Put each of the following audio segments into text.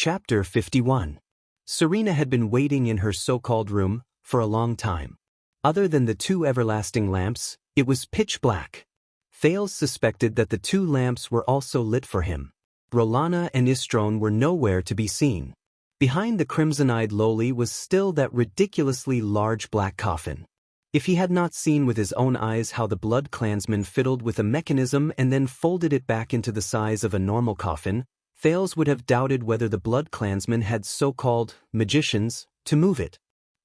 Chapter 51. Serena had been waiting in her so-called room for a long time. Other than the two everlasting lamps, it was pitch black. Thales suspected that the two lamps were also lit for him. Rolana and Istrone were nowhere to be seen. Behind the crimson-eyed lowly was still that ridiculously large black coffin. If he had not seen with his own eyes how the blood clansman fiddled with a mechanism and then folded it back into the size of a normal coffin, Thales would have doubted whether the blood clansman had so-called magicians to move it.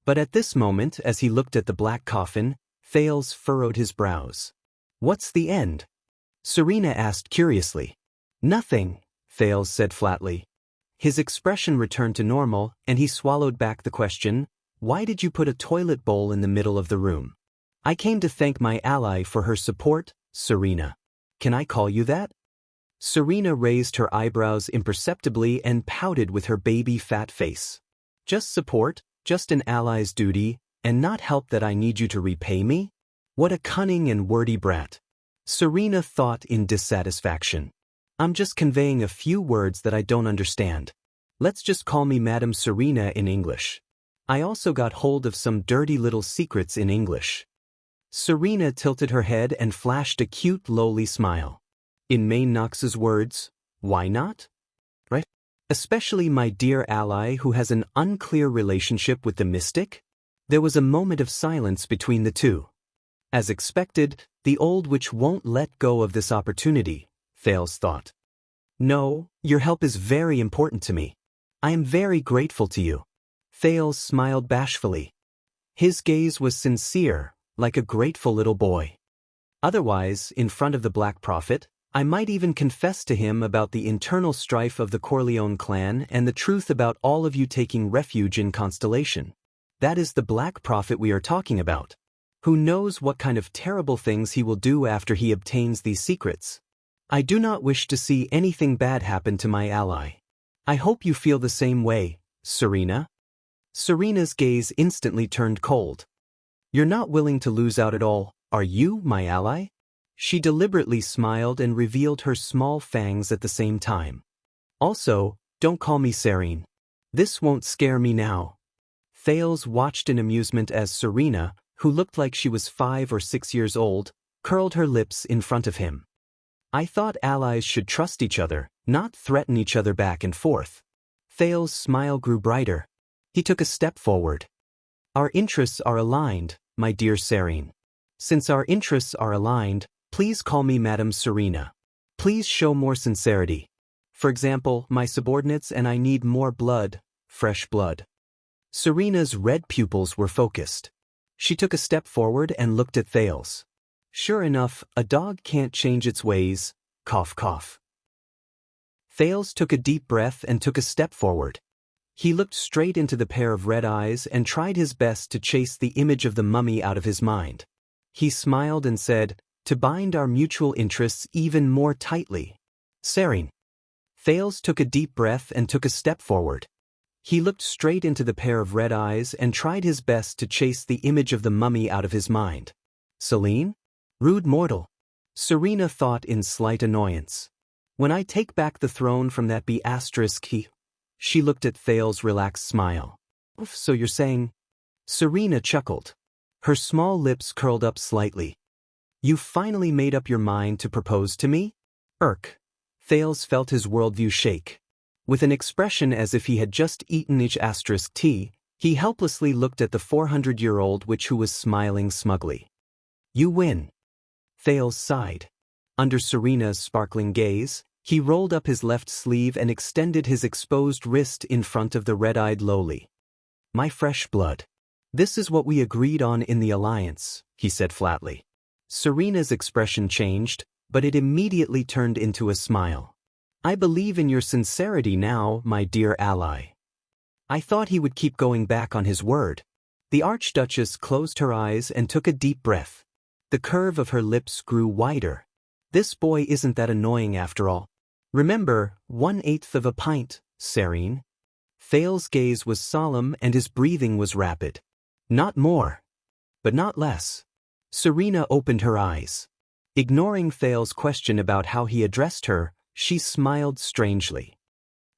But at this moment, as he looked at the black coffin, Thales furrowed his brows. "What's the end?" Serena asked curiously. "Nothing," Thales said flatly. His expression returned to normal, and he swallowed back the question, "Why did you put a toilet bowl in the middle of the room?" "I came to thank my ally for her support, Serena." "Can I call you that?" Serena raised her eyebrows imperceptibly and pouted with her baby fat face. "Just support, just an ally's duty, and not help that I need you to repay me? What a cunning and wordy brat." Serena thought in dissatisfaction. "I'm just conveying a few words that I don't understand. Let's just call me Madam Serena in English. I also got hold of some dirty little secrets in English." Serena tilted her head and flashed a cute lowly smile. In Main Knox's words, "Why not? Right? Especially my dear ally who has an unclear relationship with the mystic?" There was a moment of silence between the two. As expected, the old witch won't let go of this opportunity, Thales thought. "No, your help is very important to me. I am very grateful to you." Thales smiled bashfully. His gaze was sincere, like a grateful little boy. "Otherwise, in front of the Black Prophet, I might even confess to him about the internal strife of the Corleone clan and the truth about all of you taking refuge in Constellation. That is the Black Prophet we are talking about. Who knows what kind of terrible things he will do after he obtains these secrets? I do not wish to see anything bad happen to my ally. I hope you feel the same way, Serena." Serena's gaze instantly turned cold. "You're not willing to lose out at all, are you, my ally?" She deliberately smiled and revealed her small fangs at the same time. "Also, don't call me Serene. This won't scare me now." Thales watched in amusement as Serena, who looked like she was 5 or 6 years old, curled her lips in front of him. "I thought allies should trust each other, not threaten each other back and forth." Thales' smile grew brighter. He took a step forward. "Our interests are aligned, my dear Serene. Since our interests are aligned, please call me Madam Serena. Please show more sincerity. For example, my subordinates and I need more blood, fresh blood." Serena's red pupils were focused. She took a step forward and looked at Thales. "Sure enough, a dog can't change its ways, cough cough." Thales took a deep breath and took a step forward. He looked straight into the pair of red eyes and tried his best to chase the image of the mummy out of his mind. He smiled and said, "To bind our mutual interests even more tightly. Serene." Thales took a deep breath and took a step forward. He looked straight into the pair of red eyes and tried his best to chase the image of the mummy out of his mind. "Celine? Rude mortal." Serena thought in slight annoyance. "When I take back the throne from that B***, She looked at Thales' relaxed smile. "Oof, so you're saying?" Serena chuckled. Her small lips curled up slightly. "You finally made up your mind to propose to me?" Thales felt his worldview shake. With an expression as if he had just eaten each *tea, he helplessly looked at the 400-year-old witch who was smiling smugly. "You win." Thales sighed. Under Serena's sparkling gaze, he rolled up his left sleeve and extended his exposed wrist in front of the red-eyed lowly. "My fresh blood. This is what we agreed on in the alliance," he said flatly. Serena's expression changed, but it immediately turned into a smile. "I believe in your sincerity now, my dear ally." I thought he would keep going back on his word. The Archduchess closed her eyes and took a deep breath. The curve of her lips grew wider. "This boy isn't that annoying after all. Remember, 1/8 of a pint, Serene." Thales' gaze was solemn and his breathing was rapid. "Not more. But not less." Serena opened her eyes. Ignoring Thales' question about how he addressed her, she smiled strangely.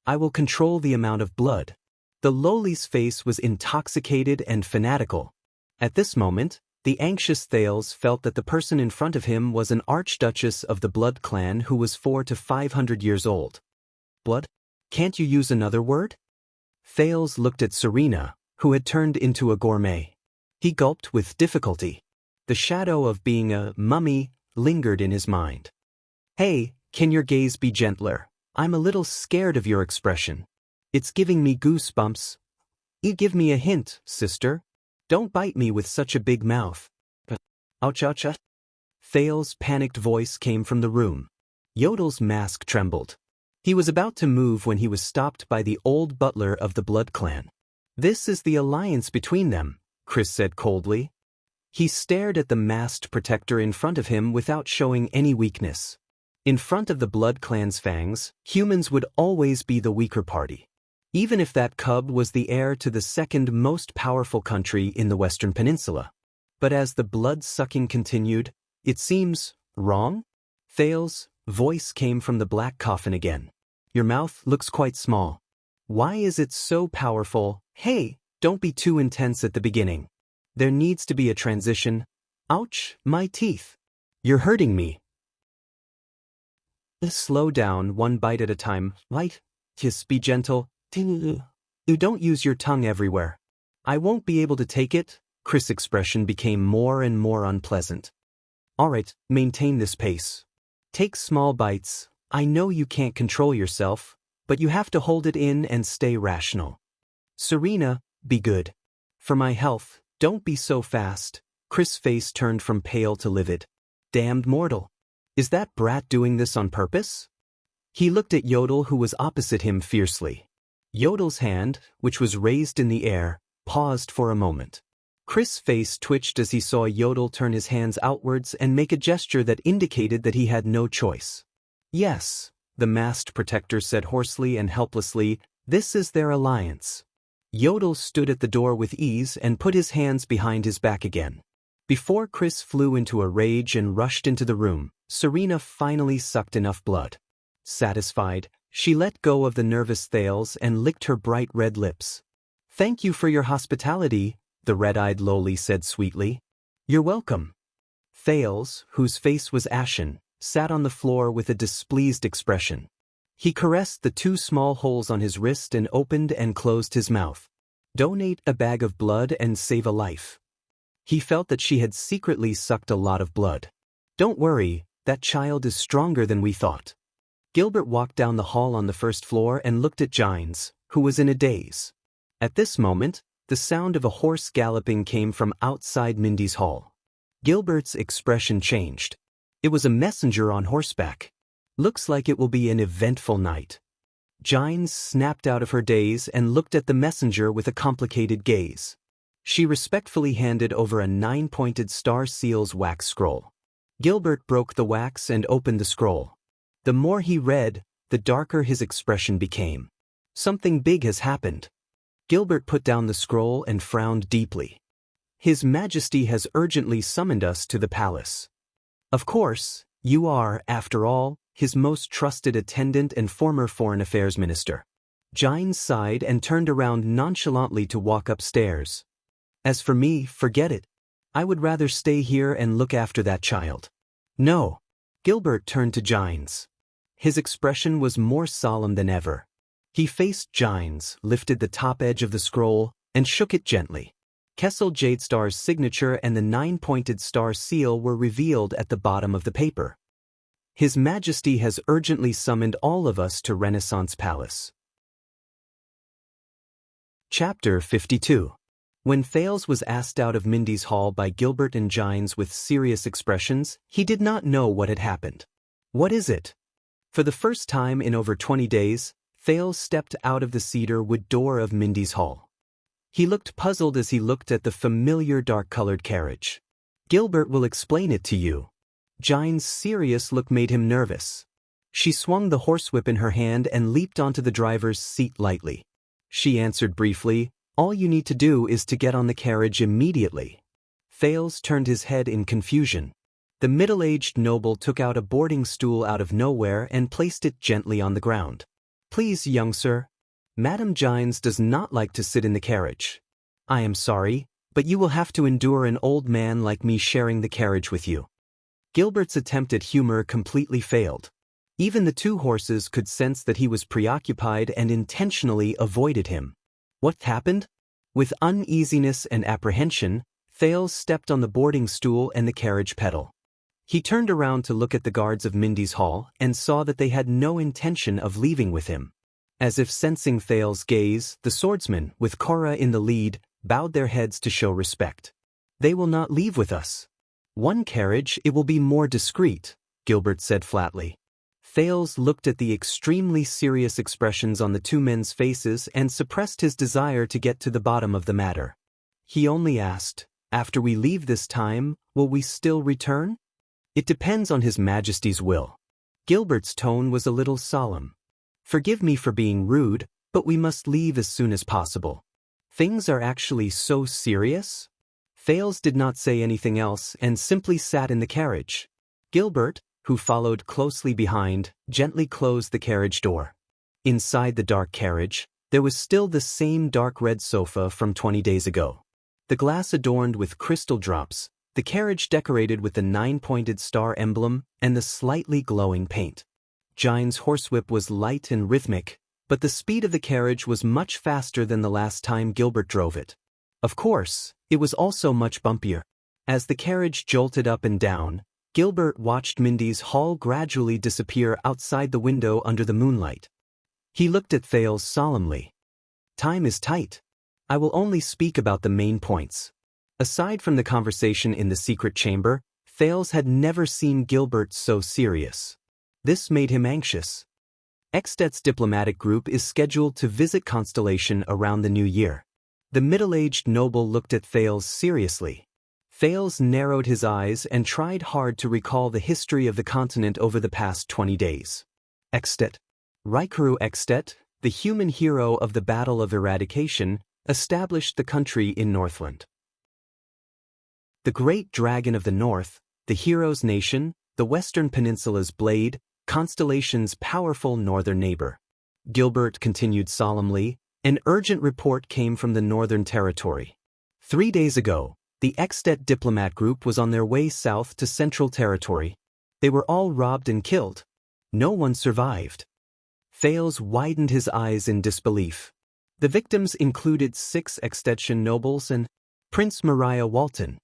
I will control the amount of blood. The lowly's face was intoxicated and fanatical. At this moment, the anxious Thales felt that the person in front of him was an archduchess of the Blood clan who was 400 to 500 years old. Blood? Can't you use another word? Thales looked at Serena, who had turned into a gourmet. He gulped with difficulty. The shadow of being a mummy lingered in his mind. Hey, can your gaze be gentler? I'm a little scared of your expression. It's giving me goosebumps. You give me a hint, sister. Don't bite me with such a big mouth. Ouch, ouch, ouch. Thales' panicked voice came from the room. Yodel's mask trembled. He was about to move when he was stopped by the old butler of the Blood clan. This is the alliance between them, Chris said coldly. He stared at the masked protector in front of him without showing any weakness. In front of the Blood clan's fangs, humans would always be the weaker party. Even if that cub was the heir to the second most powerful country in the Western Peninsula. But as the blood-sucking continued, it seems wrong? Thales' voice came from the black coffin again. Your mouth looks quite small. Why is it so powerful? Hey, don't be too intense at the beginning. There needs to be a transition. Ouch, my teeth. You're hurting me. Slow down, one bite at a time. Light. Just be gentle. You don't use your tongue everywhere. I won't be able to take it. Chris' expression became more and more unpleasant. Alright, maintain this pace. Take small bites. I know you can't control yourself, but you have to hold it in and stay rational. Serena, be good. For my health, don't be so fast. Chris' face turned from pale to livid. Damned mortal. Is that brat doing this on purpose? He looked at Yodel, who was opposite him, fiercely. Yodel's hand, which was raised in the air, paused for a moment. Chris' face twitched as he saw Yodel turn his hands outwards and make a gesture that indicated that he had no choice. Yes, the masked protector said hoarsely and helplessly, this is their alliance. Yodel stood at the door with ease and put his hands behind his back again. Before Chris flew into a rage and rushed into the room, Serena finally sucked enough blood. Satisfied, she let go of the nervous Thales and licked her bright red lips. Thank you for your hospitality, the red-eyed lowly said sweetly. You're welcome. Thales, whose face was ashen, sat on the floor with a displeased expression. He caressed the two small holes on his wrist and opened and closed his mouth. Donate a bag of blood and save a life. He felt that she had secretly sucked a lot of blood. Don't worry, that child is stronger than we thought. Gilbert walked down the hall on the first floor and looked at Gines, who was in a daze. At this moment, the sound of a horse galloping came from outside Mindy's hall. Gilbert's expression changed. It was a messenger on horseback. Looks like it will be an eventful night. Gines snapped out of her daze and looked at the messenger with a complicated gaze. She respectfully handed over a 9-pointed star seal's wax scroll. Gilbert broke the wax and opened the scroll. The more he read, the darker his expression became. Something big has happened. Gilbert put down the scroll and frowned deeply. His Majesty has urgently summoned us to the palace. Of course, you are, after all, his most trusted attendant and former foreign affairs minister. Gines sighed and turned around nonchalantly to walk upstairs. As for me, forget it. I would rather stay here and look after that child. No. Gilbert turned to Gines. His expression was more solemn than ever. He faced Gines, lifted the top edge of the scroll, and shook it gently. Kessel Jadestar's signature and the 9-pointed star seal were revealed at the bottom of the paper. His Majesty has urgently summoned all of us to Renaissance Palace. Chapter 52. When Thales was asked out of Mindy's hall by Gilbert and Gines with serious expressions, he did not know what had happened. What is it? For the first time in over 20 days, Thales stepped out of the cedar wood door of Mindy's hall. He looked puzzled as he looked at the familiar dark-colored carriage. Gilbert will explain it to you. Gines' serious look made him nervous. She swung the horsewhip in her hand and leaped onto the driver's seat lightly. She answered briefly, all you need to do is to get on the carriage immediately. Thales turned his head in confusion. The middle-aged noble took out a boarding stool out of nowhere and placed it gently on the ground. Please, young sir. Madame Gines does not like to sit in the carriage. I am sorry, but you will have to endure an old man like me sharing the carriage with you. Gilbert's attempt at humor completely failed. Even the two horses could sense that he was preoccupied and intentionally avoided him. What happened? With uneasiness and apprehension, Thales stepped on the boarding stool and the carriage pedal. He turned around to look at the guards of Mindy's hall and saw that they had no intention of leaving with him. As if sensing Thales' gaze, the swordsmen, with Cora in the lead, bowed their heads to show respect. They will not leave with us. One carriage, it will be more discreet, Gilbert said flatly. Thales looked at the extremely serious expressions on the two men's faces and suppressed his desire to get to the bottom of the matter. He only asked, "After we leave this time, will we still return?" "It depends on His Majesty's will." Gilbert's tone was a little solemn. "Forgive me for being rude, but we must leave as soon as possible." "Things are actually so serious?" Thales did not say anything else and simply sat in the carriage. Gilbert, who followed closely behind, gently closed the carriage door. Inside the dark carriage, there was still the same dark red sofa from 20 days ago. The glass adorned with crystal drops, the carriage decorated with the 9-pointed star emblem, and the slightly glowing paint. Gine's horsewhip was light and rhythmic, but the speed of the carriage was much faster than the last time Gilbert drove it. Of course, it was also much bumpier. As the carriage jolted up and down, Gilbert watched Mindy's hall gradually disappear outside the window under the moonlight. He looked at Thales solemnly. "Time is tight. I will only speak about the main points." Aside from the conversation in the secret chamber, Thales had never seen Gilbert so serious. This made him anxious. Extet's diplomatic group is scheduled to visit Constellation around the new year. The middle-aged noble looked at Thales seriously. Thales narrowed his eyes and tried hard to recall the history of the continent over the past 20 days. Extet. Raikuru Extet, the human hero of the Battle of Eradication, established the country in Northland. The great dragon of the north, the hero's nation, the Western Peninsula's blade, Constellation's powerful northern neighbor. Gilbert continued solemnly, an urgent report came from the Northern Territory. 3 days ago, the Extet diplomat group was on their way south to Central Territory. They were all robbed and killed. No one survived. Thales widened his eyes in disbelief. The victims included 6 Extetian nobles and Prince Mariah Walton.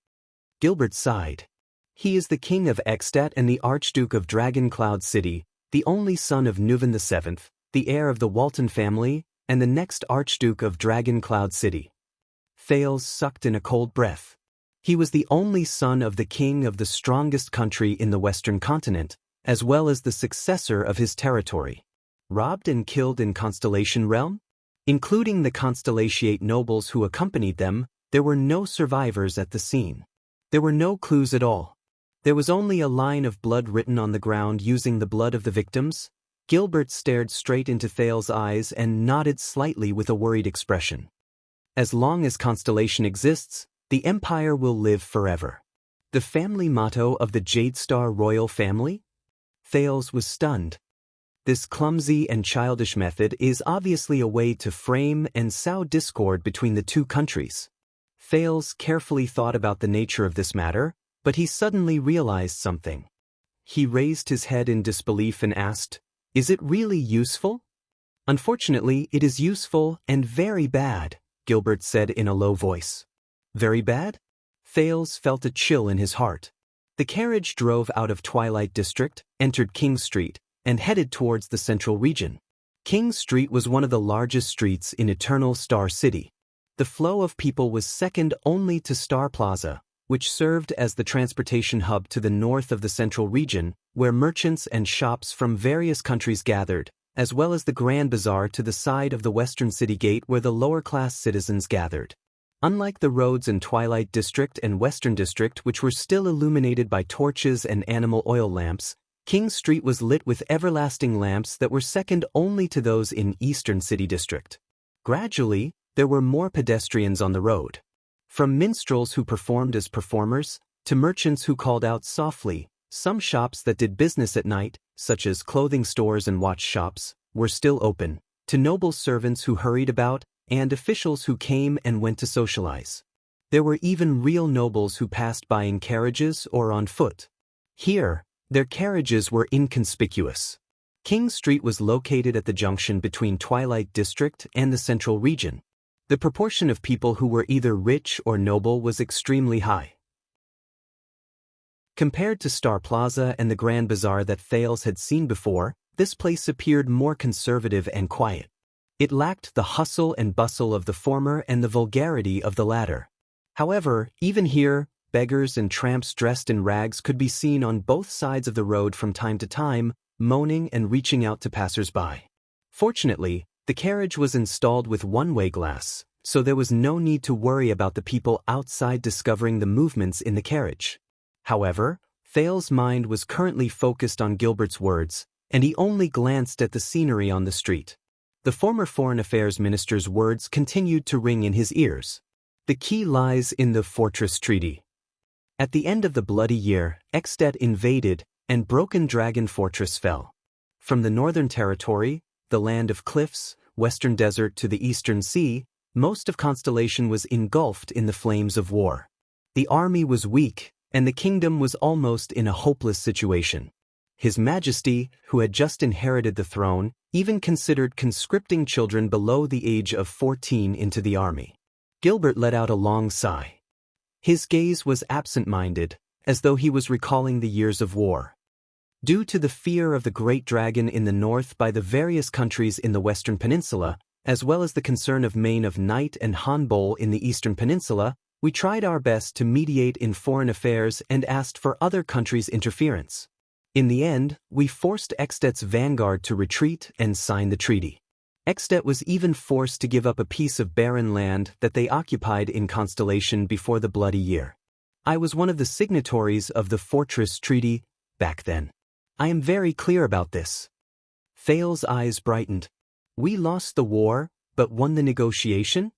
Gilbert sighed. He is the king of Extet and the Archduke of Dragon Cloud City, the only son of Nuvan VII, the heir of the Walton family, and the next Archduke of Dragon Cloud City. Thales sucked in a cold breath. He was the only son of the king of the strongest country in the Western continent, as well as the successor of his territory. Robbed and killed in Constellation realm? Including the Constellatiate nobles who accompanied them, there were no survivors at the scene. There were no clues at all. There was only a line of blood written on the ground using the blood of the victims. Gilbert stared straight into Thales' eyes and nodded slightly with a worried expression. As long as Constellation exists, the Empire will live forever. The family motto of the Jade Star royal family? Thales was stunned. This clumsy and childish method is obviously a way to frame and sow discord between the two countries. Thales carefully thought about the nature of this matter, but he suddenly realized something. He raised his head in disbelief and asked, "Is it really useful?" "Unfortunately, it is useful and very bad," Gilbert said in a low voice. "Very bad?" Thales felt a chill in his heart. The carriage drove out of Twilight District, entered King Street, and headed towards the central region. King Street was one of the largest streets in Eternal Star City. The flow of people was second only to Star Plaza, which served as the transportation hub to the north of the central region, where merchants and shops from various countries gathered, as well as the Grand Bazaar to the side of the Western City Gate where the lower-class citizens gathered. Unlike the roads in Twilight District and Western District, which were still illuminated by torches and animal oil lamps, King Street was lit with everlasting lamps that were second only to those in Eastern City District. Gradually, there were more pedestrians on the road. From minstrels who performed as performers, to merchants who called out softly, some shops that did business at night, such as clothing stores and watch shops, were still open, to noble servants who hurried about, and officials who came and went to socialize. There were even real nobles who passed by in carriages or on foot. Here, their carriages were inconspicuous. King Street was located at the junction between Twilight District and the Central Region. The proportion of people who were either rich or noble was extremely high. Compared to Star Plaza and the Grand Bazaar that Thales had seen before, this place appeared more conservative and quiet. It lacked the hustle and bustle of the former and the vulgarity of the latter. However, even here, beggars and tramps dressed in rags could be seen on both sides of the road from time to time, moaning and reaching out to passers-by. Fortunately, the carriage was installed with one-way glass, so there was no need to worry about the people outside discovering the movements in the carriage. However, Thales' mind was currently focused on Gilbert's words, and he only glanced at the scenery on the street. The former Foreign Affairs Minister's words continued to ring in his ears. The key lies in the Fortress Treaty. At the end of the bloody year, Extet invaded, and Broken Dragon Fortress fell. From the Northern Territory, the land of cliffs, Western Desert to the Eastern Sea, most of Constellation was engulfed in the flames of war. The army was weak, and the kingdom was almost in a hopeless situation. His Majesty, who had just inherited the throne, even considered conscripting children below the age of 14 into the army. Gilbert let out a long sigh. His gaze was absent-minded, as though he was recalling the years of war. Due to the fear of the Great Dragon in the north by the various countries in the Western Peninsula, as well as the concern of Maine of Night and Hanbol in the Eastern Peninsula, we tried our best to mediate in foreign affairs and asked for other countries' interference. In the end, we forced Extet's vanguard to retreat and sign the treaty. Extet was even forced to give up a piece of barren land that they occupied in Constellation before the bloody year. I was one of the signatories of the Fortress Treaty back then. I am very clear about this. Thales' eyes brightened. We lost the war, but won the negotiation?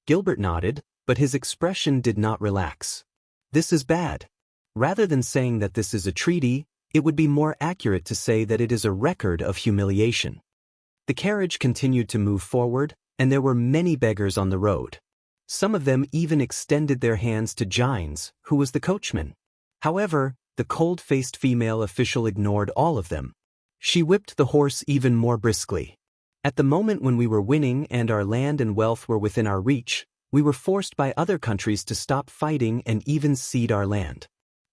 Gilbert nodded, but his expression did not relax. This is bad. Rather than saying that this is a treaty, it would be more accurate to say that it is a record of humiliation. The carriage continued to move forward, and there were many beggars on the road. Some of them even extended their hands to Gines, who was the coachman. However, the cold-faced female official ignored all of them. She whipped the horse even more briskly. At the moment when we were winning and our land and wealth were within our reach, we were forced by other countries to stop fighting and even cede our land.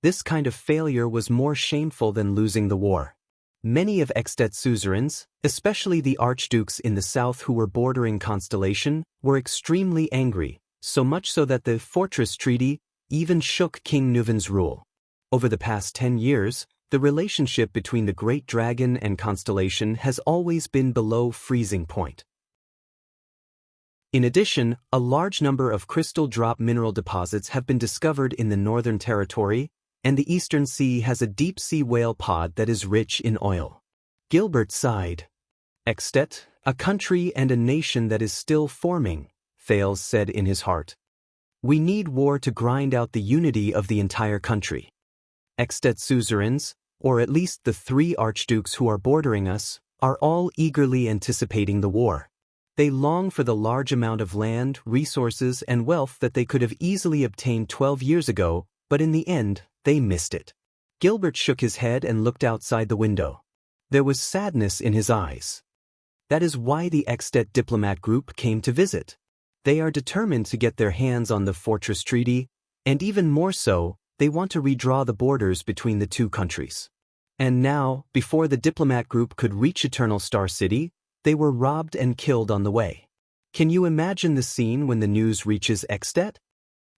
This kind of failure was more shameful than losing the war. Many of Extet's suzerains, especially the archdukes in the south who were bordering Constellation, were extremely angry, so much so that the Fortress Treaty even shook King Nuven's rule. Over the past 10 years, the relationship between the Great Dragon and Constellation has always been below freezing point. In addition, a large number of crystal drop mineral deposits have been discovered in the Northern Territory, and the Eastern Sea has a deep-sea whale pod that is rich in oil. Gilbert sighed. Extet, a country and a nation that is still forming, Thales said in his heart. We need war to grind out the unity of the entire country. Extet's suzerains, or at least the 3 archdukes who are bordering us, are all eagerly anticipating the war. They long for the large amount of land, resources, and wealth that they could have easily obtained 12 years ago, but in the end, they missed it. Gilbert shook his head and looked outside the window. There was sadness in his eyes. That is why the Extet diplomat group came to visit. They are determined to get their hands on the Fortress Treaty, and even more so, they want to redraw the borders between the two countries. And now, before the diplomat group could reach Eternal Star City, they were robbed and killed on the way. Can you imagine the scene when the news reaches Extet?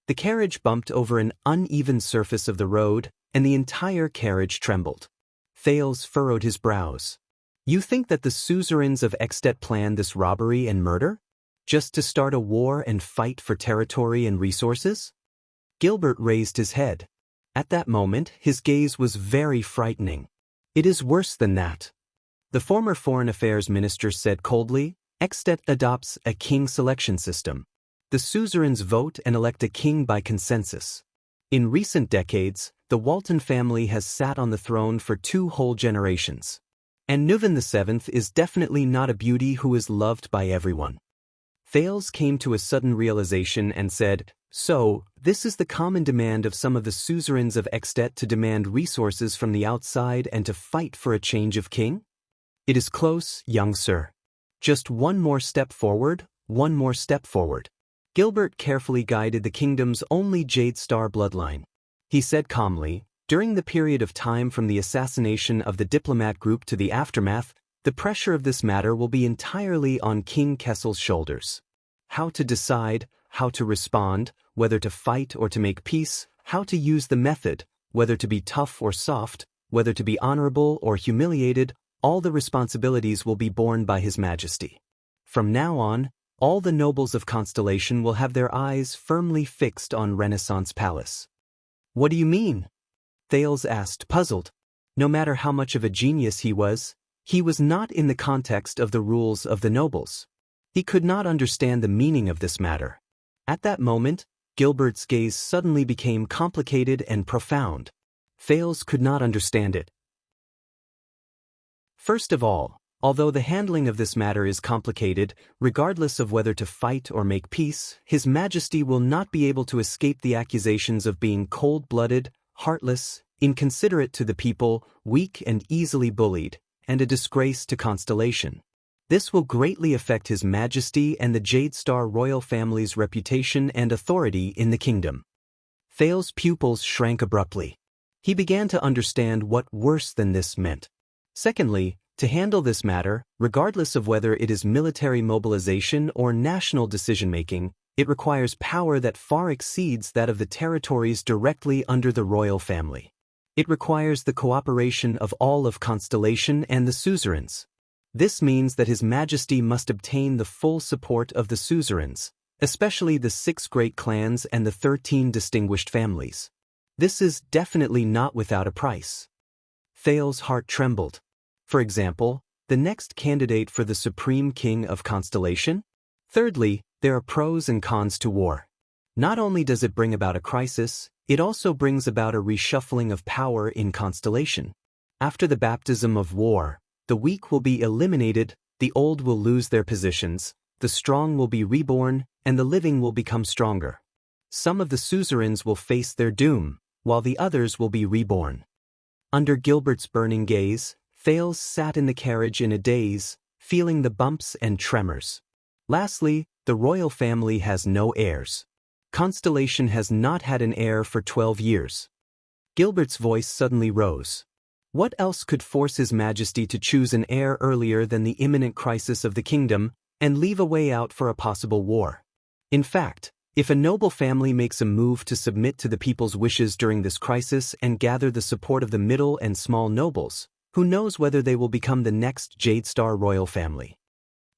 The carriage bumped over an uneven surface of the road, and the entire carriage trembled. Thales furrowed his brows. You think that the suzerains of Extet planned this robbery and murder? Just to start a war and fight for territory and resources? Gilbert raised his head. At that moment, his gaze was very frightening. It is worse than that. The former Foreign Affairs Minister said coldly, Extet adopts a king selection system. The suzerains vote and elect a king by consensus. In recent decades, the Walton family has sat on the throne for 2 whole generations. And Nuvan the seventh is definitely not a beauty who is loved by everyone. Thales came to a sudden realization and said, "So, this is the common demand of some of the suzerains of Extet to demand resources from the outside and to fight for a change of king? It is close, young sir. Just one more step forward, one more step forward." Gilbert carefully guided the kingdom's only Jade Star bloodline. He said calmly, "During the period of time from the assassination of the diplomat group to the aftermath, the pressure of this matter will be entirely on King Kessel's shoulders. How to decide, how to respond, whether to fight or to make peace, how to use the method, whether to be tough or soft, whether to be honorable or humiliated, all the responsibilities will be borne by His Majesty. From now on, all the nobles of Constellation will have their eyes firmly fixed on Renaissance Palace." "What do you mean?" Thales asked, puzzled. No matter how much of a genius he was not in the context of the rules of the nobles. He could not understand the meaning of this matter. At that moment, Gilbert's gaze suddenly became complicated and profound. Thales could not understand it. First of all, although the handling of this matter is complicated, regardless of whether to fight or make peace, His Majesty will not be able to escape the accusations of being cold-blooded, heartless, inconsiderate to the people, weak and easily bullied, and a disgrace to Constellation. This will greatly affect His Majesty and the Jade Star royal family's reputation and authority in the kingdom." Thales' pupils shrank abruptly. He began to understand what worse than this meant. Secondly, to handle this matter, regardless of whether it is military mobilization or national decision-making, it requires power that far exceeds that of the territories directly under the royal family. It requires the cooperation of all of Constellation and the suzerains. This means that His Majesty must obtain the full support of the suzerains, especially the 6 great clans and the 13 distinguished families. This is definitely not without a price. Thales' heart trembled. For example, the next candidate for the Supreme King of Constellation? Thirdly, there are pros and cons to war. Not only does it bring about a crisis, it also brings about a reshuffling of power in Constellation. After the baptism of war, the weak will be eliminated, the old will lose their positions, the strong will be reborn, and the living will become stronger. Some of the suzerains will face their doom, while the others will be reborn. Under Gilbert's burning gaze, Thales sat in the carriage in a daze, feeling the bumps and tremors. Lastly, the royal family has no heirs. Constellation has not had an heir for 12 years. Gilbert's voice suddenly rose. What else could force His Majesty to choose an heir earlier than the imminent crisis of the kingdom and leave a way out for a possible war? In fact, if a noble family makes a move to submit to the people's wishes during this crisis and gather the support of the middle and small nobles, who knows whether they will become the next Jade Star royal family?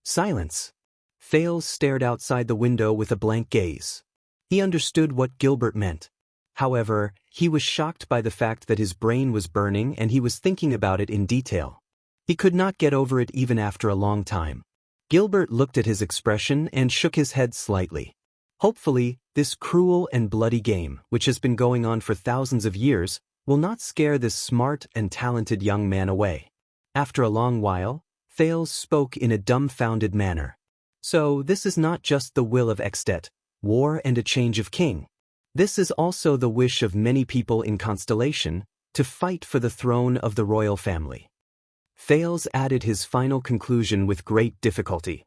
Silence. Thales stared outside the window with a blank gaze. He understood what Gilbert meant. However, he was shocked by the fact that his brain was burning and he was thinking about it in detail. He could not get over it even after a long time. Gilbert looked at his expression and shook his head slightly. Hopefully, this cruel and bloody game, which has been going on for thousands of years, will not scare this smart and talented young man away. After a long while, Thales spoke in a dumbfounded manner. So this is not just the will of Extet, war and a change of king. This is also the wish of many people in Constellation, to fight for the throne of the royal family. Thales added his final conclusion with great difficulty.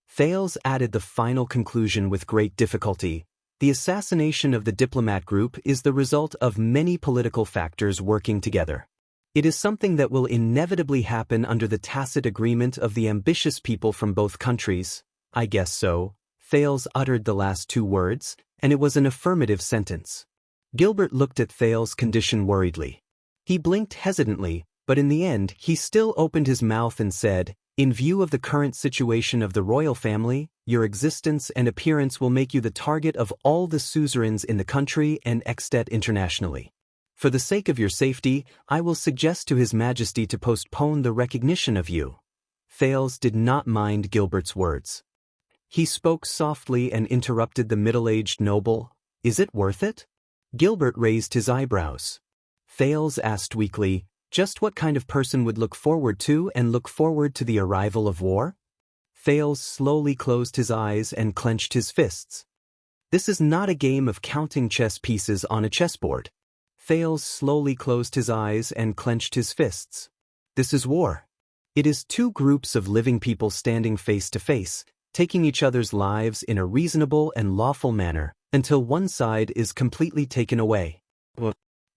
Thales added the final conclusion with great difficulty. The assassination of the diplomat group is the result of many political factors working together. It is something that will inevitably happen under the tacit agreement of the ambitious people from both countries. I guess so. Thales uttered the last 2 words, and it was an affirmative sentence. Gilbert looked at Thales' condition worriedly. He blinked hesitantly, but in the end he still opened his mouth and said, "In view of the current situation of the royal family, your existence and appearance will make you the target of all the suzerains in the country and Extet internationally. For the sake of your safety, I will suggest to His Majesty to postpone the recognition of you." Thales did not mind Gilbert's words. He spoke softly and interrupted the middle-aged noble. "Is it worth it?" Gilbert raised his eyebrows. Thales asked weakly, Just what kind of person would look forward to the arrival of war? Thales slowly closed his eyes and clenched his fists. This is not a game of counting chess pieces on a chessboard. Thales slowly closed his eyes and clenched his fists. This is war. It is two groups of living people standing face to face, taking each other's lives in a reasonable and lawful manner, until one side is completely taken away.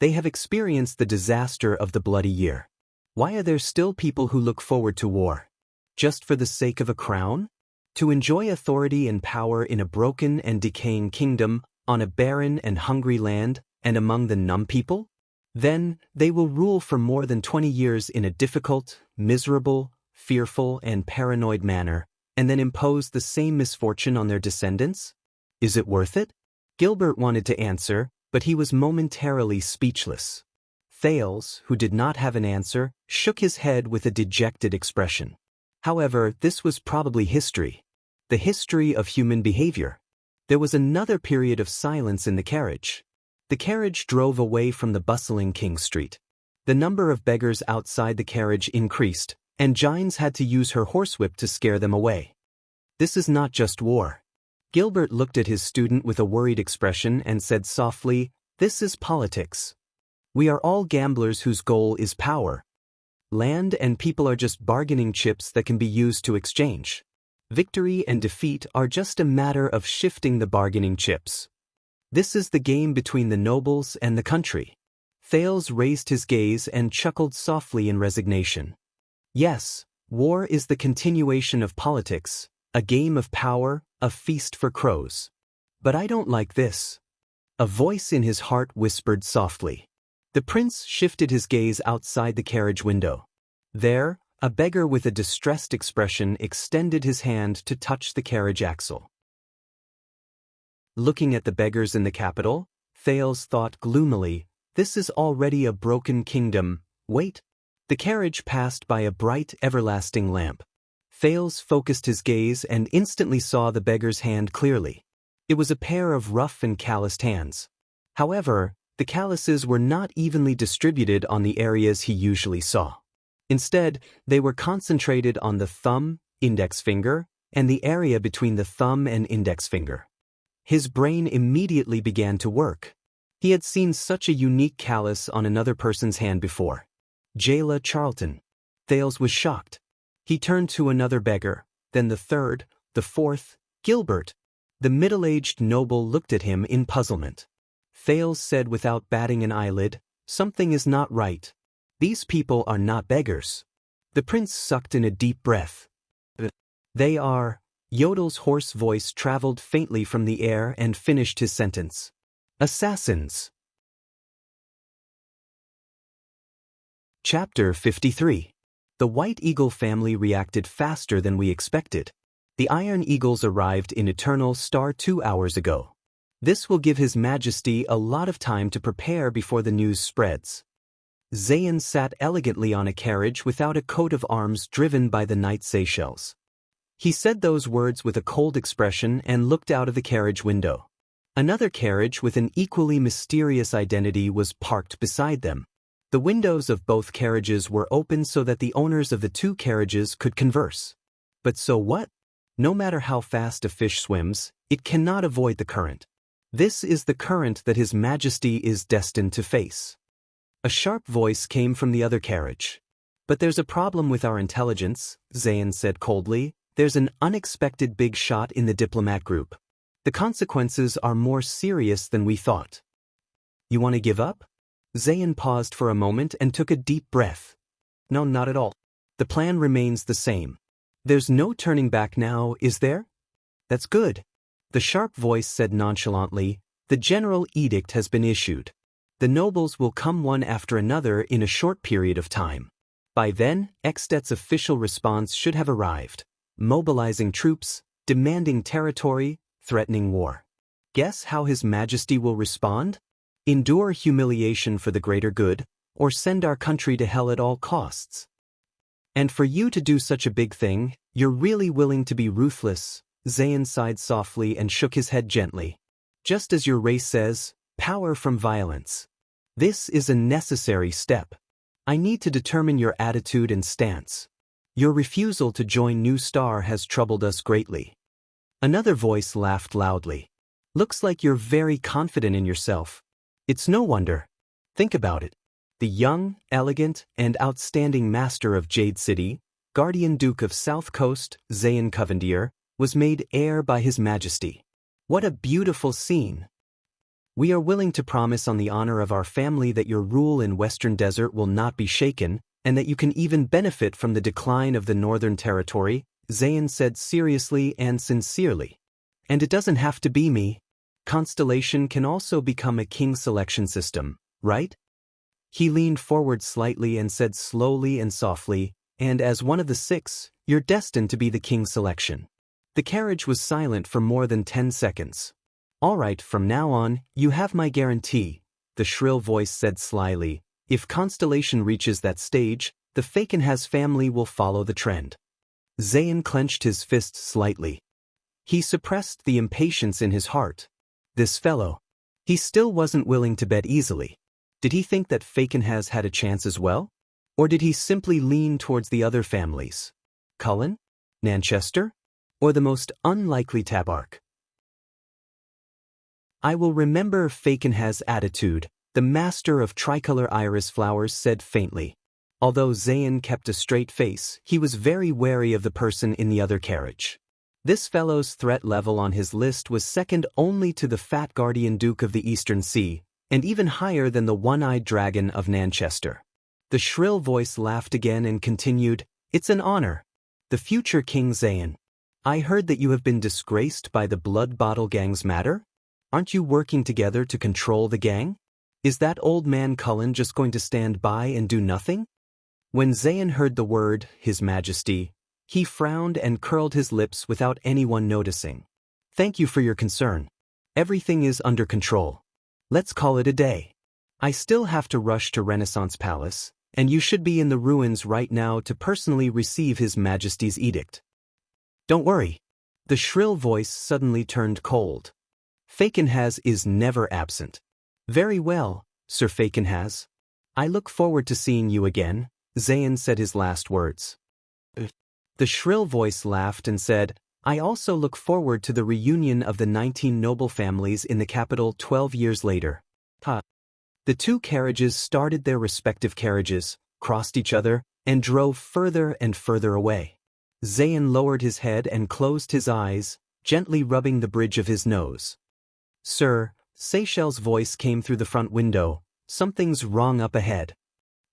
They have experienced the disaster of the bloody year. Why are there still people who look forward to war? Just for the sake of a crown? To enjoy authority and power in a broken and decaying kingdom, on a barren and hungry land, and among the numb people? Then, they will rule for more than 20 years in a difficult, miserable, fearful, and paranoid manner, and then impose the same misfortune on their descendants? Is it worth it? Gilbert wanted to answer, but he was momentarily speechless. Thales, who did not have an answer, shook his head with a dejected expression. However, this was probably history. The history of human behavior. There was another period of silence in the carriage. The carriage drove away from the bustling King Street. The number of beggars outside the carriage increased, and Gines had to use her horsewhip to scare them away. This is not just war. Gilbert looked at his student with a worried expression and said softly, "This is politics. We are all gamblers whose goal is power. Land and people are just bargaining chips that can be used to exchange. Victory and defeat are just a matter of shifting the bargaining chips. This is the game between the nobles and the country." Thales raised his gaze and chuckled softly in resignation. Yes, war is the continuation of politics, a game of power, a feast for crows. But I don't like this. A voice in his heart whispered softly. The prince shifted his gaze outside the carriage window. There, a beggar with a distressed expression extended his hand to touch the carriage axle. Looking at the beggars in the capital, Thales thought gloomily, "This is already a broken kingdom. Wait." The carriage passed by a bright, everlasting lamp. Thales focused his gaze and instantly saw the beggar's hand clearly. It was a pair of rough and calloused hands. However, the calluses were not evenly distributed on the areas he usually saw. Instead, they were concentrated on the thumb, index finger, and the area between the thumb and index finger. His brain immediately began to work. He had seen such a unique callus on another person's hand before. Jayla Charlton. Thales was shocked. He turned to another beggar, then the third, the fourth, Gilbert. The middle-aged noble looked at him in puzzlement. Thales said without batting an eyelid, "Something is not right. These people are not beggars." The prince sucked in a deep breath. "They are." Yodel's hoarse voice traveled faintly from the air and finished his sentence. "Assassins." Chapter 53. The White Eagle family reacted faster than we expected. The Iron Eagles arrived in Eternal Star 2 hours ago. This will give His Majesty a lot of time to prepare before the news spreads. Zayn sat elegantly on a carriage without a coat of arms driven by the Knight Seychelles. He said those words with a cold expression and looked out of the carriage window. Another carriage with an equally mysterious identity was parked beside them. The windows of both carriages were open so that the owners of the two carriages could converse. But so what? No matter how fast a fish swims, it cannot avoid the current. This is the current that His Majesty is destined to face. A sharp voice came from the other carriage. "But there's a problem with our intelligence," Zayn said coldly. "There's an unexpected big shot in the diplomat group. The consequences are more serious than we thought." "You want to give up?" Zayn paused for a moment and took a deep breath. "No, not at all. The plan remains the same. There's no turning back now, is there?" "That's good." The sharp voice said nonchalantly, "The general edict has been issued. The nobles will come one after another in a short period of time. By then, Extet's official response should have arrived, mobilizing troops, demanding territory, threatening war. Guess how His Majesty will respond? Endure humiliation for the greater good, or send our country to hell at all costs. And for you to do such a big thing, you're really willing to be ruthless." Zayn sighed softly and shook his head gently. "Just as your race says, power from violence. This is a necessary step. I need to determine your attitude and stance. Your refusal to join New Star has troubled us greatly. Another voice laughed loudly. Looks like you're very confident in yourself. It's no wonder. Think about it. The young, elegant, and outstanding master of Jade City, Guardian Duke of South Coast, Zayn Covendier, was made heir by His Majesty. What a beautiful scene! We are willing to promise on the honor of our family that your rule in Western Desert will not be shaken, and that you can even benefit from the decline of the Northern Territory, Zayn said seriously and sincerely. And it doesn't have to be me. Constellation can also become a king selection system, right? He leaned forward slightly and said slowly and softly, and as one of the 6, you're destined to be the king selection. The carriage was silent for more than 10 seconds. All right, from now on, you have my guarantee, the shrill voice said slyly. If Constellation reaches that stage, the Fakenhas family will follow the trend. Zayn clenched his fist slightly. He suppressed the impatience in his heart. This fellow. He still wasn't willing to bet easily. Did he think that Fakenhas had a chance as well? Or did he simply lean towards the other families? Cullen? Nanchester? Or the most unlikely Tabark? I will remember Fakenhas' attitude, the master of tricolor iris flowers said faintly. Although Zayn kept a straight face, he was very wary of the person in the other carriage. This fellow's threat level on his list was second only to the fat Guardian Duke of the Eastern Sea, and even higher than the one-eyed dragon of Nanchester. The shrill voice laughed again and continued, It's an honor. The future King Zayn. I heard that you have been disgraced by the Blood Bottle Gang's matter? Aren't you working together to control the gang? Is that old man Cullen just going to stand by and do nothing? When Zayn heard the word, His Majesty, he frowned and curled his lips without anyone noticing. Thank you for your concern. Everything is under control. Let's call it a day. I still have to rush to Renaissance Palace, and you should be in the ruins right now to personally receive His Majesty's edict. Don't worry. The shrill voice suddenly turned cold. Fakenhas is never absent. Very well, Sir Fakenhas. I look forward to seeing you again, Zayn said his last words. The shrill voice laughed and said, I also look forward to the reunion of the 19 noble families in the capital 12 years later. The 2 carriages started their respective carriages, crossed each other, and drove further and further away. Zayn lowered his head and closed his eyes, gently rubbing the bridge of his nose. Sir, Seychelles' voice came through the front window, something's wrong up ahead.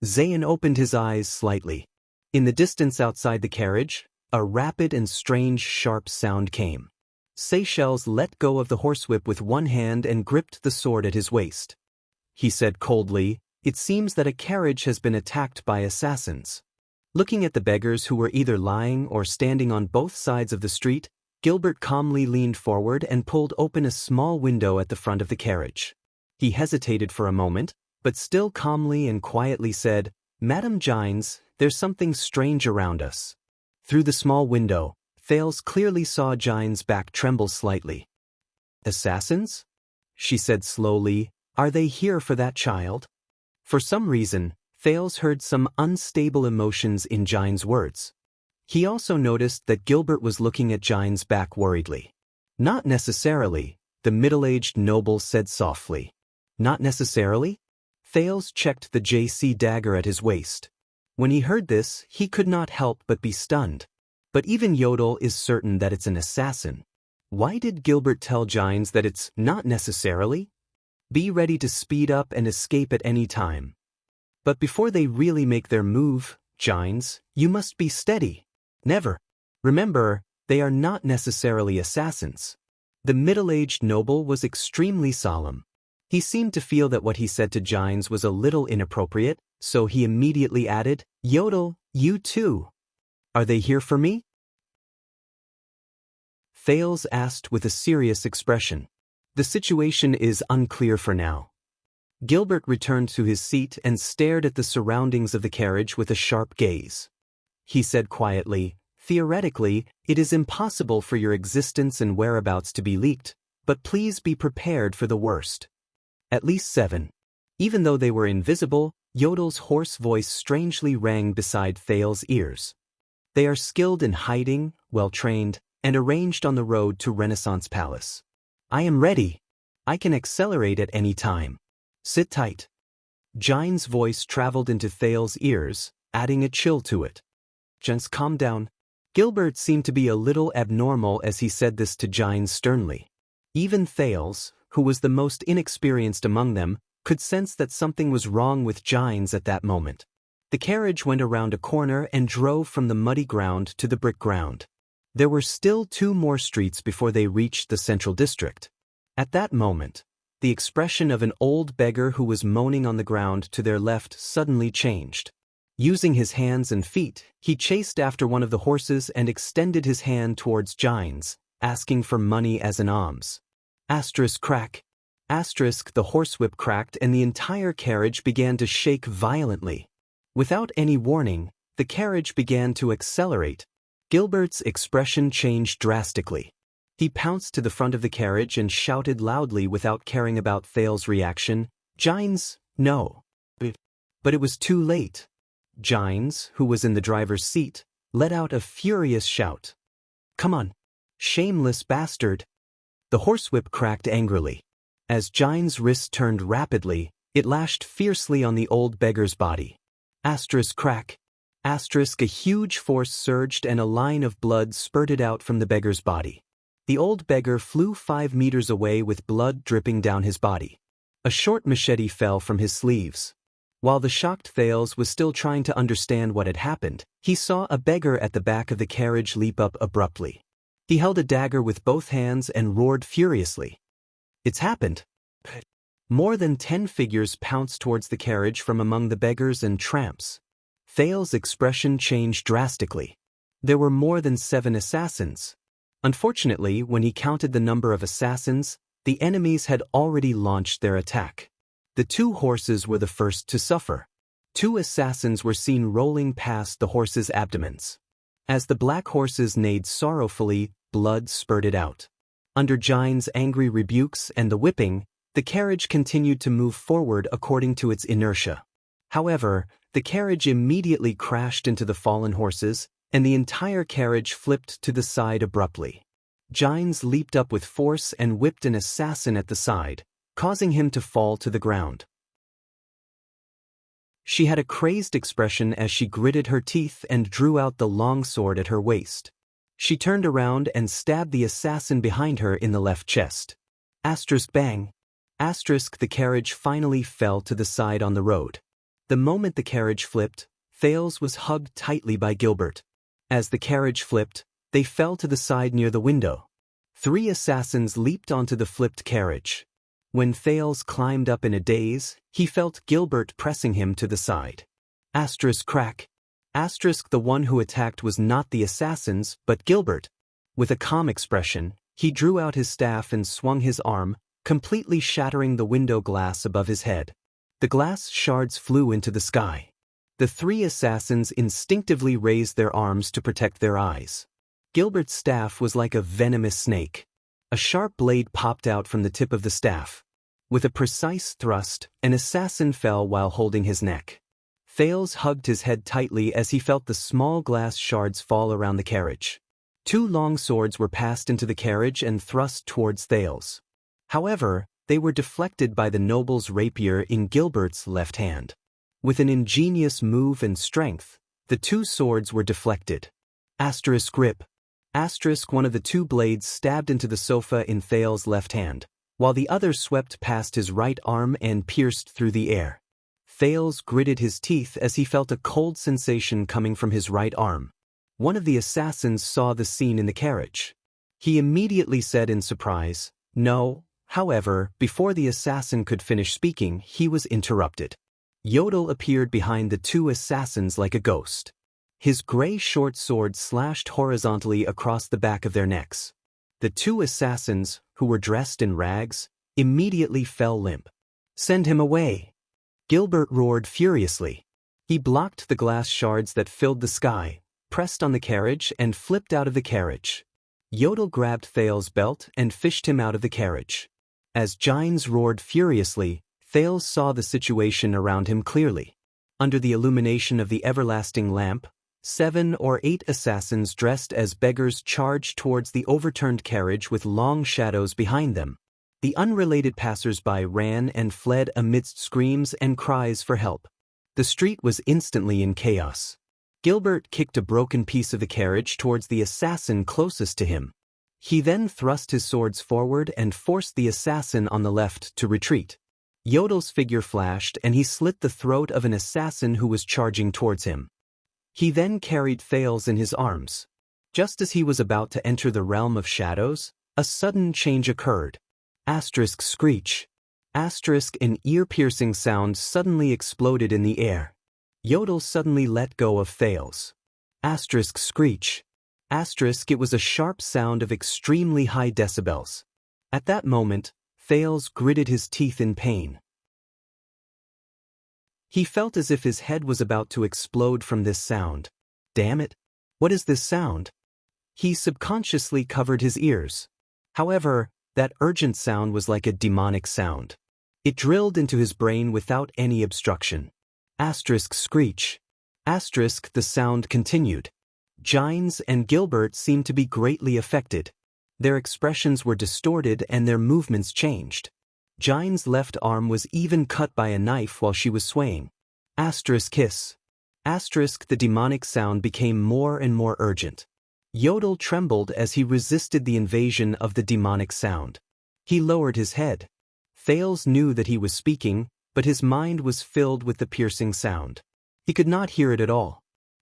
Zayn opened his eyes slightly. In the distance outside the carriage, a rapid and strange sharp sound came. Seychelles let go of the horsewhip with one hand and gripped the sword at his waist. He said coldly, It seems that a carriage has been attacked by assassins. Looking at the beggars who were either lying or standing on both sides of the street, Gilbert calmly leaned forward and pulled open a small window at the front of the carriage. He hesitated for a moment, but still calmly and quietly said, Madam Gines, there's something strange around us. Through the small window, Thales clearly saw Gines' back tremble slightly. Assassins? She said slowly, Are they here for that child? For some reason, Thales heard some unstable emotions in Gines' words. He also noticed that Gilbert was looking at Gines' back worriedly. Not necessarily, the middle-aged noble said softly. Not necessarily? Thales checked the JC dagger at his waist. When he heard this, he could not help but be stunned. But even Yodel is certain that it's an assassin. Why did Gilbert tell Gines that it's not necessarily? Be ready to speed up and escape at any time. But before they really make their move, Gines, you must be steady. Never. Remember, they are not necessarily assassins. The middle-aged noble was extremely solemn. He seemed to feel that what he said to Gines was a little inappropriate, so he immediately added, Yodel, you too. Are they here for me? Thales asked with a serious expression. The situation is unclear for now. Gilbert returned to his seat and stared at the surroundings of the carriage with a sharp gaze. He said quietly, Theoretically, it is impossible for your existence and whereabouts to be leaked, but please be prepared for the worst. At least 7. Even though they were invisible, Yodel's hoarse voice strangely rang beside Thale's ears. They are skilled in hiding, well-trained, and arranged on the road to Renaissance Palace. I am ready. I can accelerate at any time. Sit tight. Jine's voice traveled into Thale's ears, adding a chill to it. Just calm down. Gilbert seemed to be a little abnormal as he said this to Jine sternly. Even Thales, who was the most inexperienced among them, could sense that something was wrong with Jine's at that moment. The carriage went around a corner and drove from the muddy ground to the brick ground. There were still 2 more streets before they reached the central district. At that moment, the expression of an old beggar who was moaning on the ground to their left suddenly changed. Using his hands and feet, he chased after one of the horses and extended his hand towards Jine's, asking for money as an alms. Crack. The horsewhip cracked and the entire carriage began to shake violently. Without any warning, the carriage began to accelerate. Gilbert's expression changed drastically. He pounced to the front of the carriage and shouted loudly without caring about Thale's reaction, "Jine's, no." But it was too late. Jine's, who was in the driver's seat, let out a furious shout. "Come on, shameless bastard." The horsewhip cracked angrily. As Jine's wrist turned rapidly, it lashed fiercely on the old beggar's body. Crack. A huge force surged and a line of blood spurted out from the beggar's body. The old beggar flew 5 meters away with blood dripping down his body. A short machete fell from his sleeves. While the shocked Thales was still trying to understand what had happened, he saw a beggar at the back of the carriage leap up abruptly. He held a dagger with both hands and roared furiously. "It's happened!" More than 10 figures pounced towards the carriage from among the beggars and tramps. Thale's expression changed drastically. There were more than 7 assassins. Unfortunately, when he counted the number of assassins, the enemies had already launched their attack. The 2 horses were the first to suffer. 2 assassins were seen rolling past the horses' abdomens. As the black horses neighed sorrowfully, blood spurted out. Under Jine's angry rebukes and the whipping, the carriage continued to move forward according to its inertia. However, the carriage immediately crashed into the fallen horses, and the entire carriage flipped to the side abruptly. Jine's leaped up with force and whipped an assassin at the side, causing him to fall to the ground. She had a crazed expression as she gritted her teeth and drew out the long sword at her waist. She turned around and stabbed the assassin behind her in the left chest. Bang. The carriage finally fell to the side on the road. The moment the carriage flipped, Thales was hugged tightly by Gilbert. As the carriage flipped, they fell to the side near the window. 3 assassins leaped onto the flipped carriage. When Thales climbed up in a daze, he felt Gilbert pressing him to the side. Crack. The one who attacked was not the assassins, but Gilbert. With a calm expression, he drew out his staff and swung his arm, completely shattering the window glass above his head. The glass shards flew into the sky. The 3 assassins instinctively raised their arms to protect their eyes. Gilbert's staff was like a venomous snake. A sharp blade popped out from the tip of the staff. With a precise thrust, an assassin fell while holding his neck. Thales hugged his head tightly as he felt the small glass shards fall around the carriage. 2 long swords were passed into the carriage and thrust towards Thales. However, they were deflected by the noble's rapier in Gilbert's left hand. With an ingenious move and strength, the 2 swords were deflected. Grip. One of the 2 blades stabbed into the sofa in Thales' left hand, while the other swept past his right arm and pierced through the air. Thales gritted his teeth as he felt a cold sensation coming from his right arm. One of the assassins saw the scene in the carriage. He immediately said in surprise, "No." However, before the assassin could finish speaking, he was interrupted. Yodel appeared behind the 2 assassins like a ghost. His gray short sword slashed horizontally across the back of their necks. The 2 assassins, who were dressed in rags, immediately fell limp. "Send him away!" Gilbert roared furiously. He blocked the glass shards that filled the sky, pressed on the carriage and flipped out of the carriage. Yodel grabbed Thales' belt and fished him out of the carriage. As Jine's roared furiously, Thales saw the situation around him clearly. Under the illumination of the everlasting lamp, 7 or 8 assassins dressed as beggars charged towards the overturned carriage with long shadows behind them. The unrelated passers-by ran and fled amidst screams and cries for help. The street was instantly in chaos. Gilbert kicked a broken piece of the carriage towards the assassin closest to him. He then thrust his swords forward and forced the assassin on the left to retreat. Yodel's figure flashed and he slit the throat of an assassin who was charging towards him. He then carried Thales in his arms. Just as he was about to enter the realm of shadows, a sudden change occurred. Asterisk screech. Asterisk an ear-piercing sound suddenly exploded in the air. Yodel suddenly let go of Thales. Asterisk screech. Asterisk it was a sharp sound of extremely high decibels. At that moment, Thales gritted his teeth in pain. He felt as if his head was about to explode from this sound. Damn it! What is this sound? He subconsciously covered his ears. However, that urgent sound was like a demonic sound. It drilled into his brain without any obstruction. Asterisk screech. Asterisk the sound continued. Gines and Gilbert seemed to be greatly affected. Their expressions were distorted and their movements changed. Gines' left arm was even cut by a knife while she was swaying. Asterisk hiss. Asterisk the demonic sound became more and more urgent. Yodel trembled as he resisted the invasion of the demonic sound. He lowered his head. Thales knew that he was speaking, but his mind was filled with the piercing sound. He could not hear it at all.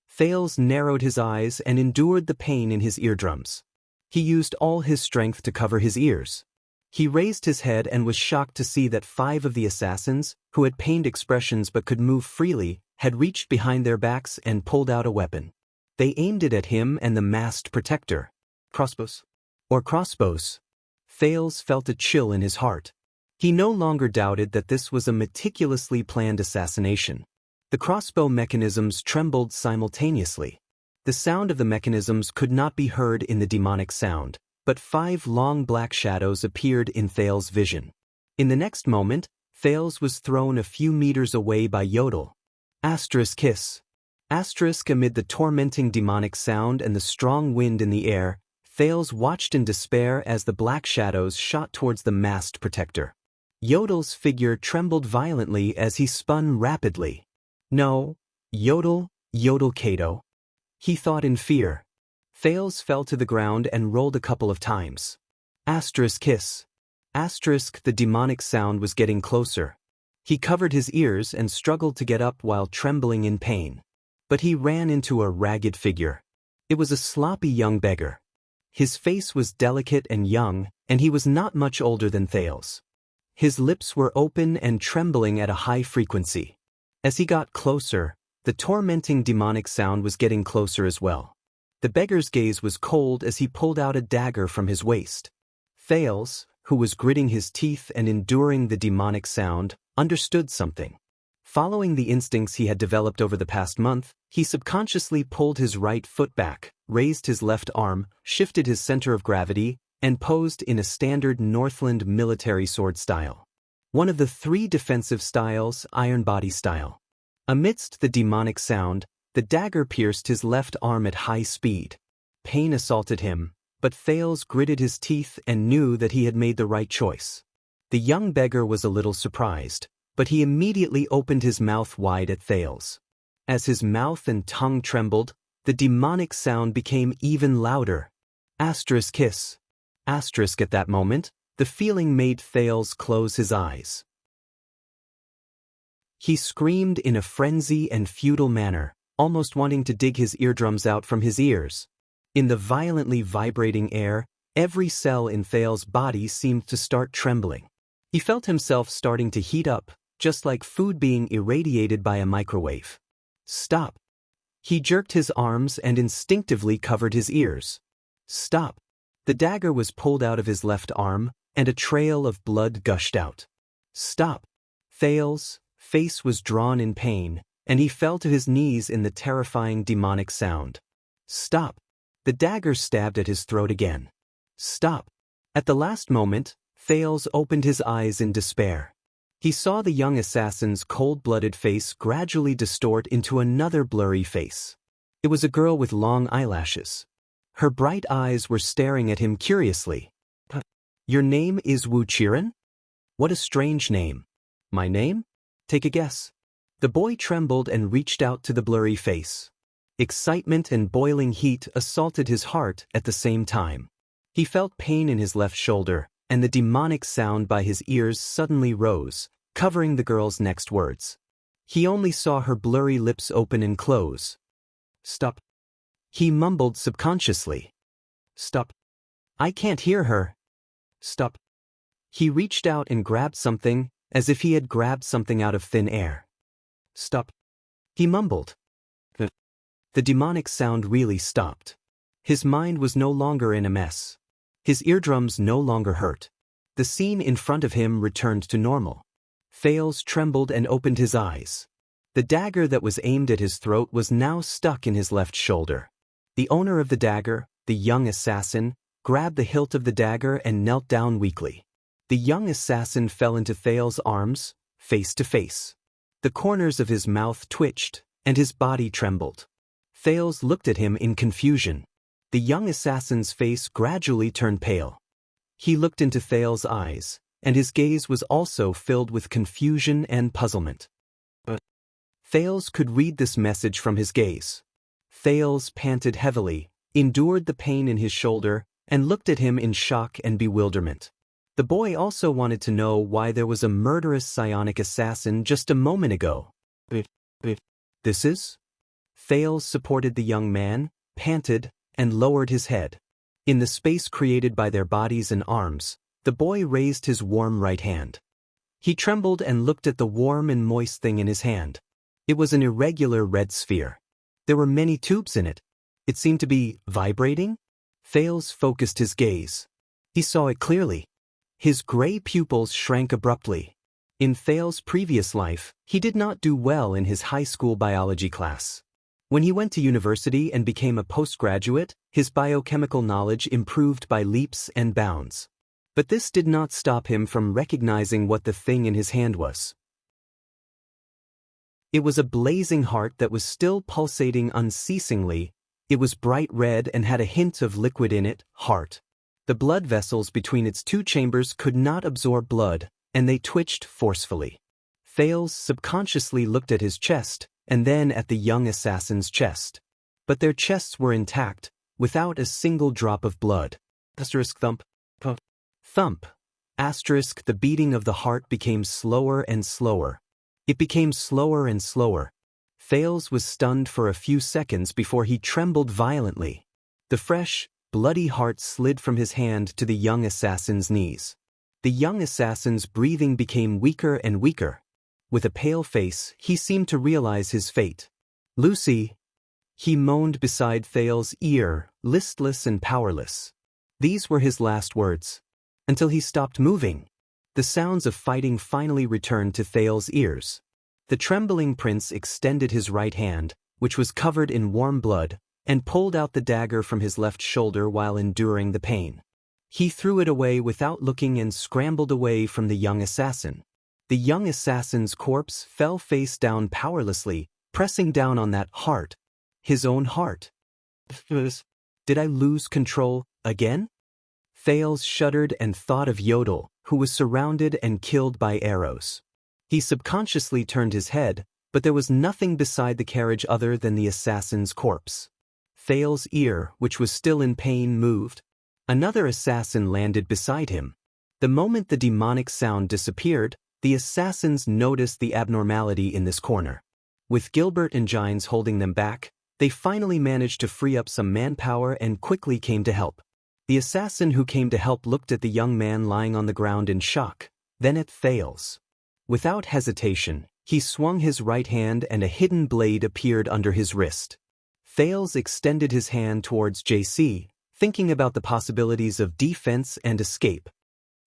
Thales narrowed his eyes and endured the pain in his eardrums. He used all his strength to cover his ears. He raised his head and was shocked to see that 5 of the assassins, who had pained expressions but could move freely, had reached behind their backs and pulled out a weapon. They aimed it at him and the masked protector. Crossbows. Or crossbows. Thales felt a chill in his heart. He no longer doubted that this was a meticulously planned assassination. The crossbow mechanisms trembled simultaneously. The sound of the mechanisms could not be heard in the demonic sound, but 5 long black shadows appeared in Thales' vision. In the next moment, Thales was thrown a few meters away by Yodel. Asterisk hiss. Asterisk amid the tormenting demonic sound and the strong wind in the air, Thales watched in despair as the black shadows shot towards the masked protector. Yodel's figure trembled violently as he spun rapidly. No, Yodel, Yodel Kato. He thought in fear. Thales fell to the ground and rolled a couple of times. Asterisk hiss. Asterisk the demonic sound was getting closer. He covered his ears and struggled to get up while trembling in pain. But he ran into a ragged figure. It was a sloppy young beggar. His face was delicate and young, and he was not much older than Thales. His lips were open and trembling at a high frequency. As he got closer, the tormenting demonic sound was getting closer as well. The beggar's gaze was cold as he pulled out a dagger from his waist. Thales, who was gritting his teeth and enduring the demonic sound, understood something. Following the instincts he had developed over the past month, he subconsciously pulled his right foot back, raised his left arm, shifted his center of gravity, and posed in a standard Northland military sword style. One of the 3 defensive styles, Iron Body style. Amidst the demonic sound, the dagger pierced his left arm at high speed. Pain assaulted him, but Thales gritted his teeth and knew that he had made the right choice. The young beggar was a little surprised, but he immediately opened his mouth wide at Thales. As his mouth and tongue trembled, the demonic sound became even louder. Asterisk hiss. Asterisk at that moment, the feeling made Thales close his eyes. He screamed in a frenzy and futile manner, almost wanting to dig his eardrums out from his ears. In the violently vibrating air, every cell in Thales' body seemed to start trembling. He felt himself starting to heat up, just like food being irradiated by a microwave. Stop. He jerked his arms and instinctively covered his ears. Stop. The dagger was pulled out of his left arm, and a trail of blood gushed out. Stop. Thales' face was drawn in pain, and he fell to his knees in the terrifying demonic sound. Stop. The dagger stabbed at his throat again. Stop. At the last moment, Thales opened his eyes in despair. He saw the young assassin's cold-blooded face gradually distort into another blurry face. It was a girl with long eyelashes. Her bright eyes were staring at him curiously. "Your name is Wuxian? What a strange name." "My name? Take a guess." The boy trembled and reached out to the blurry face. Excitement and boiling heat assaulted his heart at the same time. He felt pain in his left shoulder, and the demonic sound by his ears suddenly rose, covering the girl's next words. He only saw her blurry lips open and close. "Stop," he mumbled subconsciously. "Stop. I can't hear her. Stop." He reached out and grabbed something, as if he had grabbed something out of thin air. "Stop," he mumbled. The demonic sound really stopped. His mind was no longer in a mess. His eardrums no longer hurt. The scene in front of him returned to normal. Thales trembled and opened his eyes. The dagger that was aimed at his throat was now stuck in his left shoulder. The owner of the dagger, the young assassin, grabbed the hilt of the dagger and knelt down weakly. The young assassin fell into Thales' arms, face to face. The corners of his mouth twitched, and his body trembled. Thales looked at him in confusion. The young assassin's face gradually turned pale. He looked into Thales' eyes, and his gaze was also filled with confusion and puzzlement. But Thales could read this message from his gaze. Thales panted heavily, endured the pain in his shoulder, and looked at him in shock and bewilderment. The boy also wanted to know why there was a murderous psionic assassin just a moment ago. This is? Thales supported the young man, panted, and lowered his head. In the space created by their bodies and arms, the boy raised his warm right hand. He trembled and looked at the warm and moist thing in his hand. It was an irregular red sphere. There were many tubes in it. It seemed to be vibrating. Thales focused his gaze. He saw it clearly. His gray pupils shrank abruptly. In Thales' previous life, he did not do well in his high school biology class. When he went to university and became a postgraduate, his biochemical knowledge improved by leaps and bounds. But this did not stop him from recognizing what the thing in his hand was. It was a blazing heart that was still pulsating unceasingly. It was bright red and had a hint of liquid in it, heart. The blood vessels between its two chambers could not absorb blood, and they twitched forcefully. Thales subconsciously looked at his chest, and then at the young assassin's chest. But their chests were intact, without a single drop of blood. Asterisk thump. Thump. Asterisk. The beating of the heart became slower and slower. It became slower and slower. Thales was stunned for a few seconds before he trembled violently. The fresh, bloody heart slid from his hand to the young assassin's knees. The young assassin's breathing became weaker and weaker. With a pale face, he seemed to realize his fate. "Lucy," he moaned beside Thales' ear, listless and powerless. These were his last words. Until he stopped moving. The sounds of fighting finally returned to Thales' ears. The trembling prince extended his right hand, which was covered in warm blood, and pulled out the dagger from his left shoulder while enduring the pain. He threw it away without looking and scrambled away from the young assassin. The young assassin's corpse fell face down powerlessly, pressing down on that heart. His own heart. Did I lose control again? Thales shuddered and thought of Yodel, who was surrounded and killed by arrows. He subconsciously turned his head, but there was nothing beside the carriage other than the assassin's corpse. Thales' ear, which was still in pain, moved. Another assassin landed beside him. The moment the demonic sound disappeared, the assassins noticed the abnormality in this corner. With Gilbert and Gines holding them back, they finally managed to free up some manpower and quickly came to help. The assassin who came to help looked at the young man lying on the ground in shock, then at Thales. Without hesitation, he swung his right hand and a hidden blade appeared under his wrist. Thales extended his hand towards JC, thinking about the possibilities of defense and escape.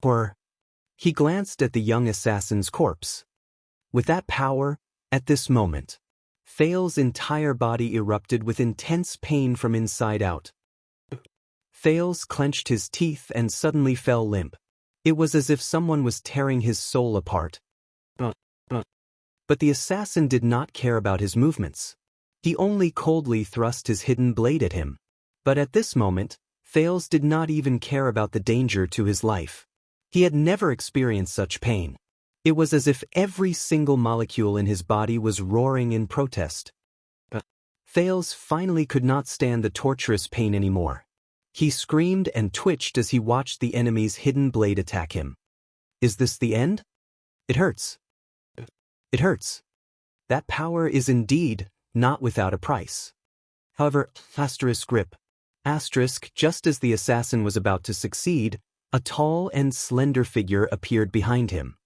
Or, he glanced at the young assassin's corpse. With that power, at this moment, Thales' entire body erupted with intense pain from inside out. Thales clenched his teeth and suddenly fell limp. It was as if someone was tearing his soul apart. But the assassin did not care about his movements. He only coldly thrust his hidden blade at him. But at this moment, Thales did not even care about the danger to his life. He had never experienced such pain. It was as if every single molecule in his body was roaring in protest. Thales finally could not stand the torturous pain anymore. He screamed and twitched as he watched the enemy's hidden blade attack him. Is this the end? It hurts. It hurts. That power is indeed not without a price. However, grip. Just as the assassin was about to succeed, a tall and slender figure appeared behind him.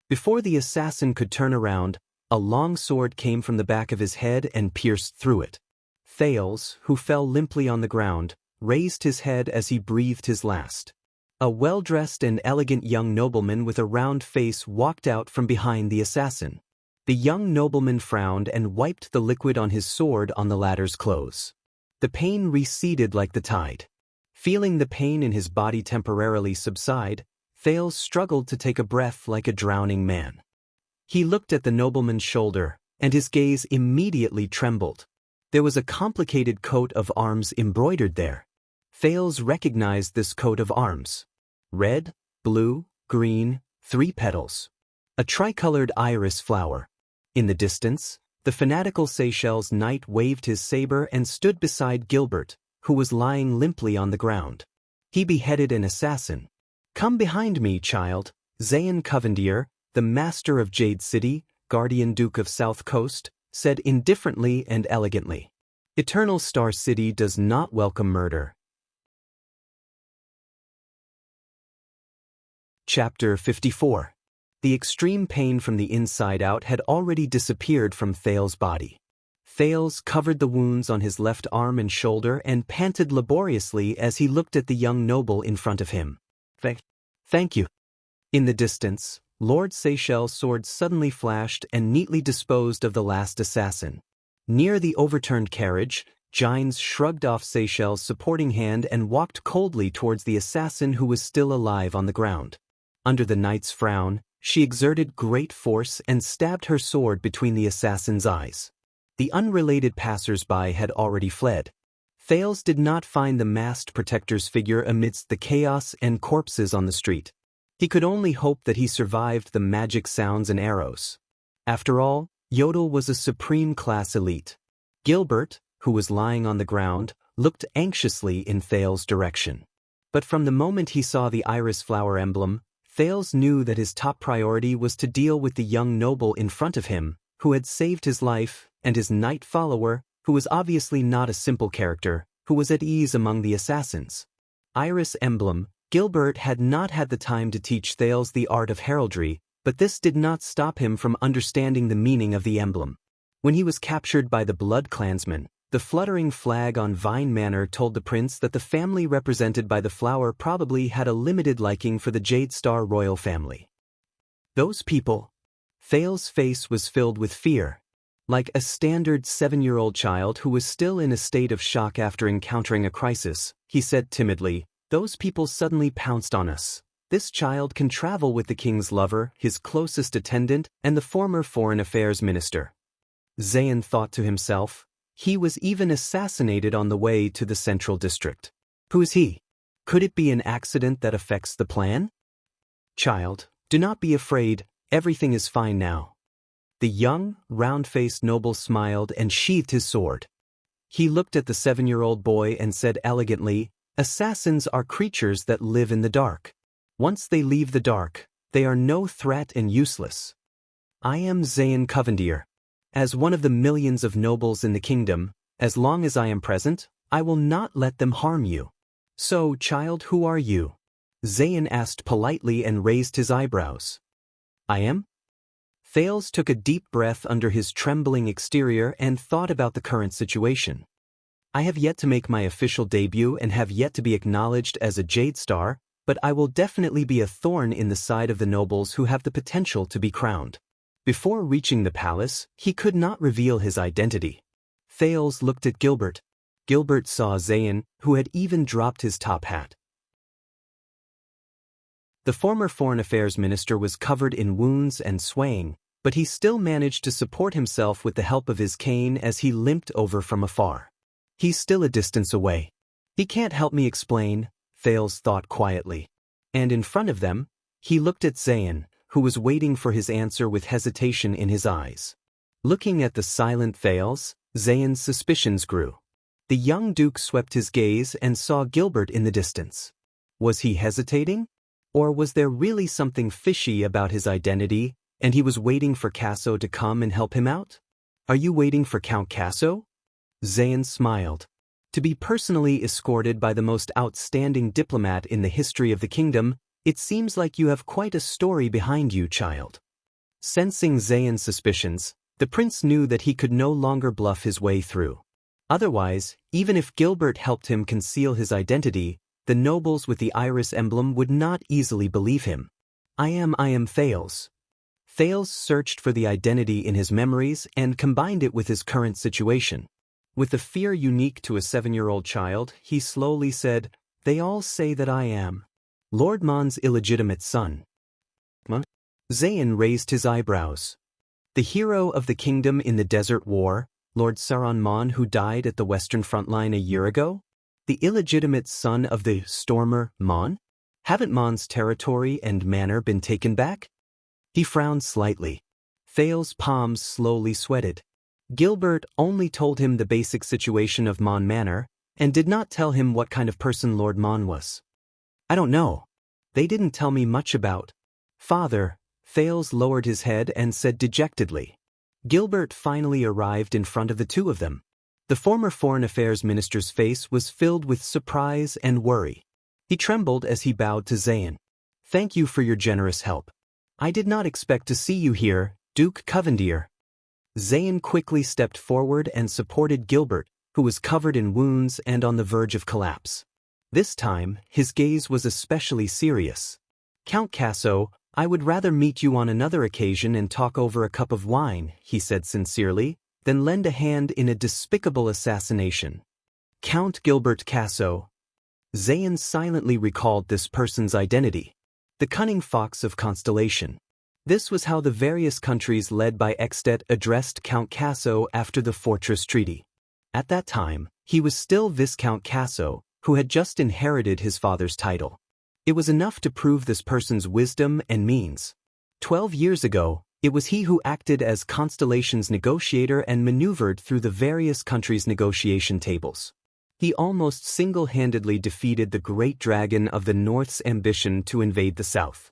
Before the assassin could turn around, a long sword came from the back of his head and pierced through it. Thales, who fell limply on the ground, raised his head as he breathed his last. A well-dressed and elegant young nobleman with a round face walked out from behind the assassin. The young nobleman frowned and wiped the liquid on his sword on the latter's clothes. The pain receded like the tide. Feeling the pain in his body temporarily subside, Thales struggled to take a breath like a drowning man. He looked at the nobleman's shoulder, and his gaze immediately trembled. There was a complicated coat of arms embroidered there. Thales recognized this coat of arms. Red, blue, green, 3 petals. A tricolored iris flower. In the distance, the fanatical Seychelles knight waved his saber and stood beside Gilbert, who was lying limply on the ground. He beheaded an assassin. Come behind me, child. Zayn Covendier, the master of Jade City, guardian duke of South Coast, said indifferently and elegantly. Eternal Star City does not welcome murder. Chapter 54. The extreme pain from the inside out had already disappeared from Thales' body. Thales covered the wounds on his left arm and shoulder and panted laboriously as he looked at the young noble in front of him. Thank you. In the distance, Lord Seychelles' sword suddenly flashed and neatly disposed of the last assassin. Near the overturned carriage, Gines shrugged off Seychelles' supporting hand and walked coldly towards the assassin who was still alive on the ground. Under the knight's frown, she exerted great force and stabbed her sword between the assassin's eyes. The unrelated passers-by had already fled. Thales did not find the masked protector's figure amidst the chaos and corpses on the street. He could only hope that he survived the magic sounds and arrows. After all, Yodel was a supreme class elite. Gilbert, who was lying on the ground, looked anxiously in Thales' direction. But from the moment he saw the iris flower emblem, Thales knew that his top priority was to deal with the young noble in front of him, who had saved his life, and his knight follower, who was obviously not a simple character, who was at ease among the assassins. Iris emblem. Gilbert had not had the time to teach Thales the art of heraldry, but this did not stop him from understanding the meaning of the emblem. When he was captured by the Blood Clansmen, the fluttering flag on Vine Manor told the prince that the family represented by the flower probably had a limited liking for the Jade Star royal family. Those people. Thales' face was filled with fear. Like a standard 7-year-old child who was still in a state of shock after encountering a crisis, he said timidly, "Those people suddenly pounced on us. This child can travel with the king's lover, his closest attendant, and the former foreign affairs minister." Zayn thought to himself, he was even assassinated on the way to the central district. Who is he? Could it be an accident that affects the plan? Child, do not be afraid, everything is fine now. The young, round-faced noble smiled and sheathed his sword. He looked at the 7-year-old boy and said elegantly, "Assassins are creatures that live in the dark. Once they leave the dark, they are no threat and useless. I am Zayn Covendier. As one of the millions of nobles in the kingdom, as long as I am present, I will not let them harm you." "So, child, who are you?" Zayn asked politely and raised his eyebrows. "I am?" Thales took a deep breath under his trembling exterior and thought about the current situation. "I have yet to make my official debut and have yet to be acknowledged as a Jade Star, but I will definitely be a thorn in the side of the nobles who have the potential to be crowned." Before reaching the palace, he could not reveal his identity. Thales looked at Gilbert. Gilbert saw Zayn, who had even dropped his top hat. The former Foreign Affairs Minister was covered in wounds and swaying, but he still managed to support himself with the help of his cane as he limped over from afar. He's still a distance away. He can't help me explain, Thales thought quietly. And in front of them, he looked at Zayn, who was waiting for his answer with hesitation in his eyes. Looking at the silent Thales, Zayn's suspicions grew. The young duke swept his gaze and saw Gilbert in the distance. Was he hesitating? Or was there really something fishy about his identity, and he was waiting for Casso to come and help him out? Are you waiting for Count Casso? Zayn smiled. To be personally escorted by the most outstanding diplomat in the history of the kingdom, it seems like you have quite a story behind you, child. Sensing Zayn's suspicions, the prince knew that he could no longer bluff his way through. Otherwise, even if Gilbert helped him conceal his identity, the nobles with the iris emblem would not easily believe him. I am Thales. Thales searched for the identity in his memories and combined it with his current situation. With the fear unique to a 7-year-old child, he slowly said, "They all say that I am Lord Mon's illegitimate son." Zayn raised his eyebrows. The hero of the kingdom in the Desert War, Lord Saron Mon, who died at the Western Front Line a year ago? The illegitimate son of the Stormer Mon? Haven't Mon's territory and manor been taken back? He frowned slightly. Thales' palms slowly sweated. Gilbert only told him the basic situation of Mon Manor, and did not tell him what kind of person Lord Mon was. I don't know. They didn't tell me much about. Father, Thales lowered his head and said dejectedly. Gilbert finally arrived in front of the two of them. The former Foreign Affairs Minister's face was filled with surprise and worry. He trembled as he bowed to Zayn. Thank you for your generous help. I did not expect to see you here, Duke Covendier. Zayn quickly stepped forward and supported Gilbert, who was covered in wounds and on the verge of collapse. This time, his gaze was especially serious. Count Casso, I would rather meet you on another occasion and talk over a cup of wine, he said sincerely, than lend a hand in a despicable assassination. Count Gilbert Casso. Zayn silently recalled this person's identity. The cunning fox of Constellation. This was how the various countries led by Extet addressed Count Casso after the Fortress Treaty. At that time, he was still Viscount Casso, who had just inherited his father's title. It was enough to prove this person's wisdom and means. 12 years ago, it was he who acted as Constellation's negotiator and maneuvered through the various countries' negotiation tables. He almost single-handedly defeated the great dragon of the North's ambition to invade the South.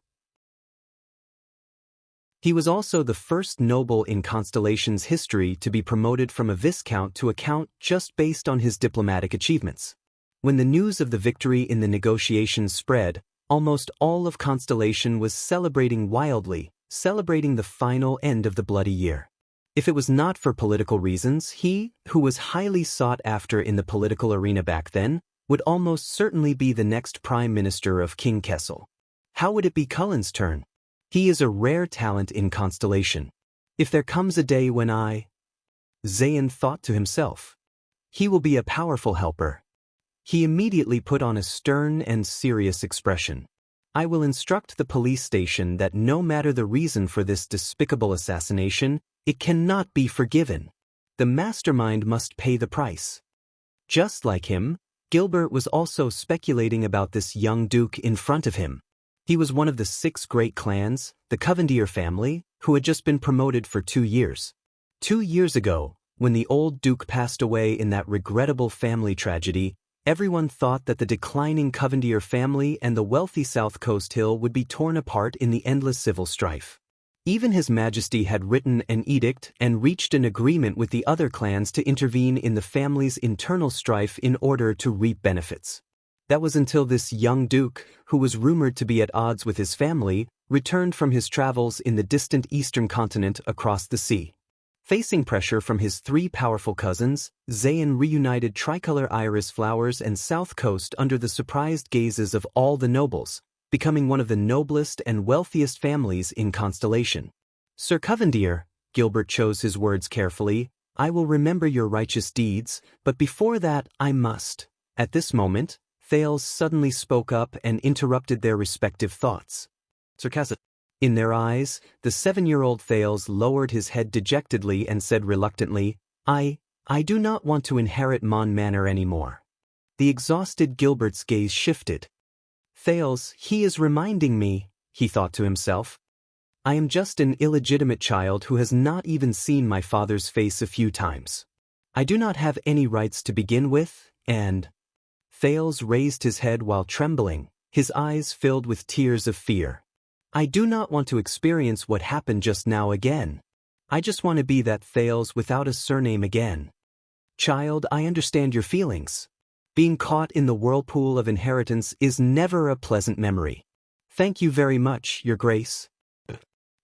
He was also the first noble in Constellation's history to be promoted from a viscount to a count just based on his diplomatic achievements. When the news of the victory in the negotiations spread, almost all of Constellation was celebrating wildly, celebrating the final end of the bloody year. If it was not for political reasons, he, who was highly sought after in the political arena back then, would almost certainly be the next Prime Minister of King Kessel. How would it be Cullen's turn? He is a rare talent in Constellation. If there comes a day when Zayn thought to himself, he will be a powerful helper. He immediately put on a stern and serious expression. I will instruct the police station that no matter the reason for this despicable assassination, it cannot be forgiven. The mastermind must pay the price. Just like him, Gilbert was also speculating about this young duke in front of him. He was one of the 6 great clans, the Covendier family, who had just been promoted for 2 years. 2 years ago, when the old duke passed away in that regrettable family tragedy, everyone thought that the declining Covendier family and the wealthy South Coast Hill would be torn apart in the endless civil strife. Even His Majesty had written an edict and reached an agreement with the other clans to intervene in the family's internal strife in order to reap benefits. That was until this young duke, who was rumored to be at odds with his family, returned from his travels in the distant eastern continent across the sea. Facing pressure from his 3 powerful cousins, Zayn reunited tricolor iris flowers and South Coast under the surprised gazes of all the nobles, becoming one of the noblest and wealthiest families in Constellation. Sir Covendier, Gilbert chose his words carefully, I will remember your righteous deeds, but before that I must. At this moment, Thales suddenly spoke up and interrupted their respective thoughts. Sarcasm. In their eyes, the 7-year-old Thales lowered his head dejectedly and said reluctantly, I do not want to inherit Mon Manor anymore. The exhausted Gilbert's gaze shifted. Thales, he is reminding me, he thought to himself. I am just an illegitimate child who has not even seen my father's face a few times. I do not have any rights to begin with, and... Thales raised his head while trembling, his eyes filled with tears of fear. I do not want to experience what happened just now again. I just want to be that Thales without a surname again. Child, I understand your feelings. Being caught in the whirlpool of inheritance is never a pleasant memory. Thank you very much, Your Grace.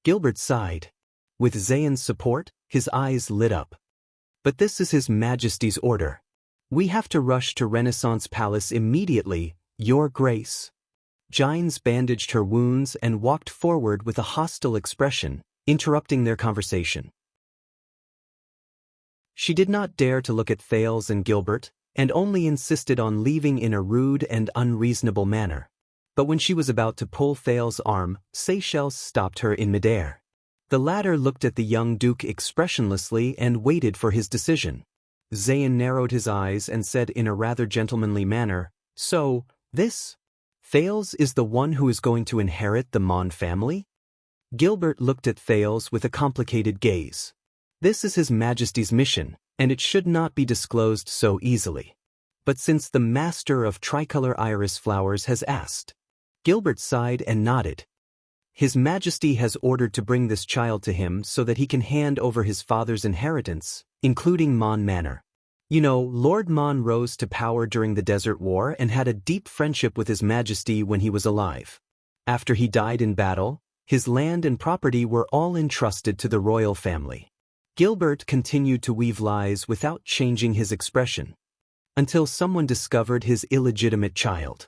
Gilbert sighed. With Zayan's support, his eyes lit up. But this is His Majesty's order. We have to rush to Renaissance Palace immediately, Your Grace. Gines bandaged her wounds and walked forward with a hostile expression, interrupting their conversation. She did not dare to look at Thales and Gilbert, and only insisted on leaving in a rude and unreasonable manner. But when she was about to pull Thales' arm, Seychelles stopped her in midair. The latter looked at the young duke expressionlessly and waited for his decision. Zayan narrowed his eyes and said in a rather gentlemanly manner, So, this? Thales is the one who is going to inherit the Mon family? Gilbert looked at Thales with a complicated gaze. This is His Majesty's mission, and it should not be disclosed so easily. But since the master of tricolor iris flowers has asked. Gilbert sighed and nodded. His Majesty has ordered to bring this child to him so that he can hand over his father's inheritance, including Mon Manor. You know, Lord Mon rose to power during the Desert War and had a deep friendship with His Majesty when he was alive. After he died in battle, his land and property were all entrusted to the royal family. Gilbert continued to weave lies without changing his expression. Until someone discovered his illegitimate child.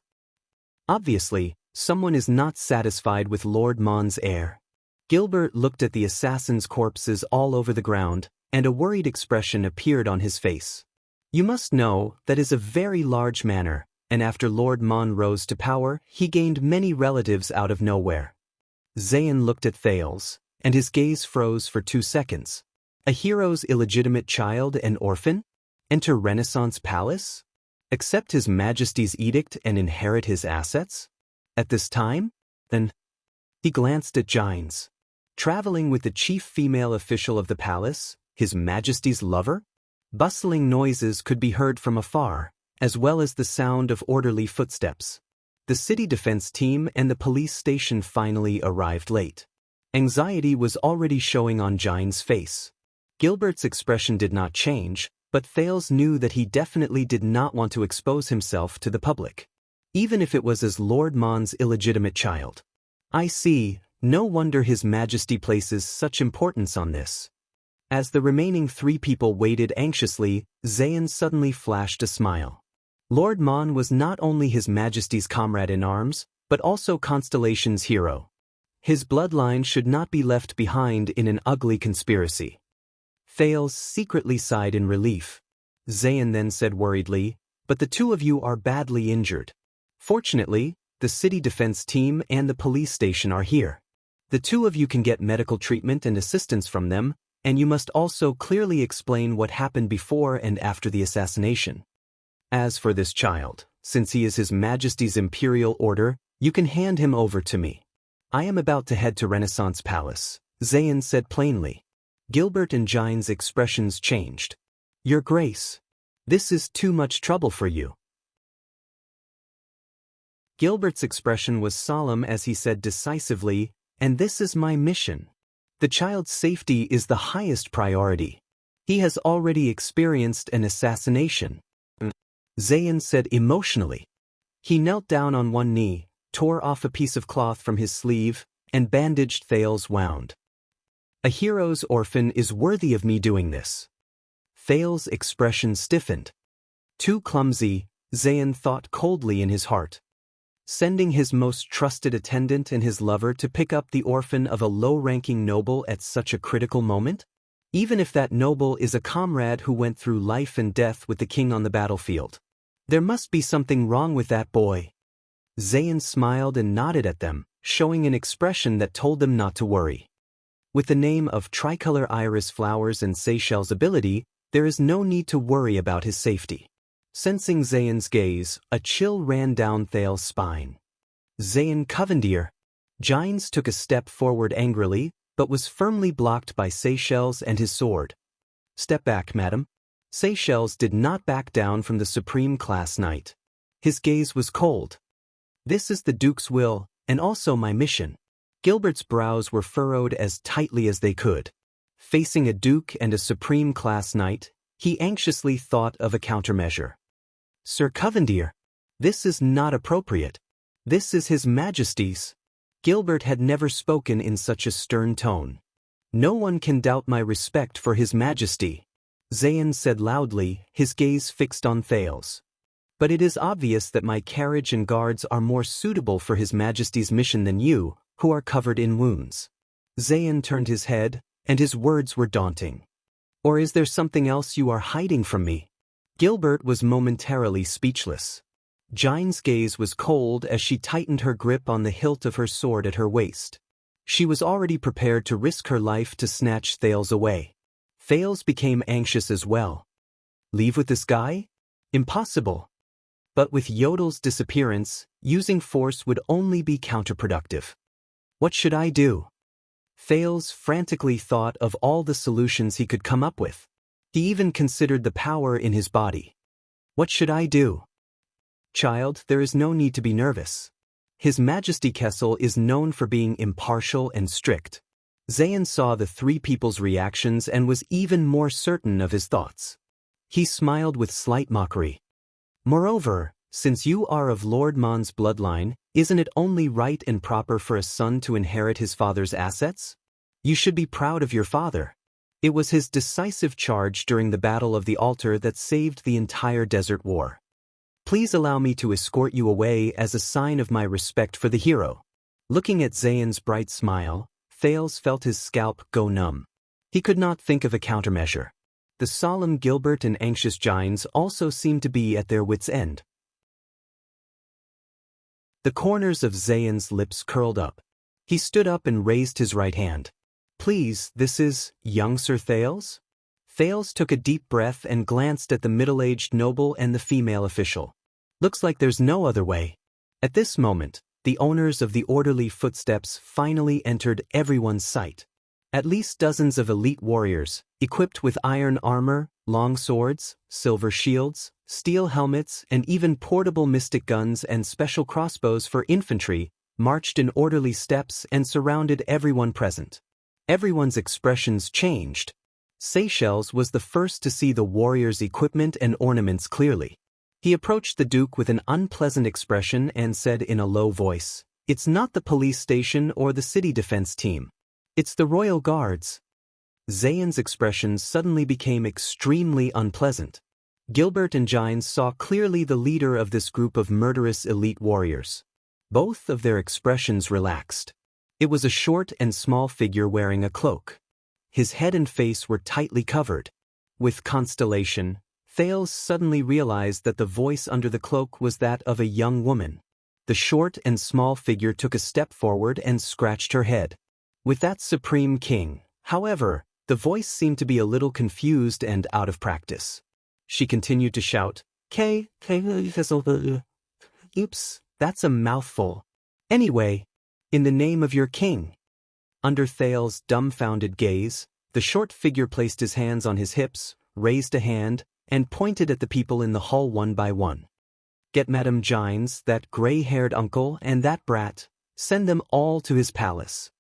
Obviously, someone is not satisfied with Lord Mon's heir. Gilbert looked at the assassins' corpses all over the ground, and a worried expression appeared on his face. You must know that is a very large manor, and after Lord Mon rose to power, he gained many relatives out of nowhere. Zayan looked at Thales, and his gaze froze for 2 seconds. A hero's illegitimate child and orphan? Enter Renaissance Palace? Accept His Majesty's edict and inherit his assets? At this time? Then... He glanced at Gines. Traveling with the chief female official of the palace, His Majesty's lover? Bustling noises could be heard from afar, as well as the sound of orderly footsteps. The city defense team and the police station finally arrived late. Anxiety was already showing on Gines' face. Gilbert's expression did not change, but Thales knew that he definitely did not want to expose himself to the public. Even if it was as Lord Mon's illegitimate child. I see, no wonder His Majesty places such importance on this. As the remaining 3 people waited anxiously, Zayan suddenly flashed a smile. Lord Mon was not only His Majesty's comrade in arms, but also Constellation's hero. His bloodline should not be left behind in an ugly conspiracy. Thales secretly sighed in relief. Zayan then said worriedly, But the 2 of you are badly injured. Fortunately, the city defense team and the police station are here. The 2 of you can get medical treatment and assistance from them, and you must also clearly explain what happened before and after the assassination. As for this child, since he is His Majesty's imperial order, you can hand him over to me. I am about to head to Renaissance Palace, Zayan said plainly. Gilbert and Gines' expressions changed. Your Grace, this is too much trouble for you. Gilbert's expression was solemn as he said decisively, And this is my mission. The child's safety is the highest priority. He has already experienced an assassination. Zayan said emotionally. He knelt down on one knee, tore off a piece of cloth from his sleeve, and bandaged Thales' wound. A hero's orphan is worthy of me doing this. Thales' expression stiffened. Too clumsy, Zayan thought coldly in his heart. Sending his most trusted attendant and his lover to pick up the orphan of a low-ranking noble at such a critical moment? Even if that noble is a comrade who went through life and death with the king on the battlefield. There must be something wrong with that boy. Zayn smiled and nodded at them, showing an expression that told them not to worry. With the name of tricolor iris flowers and Seychelles' ability, there is no need to worry about his safety. Sensing Zayn's gaze, a chill ran down Thal's spine. Zayn Covendier. Gines took a step forward angrily, but was firmly blocked by Seychelles and his sword. Step back, madam. Seychelles did not back down from the Supreme Class Knight. His gaze was cold. This is the Duke's will, and also my mission. Gilbert's brows were furrowed as tightly as they could. Facing a Duke and a Supreme Class Knight, he anxiously thought of a countermeasure. Sir Covendier, this is not appropriate. This is His Majesty's. Gilbert had never spoken in such a stern tone. No one can doubt my respect for His Majesty, Zayn said loudly, his gaze fixed on Thales. But it is obvious that my carriage and guards are more suitable for His Majesty's mission than you, who are covered in wounds. Zayn turned his head, and his words were daunting. Or is there something else you are hiding from me? Gilbert was momentarily speechless. Gine's gaze was cold as she tightened her grip on the hilt of her sword at her waist. She was already prepared to risk her life to snatch Thales away. Thales became anxious as well. Leave with this guy? Impossible. But with Yodel's disappearance, using force would only be counterproductive. What should I do? Thales frantically thought of all the solutions he could come up with. He even considered the power in his body. What should I do? Child, there is no need to be nervous. His Majesty Kessel is known for being impartial and strict. Zayn saw the three people's reactions and was even more certain of his thoughts. He smiled with slight mockery. Moreover, since you are of Lord Mon's bloodline, isn't it only right and proper for a son to inherit his father's assets? You should be proud of your father. It was his decisive charge during the Battle of the Altar that saved the entire Desert War. Please allow me to escort you away as a sign of my respect for the hero. Looking at Zayn's bright smile, Thales felt his scalp go numb. He could not think of a countermeasure. The solemn Gilbert and anxious Gines also seemed to be at their wits' end. The corners of Zayn's lips curled up. He stood up and raised his right hand. Please, this is young Sir Thales? Thales took a deep breath and glanced at the middle-aged noble and the female official. Looks like there's no other way. At this moment, the owners of the orderly footsteps finally entered everyone's sight. At least dozens of elite warriors, equipped with iron armor, long swords, silver shields, steel helmets, and even portable mystic guns and special crossbows for infantry, marched in orderly steps and surrounded everyone present. Everyone's expressions changed. Seychelles was the first to see the warriors' equipment and ornaments clearly. He approached the Duke with an unpleasant expression and said in a low voice, "It's not the police station or the city defense team. It's the Royal Guards." Zayn's expression suddenly became extremely unpleasant. Gilbert and Gines saw clearly the leader of this group of murderous elite warriors. Both of their expressions relaxed. It was a short and small figure wearing a cloak. His head and face were tightly covered. With constellation, Thales suddenly realized that the voice under the cloak was that of a young woman. The short and small figure took a step forward and scratched her head. With that Supreme King, however, the voice seemed to be a little confused and out of practice. She continued to shout, Oops, that's a mouthful. Anyway, in the name of your king. Under Thales' dumbfounded gaze, the short figure placed his hands on his hips, raised a hand, and pointed at the people in the hall one by one. Get Madame Gines, that gray-haired uncle, and that brat. Send them all to his palace.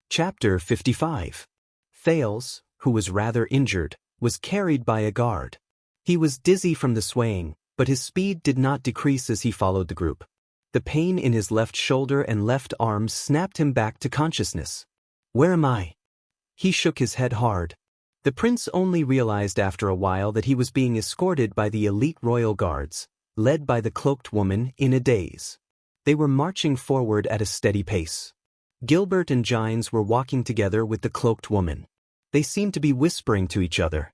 Chapter 55. Thales, who was rather injured, was carried by a guard. He was dizzy from the swaying, but his speed did not decrease as he followed the group. The pain in his left shoulder and left arm snapped him back to consciousness. Where am I? He shook his head hard. The prince only realized after a while that he was being escorted by the elite royal guards, led by the cloaked woman, in a daze. They were marching forward at a steady pace. Gilbert and Gines were walking together with the cloaked woman. They seemed to be whispering to each other.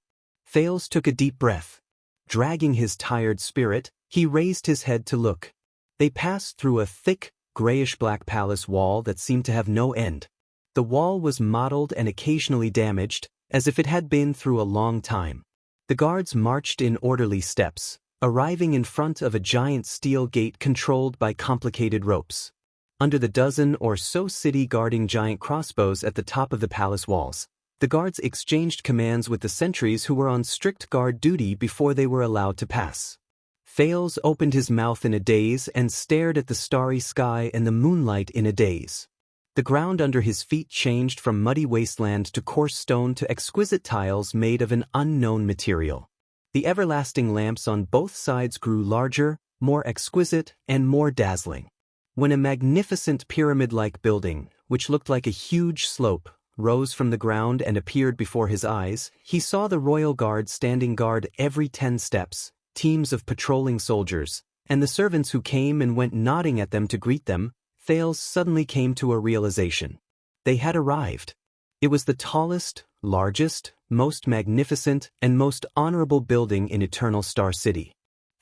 Thales took a deep breath. Dragging his tired spirit, he raised his head to look. They passed through a thick, grayish-black palace wall that seemed to have no end. The wall was mottled and occasionally damaged, as if it had been through a long time. The guards marched in orderly steps, arriving in front of a giant steel gate controlled by complicated ropes. Under the dozen or so city guarding giant crossbows at the top of the palace walls, the guards exchanged commands with the sentries who were on strict guard duty before they were allowed to pass. Thales opened his mouth in a daze and stared at the starry sky and the moonlight in a daze. The ground under his feet changed from muddy wasteland to coarse stone to exquisite tiles made of an unknown material. The everlasting lamps on both sides grew larger, more exquisite, and more dazzling. When a magnificent pyramid-like building, which looked like a huge slope, rose from the ground and appeared before his eyes, he saw the royal guard standing guard every 10 steps, teams of patrolling soldiers, and the servants who came and went nodding at them to greet them. Thales suddenly came to a realization. They had arrived. It was the tallest, largest, most magnificent, and most honorable building in Eternal Star City.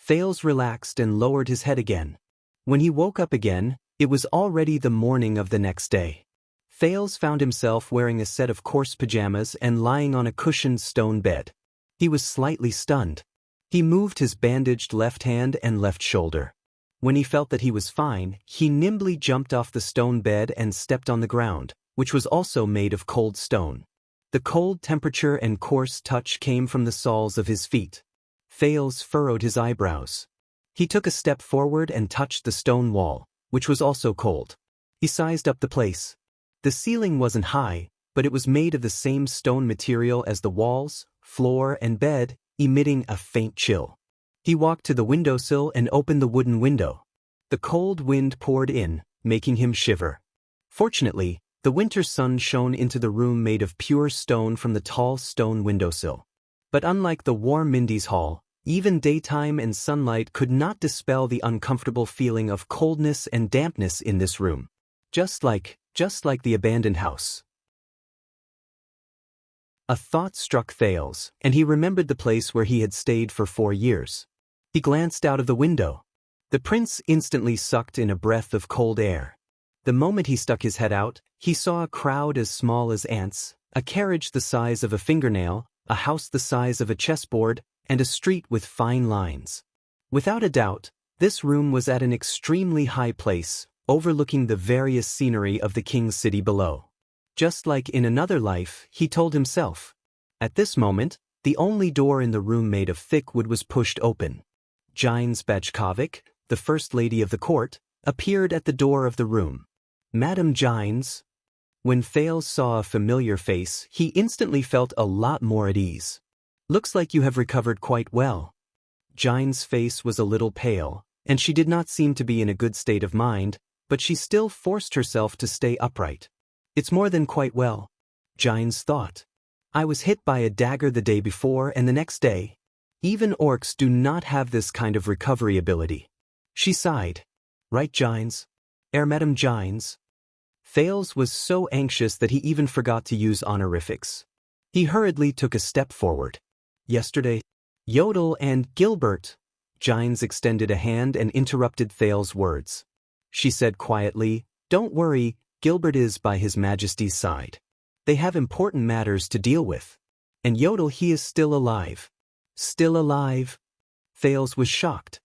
Thales relaxed and lowered his head again. When he woke up again, it was already the morning of the next day. Thales found himself wearing a set of coarse pajamas and lying on a cushioned stone bed. He was slightly stunned. He moved his bandaged left hand and left shoulder. When he felt that he was fine, he nimbly jumped off the stone bed and stepped on the ground, which was also made of cold stone. The cold temperature and coarse touch came from the soles of his feet. Thales furrowed his eyebrows. He took a step forward and touched the stone wall, which was also cold. He sized up the place. The ceiling wasn't high, but it was made of the same stone material as the walls, floor, and bed, emitting a faint chill. He walked to the windowsill and opened the wooden window. The cold wind poured in, making him shiver. Fortunately, the winter sun shone into the room made of pure stone from the tall stone windowsill. But unlike the warm Mindy's hall, even daytime and sunlight could not dispel the uncomfortable feeling of coldness and dampness in this room. Just like the abandoned house. A thought struck Thales, and he remembered the place where he had stayed for 4 years. He glanced out of the window. The prince instantly sucked in a breath of cold air. The moment he stuck his head out, he saw a crowd as small as ants, a carriage the size of a fingernail, a house the size of a chessboard, and a street with fine lines. Without a doubt, this room was at an extremely high place, overlooking the various scenery of the king's city below. Just like in another life, he told himself. At this moment, the only door in the room made of thick wood was pushed open. Xianxia, the first lady of the court, appeared at the door of the room. Madame Xianxia. When Thales saw a familiar face, he instantly felt a lot more at ease. Looks like you have recovered quite well. Xianxia's face was a little pale, and she did not seem to be in a good state of mind, but she still forced herself to stay upright. It's more than quite well, Xianxia thought. I was hit by a dagger the day before and the next day. Even orcs do not have this kind of recovery ability. She sighed. Right, Xianxia? Madame Xianxia? Thales was so anxious that he even forgot to use honorifics. He hurriedly took a step forward. Yesterday, Yodel and Gilbert. Xianxia extended a hand and interrupted Thales' words. She said quietly, Don't worry, Gilbert is by His Majesty's side. They have important matters to deal with. And Yodel, he is still alive. Still alive? Thales was shocked.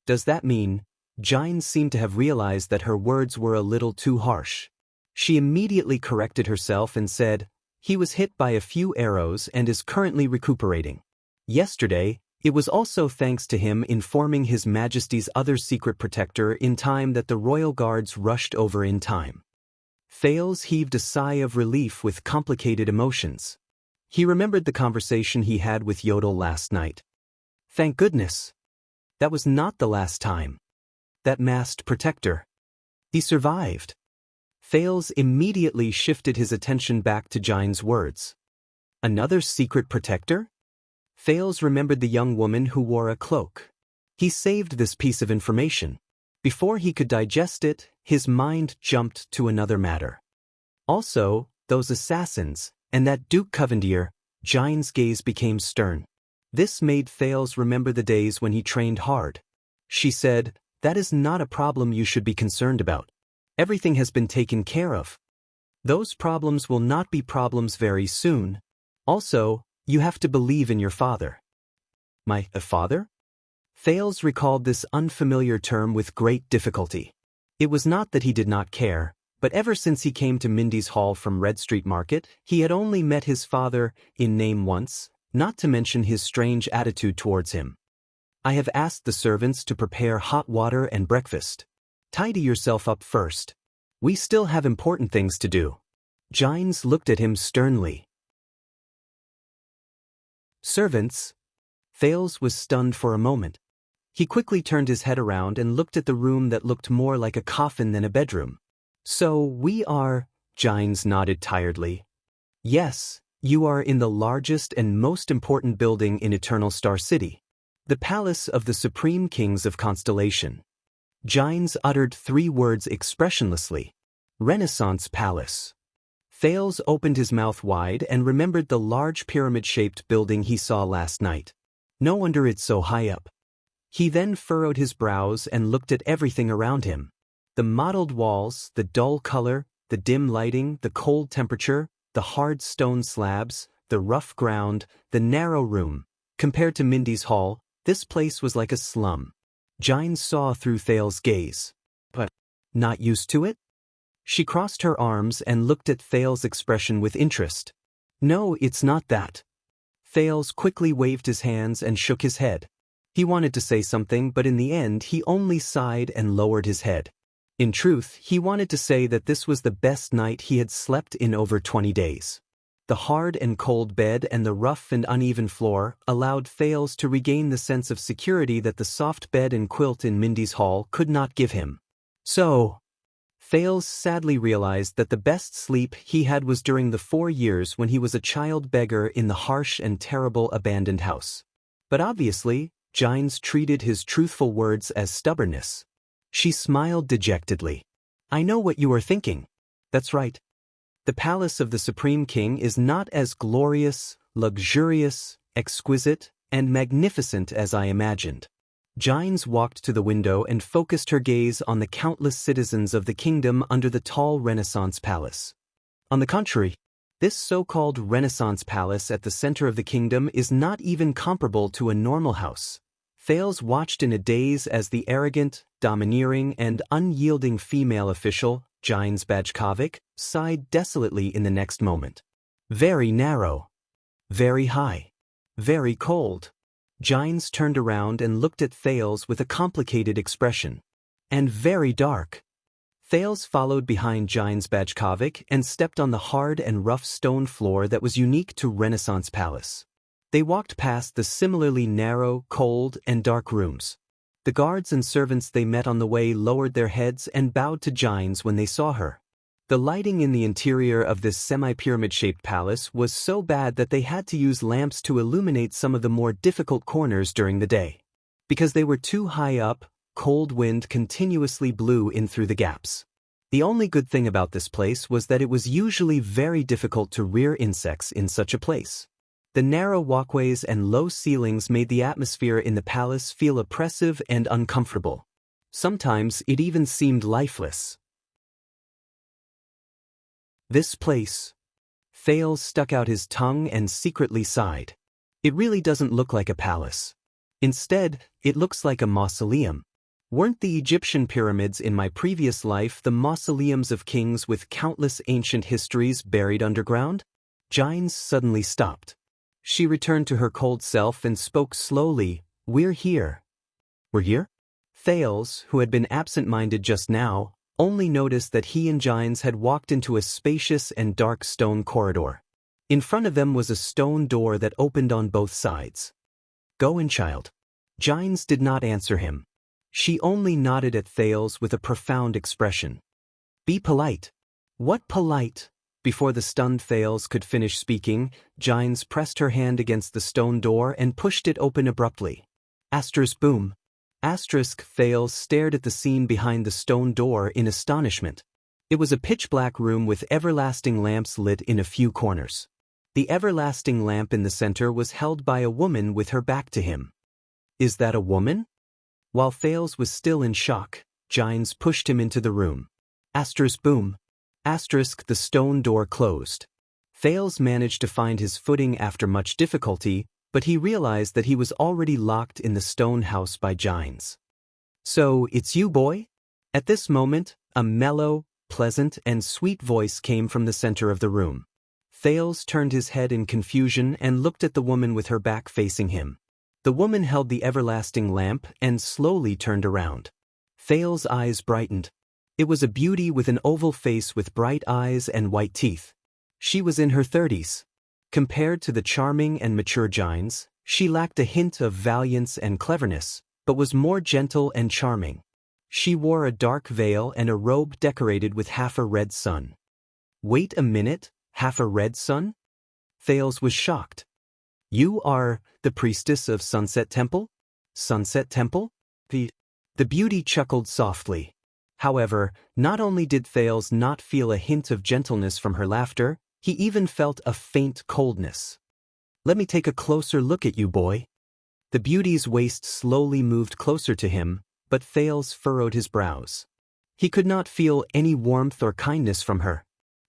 Does that mean? Xianxia seemed to have realized that her words were a little too harsh. She immediately corrected herself and said, He was hit by a few arrows and is currently recuperating. Yesterday, it was also thanks to him informing His Majesty's other secret protector in time that the royal guards rushed over in time. Thales heaved a sigh of relief with complicated emotions. He remembered the conversation he had with Yodel last night. Thank goodness. That was not the last time. That masked protector. He survived. Thales immediately shifted his attention back to Xianxia's words. Another secret protector? Thales remembered the young woman who wore a cloak. He saved this piece of information. Before he could digest it, his mind jumped to another matter. Also, those assassins, and that Duke Covendier. Xianxia's gaze became stern. This made Thales remember the days when he trained hard. She said, "That is not a problem you should be concerned about. Everything has been taken care of. Those problems will not be problems very soon. Also, you have to believe in your father." My father? Thales recalled this unfamiliar term with great difficulty. It was not that he did not care, but ever since he came to Mindy's Hall from Red Street Market, he had only met his father in name once, not to mention his strange attitude towards him. "I have asked the servants to prepare hot water and breakfast. Tidy yourself up first. We still have important things to do." Gines looked at him sternly. "Servants?" Thales was stunned for a moment. He quickly turned his head around and looked at the room that looked more like a coffin than a bedroom. "So we are," Gines nodded tiredly. "Yes, you are in the largest and most important building in Eternal Star City. The Palace of the Supreme Kings of Constellation." Gines uttered 3 words expressionlessly. "Renaissance Palace." Thales opened his mouth wide and remembered the large pyramid-shaped building he saw last night. No wonder it's so high up. He then furrowed his brows and looked at everything around him. The mottled walls, the dull color, the dim lighting, the cold temperature, the hard stone slabs, the rough ground, the narrow room. Compared to Mindy's Hall, this place was like a slum. Gines saw through Thales' gaze. "But, not used to it?" She crossed her arms and looked at Thales' expression with interest. "No, it's not that." Thales quickly waved his hands and shook his head. He wanted to say something, but in the end he only sighed and lowered his head. In truth, he wanted to say that this was the best night he had slept in over 20 days. The hard and cold bed and the rough and uneven floor allowed Thales to regain the sense of security that the soft bed and quilt in Mindy's Hall could not give him. So, Thales sadly realized that the best sleep he had was during the 4 years when he was a child beggar in the harsh and terrible abandoned house. But obviously, Gines treated his truthful words as stubbornness. She smiled dejectedly. "I know what you are thinking. That's right. The palace of the Supreme King is not as glorious, luxurious, exquisite, and magnificent as I imagined." Gines walked to the window and focused her gaze on the countless citizens of the kingdom under the tall Renaissance palace. On the contrary, this so-called Renaissance palace at the center of the kingdom is not even comparable to a normal house. Thales watched in a daze as the arrogant, domineering, and unyielding female official, Gines Bajkovic, sighed desolately in the next moment. "Very narrow. Very high. Very cold." Gines turned around and looked at Thales with a complicated expression. "And very dark." Thales followed behind Gines Bajkovic and stepped on the hard and rough stone floor that was unique to Renaissance Palace. They walked past the similarly narrow, cold, and dark rooms. The guards and servants they met on the way lowered their heads and bowed to Gines when they saw her. The lighting in the interior of this semi-pyramid-shaped palace was so bad that they had to use lamps to illuminate some of the more difficult corners during the day. Because they were too high up, cold wind continuously blew in through the gaps. The only good thing about this place was that it was usually very difficult to rear insects in such a place. The narrow walkways and low ceilings made the atmosphere in the palace feel oppressive and uncomfortable. Sometimes it even seemed lifeless. "This place." Thales stuck out his tongue and secretly sighed. "It really doesn't look like a palace. Instead, it looks like a mausoleum. Weren't the Egyptian pyramids in my previous life the mausoleums of kings with countless ancient histories buried underground?" Gines suddenly stopped. She returned to her cold self and spoke slowly. "We're here." "We're here?" Thales, who had been absent-minded just now, only noticed that he and Gines had walked into a spacious and dark stone corridor. In front of them was a stone door that opened on both sides. "Go in, child." Gines did not answer him. She only nodded at Thales with a profound expression. "Be polite." "What polite?" Before the stunned Thales could finish speaking, Gines pressed her hand against the stone door and pushed it open abruptly. Asterisk boom. Asterisk Thales stared at the scene behind the stone door in astonishment. It was a pitch-black room with everlasting lamps lit in a few corners. The everlasting lamp in the center was held by a woman with her back to him. Is that a woman? While Thales was still in shock, Gines pushed him into the room. Asterisk boom. Asterisk the stone door closed. Thales managed to find his footing after much difficulty, but he realized that he was already locked in the stone house by Gines. So, it's you, boy? At this moment, a mellow, pleasant, and sweet voice came from the center of the room. Thales turned his head in confusion and looked at the woman with her back facing him. The woman held the everlasting lamp and slowly turned around. Thales' eyes brightened. It was a beauty with an oval face with bright eyes and white teeth. She was in her 30s. Compared to the charming and mature Gines, she lacked a hint of valiance and cleverness, but was more gentle and charming. She wore a dark veil and a robe decorated with half a red sun. Wait a minute, half a red sun? Thales was shocked. You are the priestess of Sunset Temple? Sunset Temple? The beauty chuckled softly. However, not only did Thales not feel a hint of gentleness from her laughter, he even felt a faint coldness. Let me take a closer look at you, boy. The beauty's waist slowly moved closer to him, but Thales furrowed his brows. He could not feel any warmth or kindness from her.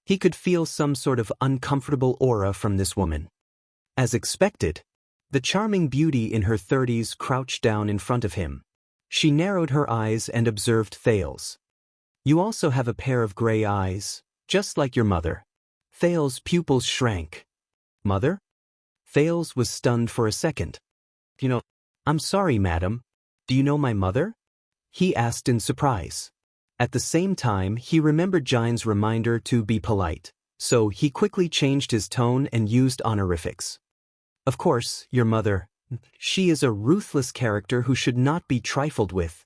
He could feel some sort of uncomfortable aura from this woman. As expected, the charming beauty in her 30s crouched down in front of him. She narrowed her eyes and observed Thales. You also have a pair of gray eyes, just like your mother. Thales' pupils shrank. Mother? Thales was stunned for a second. I'm sorry, madam. Do you know my mother? He asked in surprise. At the same time, he remembered Gines' reminder to be polite, so he quickly changed his tone and used honorifics. Of course, your mother. She is a ruthless character who should not be trifled with.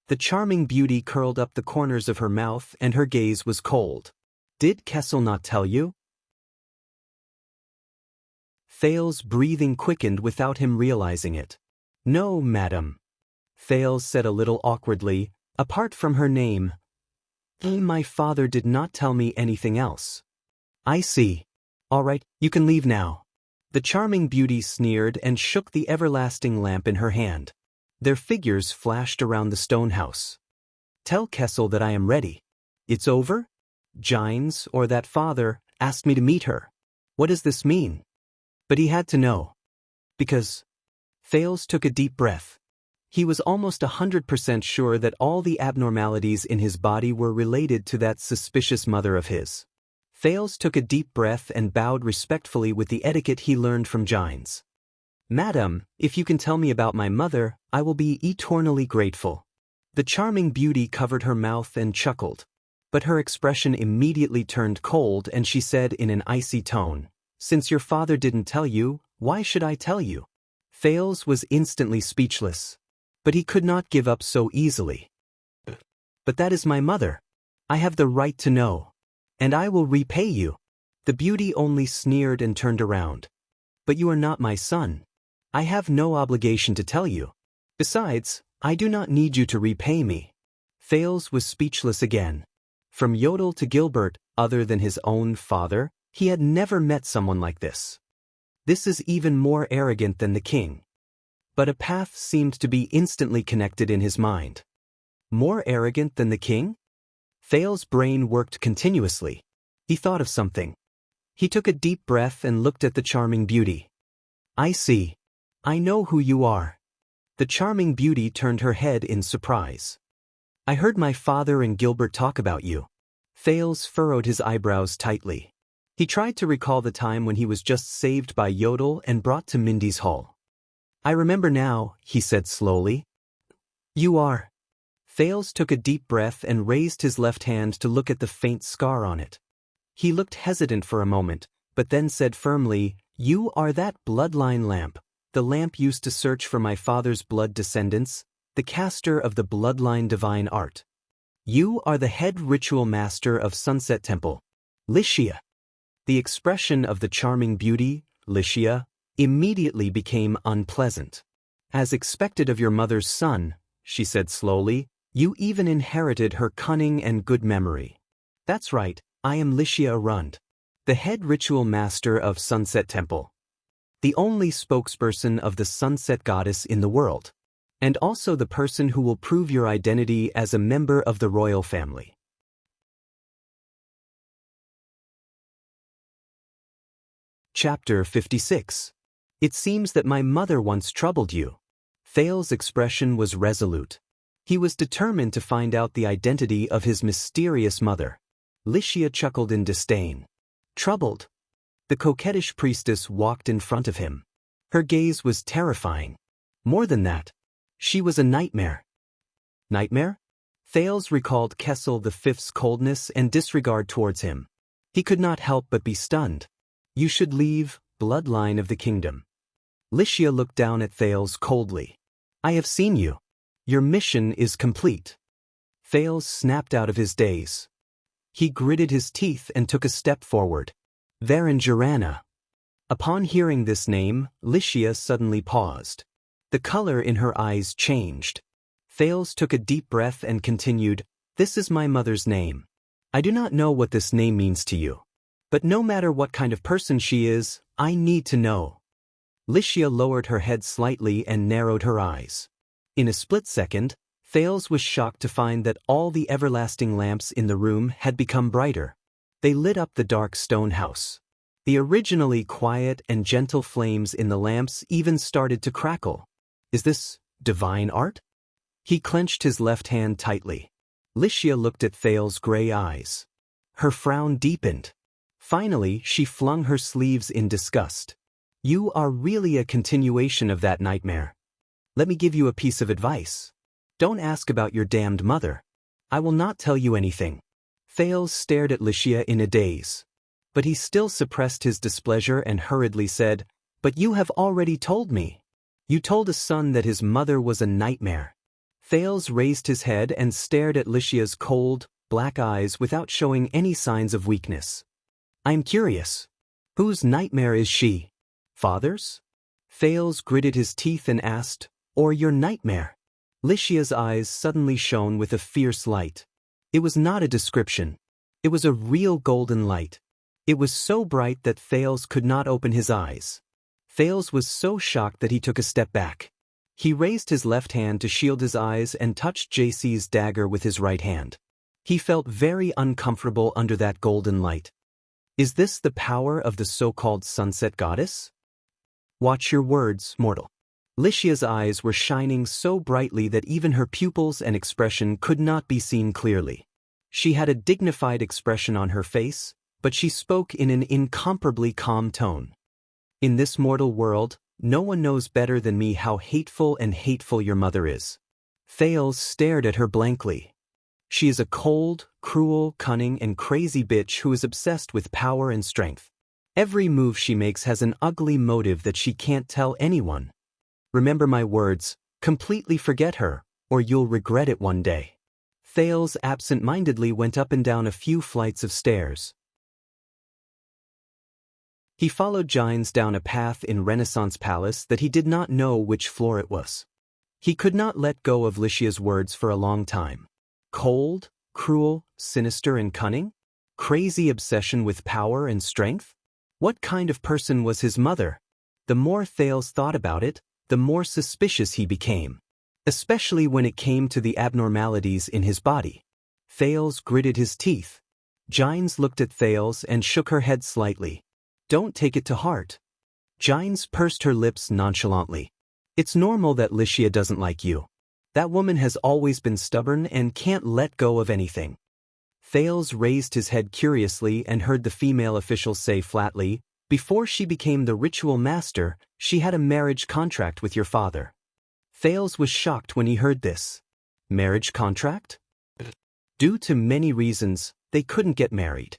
The charming beauty curled up the corners of her mouth and her gaze was cold. Did Kessel not tell you? Thales' breathing quickened without him realizing it. No, madam. Thales said a little awkwardly, apart from her name. My father did not tell me anything else. I see. All right, you can leave now. The charming beauty sneered and shook the everlasting lamp in her hand. Their figures flashed around the stone house. Tell Kessel that I am ready. It's over? Gines, or that father, asked me to meet her. What does this mean? But he had to know. Because... Thales took a deep breath. He was almost 100% sure that all the abnormalities in his body were related to that suspicious mother of his. Thales took a deep breath and bowed respectfully with the etiquette he learned from Gines. Madam, if you can tell me about my mother, I will be eternally grateful. The charming beauty covered her mouth and chuckled. But her expression immediately turned cold and she said in an icy tone, Since your father didn't tell you, why should I tell you? Thales was instantly speechless. But he could not give up so easily. But that is my mother. I have the right to know. And I will repay you. The beauty only sneered and turned around. But you are not my son. I have no obligation to tell you. Besides, I do not need you to repay me. Thales was speechless again. From Yodel to Gilbert, other than his own father, he had never met someone like this. This is even more arrogant than the king. But a path seemed to be instantly connected in his mind. More arrogant than the king? Thales' brain worked continuously. He thought of something. He took a deep breath and looked at the charming beauty. I see. I know who you are. The charming beauty turned her head in surprise. I heard my father and Gilbert talk about you. Thales furrowed his eyebrows tightly. He tried to recall the time when he was just saved by Yodel and brought to Mindy's hall. I remember now, he said slowly. You are. Thales took a deep breath and raised his left hand to look at the faint scar on it. He looked hesitant for a moment, but then said firmly, You are that bloodline lamp, the lamp used to search for my father's blood descendants, the caster of the bloodline divine art. You are the head ritual master of Sunset Temple, Xianxia. The expression of the charming beauty, Xianxia, immediately became unpleasant. As expected of your mother's son, she said slowly, you even inherited her cunning and good memory. That's right, I am Xianxia Arund. the head ritual master of Sunset Temple, the only spokesperson of the Sunset Goddess in the world, and also the person who will prove your identity as a member of the royal family. Chapter 56. It seems that my mother once troubled you. Thales's expression was resolute. He was determined to find out the identity of his mysterious mother. Xianxia chuckled in disdain. Troubled? The coquettish priestess walked in front of him. Her gaze was terrifying. More than that, she was a nightmare. Nightmare? Thales recalled Kessel V's coldness and disregard towards him. He could not help but be stunned. You should leave, bloodline of the kingdom. Xianxia looked down at Thales coldly. I have seen you. Your mission is complete. Thales snapped out of his daze. He gritted his teeth and took a step forward. Varanjarana. Upon hearing this name, Xianxia suddenly paused. The color in her eyes changed. Thales took a deep breath and continued, This is my mother's name. I do not know what this name means to you. But no matter what kind of person she is, I need to know. Xianxia lowered her head slightly and narrowed her eyes. In a split second, Thales was shocked to find that all the everlasting lamps in the room had become brighter. They lit up the dark stone house. The originally quiet and gentle flames in the lamps even started to crackle. Is this divine art? He clenched his left hand tightly. Xianxia looked at Thales' gray eyes. Her frown deepened. Finally, she flung her sleeves in disgust. You are really a continuation of that nightmare. Let me give you a piece of advice. Don't ask about your damned mother. I will not tell you anything. Thales stared at Xianxia in a daze. But he still suppressed his displeasure and hurriedly said, But you have already told me. You told a son that his mother was a nightmare. Thales raised his head and stared at Xianxia's cold, black eyes without showing any signs of weakness. I am curious. Whose nightmare is she? Father's? Thales gritted his teeth and asked, Or your nightmare? Xianxia's eyes suddenly shone with a fierce light. It was not a description. It was a real golden light. It was so bright that Thales could not open his eyes. Thales was so shocked that he took a step back. He raised his left hand to shield his eyes and touched JC's dagger with his right hand. He felt very uncomfortable under that golden light. Is this the power of the so-called sunset goddess? Watch your words, mortal. Xianxia's eyes were shining so brightly that even her pupils and expression could not be seen clearly. She had a dignified expression on her face, but she spoke in an incomparably calm tone. In this mortal world, no one knows better than me how hateful your mother is. Thales stared at her blankly. She is a cold, cruel, cunning, and crazy bitch who is obsessed with power and strength. Every move she makes has an ugly motive that she can't tell anyone. Remember my words, completely forget her, or you'll regret it one day. Thales absent-mindedly went up and down a few flights of stairs. He followed Gines down a path in Renaissance Palace that he did not know which floor it was. He could not let go of Xianxia's words for a long time. Cold, cruel, sinister and cunning? Crazy obsession with power and strength? What kind of person was his mother? The more Thales thought about it, the more suspicious he became, especially when it came to the abnormalities in his body. Thales gritted his teeth. Gines looked at Thales and shook her head slightly. Don't take it to heart. Gines pursed her lips nonchalantly. It's normal that Xianxia doesn't like you. That woman has always been stubborn and can't let go of anything. Thales raised his head curiously and heard the female official say flatly, Before she became the ritual master, she had a marriage contract with your father. Thales was shocked when he heard this. Marriage contract? Due to many reasons, they couldn't get married.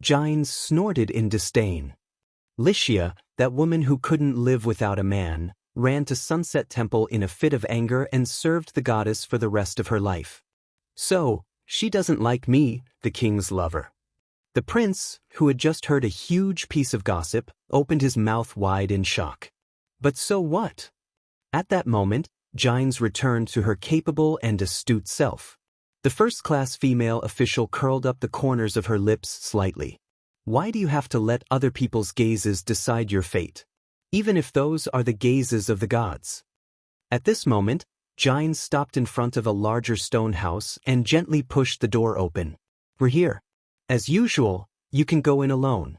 Gines snorted in disdain. Xianxia, that woman who couldn't live without a man, ran to Sunset Temple in a fit of anger and served the goddess for the rest of her life. So, she doesn't like me, the king's lover. The prince, who had just heard a huge piece of gossip, opened his mouth wide in shock. But so what? At that moment, Gines returned to her capable and astute self. The first-class female official curled up the corners of her lips slightly. Why do you have to let other people's gazes decide your fate, even if those are the gazes of the gods? At this moment, Jines stopped in front of a larger stone house and gently pushed the door open. We're here. As usual, you can go in alone.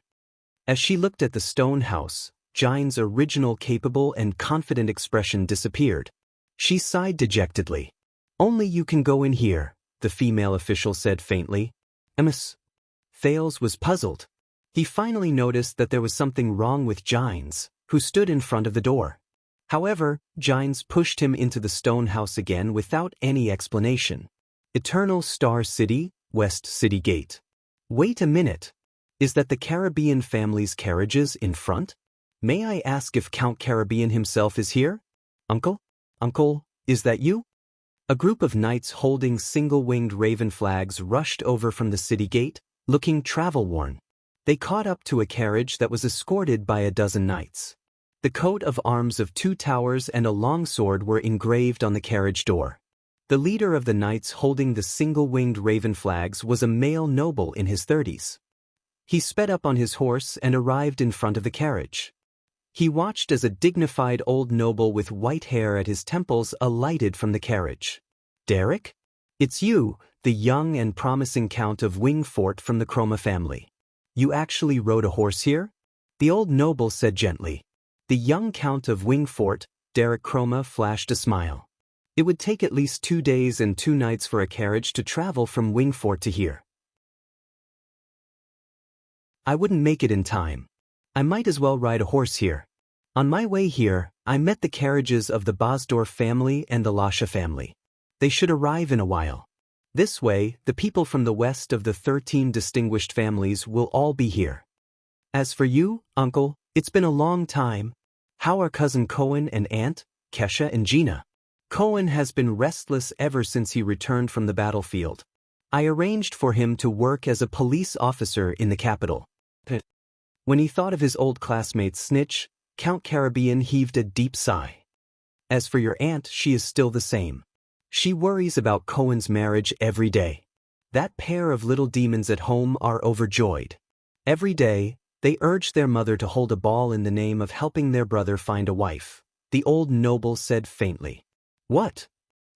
As she looked at the stone house, Jines' original capable and confident expression disappeared. She sighed dejectedly. Only you can go in here, the female official said faintly. Ms. Thales was puzzled. He finally noticed that there was something wrong with Jines, who stood in front of the door. However, Jines pushed him into the stone house again without any explanation. Eternal Star City, West City Gate. Wait a minute. Is that the Caribbean family's carriages in front? May I ask if Count Caribbean himself is here? Uncle? Uncle, is that you? A group of knights holding single-winged raven flags rushed over from the city gate, looking travel-worn. They caught up to a carriage that was escorted by a dozen knights. The coat of arms of 2 towers and a longsword were engraved on the carriage door. The leader of the knights holding the single-winged raven flags was a male noble in his 30s. He sped up on his horse and arrived in front of the carriage. He watched as a dignified old noble with white hair at his temples alighted from the carriage. Derek? It's you, the young and promising Count of Wingfort from the Chroma family. You actually rode a horse here? The old noble said gently. The young Count of Wingfort, Derek Chroma, flashed a smile. It would take at least 2 days and 2 nights for a carriage to travel from Wingfort to here. I wouldn't make it in time. I might as well ride a horse here. On my way here, I met the carriages of the Bosdorf family and the Lasha family. They should arrive in a while. This way, the people from the west of the 13 distinguished families will all be here. As for you, Uncle, it's been a long time. How are Cousin Cohen and Aunt, Kesha and Gina? Cohen has been restless ever since he returned from the battlefield. I arranged for him to work as a police officer in the capital. When he thought of his old classmate Snitch, Count Caribbean heaved a deep sigh. As for your aunt, she is still the same. She worries about Cohen's marriage every day. That pair of little demons at home are overjoyed. Every day, they urge their mother to hold a ball in the name of helping their brother find a wife, the old noble said faintly. What?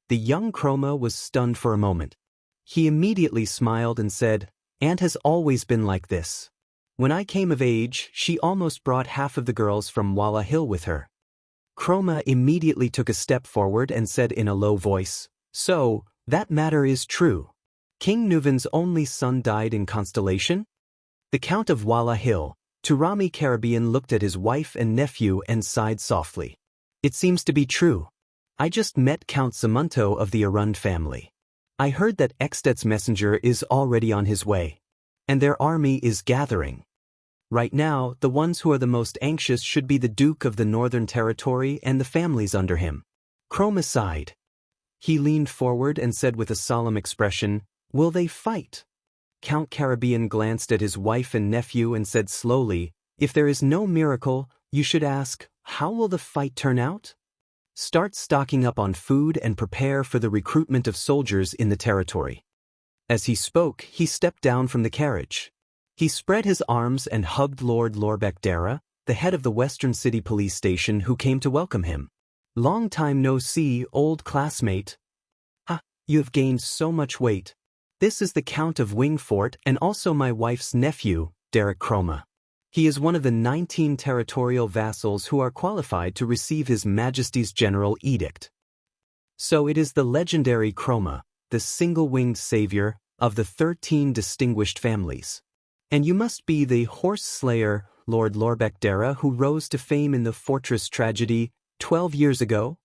The young Chroma was stunned for a moment. He immediately smiled and said, Aunt has always been like this. When I came of age, she almost brought half of the girls from Walla Hill with her. Chroma immediately took a step forward and said in a low voice, So, that matter is true. King Nuvan's only son died in Constellation? The Count of Walla Hill, Turami Caribbean, looked at his wife and nephew and sighed softly. It seems to be true. I just met Count Samunto of the Arund family. I heard that Extet's messenger is already on his way. And their army is gathering. Right now, the ones who are the most anxious should be the Duke of the Northern Territory and the families under him. Chroma sighed. He leaned forward and said with a solemn expression, Will they fight? Count Caribbean glanced at his wife and nephew and said slowly, If there is no miracle, you should ask, how will the fight turn out? Start stocking up on food and prepare for the recruitment of soldiers in the territory. As he spoke, he stepped down from the carriage. He spread his arms and hugged Lord Lorbeck Dara, the head of the Western City Police Station, who came to welcome him. Long time no see, old classmate. Ha, you have gained so much weight. This is the Count of Wingfort and also my wife's nephew, Derek Chroma. He is one of the 19 territorial vassals who are qualified to receive His Majesty's General Edict. So it is the legendary Chroma, the single-winged savior of the 13 distinguished families. And you must be the horse slayer, Lord Lorbeck Dara, who rose to fame in the fortress tragedy 12 years ago?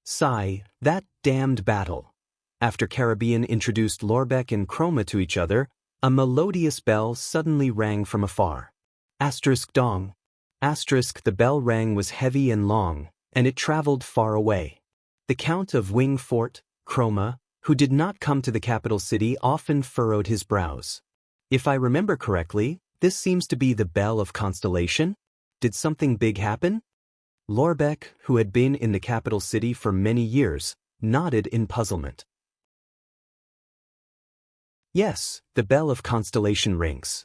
Sigh, that damned battle. After Caribbean introduced Lorbeck and Chroma to each other, a melodious bell suddenly rang from afar. Asterisk dong. Asterisk, the bell rang was heavy and long, and it traveled far away. The Count of Wingfort, Chroma, who did not come to the capital city, often furrowed his brows. If I remember correctly, this seems to be the bell of Constellation? Did something big happen? Lorbeck, who had been in the capital city for many years, nodded in puzzlement. Yes, the bell of Constellation rings.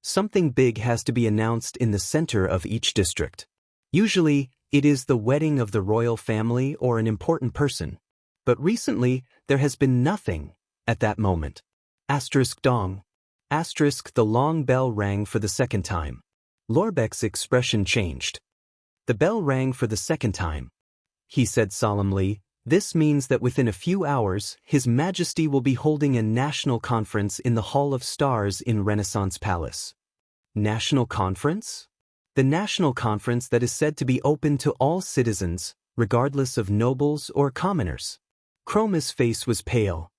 something big has to be announced in the center of each district. Usually, it is the wedding of the royal family or an important person. But recently, there has been nothing at that moment. Asterisk dong. Asterisk the long bell rang for the second time. Lorbeck's expression changed. The bell rang for the second time. He said solemnly, "This means that within a few hours, His Majesty will be holding a national conference in the Hall of Stars in Renaissance Palace." National conference? The national conference that is said to be open to all citizens, regardless of nobles or commoners. Chroma's face was pale.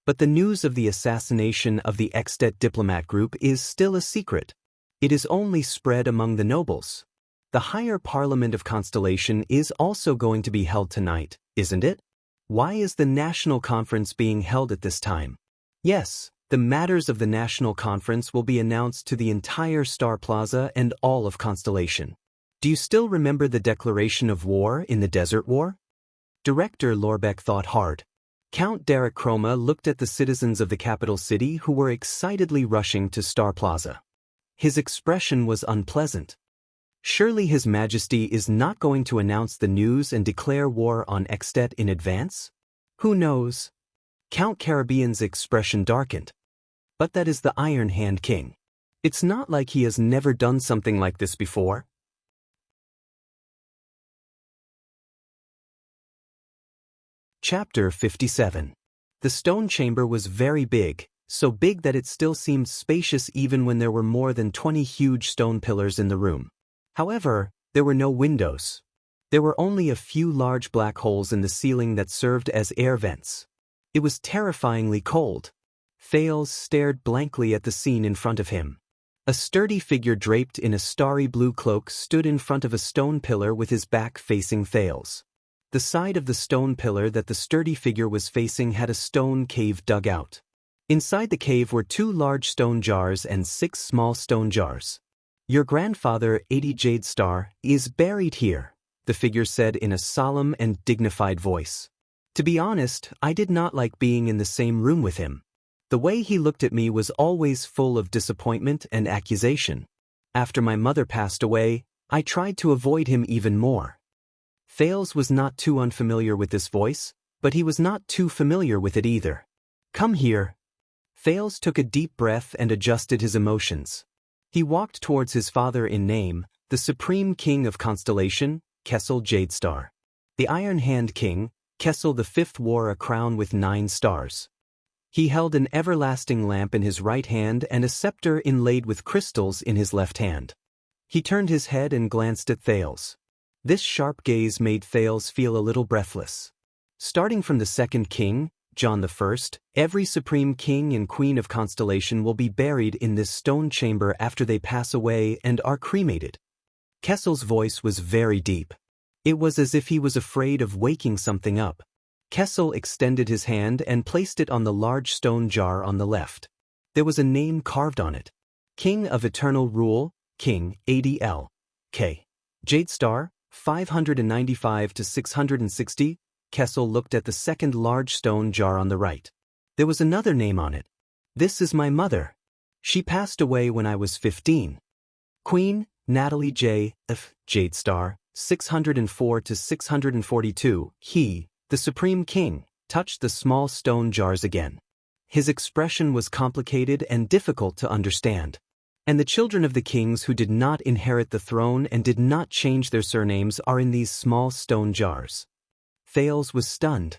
But the news of the assassination of the Extet diplomat group is still a secret. It is only spread among the nobles. The higher Parliament of Constellation is also going to be held tonight, isn't it? Why is the national conference being held at this time? Yes, the matters of the national conference will be announced to the entire Star Plaza and all of Constellation. Do you still remember the declaration of war in the Desert War? Director Lorbeck thought hard. Count Derek Chroma looked at the citizens of the capital city who were excitedly rushing to Star Plaza. His expression was unpleasant. Surely His Majesty is not going to announce the news and declare war on Extet in advance? Who knows? Count Caribbean's expression darkened. But that is the Iron Hand King. It's not like he has never done something like this before. Chapter 57. The stone chamber was very big, so big that it still seemed spacious even when there were more than 20 huge stone pillars in the room. However, there were no windows. There were only a few large black holes in the ceiling that served as air vents. It was terrifyingly cold. Thales stared blankly at the scene in front of him. A sturdy figure draped in a starry blue cloak stood in front of a stone pillar with his back facing Thales. The side of the stone pillar that the sturdy figure was facing had a stone cave dug out. Inside the cave were 2 large stone jars and 6 small stone jars. "Your grandfather, 80 Jade Star, is buried here," the figure said in a solemn and dignified voice. To be honest, I did not like being in the same room with him. The way he looked at me was always full of disappointment and accusation. After my mother passed away, I tried to avoid him even more. Thales was not too unfamiliar with this voice, but he was not too familiar with it either. "Come here." Thales took a deep breath and adjusted his emotions. He walked towards his father in name, the Supreme King of Constellation, Kessel Jadestar. The Iron Hand King, Kessel V, wore a crown with 9 stars. He held an everlasting lamp in his right hand and a scepter inlaid with crystals in his left hand. He turned his head and glanced at Thales. This sharp gaze made Thales feel a little breathless. Starting from the second king, John I, every Supreme King and Queen of Constellation will be buried in this stone chamber after they pass away and are cremated. Kessel's voice was very deep. It was as if he was afraid of waking something up. Kessel extended his hand and placed it on the large stone jar on the left. There was a name carved on it. King of Eternal Rule, King, ADL. K. Jadestar, 595 to 660. Kessel looked at the second large stone jar on the right. There was another name on it. "This is my mother. She passed away when I was 15. Queen, Natalie J. F. Jadestar, 604 to 642. He, the Supreme King, touched the small stone jars again. His expression was complicated and difficult to understand. And the children of the kings who did not inherit the throne and did not change their surnames are in these small stone jars." Thales was stunned.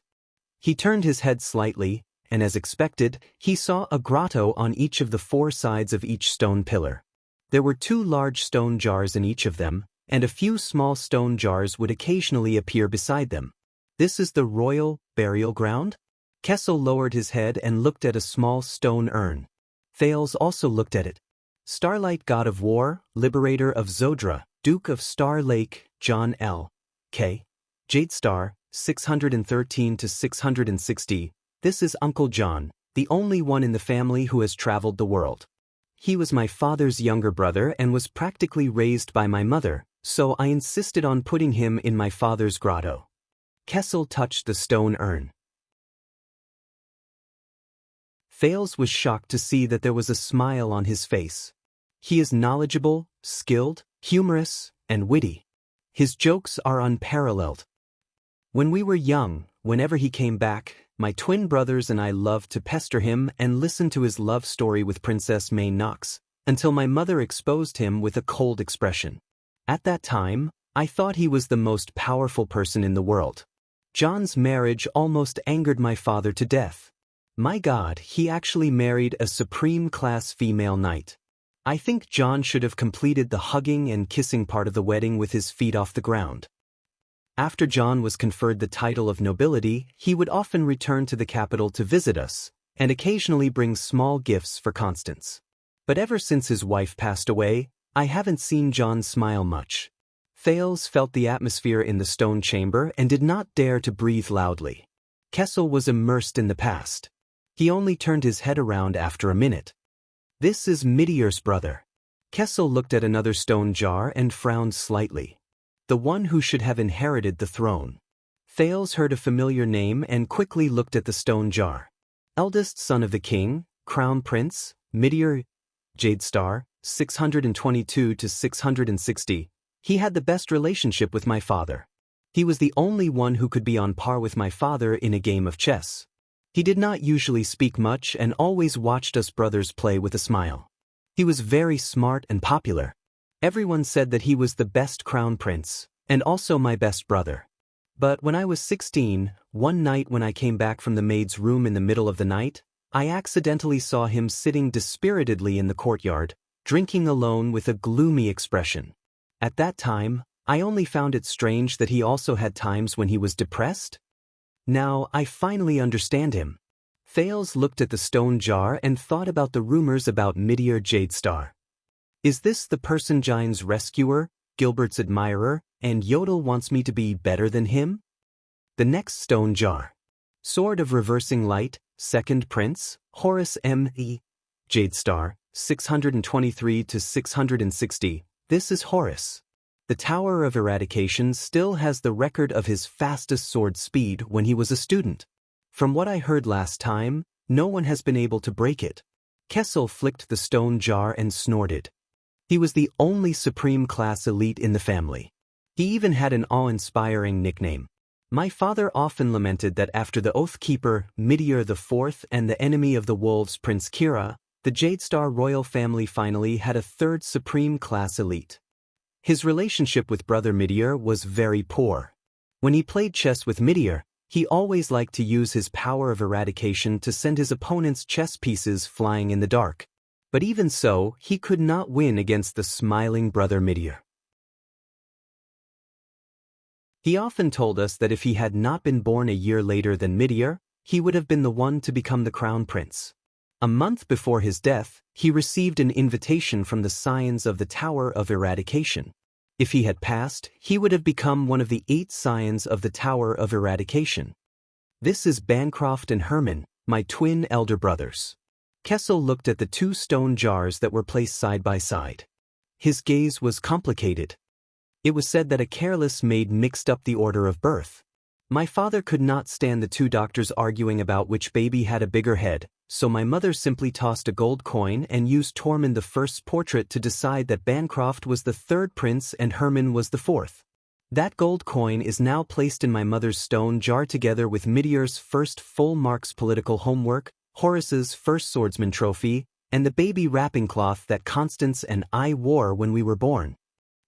He turned his head slightly, and as expected, he saw a grotto on each of the 4 sides of each stone pillar. There were 2 large stone jars in each of them, and a few small stone jars would occasionally appear beside them. "This is the royal burial ground?" Kessel lowered his head and looked at a small stone urn. Thales also looked at it. "Starlight God of War, Liberator of Zodra, Duke of Star Lake, John L. K. Jadestar, 613 to 660. This is Uncle John, the only one in the family who has traveled the world. He was my father's younger brother and was practically raised by my mother, so I insisted on putting him in my father's grotto." Kessel touched the stone urn. Thales was shocked to see that there was a smile on his face. He is knowledgeable, skilled, humorous, and witty. His jokes are unparalleled. When we were young, whenever he came back, my twin brothers and I loved to pester him and listen to his love story with Princess May Knox, until my mother exposed him with a cold expression. At that time, I thought he was the most powerful person in the world. John's marriage almost angered my father to death. My God, he actually married a supreme-class female knight. I think John should have completed the hugging and kissing part of the wedding with his feet off the ground. After John was conferred the title of nobility, he would often return to the capital to visit us, and occasionally bring small gifts for Constance. But ever since his wife passed away, I haven't seen John smile much. Thales felt the atmosphere in the stone chamber and did not dare to breathe loudly. Kessel was immersed in the past. He only turned his head around after a minute. This is Meteor's brother. Kessel looked at another stone jar and frowned slightly. The one who should have inherited the throne. Thales heard a familiar name and quickly looked at the stone jar. Eldest son of the king, crown prince, Meteor, Jade Star, 622 to 660. He had the best relationship with my father. He was the only one who could be on par with my father in a game of chess. He did not usually speak much and always watched us brothers play with a smile. He was very smart and popular. Everyone said that he was the best crown prince, and also my best brother. But when I was 16, one night when I came back from the maid's room in the middle of the night, I accidentally saw him sitting dispiritedly in the courtyard, drinking alone with a gloomy expression. At that time, I only found it strange that he also had times when he was depressed. Now, I finally understand him. Thales looked at the stone jar and thought about the rumors about Meteor Jade Star. Is this the person Gine's rescuer, Gilbert's admirer, and Yodel wants me to be better than him? The next stone jar. Sword of Reversing Light, Second Prince, Horus M.E. Jade Star, 623 to 660. This is Horus. The Tower of Eradication still has the record of his fastest sword speed when he was a student. From what I heard last time, no one has been able to break it. Kessel flicked the stone jar and snorted. He was the only supreme class elite in the family. He even had an awe-inspiring nickname. My father often lamented that after the Oathkeeper, Meteor IV, and the enemy of the wolves, Prince Kira, the Jade Star royal family finally had a third supreme class elite. His relationship with brother Meteor was very poor. When he played chess with Meteor, he always liked to use his power of eradication to send his opponent's chess pieces flying in the dark. But even so, he could not win against the smiling brother Meteor. He often told us that if he had not been born a year later than Meteor, he would have been the one to become the crown prince. A month before his death, he received an invitation from the Scions of the Tower of Eradication. If he had passed, he would have become one of the 8 Scions of the Tower of Eradication. This is Bancroft and Herman, my twin elder brothers. Kessel looked at the 2 stone jars that were placed side by side. His gaze was complicated. It was said that a careless maid mixed up the order of birth. My father could not stand the 2 doctors arguing about which baby had a bigger head, so my mother simply tossed a gold coin and used Tormund I's portrait to decide that Bancroft was the 3rd prince and Herman was the 4th. That gold coin is now placed in my mother's stone jar together with Meteor's first full marks political homework, Horus's first swordsman trophy, and the baby wrapping cloth that Constance and I wore when we were born.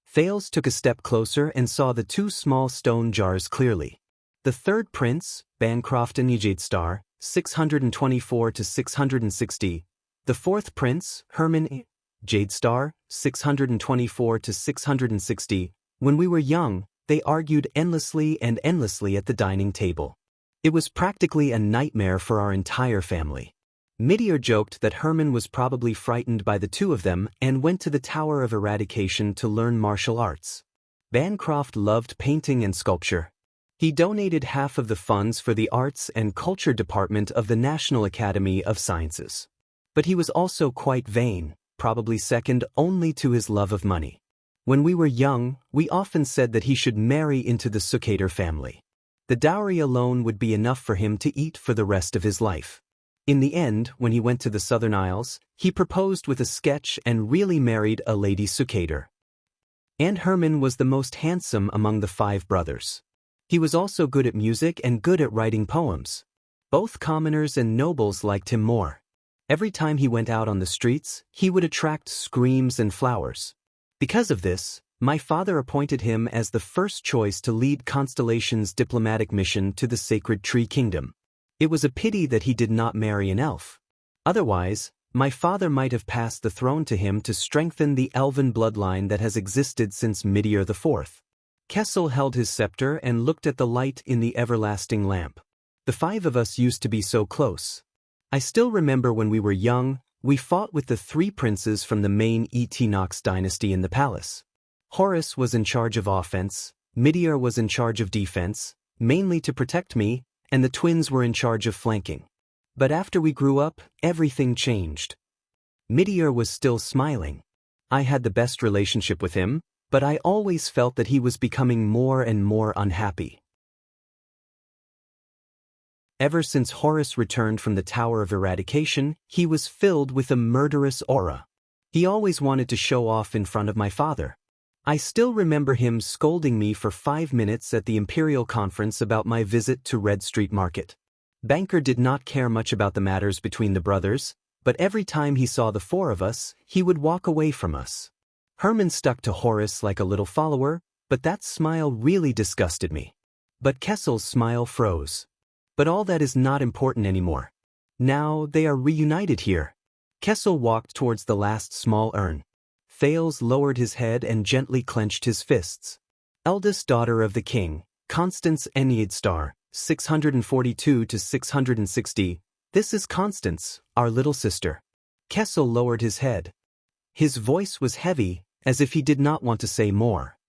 Thales took a step closer and saw the 2 small stone jars clearly. The 3rd prince, Bancroft and Jade Star, 624 to 660. The 4th prince, Herman, Jade Star, 624 to 660. When we were young, they argued endlessly at the dining table. It was practically a nightmare for our entire family. Meteor joked that Herman was probably frightened by the 2 of them and went to the Tower of Eradication to learn martial arts. Bancroft loved painting and sculpture. He donated half of the funds for the Arts and Culture Department of the National Academy of Sciences. But he was also quite vain, probably second only to his love of money. When we were young, we often said that he should marry into the Sukater family. The dowry alone would be enough for him to eat for the rest of his life. In the end, when he went to the Southern Isles, he proposed with a sketch and really married a lady Sucator. And Herman was the most handsome among the 5 brothers. He was also good at music and good at writing poems. Both commoners and nobles liked him more. Every time he went out on the streets, he would attract screams and flowers. Because of this, my father appointed him as the first choice to lead Constellation's diplomatic mission to the Sacred Tree Kingdom. It was a pity that he did not marry an elf. Otherwise, my father might have passed the throne to him to strengthen the elven bloodline that has existed since Midir IV. Kessel held his scepter and looked at the light in the everlasting lamp. The 5 of us used to be so close. I still remember when we were young, we fought with the 3 princes from the main Equinox dynasty in the palace. Horus was in charge of offense, Midir was in charge of defense, mainly to protect me, and the twins were in charge of flanking. But after we grew up, everything changed. Midir was still smiling. I had the best relationship with him, but I always felt that he was becoming more and more unhappy. Ever since Horus returned from the Tower of Eradication, he was filled with a murderous aura. He always wanted to show off in front of my father. I still remember him scolding me for 5 minutes at the Imperial Conference about my visit to Red Street Market. Banker did not care much about the matters between the brothers, but every time he saw the 4 of us, he would walk away from us. Herman stuck to Horus like a little follower, but that smile really disgusted me. But Kessel's smile froze. But all that is not important anymore. Now they are reunited here. Kessel walked towards the last small urn. Thales lowered his head and gently clenched his fists. Eldest daughter of the king, Constance Enyedstar, 642 to 660. This is Constance, our little sister. Kessel lowered his head. His voice was heavy, as if he did not want to say more.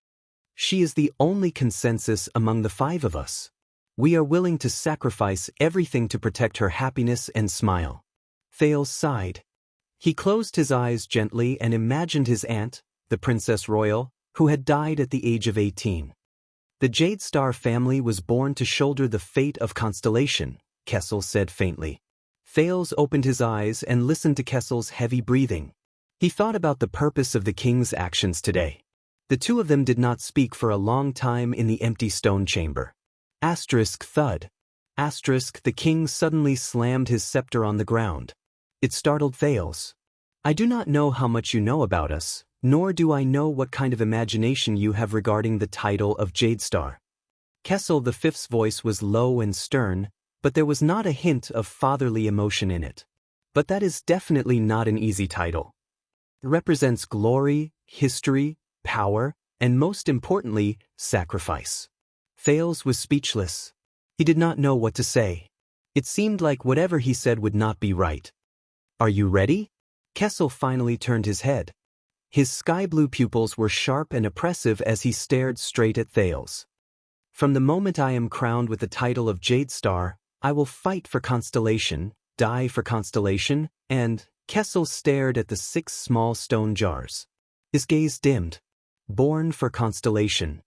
She is the only consensus among the 5 of us. We are willing to sacrifice everything to protect her happiness and smile. Thales sighed. He closed his eyes gently and imagined his aunt, the Princess Royal, who had died at the age of 18. The Jade Star family was born to shoulder the fate of Constellation, Kessel said faintly. Thales opened his eyes and listened to Kessel's heavy breathing. He thought about the purpose of the king's actions today. The 2 of them did not speak for a long time in the empty stone chamber. Thud. The king suddenly slammed his scepter on the ground. It startled Thales. I do not know how much you know about us, nor do I know what kind of imagination you have regarding the title of Jade Star. Kessel V's voice was low and stern, but there was not a hint of fatherly emotion in it. But that is definitely not an easy title. It represents glory, history, power, and most importantly, sacrifice. Thales was speechless. He did not know what to say. It seemed like whatever he said would not be right. Are you ready? Kessel finally turned his head. His sky-blue pupils were sharp and oppressive as he stared straight at Thales. From the moment I am crowned with the title of Jade Star, I will fight for Constellation, die for Constellation, and Kessel stared at the 6 small stone jars. His gaze dimmed. Born for Constellation.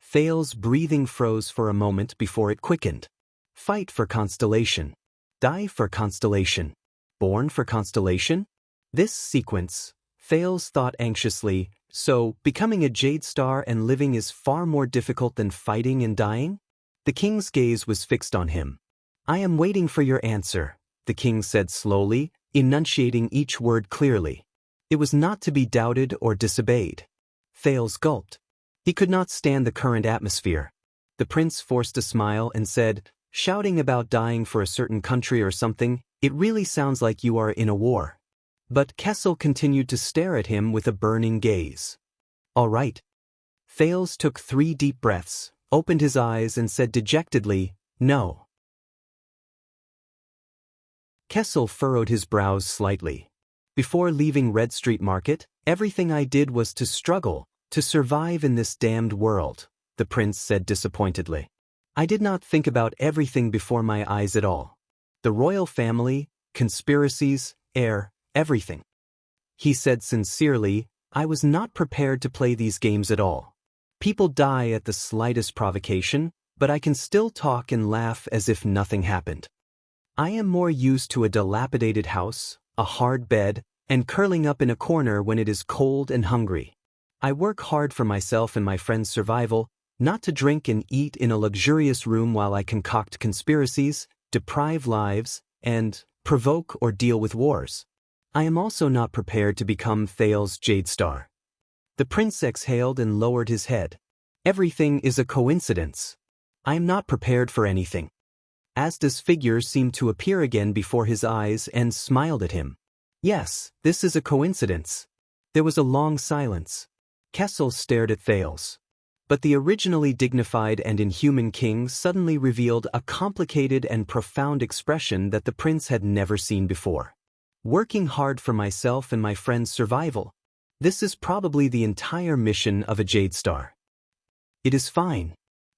Thales' breathing froze for a moment before it quickened. Fight for Constellation. Die for Constellation. Born for Constellation? This sequence, Thales thought anxiously, so becoming a Jade Star and living is far more difficult than fighting and dying? The king's gaze was fixed on him. I am waiting for your answer, the king said slowly, enunciating each word clearly. It was not to be doubted or disobeyed. Thales gulped. He could not stand the current atmosphere. The prince forced a smile and said, shouting about dying for a certain country or something, it really sounds like you are in a war. But Kessel continued to stare at him with a burning gaze. All right. Thales took 3 deep breaths, opened his eyes and said dejectedly, no. Kessel furrowed his brows slightly. Before leaving Red Street Market, everything I did was to struggle, to survive in this damned world, the prince said disappointedly. I did not think about everything before my eyes at all. The royal family, conspiracies, heir, everything. He said sincerely, I was not prepared to play these games at all. People die at the slightest provocation, but I can still talk and laugh as if nothing happened. I am more used to a dilapidated house, a hard bed, and curling up in a corner when it is cold and hungry. I work hard for myself and my friend's survival, not to drink and eat in a luxurious room while I concoct conspiracies, deprive lives, and provoke or deal with wars. I am also not prepared to become Thales Jade Star. The prince exhaled and lowered his head. Everything is a coincidence. I am not prepared for anything. Asda's figure seemed to appear again before his eyes and smiled at him. Yes, this is a coincidence. There was a long silence. Kessel stared at Thales. But the originally dignified and inhuman king suddenly revealed a complicated and profound expression that the prince had never seen before. Working hard for myself and my friend's survival. This is probably the entire mission of a Jade Star. It is fine.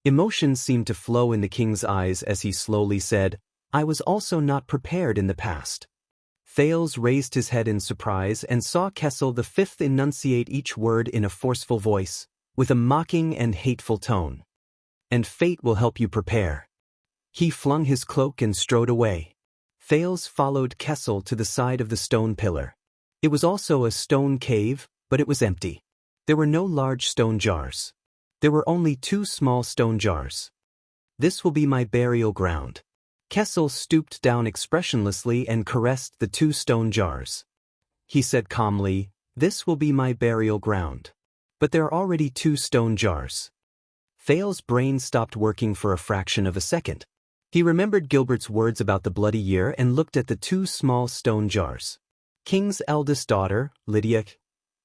Emotions seemed to flow in the king's eyes as he slowly said, I was also not prepared in the past. Thales raised his head in surprise and saw Kessel the Fifth enunciate each word in a forceful voice, with a mocking and hateful tone. And fate will help you prepare. He flung his cloak and strode away. Thales followed Kessel to the side of the stone pillar. It was also a stone cave, but it was empty. There were no large stone jars. There were only 2 small stone jars. This will be my burial ground. Kessel stooped down expressionlessly and caressed the 2 stone jars. He said calmly, this will be my burial ground. But there are already 2 stone jars. Thales' brain stopped working for a fraction of a second. He remembered Gilbert's words about the bloody year and looked at the 2 small stone jars. King's eldest daughter, Lydia,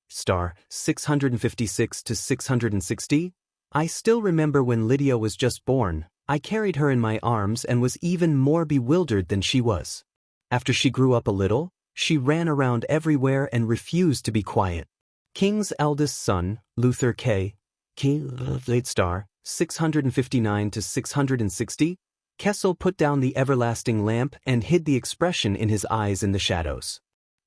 star 656 to 660. I still remember when Lydia was just born. I carried her in my arms and was even more bewildered than she was. After she grew up a little, she ran around everywhere and refused to be quiet. King's eldest son, Luther K. Late star 659 to 660. Kessel put down the everlasting lamp and hid the expression in his eyes in the shadows.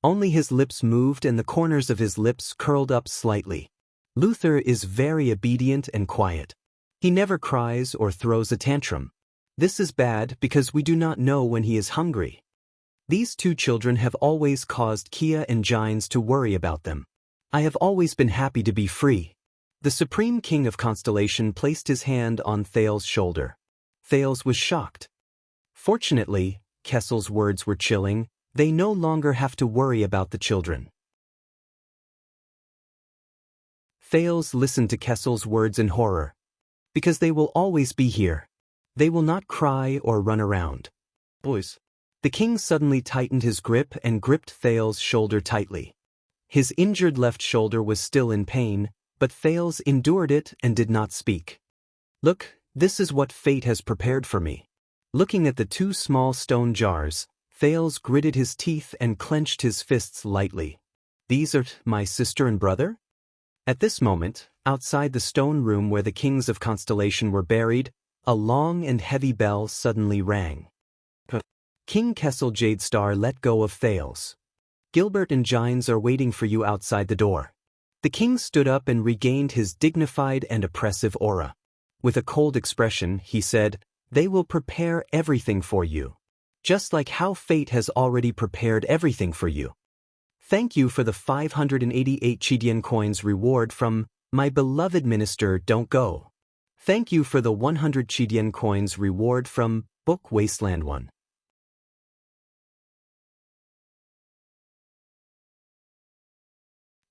Only his lips moved and the corners of his lips curled up slightly. Luther is very obedient and quiet. He never cries or throws a tantrum. This is bad because we do not know when he is hungry. These 2 children have always caused Kia and Gines to worry about them. I have always been happy to be free. The Supreme King of Constellation placed his hand on Thales' shoulder. Thales was shocked. Fortunately, Kessel's words were chilling. They no longer have to worry about the children. Thales listened to Kessel's words in horror. Because they will always be here. They will not cry or run around. Boys. The king suddenly tightened his grip and gripped Thales' shoulder tightly. His injured left shoulder was still in pain, but Thales endured it and did not speak. Look, this is what fate has prepared for me. Looking at the 2 small stone jars, Thales gritted his teeth and clenched his fists lightly. These are my sister and brother? At this moment, outside the stone room where the kings of Constellation were buried, a long and heavy bell suddenly rang. King Kessel Jade Star let go of Thales. Gilbert and Gines are waiting for you outside the door. The king stood up and regained his dignified and oppressive aura. With a cold expression, he said, they will prepare everything for you. Just like how fate has already prepared everything for you. Thank you for the 588 Chidian coins reward from my beloved minister Don't Go. Thank you for the 100 Chidian coins reward from Book Wasteland 1.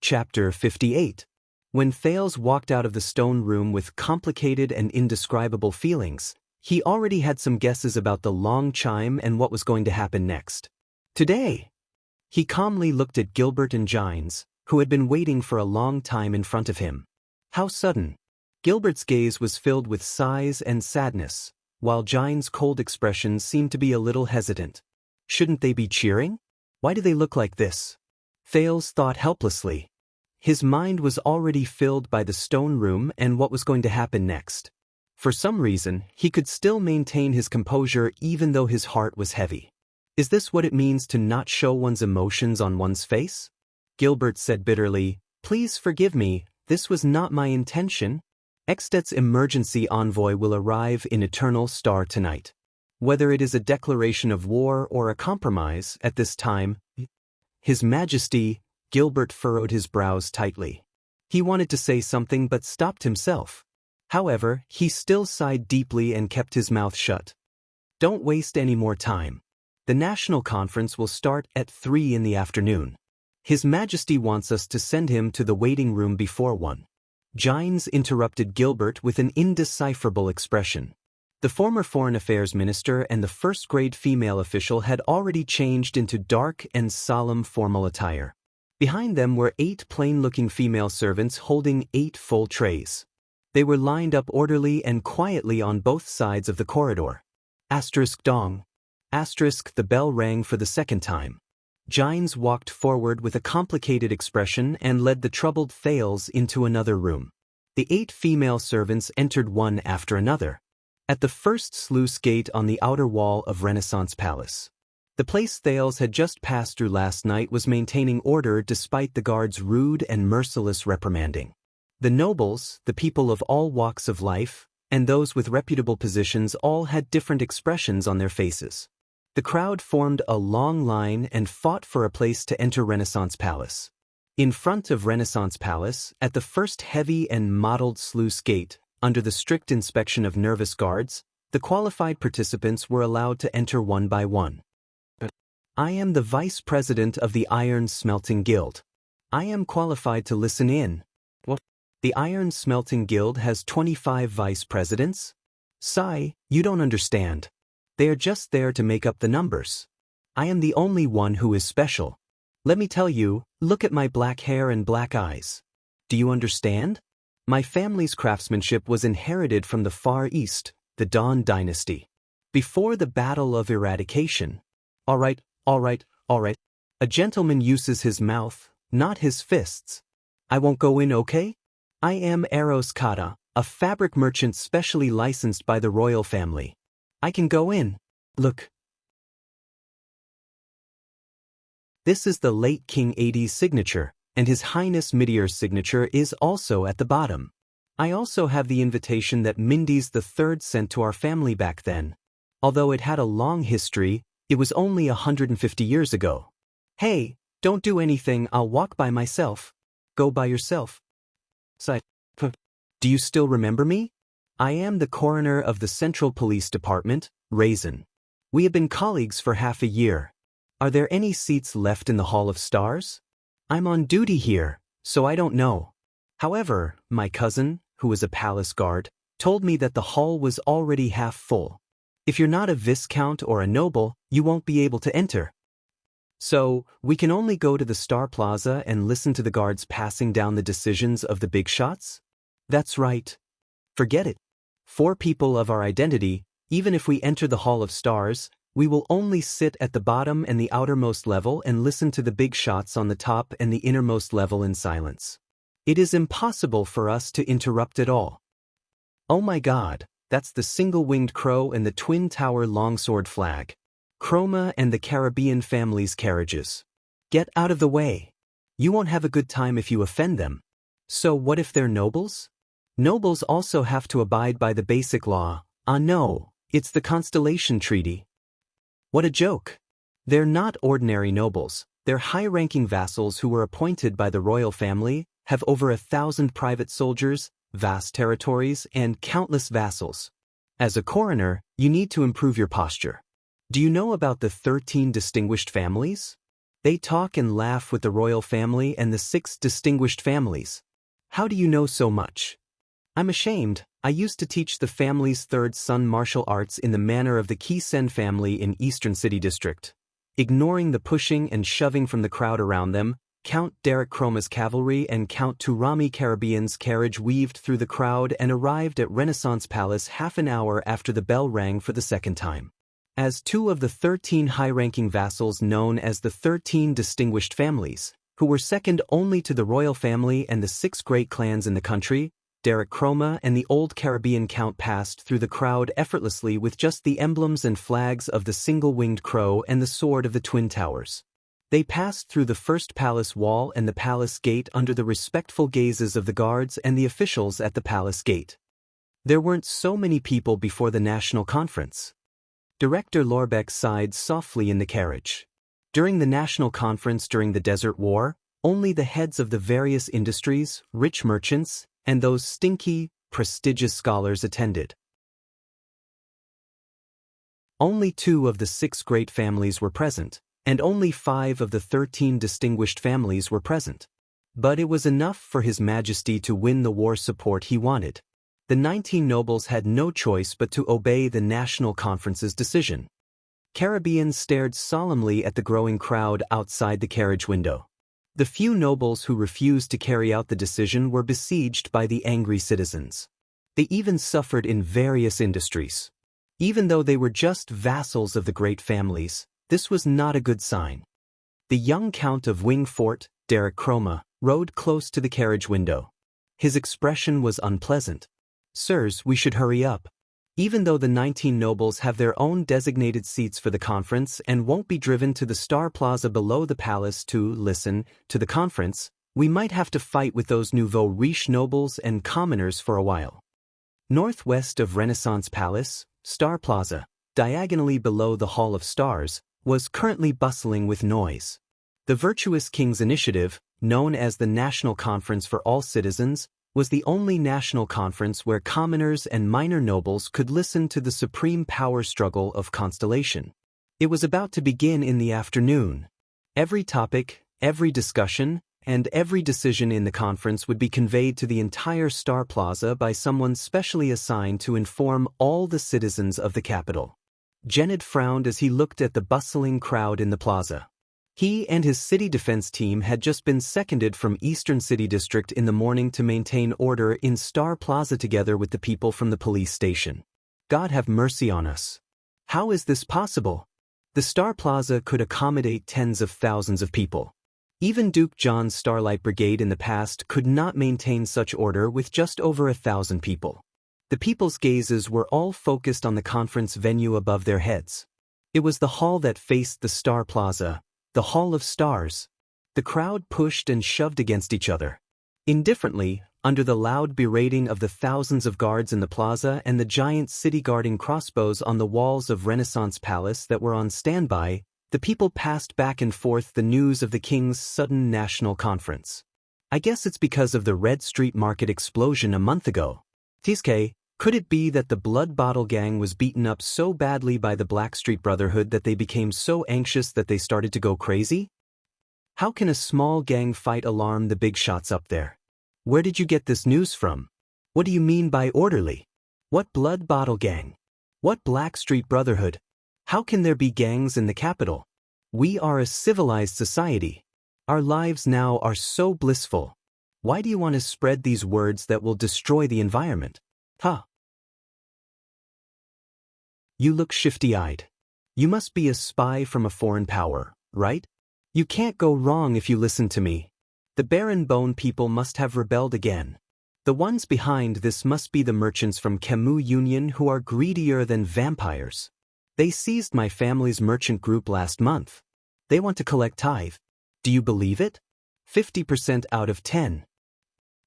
Chapter 58. When Thales walked out of the stone room with complicated and indescribable feelings, he already had some guesses about the long chime and what was going to happen next. Today, he calmly looked at Gilbert and Gines, who had been waiting for a long time in front of him. How sudden! Gilbert's gaze was filled with sighs and sadness, while Gines' cold expression seemed to be a little hesitant. Shouldn't they be cheering? Why do they look like this? Thales thought helplessly. His mind was already filled by the stone room and what was going to happen next. For some reason, he could still maintain his composure even though his heart was heavy. Is this what it means to not show one's emotions on one's face? Gilbert said bitterly, please forgive me, this was not my intention. Extet's emergency envoy will arrive in Eternal Star tonight. Whether it is a declaration of war or a compromise at this time, His Majesty, Gilbert furrowed his brows tightly. He wanted to say something but stopped himself. However, he still sighed deeply and kept his mouth shut. Don't waste any more time. The national conference will start at 3 in the afternoon. His Majesty wants us to send him to the waiting room before 1. Gines interrupted Gilbert with an indecipherable expression. The former Foreign Affairs Minister and the first-grade female official had already changed into dark and solemn formal attire. Behind them were 8 plain-looking female servants holding 8 full trays. They were lined up orderly and quietly on both sides of the corridor. Dong. The bell rang for the second time. Gines walked forward with a complicated expression and led the troubled Thales into another room. The 8 female servants entered one after another. At the first sluice gate on the outer wall of Renaissance Palace. The place Thales had just passed through last night was maintaining order despite the guards' rude and merciless reprimanding. The nobles, the people of all walks of life, and those with reputable positions all had different expressions on their faces. The crowd formed a long line and fought for a place to enter Renaissance Palace. In front of Renaissance Palace, at the first heavy and mottled sluice gate, under the strict inspection of nervous guards, the qualified participants were allowed to enter one by one. I am the Vice President of the Iron Smelting Guild. I am qualified to listen in. What? The Iron Smelting Guild has 25 vice presidents? Sigh, you don't understand. They are just there to make up the numbers. I am the only one who is special. Let me tell you, look at my black hair and black eyes. Do you understand? My family's craftsmanship was inherited from the Far East, the Dawn dynasty. Before the Battle of Eradication. All right. A gentleman uses his mouth, not his fists. I won't go in, okay? I am Eros Kata, a fabric merchant specially licensed by the royal family. I can go in. Look. This is the late King Adi's signature, and His Highness Midir's signature is also at the bottom. I also have the invitation that Mindis III sent to our family back then. Although it had a long history, it was only 150 years ago. Hey, don't do anything, I'll walk by myself. Go by yourself. Sigh. Do you still remember me? I am the coroner of the Central Police Department, Raisin. We have been colleagues for half a year. Are there any seats left in the Hall of Stars? I'm on duty here, so I don't know. However, my cousin, who is a palace guard, told me that the hall was already half full. If you're not a viscount or a noble, you won't be able to enter. So, we can only go to the Star Plaza and listen to the guards passing down the decisions of the big shots? That's right. Forget it. 4 people of our identity, even if we enter the Hall of Stars, we will only sit at the bottom and the outermost level and listen to the big shots on the top and the innermost level in silence. It is impossible for us to interrupt at all. Oh my God, that's the single-winged crow and the twin-tower longsword flag. Chroma and the Caribbean family's carriages. Get out of the way. You won't have a good time if you offend them. So what if they're nobles? Nobles also have to abide by the basic law. No, it's the Constellation Treaty. What a joke. They're not ordinary nobles, they're high-ranking vassals who were appointed by the royal family, have over 1,000 private soldiers, vast territories, and countless vassals. As a coroner, you need to improve your posture. Do you know about the 13 distinguished families? They talk and laugh with the royal family and the 6 distinguished families. How do you know so much? I'm ashamed. I used to teach the family's 3rd son martial arts in the manner of the Kisen family in Eastern City District. Ignoring the pushing and shoving from the crowd around them, Count Derek Chroma's cavalry and Count Turami Caribbean's carriage weaved through the crowd and arrived at Renaissance Palace half an hour after the bell rang for the second time. As 2 of the 13 high-ranking vassals known as the 13 distinguished families, who were second only to the royal family and the 6 great clans in the country, Derek Chroma and the old Caribbean count passed through the crowd effortlessly with just the emblems and flags of the single-winged crow and the sword of the Twin Towers. They passed through the first palace wall and the palace gate under the respectful gazes of the guards and the officials at the palace gate. There weren't so many people before the national conference. Director Lorbeck sighed softly in the carriage. During the national conference during the Desert War, only the heads of the various industries, rich merchants, and those stinky, prestigious scholars attended. Only 2 of the 6 great families were present, and only 5 of the 13 distinguished families were present. But it was enough for His Majesty to win the war support he wanted. The 19 nobles had no choice but to obey the National Conference's decision. Caribbeans stared solemnly at the growing crowd outside the carriage window. The few nobles who refused to carry out the decision were besieged by the angry citizens. They even suffered in various industries. Even though they were just vassals of the great families, this was not a good sign. The young Count of Wingfort, Derek Chroma, rode close to the carriage window. His expression was unpleasant. "Sirs, we should hurry up. Even though the 19 nobles have their own designated seats for the conference and won't be driven to the Star Plaza below the palace to listen to the conference, we might have to fight with those nouveau riche nobles and commoners for a while." Northwest of Renaissance Palace, Star Plaza, diagonally below the Hall of Stars, was currently bustling with noise. The Virtuous King's Initiative, known as the National Conference for All Citizens, was the only national conference where commoners and minor nobles could listen to the supreme power struggle of Constellation. It was about to begin in the afternoon. Every topic, every discussion, and every decision in the conference would be conveyed to the entire Star Plaza by someone specially assigned to inform all the citizens of the capital. Jenned frowned as he looked at the bustling crowd in the plaza. He and his city defense team had just been seconded from Eastern City District in the morning to maintain order in Star Plaza together with the people from the police station. God have mercy on us. How is this possible? The Star Plaza could accommodate tens of thousands of people. Even Duke John's Starlight Brigade in the past could not maintain such order with just over 1,000 people. The people's gazes were all focused on the conference venue above their heads. It was the hall that faced the Star Plaza, the Hall of Stars. The crowd pushed and shoved against each other. Indifferently, under the loud berating of the thousands of guards in the plaza and the giant city-guarding crossbows on the walls of Renaissance Palace that were on standby, the people passed back and forth the news of the king's sudden national conference. "I guess it's because of the Red Street Market explosion a month ago. Tiske, could it be that the Blood Bottle Gang was beaten up so badly by the Blackstreet Brotherhood that they became so anxious that they started to go crazy? How can a small gang fight alarm the big shots up there? Where did you get this news from? What do you mean by orderly? What Blood Bottle Gang? What Blackstreet Brotherhood? How can there be gangs in the capital? We are a civilized society. Our lives now are so blissful. Why do you want to spread these words that will destroy the environment? Huh? You look shifty-eyed. You must be a spy from a foreign power, right? You can't go wrong if you listen to me. The Baron Bone people must have rebelled again. The ones behind this must be the merchants from Camus Union who are greedier than vampires. They seized my family's merchant group last month. They want to collect tithe. Do you believe it? 50% out of 10.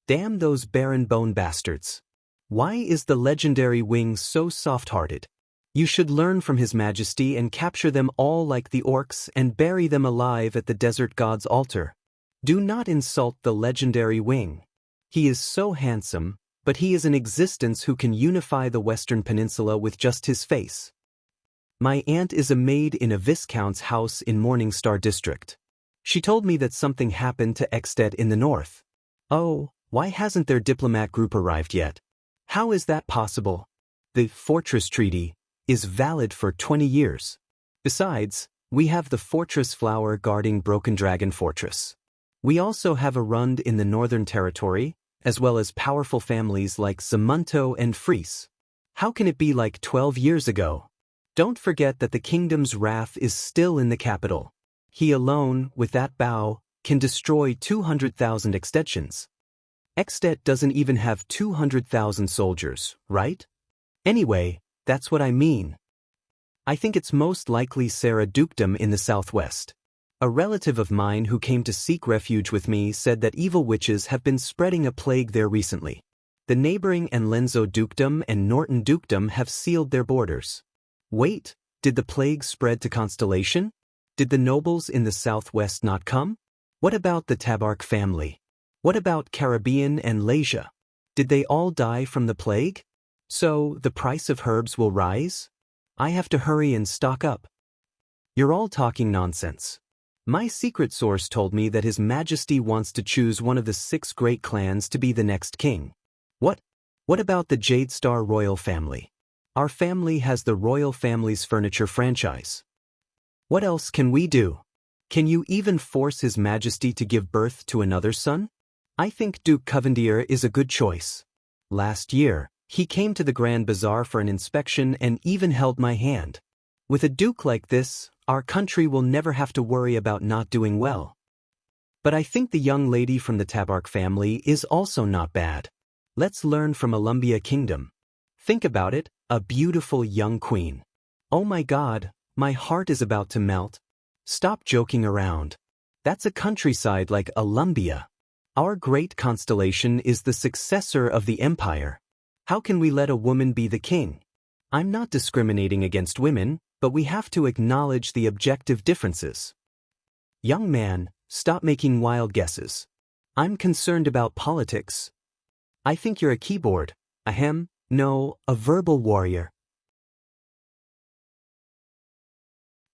Damn those Baron Bone bastards. Why is the legendary Wing so soft-hearted? You should learn from His Majesty and capture them all like the orcs and bury them alive at the desert god's altar. Do not insult the legendary Wing. He is so handsome, but he is an existence who can unify the Western Peninsula with just his face. My aunt is a maid in a viscount's house in Morningstar District. She told me that something happened to Exted in the north. Oh, why hasn't their diplomat group arrived yet? How is that possible? The Fortress Treaty is valid for 20 years. Besides, we have the Fortress Flower guarding Broken Dragon Fortress. We also have a Rund in the Northern Territory, as well as powerful families like Zamunto and Fries. How can it be like 12 years ago? Don't forget that the kingdom's wrath is still in the capital. He alone, with that bow, can destroy 200,000 extensions. Extet doesn't even have 200,000 soldiers, right? Anyway, that's what I mean. I think it's most likely Sarah Dukedom in the southwest. A relative of mine who came to seek refuge with me said that evil witches have been spreading a plague there recently. The neighboring Enlenzo Dukedom and Norton Dukedom have sealed their borders. Wait, Did the plague spread to Constellation? Did the nobles in the southwest not come? What about the Tabark family? What about Caribbean and Lasia? Did they all die from the plague? So, the price of herbs will rise? I have to hurry and stock up. You're all talking nonsense. My secret source told me that His Majesty wants to choose one of the 6 great clans to be the next king. What? What about the Jade Star royal family? Our family has the royal family's furniture franchise. What else can we do? Can you even force His Majesty to give birth to another son? I think Duke Covendier is a good choice. Last year, he came to the Grand Bazaar for an inspection and even held my hand. With a duke like this, our country will never have to worry about not doing well. But I think the young lady from the Tabark family is also not bad. Let's learn from Alumbia Kingdom. Think about it, a beautiful young queen. Oh my God, my heart is about to melt. Stop joking around. That's a countryside like Alumbia. Our great constellation is the successor of the empire. How can we let a woman be the king? I'm not discriminating against women, but we have to acknowledge the objective differences. Young man, stop making wild guesses. I'm concerned about politics. I think you're a keyboard. Ahem, no, a verbal warrior.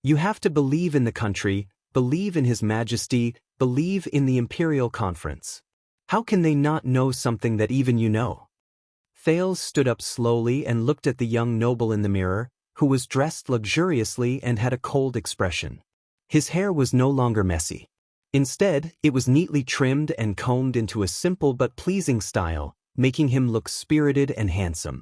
You have to believe in the country, believe in His Majesty, believe in the Imperial Conference. How can they not know something that even you know? Thales stood up slowly and looked at the young noble in the mirror, who was dressed luxuriously and had a cold expression. His hair was no longer messy. Instead, it was neatly trimmed and combed into a simple but pleasing style, making him look spirited and handsome.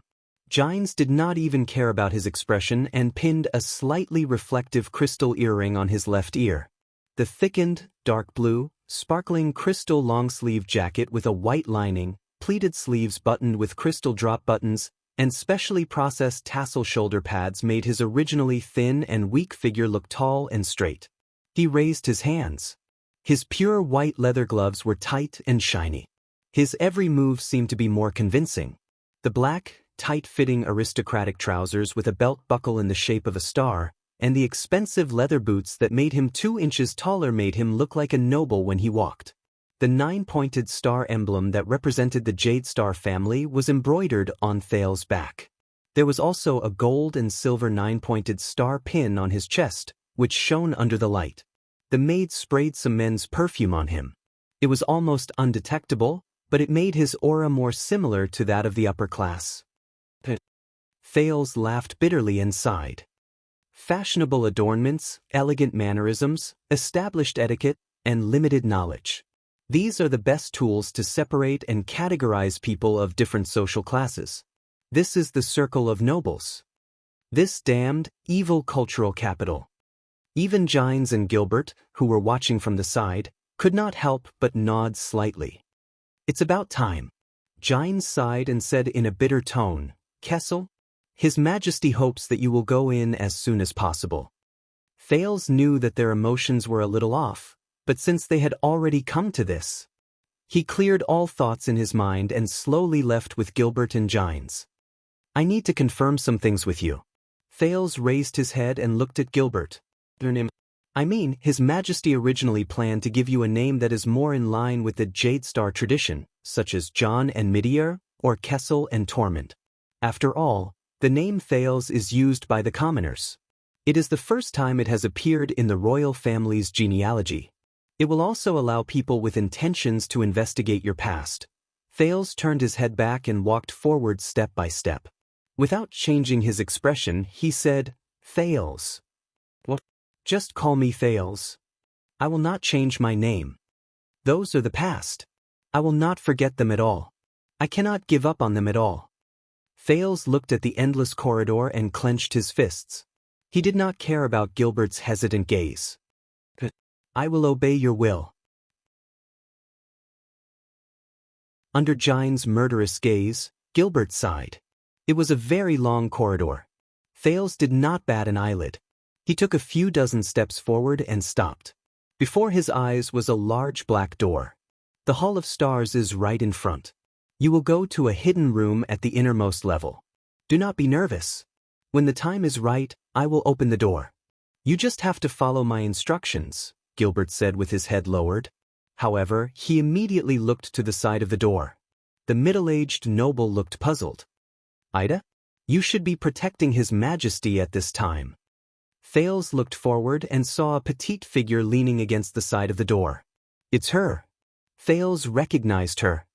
Gines did not even care about his expression and pinned a slightly reflective crystal earring on his left ear. The thickened, dark blue, sparkling crystal long-sleeve jacket with a white lining, pleated sleeves buttoned with crystal drop buttons, and specially processed tassel shoulder pads made his originally thin and weak figure look tall and straight. He raised his hands. His pure white leather gloves were tight and shiny. His every move seemed to be more convincing. The black, tight-fitting aristocratic trousers with a belt buckle in the shape of a star, and the expensive leather boots that made him 2 inches taller made him look like a noble when he walked. The 9-pointed star emblem that represented the Jade Star family was embroidered on Thales' back. There was also a gold and silver 9-pointed star pin on his chest, which shone under the light. The maid sprayed some men's perfume on him. It was almost undetectable, but it made his aura more similar to that of the upper class. Thales laughed bitterly and sighed. Fashionable adornments, elegant mannerisms, established etiquette, and limited knowledge. These are the best tools to separate and categorize people of different social classes. This is the circle of nobles. This damned, evil cultural capital. Even Gines and Gilbert, who were watching from the side, could not help but nod slightly. It's about time. Gines sighed and said in a bitter tone, Kessel, His Majesty hopes that you will go in as soon as possible. Thales knew that their emotions were a little off, but since they had already come to this, he cleared all thoughts in his mind and slowly left with Gilbert and Gines. I need to confirm some things with you. Thales raised his head and looked at Gilbert. His Majesty originally planned to give you a name that is more in line with the Jade Star tradition, such as John and Midier, or Kessel and Torment. After all, the name Thales is used by the commoners. It is the first time it has appeared in the royal family's genealogy. It will also allow people with intentions to investigate your past. Thales turned his head back and walked forward step by step. Without changing his expression, he said, Thales. What? Just call me Thales. I will not change my name. Those are the past. I will not forget them at all. I cannot give up on them at all. Thales looked at the endless corridor and clenched his fists. He did not care about Gilbert's hesitant gaze. I will obey your will. Under Gines' murderous gaze, Gilbert sighed. It was a very long corridor. Thales did not bat an eyelid. He took a few dozen steps forward and stopped. Before his eyes was a large black door. The Hall of Stars is right in front. You will go to a hidden room at the innermost level. Do not be nervous. When the time is right, I will open the door. You just have to follow my instructions, Gilbert said with his head lowered. However, he immediately looked to the side of the door. The middle-aged noble looked puzzled. Ida? You should be protecting His Majesty at this time. Thales looked forward and saw a petite figure leaning against the side of the door. It's her. Thales recognized her.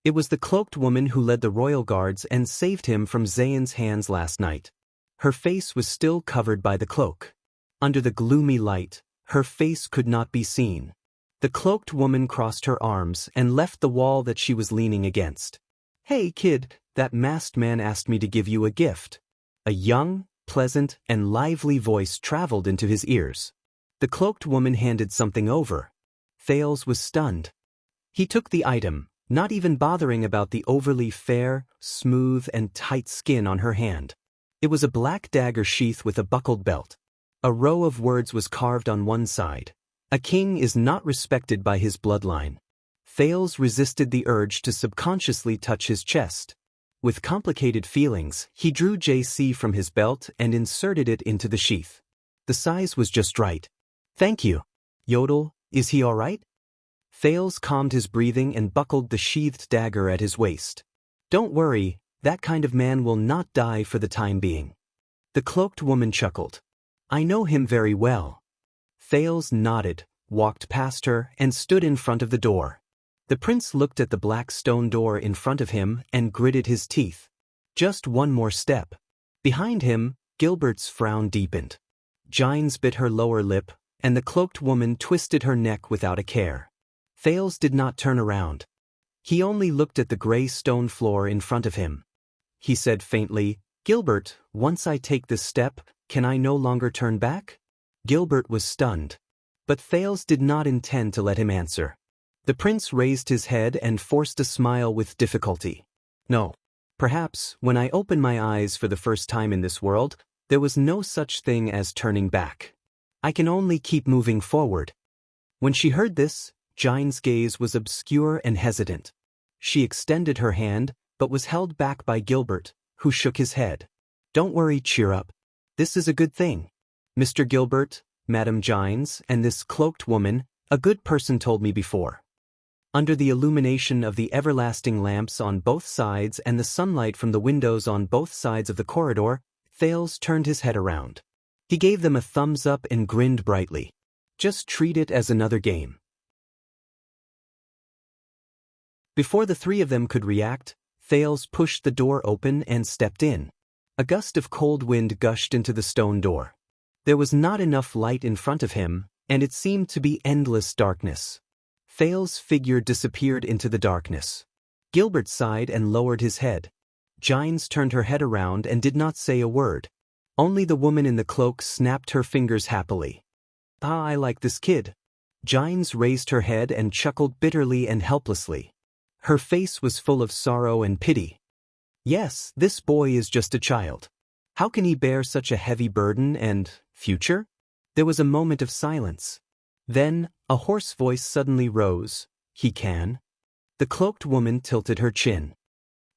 It was the cloaked woman who led the royal guards and saved him from Zayn's hands last night. Her face was still covered by the cloak. Under the gloomy light, her face could not be seen. The cloaked woman crossed her arms and left the wall that she was leaning against. Hey kid, that masked man asked me to give you a gift. A young, pleasant, and lively voice traveled into his ears. The cloaked woman handed something over. Thales was stunned. He took the item, not even bothering about the overly fair, smooth, and tight skin on her hand. It was a black dagger sheath with a buckled belt. A row of words was carved on one side. A king is not respected by his bloodline. Thales resisted the urge to subconsciously touch his chest. With complicated feelings, he drew JC from his belt and inserted it into the sheath. The size was just right. Thank you. Yodel, is he all right? Thales calmed his breathing and buckled the sheathed dagger at his waist. Don't worry, that kind of man will not die for the time being. The cloaked woman chuckled. I know him very well. Thales nodded, walked past her, and stood in front of the door. The prince looked at the black stone door in front of him and gritted his teeth. Just one more step. Behind him, Gilbert's frown deepened. Gines bit her lower lip, and the cloaked woman twisted her neck without a care. Thales did not turn around. He only looked at the gray stone floor in front of him. He said faintly, Gilbert, once I take this step, can I no longer turn back? Gilbert was stunned. But Thales did not intend to let him answer. The prince raised his head and forced a smile with difficulty. No. Perhaps, when I open my eyes for the first time in this world, there was no such thing as turning back. I can only keep moving forward. When she heard this, Gine's gaze was obscure and hesitant. She extended her hand, but was held back by Gilbert, who shook his head. Don't worry, cheer up. This is a good thing. Mr. Gilbert, Madame Gines, and this cloaked woman, a good person told me before. Under the illumination of the everlasting lamps on both sides and the sunlight from the windows on both sides of the corridor, Thales turned his head around. He gave them a thumbs up and grinned brightly. Just treat it as another game. Before the three of them could react, Thales pushed the door open and stepped in. A gust of cold wind gushed into the stone door. There was not enough light in front of him, and it seemed to be endless darkness. Thales' figure disappeared into the darkness. Gilbert sighed and lowered his head. Gines turned her head around and did not say a word. Only the woman in the cloak snapped her fingers happily. Ah, I like this kid. Gines raised her head and chuckled bitterly and helplessly. Her face was full of sorrow and pity. Yes, this boy is just a child. How can he bear such a heavy burden and future? There was a moment of silence. Then, a hoarse voice suddenly rose. He can. The cloaked woman tilted her chin.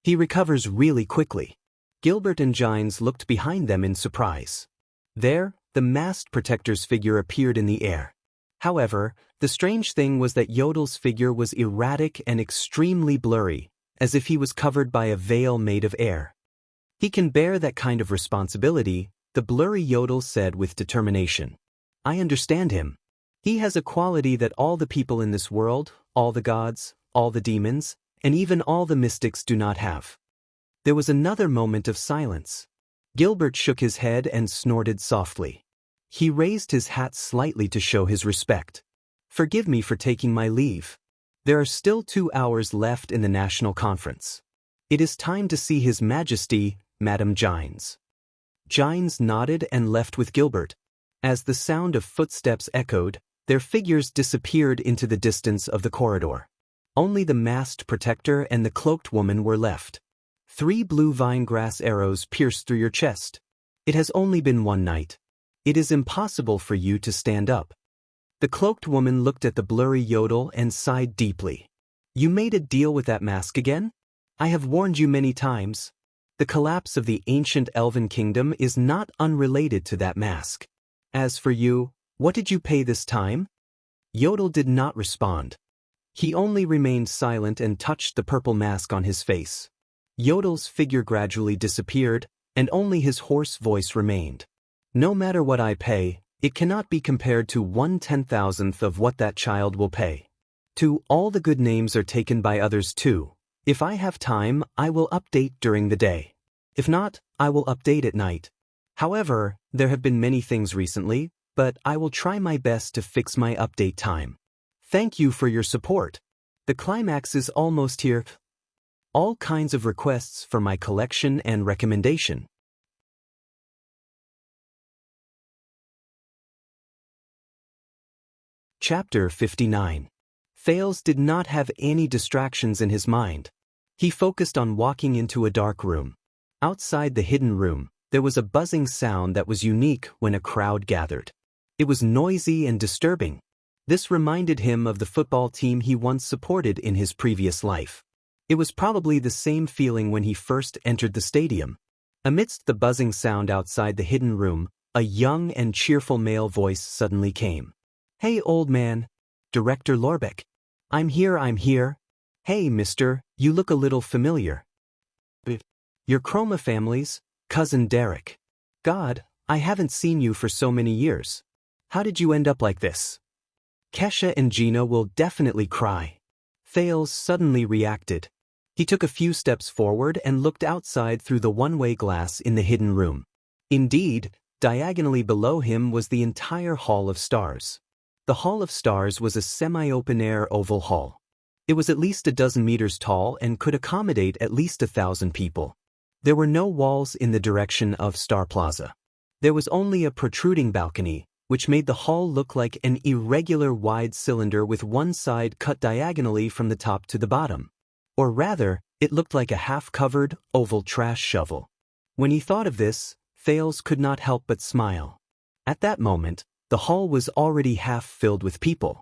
He recovers really quickly. Gilbert and Gines looked behind them in surprise. There, the masked protector's figure appeared in the air. However, the strange thing was that Yodel's figure was erratic and extremely blurry, as if he was covered by a veil made of air. He can bear that kind of responsibility, the blurry Yodel said with determination. I understand him. He has a quality that all the people in this world, all the gods, all the demons, and even all the mystics do not have. There was another moment of silence. Gilbert shook his head and snorted softly. He raised his hat slightly to show his respect. Forgive me for taking my leave. There are still 2 hours left in the national conference. It is time to see His Majesty, Madame Gines. Gines nodded and left with Gilbert. As the sound of footsteps echoed, their figures disappeared into the distance of the corridor. Only the masked protector and the cloaked woman were left. 3 blue vine grass arrows pierced through your chest. It has only been one night. It is impossible for you to stand up. The cloaked woman looked at the blurry Yodel and sighed deeply. You made a deal with that mask again? I have warned you many times. The collapse of the ancient elven kingdom is not unrelated to that mask. As for you, what did you pay this time? Yodel did not respond. He only remained silent and touched the purple mask on his face. Yodel's figure gradually disappeared, and only his hoarse voice remained. No matter what I pay, it cannot be compared to 1/10,000th of what that child will pay. All the good names are taken by others too. If I have time, I will update during the day. If not, I will update at night. However, there have been many things recently, but I will try my best to fix my update time. Thank you for your support. The climax is almost here. All kinds of requests for my collection and recommendation. Chapter 59. Thales did not have any distractions in his mind. He focused on walking into a dark room. Outside the hidden room, there was a buzzing sound that was unique when a crowd gathered. It was noisy and disturbing. This reminded him of the football team he once supported in his previous life. It was probably the same feeling when he first entered the stadium. Amidst the buzzing sound outside the hidden room, a young and cheerful male voice suddenly came. Hey old man. Director Lorbeck. I'm here. Hey mister, you look a little familiar. Your Chroma family's cousin Derek. God, I haven't seen you for so many years. How did you end up like this? Kesha and Gina will definitely cry. Thales suddenly reacted. He took a few steps forward and looked outside through the one-way glass in the hidden room. Indeed, diagonally below him was the entire Hall of Stars. The Hall of Stars was a semi-open-air oval hall. It was at least a dozen meters tall and could accommodate at least 1,000 people. There were no walls in the direction of Star Plaza. There was only a protruding balcony, which made the hall look like an irregular wide cylinder with one side cut diagonally from the top to the bottom. Or rather, it looked like a half-covered, oval trash shovel. When he thought of this, Thales could not help but smile. At that moment, the hall was already half filled with people.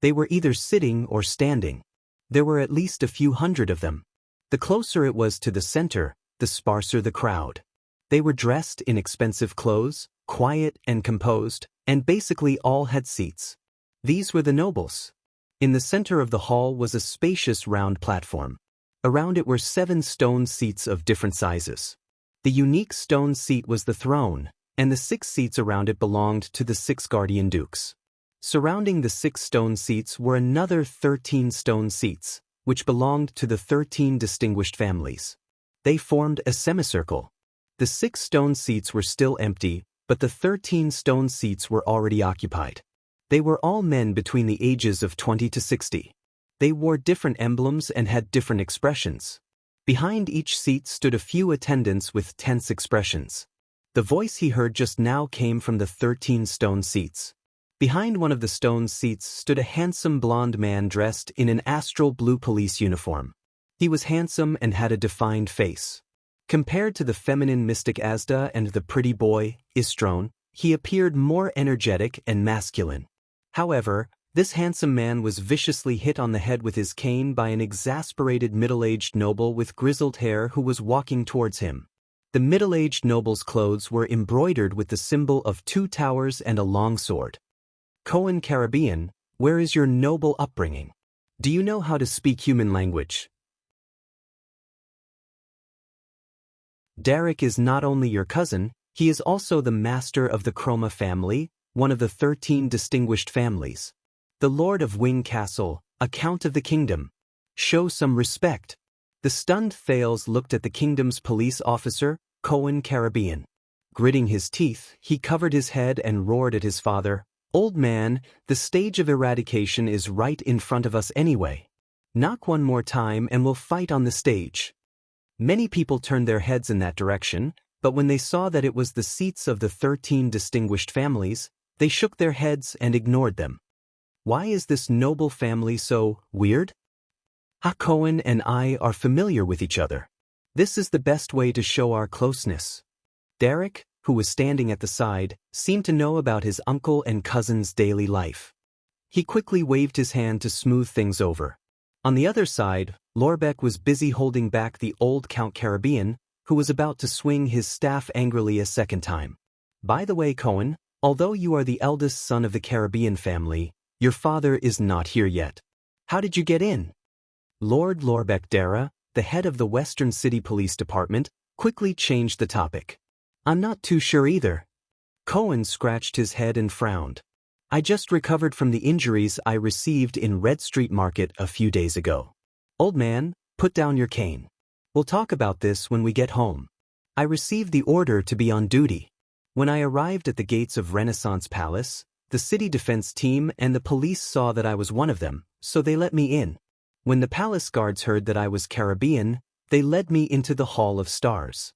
They were either sitting or standing. There were at least a few hundred of them. The closer it was to the center, the sparser the crowd. They were dressed in expensive clothes, quiet and composed, and basically all had seats. These were the nobles. In the center of the hall was a spacious round platform. Around it were 7 stone seats of different sizes. The unique stone seat was the throne, and the 6 seats around it belonged to the 6 guardian dukes. Surrounding the 6 stone seats were another 13 stone seats, which belonged to the 13 distinguished families. They formed a semicircle. The 6 stone seats were still empty, but the 13 stone seats were already occupied. They were all men between the ages of 20 to 60. They wore different emblems and had different expressions. Behind each seat stood a few attendants with tense expressions. The voice he heard just now came from the 13 stone seats. Behind one of the stone seats stood a handsome blond man dressed in an astral blue police uniform. He was handsome and had a defined face. Compared to the feminine mystic Asda and the pretty boy, Istron, he appeared more energetic and masculine. However, this handsome man was viciously hit on the head with his cane by an exasperated middle-aged noble with grizzled hair who was walking towards him. The middle-aged noble's clothes were embroidered with the symbol of 2 towers and a long sword. Cohen Caribbean, where is your noble upbringing? Do you know how to speak human language? Derek is not only your cousin, he is also the master of the Chroma family, one of the 13 distinguished families. The Lord of Wing Castle, a count of the kingdom. Show some respect. The stunned Thales looked at the kingdom's police officer, Cohen Caribbean. Gritting his teeth, he covered his head and roared at his father, Old man, the stage of eradication is right in front of us anyway. Knock one more time and we'll fight on the stage. Many people turned their heads in that direction, but when they saw that it was the seats of the 13 distinguished families, they shook their heads and ignored them. Why is this noble family so weird? Cohen and I are familiar with each other. This is the best way to show our closeness. Derek, who was standing at the side, seemed to know about his uncle and cousin's daily life. He quickly waved his hand to smooth things over. On the other side, Lorbeck was busy holding back the old Count Caribbean, who was about to swing his staff angrily a second time. By the way, Cohen, although you are the eldest son of the Caribbean family, your father is not here yet. How did you get in? Lord Lorbeck Dara, the head of the Western City Police Department, quickly changed the topic. I'm not too sure either. Cohen scratched his head and frowned. I just recovered from the injuries I received in Red Street Market a few days ago. Old man, put down your cane. We'll talk about this when we get home. I received the order to be on duty. When I arrived at the gates of Renaissance Palace, the city defense team and the police saw that I was one of them, so they let me in. When the palace guards heard that I was Caribbean, they led me into the Hall of Stars.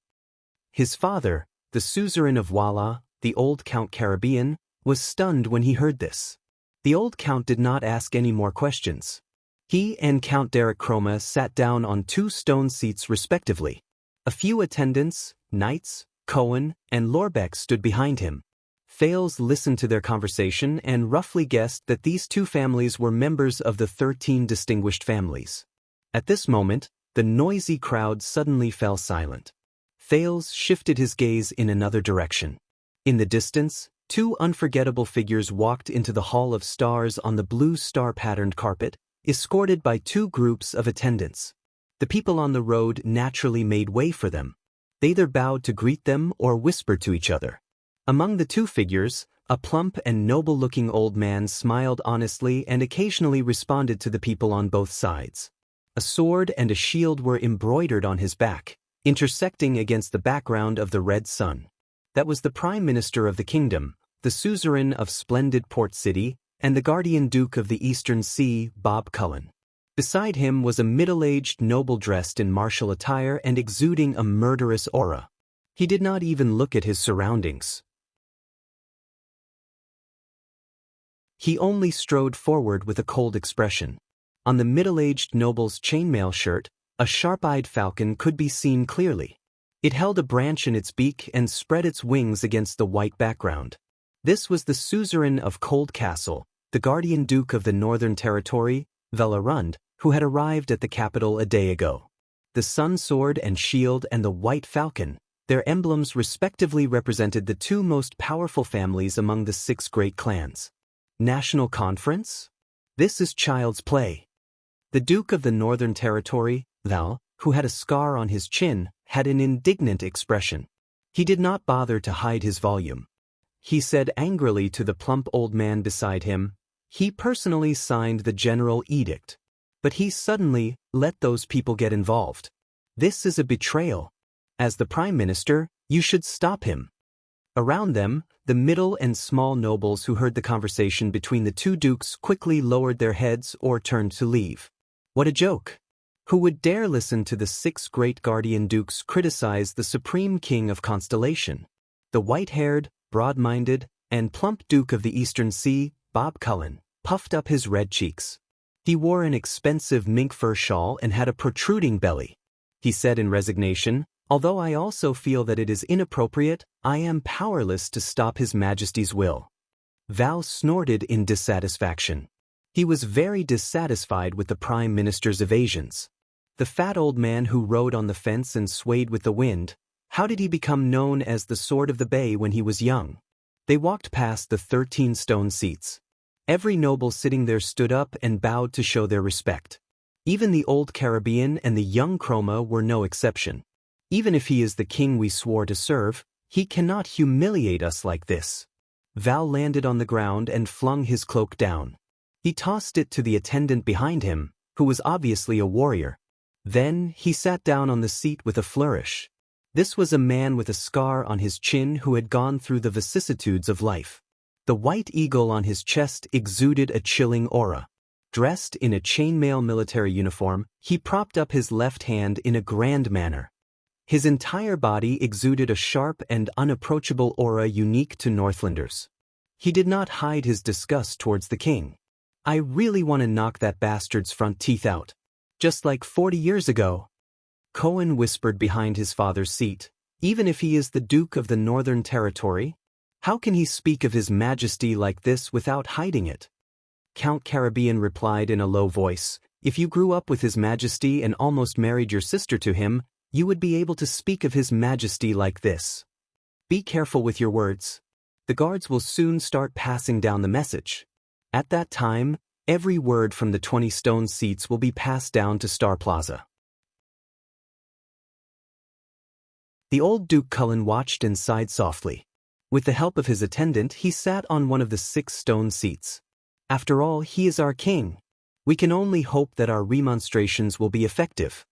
His father, the suzerain of Walla, the old Count Caribbean, was stunned when he heard this. The old Count did not ask any more questions. He and Count Derek Chroma sat down on 2 stone seats respectively. A few attendants, knights, Cohen, and Lorbeck stood behind him. Fales listened to their conversation and roughly guessed that these 2 families were members of the 13 distinguished families. At this moment, the noisy crowd suddenly fell silent. Fales shifted his gaze in another direction. In the distance, 2 unforgettable figures walked into the Hall of Stars on the blue star-patterned carpet, escorted by 2 groups of attendants. The people on the road naturally made way for them. They either bowed to greet them or whispered to each other. Among the 2 figures, a plump and noble-looking old man smiled honestly and occasionally responded to the people on both sides. A sword and a shield were embroidered on his back, intersecting against the background of the red sun. That was the Prime Minister of the Kingdom, the suzerain of splendid Port City, and the Guardian Duke of the Eastern Sea, Bob Cullen. Beside him was a middle-aged noble dressed in martial attire and exuding a murderous aura. He did not even look at his surroundings. He only strode forward with a cold expression. On the middle-aged noble's chainmail shirt, a sharp-eyed falcon could be seen clearly. It held a branch in its beak and spread its wings against the white background. This was the suzerain of Cold Castle, the Guardian Duke of the Northern Territory, Velarund, who had arrived at the capital a day ago. The sun sword and shield and the white falcon, their emblems respectively represented the 2 most powerful families among the 6 great clans. National Conference? This is child's play. The Duke of the Northern Territory, Val, who had a scar on his chin, had an indignant expression. He did not bother to hide his volume. He said angrily to the plump old man beside him, he personally signed the general edict. But he suddenly let those people get involved. This is a betrayal. As the Prime Minister, you should stop him. Around them, the middle and small nobles who heard the conversation between the 2 dukes quickly lowered their heads or turned to leave. What a joke! Who would dare listen to the 6 great guardian dukes criticize the supreme king of Constellation? The white-haired, broad-minded, and plump Duke of the Eastern Sea, Bob Cullen, puffed up his red cheeks. He wore an expensive mink fur shawl and had a protruding belly. He said in resignation, although I also feel that it is inappropriate, I am powerless to stop His Majesty's will. Val snorted in dissatisfaction. He was very dissatisfied with the Prime Minister's evasions. The fat old man who rode on the fence and swayed with the wind, how did he become known as the Sword of the Bay when he was young? They walked past the 13 stone seats. Every noble sitting there stood up and bowed to show their respect. Even the old Caribbean and the young Chroma were no exception. Even if he is the king we swore to serve, he cannot humiliate us like this. Val landed on the ground and flung his cloak down. He tossed it to the attendant behind him, who was obviously a warrior. Then he sat down on the seat with a flourish. This was a man with a scar on his chin who had gone through the vicissitudes of life. The white eagle on his chest exuded a chilling aura. Dressed in a chainmail military uniform, he propped up his left hand in a grand manner. His entire body exuded a sharp and unapproachable aura unique to Northlanders. He did not hide his disgust towards the king. I really want to knock that bastard's front teeth out. Just like 40 years ago. Cohen whispered behind his father's seat, even if he is the Duke of the Northern Territory? How can he speak of His Majesty like this without hiding it? Count Caribbean replied in a low voice, if you grew up with His Majesty and almost married your sister to him, you would be able to speak of His Majesty like this. Be careful with your words. The guards will soon start passing down the message. At that time, every word from the 20 stone seats will be passed down to Star Plaza. The old Duke Cullen watched and sighed softly. With the help of his attendant, he sat on one of the 6 stone seats. After all, he is our king. We can only hope that our remonstrations will be effective.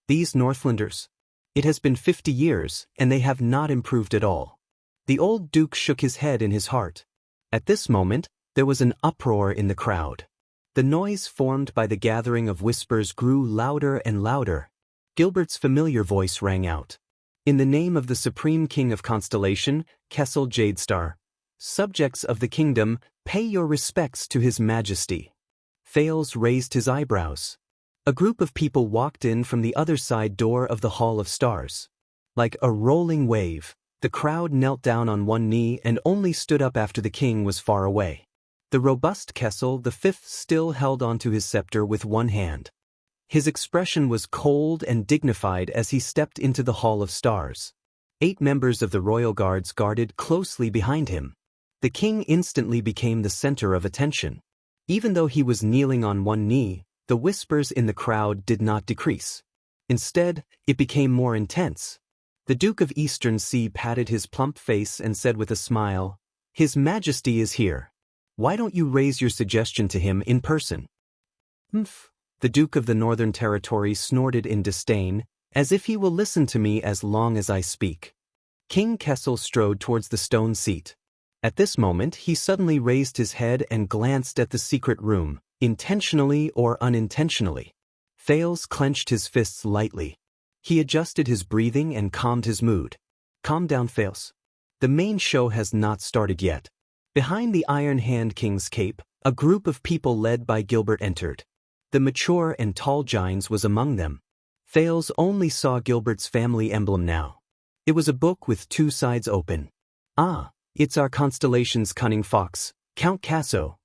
These Northlanders. It has been 50 years, and they have not improved at all. The old Duke shook his head in his heart. At this moment, there was an uproar in the crowd. The noise formed by the gathering of whispers grew louder and louder. Gilbert's familiar voice rang out. In the name of the Supreme King of Constellation, Kessel Jadestar, subjects of the kingdom, pay your respects to His Majesty. Thales raised his eyebrows. A group of people walked in from the other side door of the Hall of Stars. Like a rolling wave, the crowd knelt down on one knee and only stood up after the king was far away. The robust Kessel V still held onto his scepter with one hand. His expression was cold and dignified as he stepped into the Hall of Stars. 8 members of the royal guards guarded closely behind him. The king instantly became the center of attention. Even though he was kneeling on one knee, the whispers in the crowd did not decrease. Instead, it became more intense. The Duke of Eastern Sea patted his plump face and said with a smile, "His Majesty is here. Why don't you raise your suggestion to him in person?" "Humph." The Duke of the Northern Territory snorted in disdain, as if he will listen to me as long as I speak. King Kessel strode towards the stone seat. At this moment he suddenly raised his head and glanced at the secret room, intentionally or unintentionally. Thales clenched his fists lightly. He adjusted his breathing and calmed his mood. "Calm down, Thales. The main show has not started yet." Behind the Iron Hand King's cape, a group of people led by Gilbert entered. The mature and tall giants was among them. Thales only saw Gilbert's family emblem now. It was a book with 2 sides open. "Ah, it's our constellation's cunning fox, Count Casso."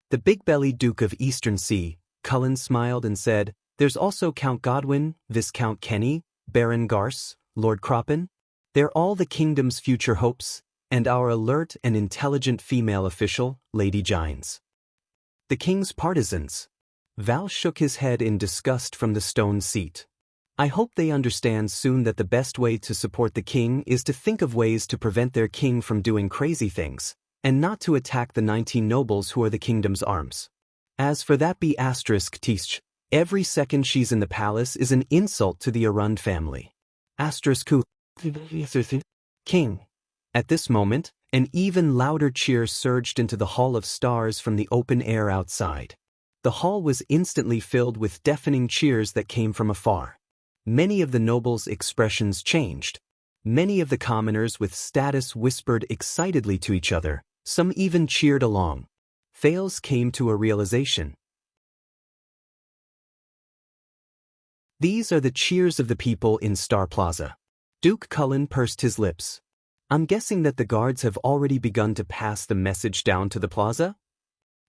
The big-bellied Duke of Eastern Sea, Cullen smiled and said, "There's also Count Godwin, Viscount Kenny, Baron Garce, Lord Croppen. They're all the kingdom's future hopes, and our alert and intelligent female official, Lady Gines. The king's partisans." Val shook his head in disgust from the stone seat. "I hope they understand soon that the best way to support the king is to think of ways to prevent their king from doing crazy things, and not to attack the 19 nobles who are the kingdom's arms. As for that *Tisch, every second she's in the palace is an insult to the Arund family. King." At this moment, an even louder cheer surged into the Hall of Stars from the open air outside. The hall was instantly filled with deafening cheers that came from afar. Many of the nobles' expressions changed. Many of the commoners with status whispered excitedly to each other, some even cheered along. Thales came to a realization. These are the cheers of the people in Star Plaza. Duke Cullen pursed his lips. "I'm guessing that the guards have already begun to pass the message down to the plaza?"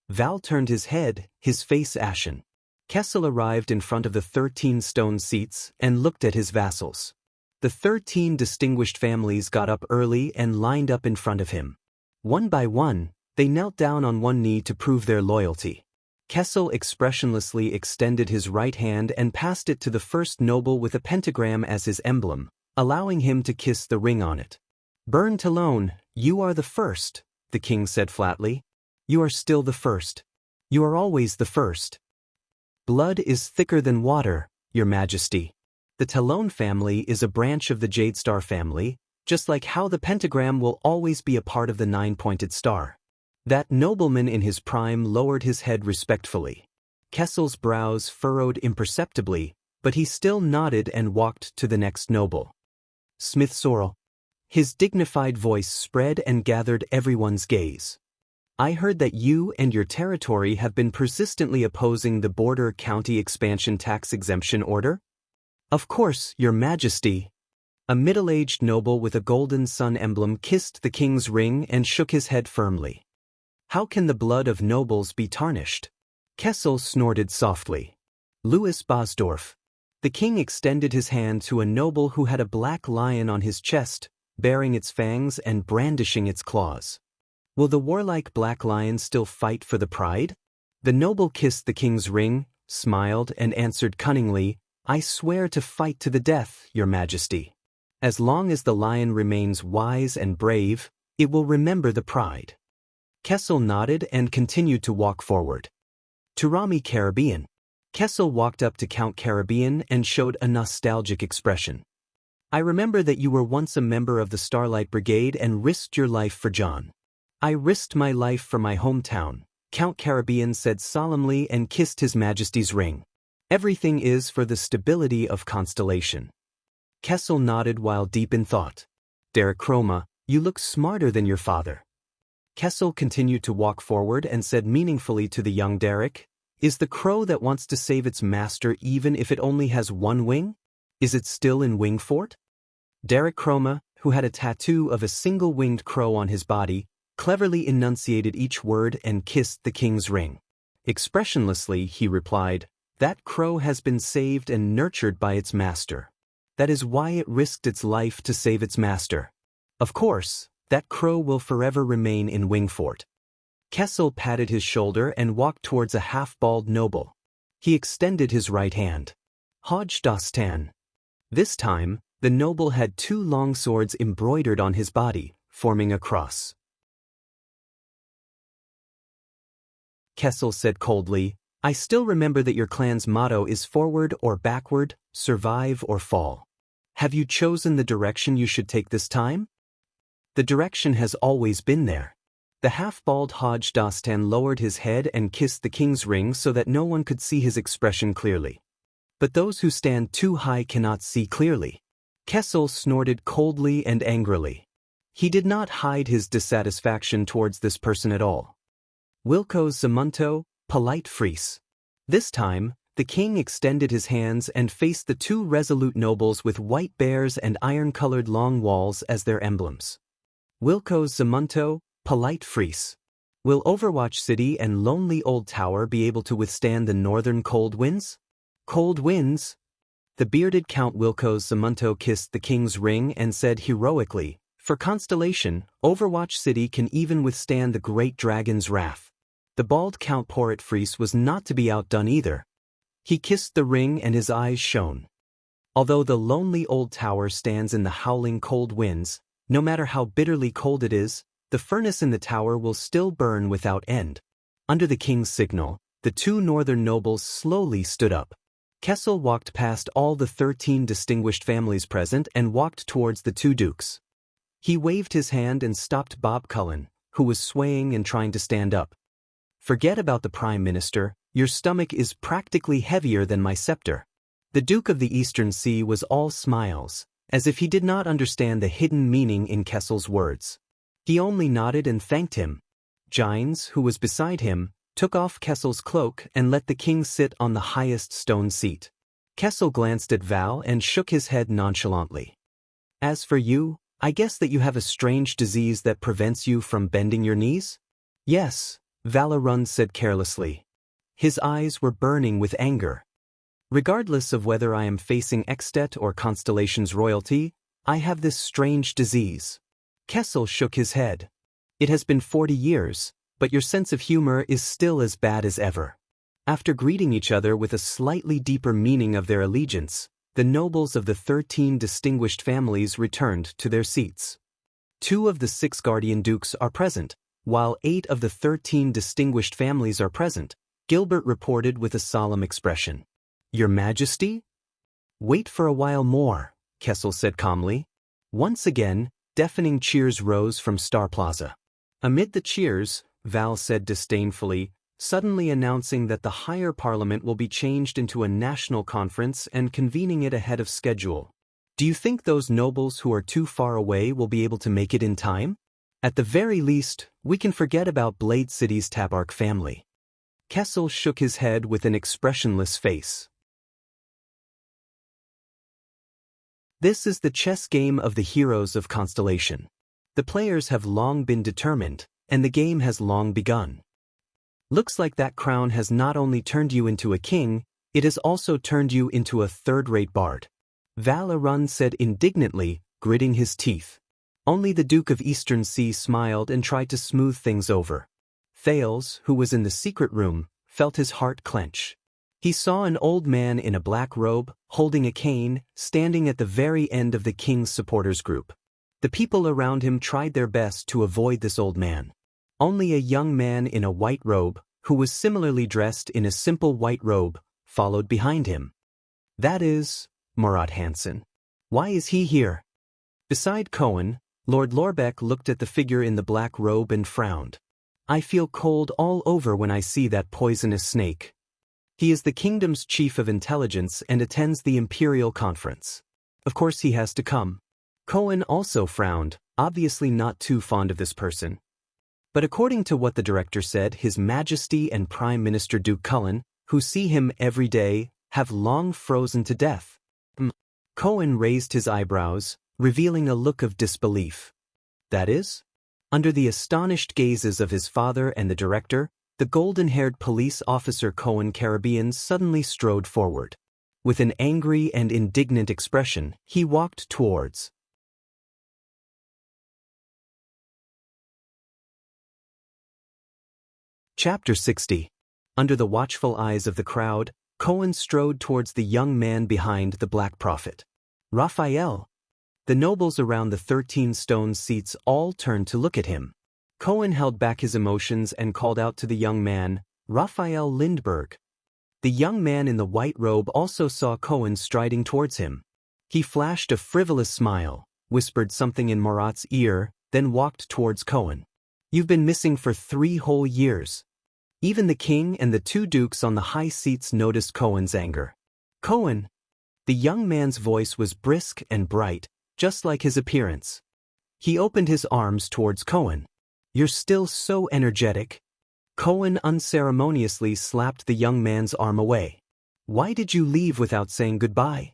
Val turned his head, his face ashen. Kessel arrived in front of the 13 stone seats and looked at his vassals. The 13 distinguished families got up early and lined up in front of him. One by one, they knelt down on one knee to prove their loyalty. Kessel expressionlessly extended his right hand and passed it to the first noble with a pentagram as his emblem, allowing him to kiss the ring on it. "Burn Talone, you are the first," the king said flatly. "You are still the first. You are always the first. Blood is thicker than water, Your Majesty. The Talone family is a branch of the Jadestar family, just like how the pentagram will always be a part of the 9-pointed star." That nobleman in his prime lowered his head respectfully. Kessel's brows furrowed imperceptibly, but he still nodded and walked to the next noble. "Smith Sorrel." His dignified voice spread and gathered everyone's gaze. "I heard that you and your territory have been persistently opposing the Border County Expansion Tax Exemption Order?" "Of course, Your Majesty." A middle-aged noble with a golden sun emblem kissed the king's ring and shook his head firmly. "How can the blood of nobles be tarnished?" Kessel snorted softly. "Louis Bosdorf." The king extended his hand to a noble who had a black lion on his chest, baring its fangs and brandishing its claws. Will the warlike black lion still fight for the pride? The noble kissed the king's ring, smiled, and answered cunningly, I swear to fight to the death, your majesty. As long as the lion remains wise and brave, it will remember the pride. Kessel nodded and continued to walk forward. Turami Caribbean. Kessel walked up to Count Caribbean and showed a nostalgic expression. I remember that you were once a member of the Starlight Brigade and risked your life for John. I risked my life for my hometown, Count Caribbean said solemnly and kissed His Majesty's ring. Everything is for the stability of Constellation. Kessel nodded while deep in thought. Derek Chroma, you look smarter than your father. Kessel continued to walk forward and said meaningfully to the young Derek, is the crow that wants to save its master even if it only has one wing? Is it still in Wingfort? Derek Chroma, who had a tattoo of a single-winged crow on his body, cleverly enunciated each word and kissed the king's ring. Expressionlessly, he replied, that crow has been saved and nurtured by its master. That is why it risked its life to save its master. Of course, that crow will forever remain in Wingfort. Kessel patted his shoulder and walked towards a half-bald noble. He extended his right hand. Hodge Dostan. This time, the noble had two long swords embroidered on his body, forming a cross. Kessel said coldly, I still remember that your clan's motto is forward or backward, survive or fall. Have you chosen the direction you should take this time? The direction has always been there. The half-bald Hodge Dostan lowered his head and kissed the king's ring so that no one could see his expression clearly. But those who stand too high cannot see clearly. Kessel snorted coldly and angrily. He did not hide his dissatisfaction towards this person at all. Wilco Zamunto, polite Fries. This time, the king extended his hands and faced the two resolute nobles with white bears and iron-colored long walls as their emblems. Wilco Zamunto, polite Fries. Will Overwatch City and Lonely Old Tower be able to withstand the northern cold winds? Cold winds? The bearded Count Wilco Zamunto kissed the king's ring and said heroically, for Constellation, Overwatch City can even withstand the great dragon's wrath. The bald Count Porret Fries was not to be outdone either. He kissed the ring and his eyes shone. Although the lonely old tower stands in the howling cold winds, no matter how bitterly cold it is, the furnace in the tower will still burn without end. Under the king's signal, the two northern nobles slowly stood up. Kessel walked past all the 13 distinguished families present and walked towards the two dukes. He waved his hand and stopped Bob Cullen, who was swaying and trying to stand up. Forget about the Prime Minister, your stomach is practically heavier than my scepter. The Duke of the Eastern Sea was all smiles, as if he did not understand the hidden meaning in Kessel's words. He only nodded and thanked him. Gines, who was beside him, took off Kessel's cloak and let the king sit on the highest stone seat. Kessel glanced at Val and shook his head nonchalantly. As for you, I guess that you have a strange disease that prevents you from bending your knees? Yes, Valerun said carelessly. His eyes were burning with anger. Regardless of whether I am facing Extet or Constellation's royalty, I have this strange disease. Kessel shook his head. It has been 40 years, but your sense of humor is still as bad as ever. After greeting each other with a slightly deeper meaning of their allegiance, the nobles of the 13 distinguished families returned to their seats. 2 of the 6 guardian dukes are present, while 8 of the 13 distinguished families are present, Gilbert reported with a solemn expression. Your Majesty? Wait for a while more, Kessel said calmly. Once again, deafening cheers rose from Star Plaza. Amid the cheers, Val said disdainfully, suddenly announcing that the higher parliament will be changed into a national conference and convening it ahead of schedule. Do you think those nobles who are too far away will be able to make it in time? At the very least, we can forget about Blade City's Tabark family. Kessel shook his head with an expressionless face. This is the chess game of the heroes of Constellation. The players have long been determined, and the game has long begun. Looks like that crown has not only turned you into a king, It has also turned you into a third-rate bard. Val said indignantly, gritting his teeth. Only the Duke of Eastern Sea smiled and tried to smooth things over. Thales, who was in the secret room, felt his heart clench. He saw an old man in a black robe, holding a cane, standing at the very end of the king's supporters group. The people around him tried their best to avoid this old man. Only a young man in a white robe, who was similarly dressed in a simple white robe, followed behind him. That is, Murat Hansen. Why is he here? Beside Cohen, Lord Lorbeck looked at the figure in the black robe and frowned. I feel cold all over when I see that poisonous snake. He is the kingdom's chief of intelligence and attends the imperial conference. Of course he has to come. Cohen also frowned, obviously not too fond of this person. But according to what the director said, His Majesty and Prime Minister Duke Cullen, who see him every day, have long frozen to death. Cohen raised his eyebrows, revealing a look of disbelief. That is? Under the astonished gazes of his father and the director, the golden-haired police officer Cohen Caribbean suddenly strode forward. With an angry and indignant expression, he walked towards. Chapter 60. Under the watchful eyes of the crowd, Cohen strode towards the young man behind the Black Prophet. Raphael. The nobles around the 13 stone seats all turned to look at him. Cohen held back his emotions and called out to the young man, Raphael Lindbergh. The young man in the white robe also saw Cohen striding towards him. He flashed a frivolous smile, whispered something in Murat's ear, then walked towards Cohen. You've been missing for 3 whole years. Even the king and the 2 dukes on the high seats noticed Cohen's anger. Cohen! The young man's voice was brisk and bright, just like his appearance. He opened his arms towards Cohen. You're still so energetic. Cohen unceremoniously slapped the young man's arm away. Why did you leave without saying goodbye?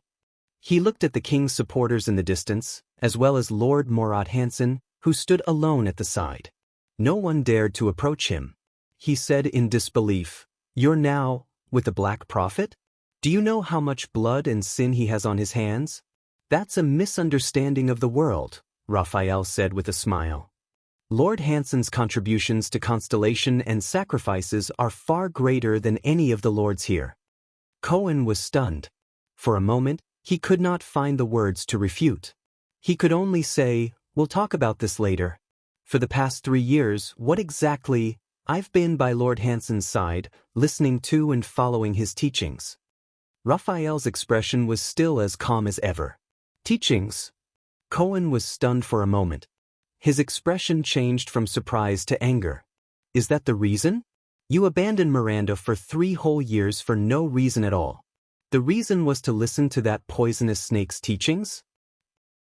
He looked at the king's supporters in the distance, as well as Lord Murat Hansen, who stood alone at the side. No one dared to approach him. He said in disbelief, You're now with the Black Prophet? Do you know how much blood and sin he has on his hands? That's a misunderstanding of the world, Raphael said with a smile. Lord Hansen's contributions to constellation and sacrifices are far greater than any of the lords here. Cohen was stunned. For a moment, he could not find the words to refute. He could only say, We'll talk about this later. For the past 3 years, what exactly? I've been by Lord Hansen's side, listening to and following his teachings. Raphael's expression was still as calm as ever. Teachings? Cohen was stunned for a moment. His expression changed from surprise to anger. Is that the reason? You abandoned Miranda for 3 whole years for no reason at all. The reason was to listen to that poisonous snake's teachings?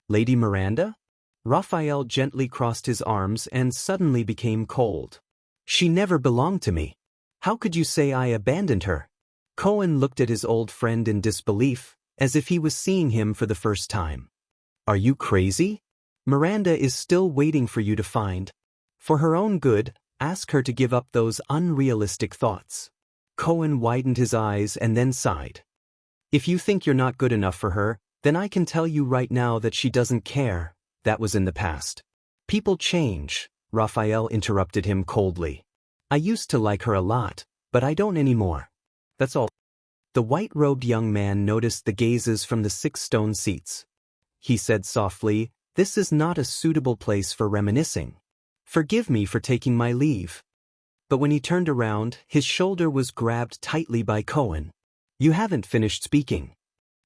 Lady Miranda? Raphael gently crossed his arms and suddenly became cold. She never belonged to me. How could you say I abandoned her? Cohen looked at his old friend in disbelief, as if he was seeing him for the first time. Are you crazy? Miranda is still waiting for you to find. For her own good, ask her to give up those unrealistic thoughts. Cohen widened his eyes and then sighed. If you think you're not good enough for her, then I can tell you right now that she doesn't care. That was in the past. People change, Raphael interrupted him coldly. I used to like her a lot, but I don't anymore. That's all. The white-robed young man noticed the gazes from the 6 stone seats. He said softly, This is not a suitable place for reminiscing. Forgive me for taking my leave. But when he turned around, his shoulder was grabbed tightly by Cohen. You haven't finished speaking.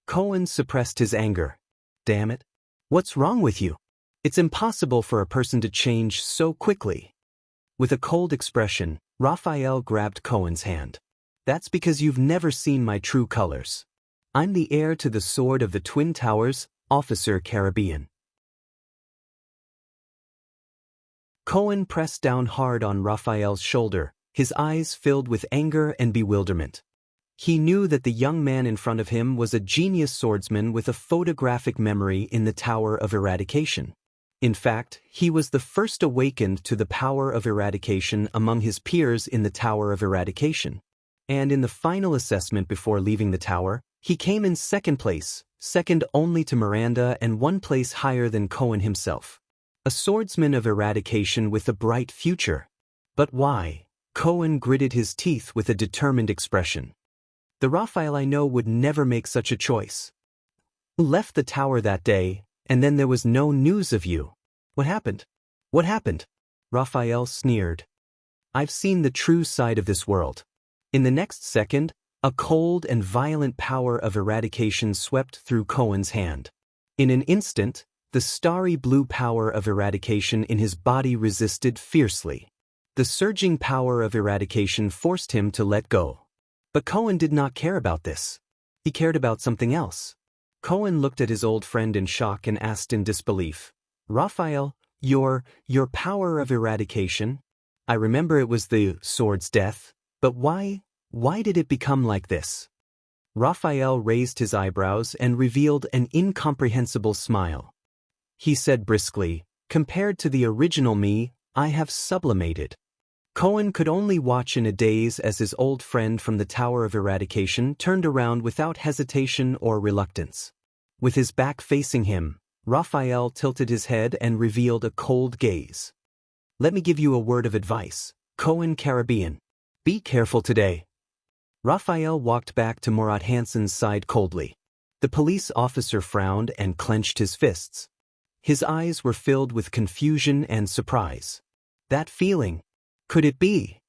Cohen suppressed his anger. Damn it. What's wrong with you? It's impossible for a person to change so quickly. With a cold expression, Raphael grabbed Cohen's hand. That's because you've never seen my true colors. I'm the heir to the sword of the Twin Towers, Officer Caribbean. Cohen pressed down hard on Raphael's shoulder, his eyes filled with anger and bewilderment. He knew that the young man in front of him was a genius swordsman with a photographic memory in the Tower of Eradication. In fact, he was the first awakened to the power of eradication among his peers in the Tower of Eradication. and in the final assessment before leaving the tower, he came in second place, second only to Miranda and one place higher than Cohen himself. A swordsman of eradication with a bright future. But why? Cohen gritted his teeth with a determined expression. The Raphael I know would never make such a choice. Left the tower that day, and then there was no news of you. What happened? What happened? Raphael sneered. I've seen the true side of this world. In the next second, a cold and violent power of eradication swept through Cohen's hand. In an instant, the starry blue power of eradication in his body resisted fiercely. The surging power of eradication forced him to let go. But Cohen did not care about this. He cared about something else. Cohen looked at his old friend in shock and asked in disbelief, Raphael, your power of eradication? I remember it was the sword's death, but why did it become like this? Raphael raised his eyebrows and revealed an incomprehensible smile. He said briskly, compared to the original me, I have sublimated. Cohen could only watch in a daze as his old friend from the Tower of Eradication turned around without hesitation or reluctance. With his back facing him, Raphael tilted his head and revealed a cold gaze. Let me give you a word of advice, Cohen Caribbean. Be careful today. Raphael walked back to Murat Hansen's side coldly. The police officer frowned and clenched his fists. His eyes were filled with confusion and surprise. That feeling. Could it be?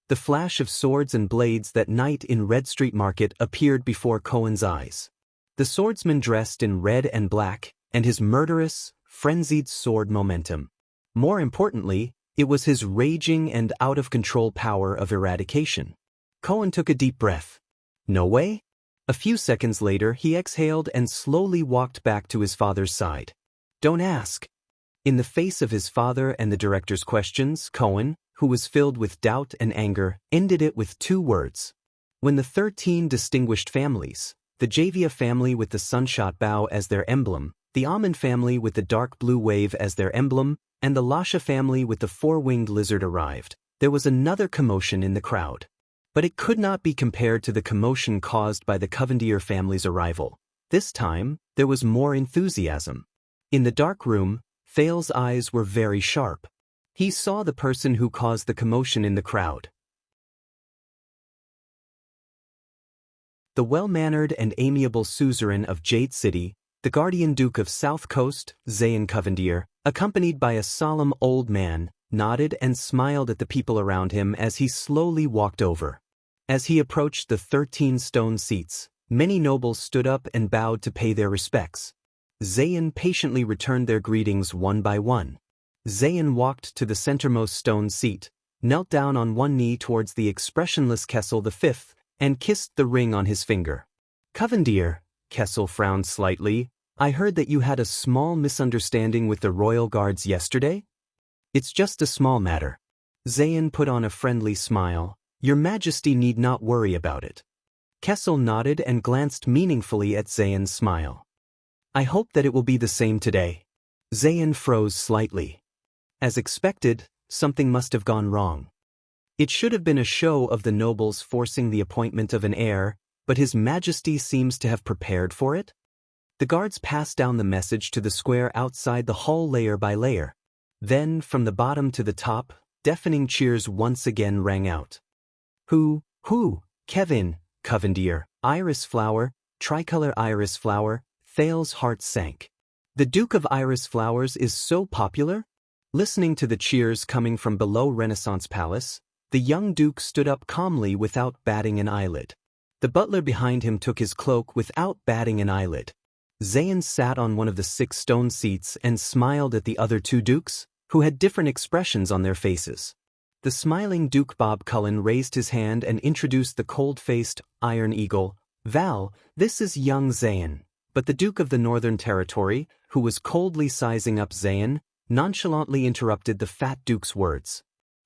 The flash of swords and blades that night in Red Street Market appeared before Cohen's eyes. The swordsman dressed in red and black, and his murderous, frenzied sword momentum. More importantly, it was his raging and out-of-control power of eradication. Cohen took a deep breath. No way? A few seconds later he exhaled and slowly walked back to his father's side. Don't ask. In the face of his father and the director's questions, Cohen, who was filled with doubt and anger, ended it with 2 words. When the 13 distinguished families, the Javia family with the sunshot bow as their emblem, the Almond family with the dark blue wave as their emblem, and the Lasha family with the 4-winged lizard arrived, there was another commotion in the crowd. But it could not be compared to the commotion caused by the Covendier family's arrival. This time, there was more enthusiasm. In the dark room, Thales's eyes were very sharp. He saw the person who caused the commotion in the crowd. The well-mannered and amiable suzerain of Jade City, the guardian duke of South Coast, Zayn Covendier, accompanied by a solemn old man, nodded and smiled at the people around him as he slowly walked over. As he approached the 13 stone seats, many nobles stood up and bowed to pay their respects. Zayn patiently returned their greetings one by one. Zayn walked to the centermost stone seat, knelt down on one knee towards the expressionless Kessel V, and kissed the ring on his finger. Covendier, Kessel frowned slightly, I heard that you had a small misunderstanding with the royal guards yesterday? It's just a small matter. Zayn put on a friendly smile. Your Majesty need not worry about it. Kessel nodded and glanced meaningfully at Zayn's smile. I hope that it will be the same today. Zayn froze slightly. As expected, something must have gone wrong. It should have been a show of the nobles forcing the appointment of an heir, but His Majesty seems to have prepared for it? The guards passed down the message to the square outside the hall layer by layer. Then, from the bottom to the top, deafening cheers once again rang out. Who, Kevin, Covendier, Iris Flower, Tricolor Iris Flower, Thale's heart sank. The Duke of Iris Flowers is so popular? Listening to the cheers coming from below Renaissance Palace, the young Duke stood up calmly without batting an eyelid. The butler behind him took his cloak without batting an eyelid. Zayn sat on one of the 6 stone seats and smiled at the other 2 dukes, who had different expressions on their faces. The smiling Duke Bob Cullen raised his hand and introduced the cold-faced Iron Eagle. Val, this is young Zayn. But the Duke of the Northern Territory, who was coldly sizing up Zayn, nonchalantly interrupted the fat Duke's words.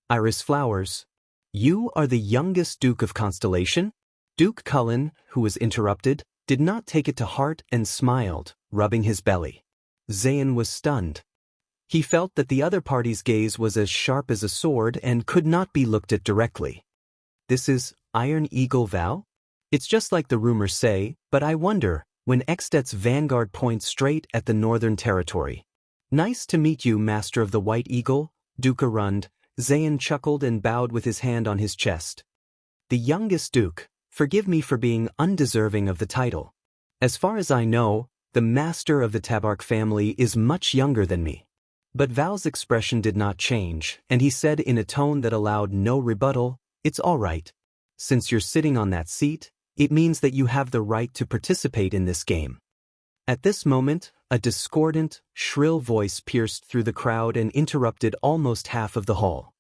Iris Flowers, you are the youngest Duke of Constellation? Duke Cullen, who was interrupted, did not take it to heart and smiled, rubbing his belly. Zayn was stunned. He felt that the other party's gaze was as sharp as a sword and could not be looked at directly. This is Iron Eagle Val? It's just like the rumors say, but I wonder, when Extet's vanguard points straight at the Northern Territory. Nice to meet you, Master of the White Eagle, Duke Arund. Zayn chuckled and bowed with his hand on his chest. The youngest Duke, forgive me for being undeserving of the title. As far as I know, the Master of the Tabark family is much younger than me. But Val's expression did not change, and he said in a tone that allowed no rebuttal, "It's all right. Since you're sitting on that seat, it means that you have the right to participate in this game." At this moment, a discordant, shrill voice pierced through the crowd and interrupted almost half of the hall.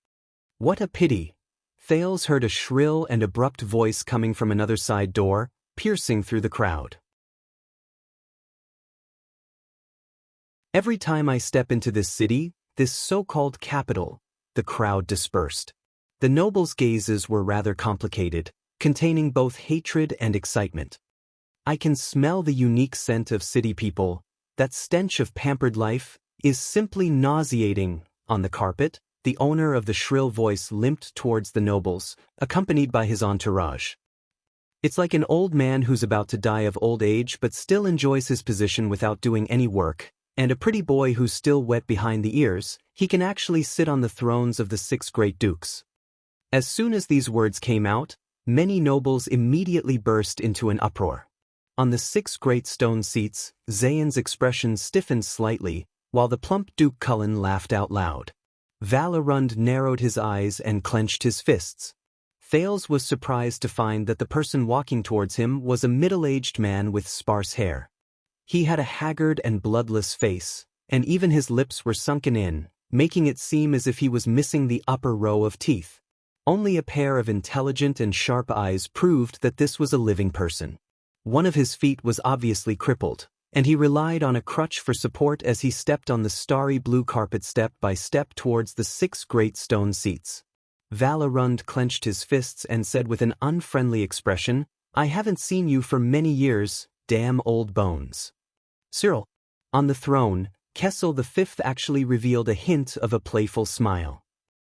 "What a pity!" Thales heard a shrill and abrupt voice coming from another side door, piercing through the crowd. "Every time I step into this city, this so-called capital," the crowd dispersed. The nobles' gazes were rather complicated, containing both hatred and excitement. "I can smell the unique scent of city people. That stench of pampered life is simply nauseating." On the carpet, the owner of the shrill voice limped towards the nobles, accompanied by his entourage. "It's like an old man who's about to die of old age but still enjoys his position without doing any work, and a pretty boy who's still wet behind the ears. He can actually sit on the thrones of the 6 great dukes." As soon as these words came out, many nobles immediately burst into an uproar. On the 6 great stone seats, Zayn's expression stiffened slightly, while the plump Duke Cullen laughed out loud. Val Arund narrowed his eyes and clenched his fists. Thales was surprised to find that the person walking towards him was a middle-aged man with sparse hair. He had a haggard and bloodless face, and even his lips were sunken in, making it seem as if he was missing the upper row of teeth. Only a pair of intelligent and sharp eyes proved that this was a living person. One of his feet was obviously crippled, and he relied on a crutch for support as he stepped on the starry blue carpet step by step towards the 6 great stone seats. Val Arund clenched his fists and said with an unfriendly expression, "I haven't seen you for many years, damn old bones." Cyril. On the throne, Kessel V actually revealed a hint of a playful smile.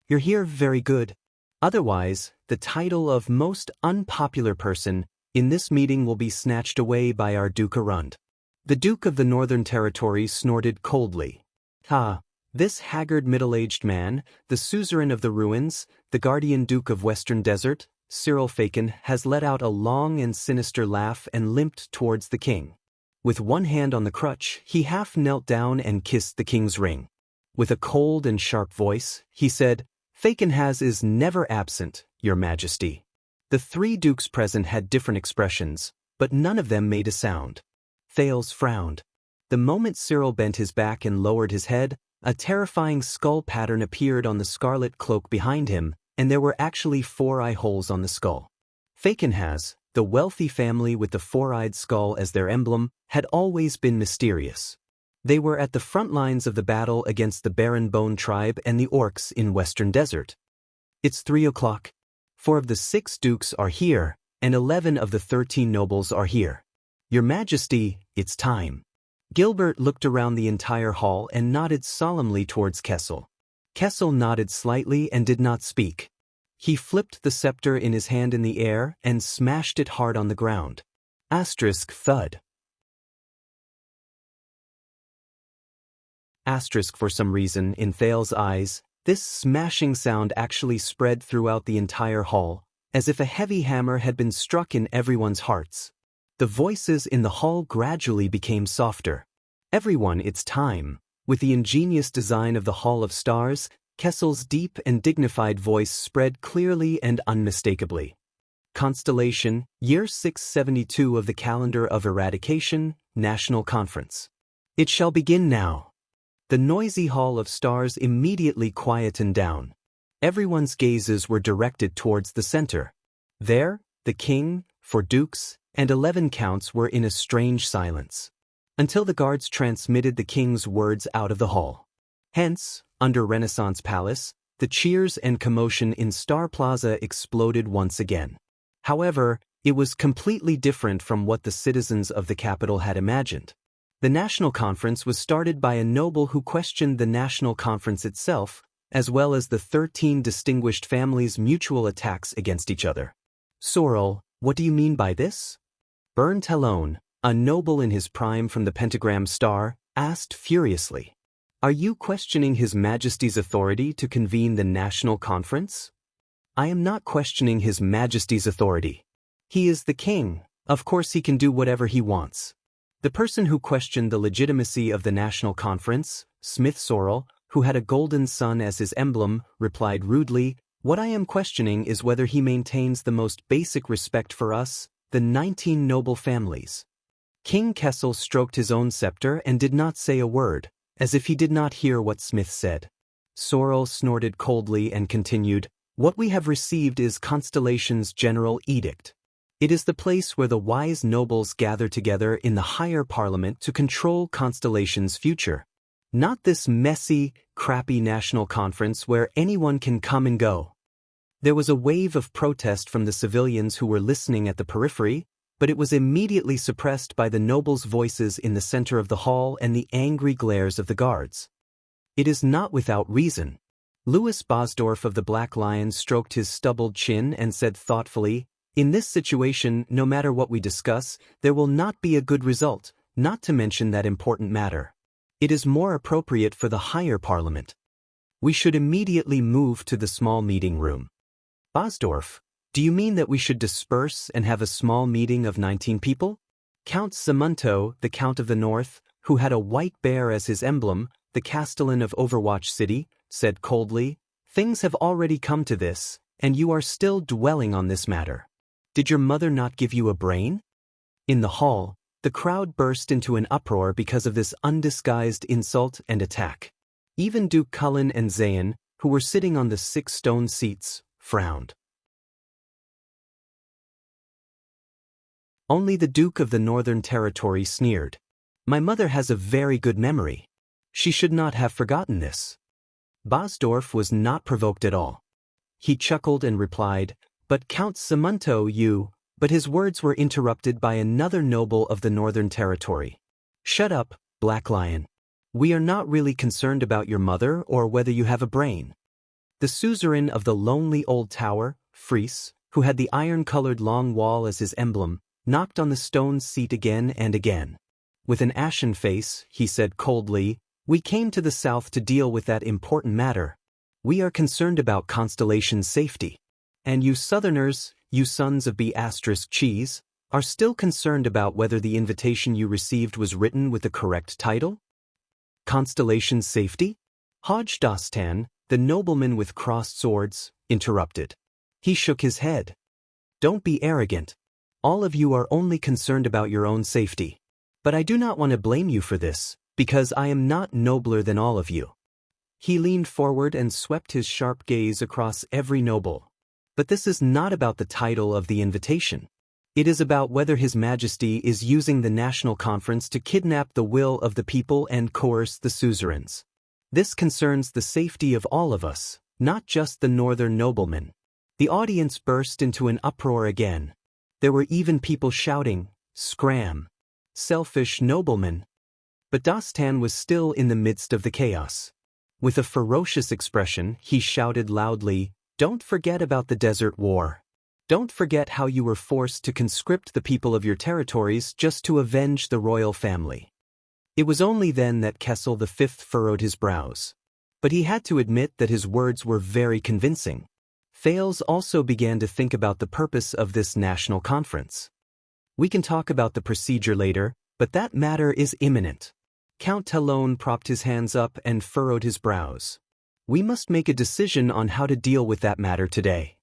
"You're here, very good. Otherwise, the title of most unpopular person in this meeting will be snatched away by our Duke Arund." The Duke of the Northern Territory snorted coldly. "Ah, this haggard middle-aged man, the suzerain of the ruins, the guardian Duke of Western Desert, Cyril Faken, has let out a long and sinister laugh and limped towards the king. With one hand on the crutch, he half knelt down and kissed the king's ring. With a cold and sharp voice, he said, "Faken is never absent, your majesty." The 3 dukes present had different expressions, but none of them made a sound. Thales frowned. The moment Cyril bent his back and lowered his head, a terrifying skull pattern appeared on the scarlet cloak behind him, and there were actually 4 eye holes on the skull. Faken, the wealthy family with the 4-eyed skull as their emblem, had always been mysterious. They were at the front lines of the battle against the Baron Bone tribe and the orcs in Western Desert. "It's 3 o'clock. 4 of the 6 dukes are here, and 11 of the 13 nobles are here. Your Majesty, it's time." Gilbert looked around the entire hall and nodded solemnly towards Kessel. Kessel nodded slightly and did not speak. He flipped the scepter in his hand in the air and smashed it hard on the ground. Thud. For some reason, in Thales' eyes, this smashing sound actually spread throughout the entire hall, as if a heavy hammer had been struck in everyone's hearts. The voices in the hall gradually became softer. "Everyone, it's time." With the ingenious design of the Hall of Stars, Kessel's deep and dignified voice spread clearly and unmistakably. "Constellation, year 672 of the calendar of eradication, National Conference. It shall begin now." The noisy Hall of Stars immediately quietened down. Everyone's gazes were directed towards the center. There, the king, 4 dukes, and 11 counts were in a strange silence, until the guards transmitted the king's words out of the hall. Hence, under Renaissance Palace, the cheers and commotion in Star Plaza exploded once again. However, it was completely different from what the citizens of the capital had imagined. The National Conference was started by a noble who questioned the National Conference itself, as well as the 13 distinguished families' mutual attacks against each other. Sorrel, what do you mean by this? Burnt Alone, a noble in his prime from the pentagram star, asked furiously. Are you questioning His Majesty's authority to convene the national conference? I am not questioning His Majesty's authority. He is the king, of course he can do whatever he wants. The person who questioned the legitimacy of the national conference, Smith Sorrel, who had a golden sun as his emblem, replied rudely, what I am questioning is whether he maintains the most basic respect for us, the 19 noble families. King Kessel stroked his own scepter and did not say a word, as if he did not hear what Smith said. Sorrel snorted coldly and continued, what we have received is Constellation's general edict. It is the place where the wise nobles gather together in the higher parliament to control Constellation's future. Not this messy, crappy national conference where anyone can come and go. There was a wave of protest from the civilians who were listening at the periphery, but it was immediately suppressed by the nobles' voices in the center of the hall and the angry glares of the guards. It is not without reason. Louis Bosdorf of the Black Lion stroked his stubbled chin and said thoughtfully, in this situation, no matter what we discuss, there will not be a good result, not to mention that important matter. It is more appropriate for the higher parliament. We should immediately move to the small meeting room. Bosdorf, do you mean that we should disperse and have a small meeting of 19 people? Count Simunto, the Count of the North, who had a white bear as his emblem, the Castellan of Overwatch City, said coldly, things have already come to this, and you are still dwelling on this matter. Did your mother not give you a brain? In the hall, the crowd burst into an uproar because of this undisguised insult and attack. Even Duke Cullen and Zayn, who were sitting on the 6 stone seats, frowned. Only the Duke of the Northern Territory sneered. My mother has a very good memory. She should not have forgotten this. Bosdorf was not provoked at all. He chuckled and replied, but Count Simunto, but his words were interrupted by another noble of the Northern Territory. Shut up, Black Lion. We are not really concerned about your mother or whether you have a brain. The suzerain of the lonely old tower, Fries, who had the iron-colored long wall as his emblem, knocked on the stone seat again and again. With an ashen face, he said coldly, we came to the south to deal with that important matter. We are concerned about Constellation's safety. And you southerners, you sons of B** cheese, are still concerned about whether the invitation you received was written with the correct title? Constellation's safety? Hodge Dostan, the nobleman with crossed swords, interrupted. He shook his head. Don't be arrogant. All of you are only concerned about your own safety. But I do not want to blame you for this, because I am not nobler than all of you. He leaned forward and swept his sharp gaze across every noble. But this is not about the title of the invitation. It is about whether His Majesty is using the national conference to kidnap the will of the people and coerce the suzerains. This concerns the safety of all of us, not just the northern noblemen. The audience burst into an uproar again. There were even people shouting, "Scram! Selfish noblemen!" But Dostan was still in the midst of the chaos. With a ferocious expression, he shouted loudly, "Don't forget about the Desert War. Don't forget how you were forced to conscript the people of your territories just to avenge the royal family." It was only then that Kessel V furrowed his brows. But he had to admit that his words were very convincing. Thales also began to think about the purpose of this national conference. We can talk about the procedure later, but that matter is imminent. Count Talon propped his hands up and furrowed his brows. We must make a decision on how to deal with that matter today.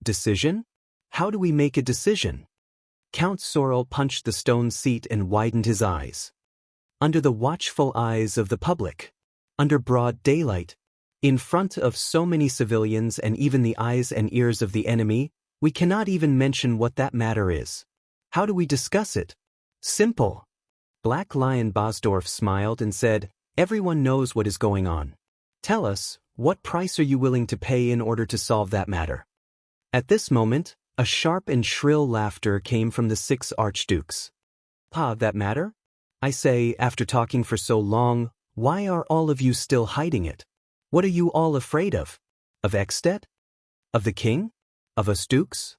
Decision? How do we make a decision? Count Sorrel punched the stone seat and widened his eyes. Under the watchful eyes of the public. Under broad daylight. In front of so many civilians and even the eyes and ears of the enemy, we cannot even mention what that matter is. How do we discuss it? Simple. Black Lion Bosdorf smiled and said, "Everyone knows what is going on. Tell us, what price are you willing to pay in order to solve that matter?" At this moment, a sharp and shrill laughter came from the 6 archdukes. That matter? I say, after talking for so long, why are all of you still hiding it? What are you all afraid of? Of Ekstedt? Of the king? Of us dukes?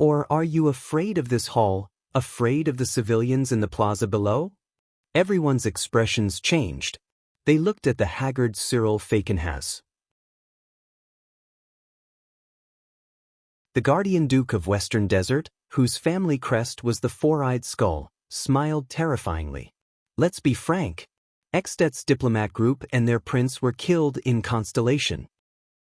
Or are you afraid of this hall, afraid of the civilians in the plaza below? Everyone's expressions changed. They looked at the haggard Cyril Falkenhays. The guardian duke of Western Desert, whose family crest was the four-eyed skull, smiled terrifyingly. Let's be frank. Extet's diplomat group and their prince were killed in Constellation.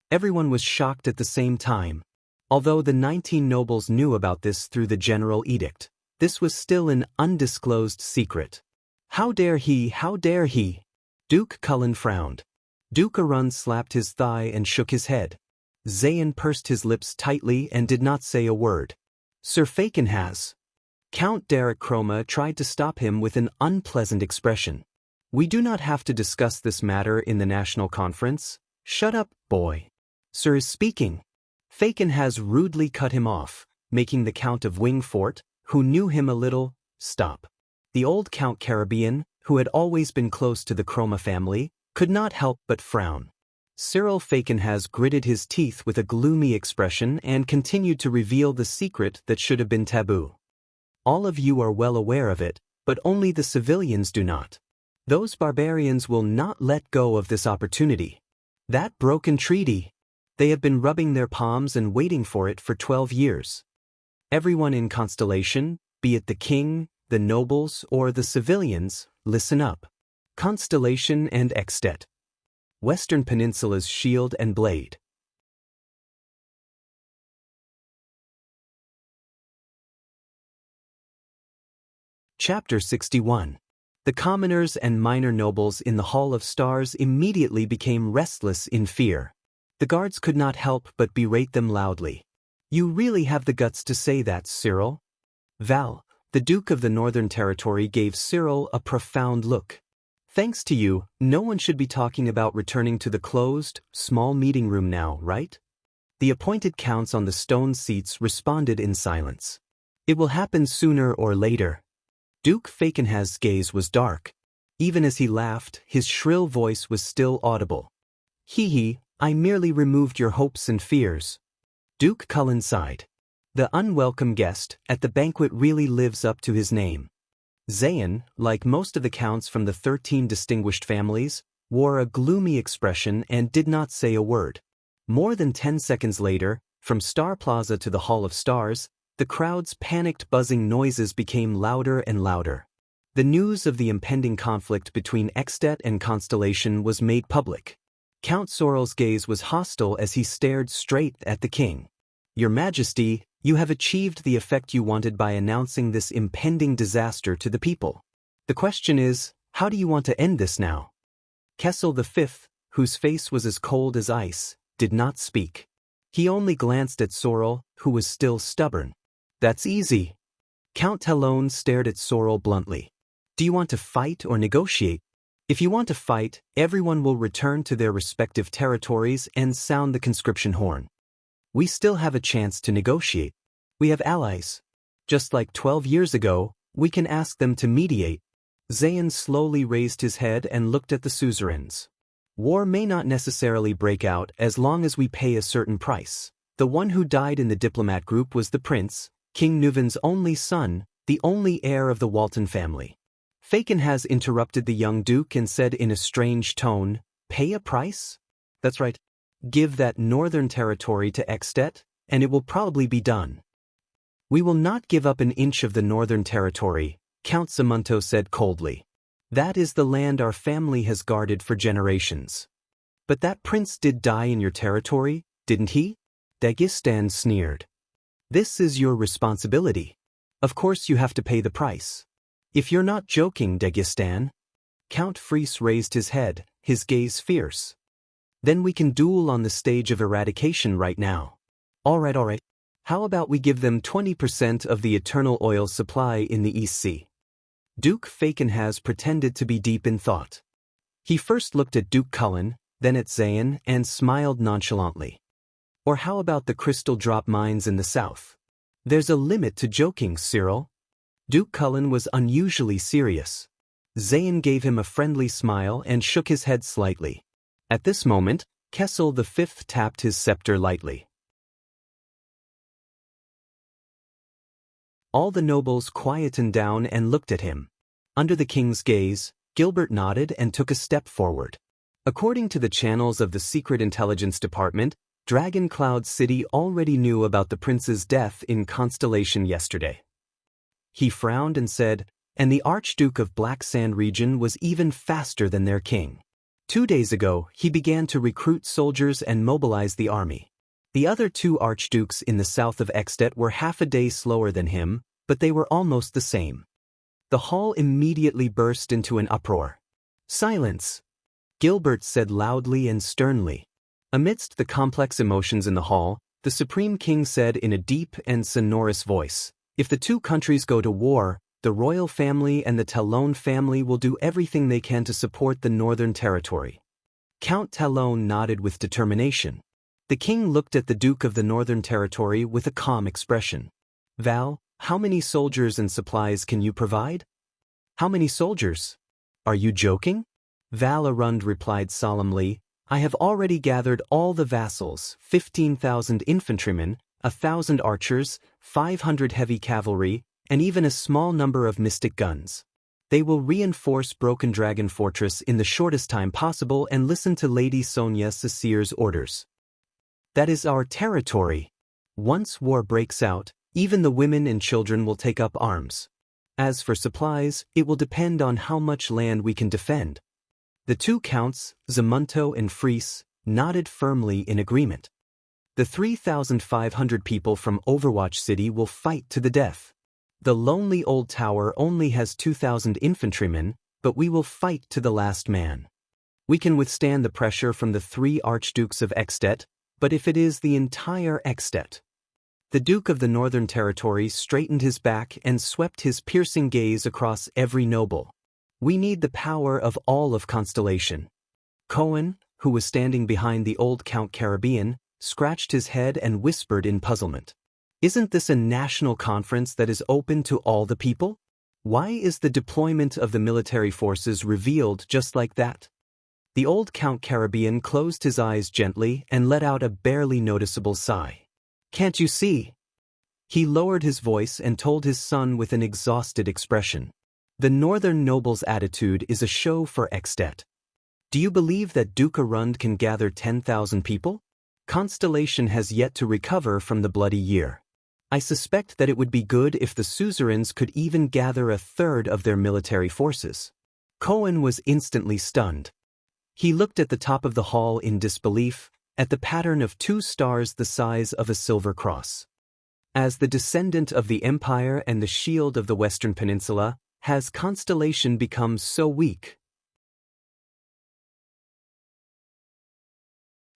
Everyone was shocked at the same time. Although the 19 nobles knew about this through the general edict, this was still an undisclosed secret. How dare he, how dare he? Duke Cullen frowned. Duke Arun slapped his thigh and shook his head. Zayn pursed his lips tightly and did not say a word. Sir Falkenhays. Count Derek Chroma tried to stop him with an unpleasant expression. We do not have to discuss this matter in the national conference. Shut up, boy. Sir is speaking. Falkenhays rudely cut him off, making the Count of Wingfort, who knew him a little, stop. The old Count Caribbean, who had always been close to the Chroma family, could not help but frown. Cyril Falkenhays gritted his teeth with a gloomy expression and continued to reveal the secret that should have been taboo. All of you are well aware of it, but only the civilians do not. Those barbarians will not let go of this opportunity. That broken treaty. They have been rubbing their palms and waiting for it for 12 years. Everyone in Constellation, be it the king, the nobles, or the civilians, listen up. Constellation and Extet. Western Peninsula's shield and blade. Chapter 61. The commoners and minor nobles in the Hall of Stars immediately became restless in fear. The guards could not help but berate them loudly. You really have the guts to say that, Cyril? Val, the Duke of the Northern Territory, gave Cyril a profound look. Thanks to you, no one should be talking about returning to the closed, small meeting room now, right? The appointed counts on the stone seats responded in silence. It will happen sooner or later. Duke Falkenhays' gaze was dark. Even as he laughed, his shrill voice was still audible. Hee, I merely removed your hopes and fears. Duke Cullen sighed. The unwelcome guest at the banquet really lives up to his name. Zayn, like most of the counts from the 13 distinguished families, wore a gloomy expression and did not say a word. More than 10 seconds later, from Star Plaza to the Hall of Stars, the crowd's panicked buzzing noises became louder and louder. The news of the impending conflict between Extet and Constellation was made public. Count Sorrel's gaze was hostile as he stared straight at the king. Your Majesty, you have achieved the effect you wanted by announcing this impending disaster to the people. The question is, how do you want to end this now? Kessel V, whose face was as cold as ice, did not speak. He only glanced at Sorrel, who was still stubborn. That's easy. Count Talon stared at Sorrel bluntly. Do you want to fight or negotiate? If you want to fight, everyone will return to their respective territories and sound the conscription horn. We still have a chance to negotiate. We have allies. Just like 12 years ago, we can ask them to mediate. Zayn slowly raised his head and looked at the suzerains. War may not necessarily break out as long as we pay a certain price. The one who died in the diplomat group was the prince, King Nuven's only son, the only heir of the Walton family. Falkenhays interrupted the young duke and said in a strange tone, pay a price? That's right. Give that northern territory to Extet, and it will probably be done. We will not give up an inch of the northern territory, Count Samunto said coldly. That is the land our family has guarded for generations. But that prince did die in your territory, didn't he? Daoist sneered. This is your responsibility. Of course you have to pay the price. If you're not joking, Daoist. Count Fries raised his head, his gaze fierce. Then we can duel on the stage of eradication right now. All right. How about we give them 20% of the eternal oil supply in the East Sea? Duke Falkenhays pretended to be deep in thought. He first looked at Duke Cullen, then at Zayn, and smiled nonchalantly. Or how about the crystal drop mines in the south? There's a limit to joking, Cyril. Duke Cullen was unusually serious. Zayn gave him a friendly smile and shook his head slightly. At this moment, Kessel V tapped his scepter lightly. All the nobles quietened down and looked at him. Under the king's gaze, Gilbert nodded and took a step forward. According to the channels of the Secret Intelligence Department, Dragon Cloud City already knew about the prince's death in Constellation yesterday. He frowned and said, and the Archduke of Black Sand region was even faster than their king. 2 days ago, he began to recruit soldiers and mobilize the army. The other 2 archdukes in the south of Extet were half a day slower than him, but they were almost the same. The hall immediately burst into an uproar. Silence! Gilbert said loudly and sternly. Amidst the complex emotions in the hall, the Supreme King said in a deep and sonorous voice, if the 2 countries go to war, the royal family and the Talon family will do everything they can to support the Northern Territory. Count Talon nodded with determination. The king looked at the Duke of the Northern Territory with a calm expression. Val, how many soldiers and supplies can you provide? How many soldiers? Are you joking? Val Arund replied solemnly, I have already gathered all the vassals, 15,000 infantrymen, 1,000 archers, 500 heavy cavalry, and even a small number of mystic guns. They will reinforce Broken Dragon Fortress in the shortest time possible and listen to Lady Sonia Cecier's orders. That is our territory. Once war breaks out, even the women and children will take up arms. As for supplies, it will depend on how much land we can defend. The 2 counts, Zamunto and Fries, nodded firmly in agreement. The 3,500 people from Overwatch City will fight to the death. The lonely old tower only has 2,000 infantrymen, but we will fight to the last man. We can withstand the pressure from the 3 archdukes of Extet, but if it is the entire Extet. The Duke of the Northern Territory straightened his back and swept his piercing gaze across every noble. We need the power of all of Constellation. Cohen, who was standing behind the old Count Caribbean, scratched his head and whispered in puzzlement. Isn't this a national conference that is open to all the people? Why is the deployment of the military forces revealed just like that? The old Count Caribbean closed his eyes gently and let out a barely noticeable sigh. Can't you see? He lowered his voice and told his son with an exhausted expression. The northern noble's attitude is a show for Extet. Do you believe that Duke Arund can gather 10,000 people? Constellation has yet to recover from the bloody year. I suspect that it would be good if the suzerains could even gather a third of their military forces. Cohen was instantly stunned. He looked at the top of the hall in disbelief, at the pattern of 2 stars the size of a silver cross. As the descendant of the Empire and the shield of the Western Peninsula, has Constellation become so weak?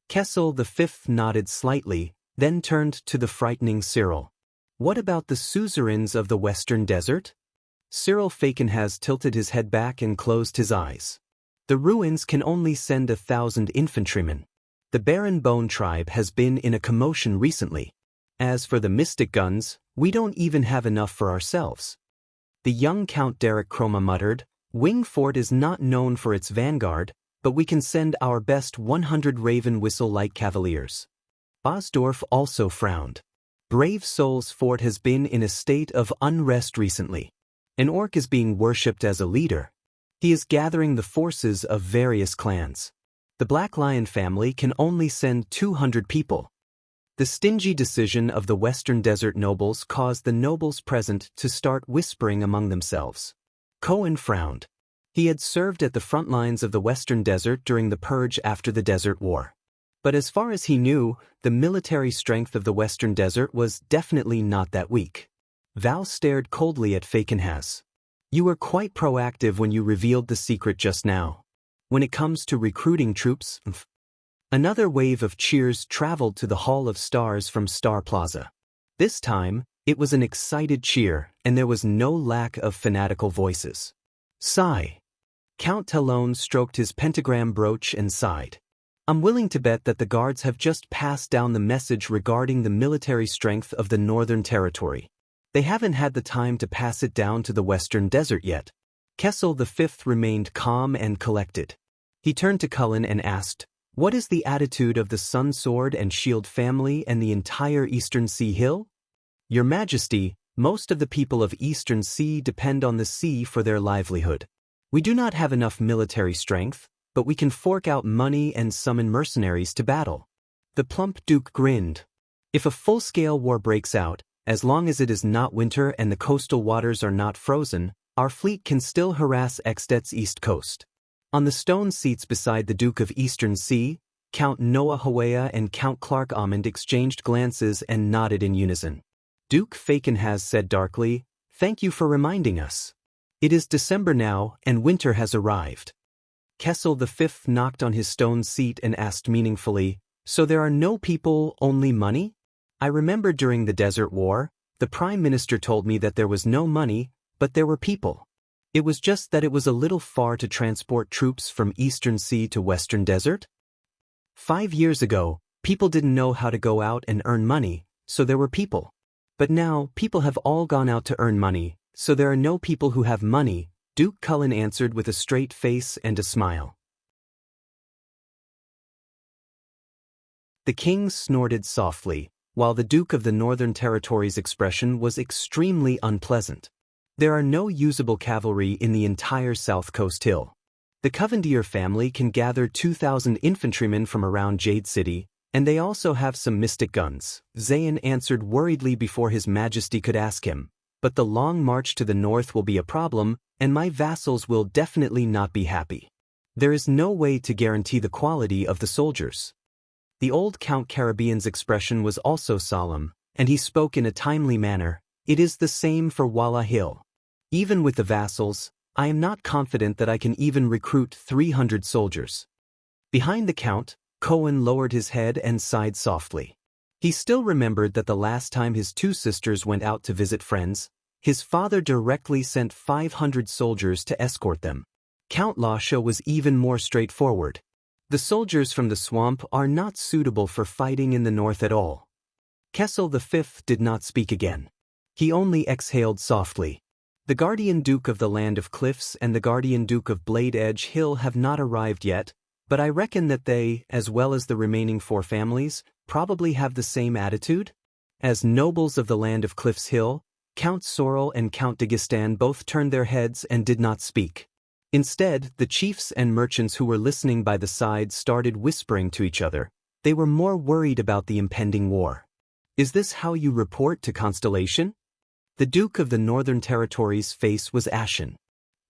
Kessel V nodded slightly, then turned to the frightening Cyril. What about the suzerains of the Western Desert? Cyril Fakenhas tilted his head back and closed his eyes. The ruins can only send 1,000 infantrymen. The Baron Bone tribe has been in a commotion recently. As for the mystic guns, we don't even have enough for ourselves. The young Count Derek Chroma muttered, Wing Fort is not known for its vanguard, but we can send our best 100 Raven Whistle Light Cavaliers. Osdorf also frowned. Brave Soul's fort has been in a state of unrest recently. An orc is being worshipped as a leader. He is gathering the forces of various clans. The Black Lion family can only send 200 people. The stingy decision of the Western Desert nobles caused the nobles present to start whispering among themselves. Cohen frowned. He had served at the front lines of the Western Desert during the purge after the Desert War. But as far as he knew, the military strength of the Western Desert was definitely not that weak. Val stared coldly at Fakenhas. You were quite proactive when you revealed the secret just now. When it comes to recruiting troops, Another wave of cheers traveled to the Hall of Stars from Star Plaza. This time, it was an excited cheer, and there was no lack of fanatical voices. Sigh. Count Talon stroked his pentagram brooch and sighed. I'm willing to bet that the guards have just passed down the message regarding the military strength of the Northern Territory. They haven't had the time to pass it down to the Western Desert yet. Kessel V remained calm and collected. He turned to Cullen and asked, "What is the attitude of the Sun Sword and Shield family and the entire Eastern Sea Hill?" "Your Majesty, Most of the people of Eastern Sea depend on the sea for their livelihood. We do not have enough military strength, but we can fork out money and summon mercenaries to battle. The plump Duke grinned. If a full-scale war breaks out, as long as it is not winter and the coastal waters are not frozen, our fleet can still harass Extet's east coast. On the stone seats beside the Duke of Eastern Sea, Count Noah Hawea and Count Clark Almond exchanged glances and nodded in unison. Duke Fakenhas said darkly, "Thank you for reminding us. It is December now, and winter has arrived." Kessel V knocked on his stone seat and asked meaningfully, "So there are no people, only money?" I remember during the Desert War, the Prime Minister told me that there was no money, but there were people. It was just that it was a little far to transport troops from Eastern Sea to Western Desert. 5 years ago, people didn't know how to go out and earn money, so there were people. But now, people have all gone out to earn money, so there are no people who have money, Duke Cullen answered with a straight face and a smile. The king snorted softly, while the Duke of the Northern Territories' expression was extremely unpleasant. There are no usable cavalry in the entire South Coast Hill. The Covendier family can gather 2,000 infantrymen from around Jade City, and they also have some mystic guns, Zayn answered worriedly before His Majesty could ask him. But the long march to the north will be a problem, and my vassals will definitely not be happy. There is no way to guarantee the quality of the soldiers. The old Count Caribbean's expression was also solemn, and he spoke in a timely manner. It is the same for Walla Hill. Even with the vassals, I am not confident that I can even recruit 300 soldiers. Behind the Count, Cohen lowered his head and sighed softly. He still remembered that the last time his two sisters went out to visit friends, his father directly sent 500 soldiers to escort them. Count Lasha was even more straightforward. The soldiers from the swamp are not suitable for fighting in the north at all. Kessel V did not speak again. He only exhaled softly. The Guardian Duke of the Land of Cliffs and the Guardian Duke of Blade Edge Hill have not arrived yet, but I reckon that they, as well as the remaining 4 families, probably have the same attitude. As nobles of the Land of Cliffs Hill, Count Sorrel and Count Dagistan both turned their heads and did not speak. Instead, the chiefs and merchants who were listening by the side started whispering to each other. They were more worried about the impending war. "Is this how you report to Constellation?" The Duke of the Northern Territories' face was ashen.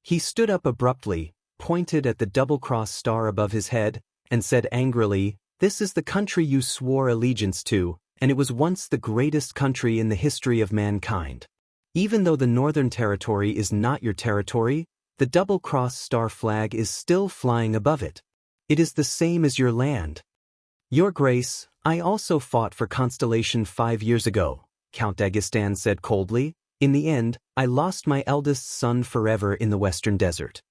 He stood up abruptly, pointed at the double-cross star above his head, and said angrily, "This is the country you swore allegiance to, and it was once the greatest country in the history of mankind. Even though the Northern Territory is not your territory, the double-cross star flag is still flying above it. It is the same as your land." "Your Grace, I also fought for Constellation 5 years ago," Count Dagistan said coldly. "In the end, I lost my eldest son forever in the Western Desert.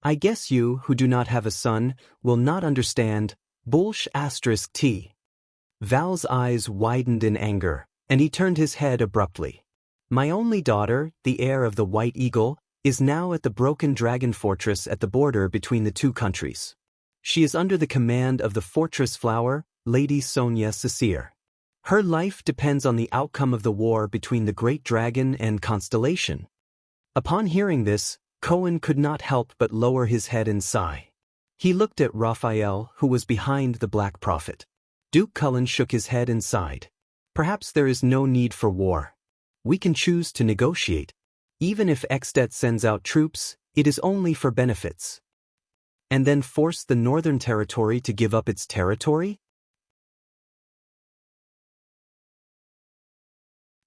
I guess you, who do not have a son, will not understand. Bullsh *T. Val's eyes widened in anger, and he turned his head abruptly. "My only daughter, the heir of the White Eagle, is now at the Broken Dragon Fortress at the border between the 2 countries. She is under the command of the Fortress Flower, Lady Sonia Sasir. Her life depends on the outcome of the war between the Great Dragon and Constellation." Upon hearing this, Cohen could not help but lower his head and sigh. He looked at Raphael, who was behind the Black Prophet. Duke Cullen shook his head and sighed. "Perhaps there is no need for war. We can choose to negotiate. Even if Extet sends out troops, it is only for benefits. And then force the Northern Territory to give up its territory?"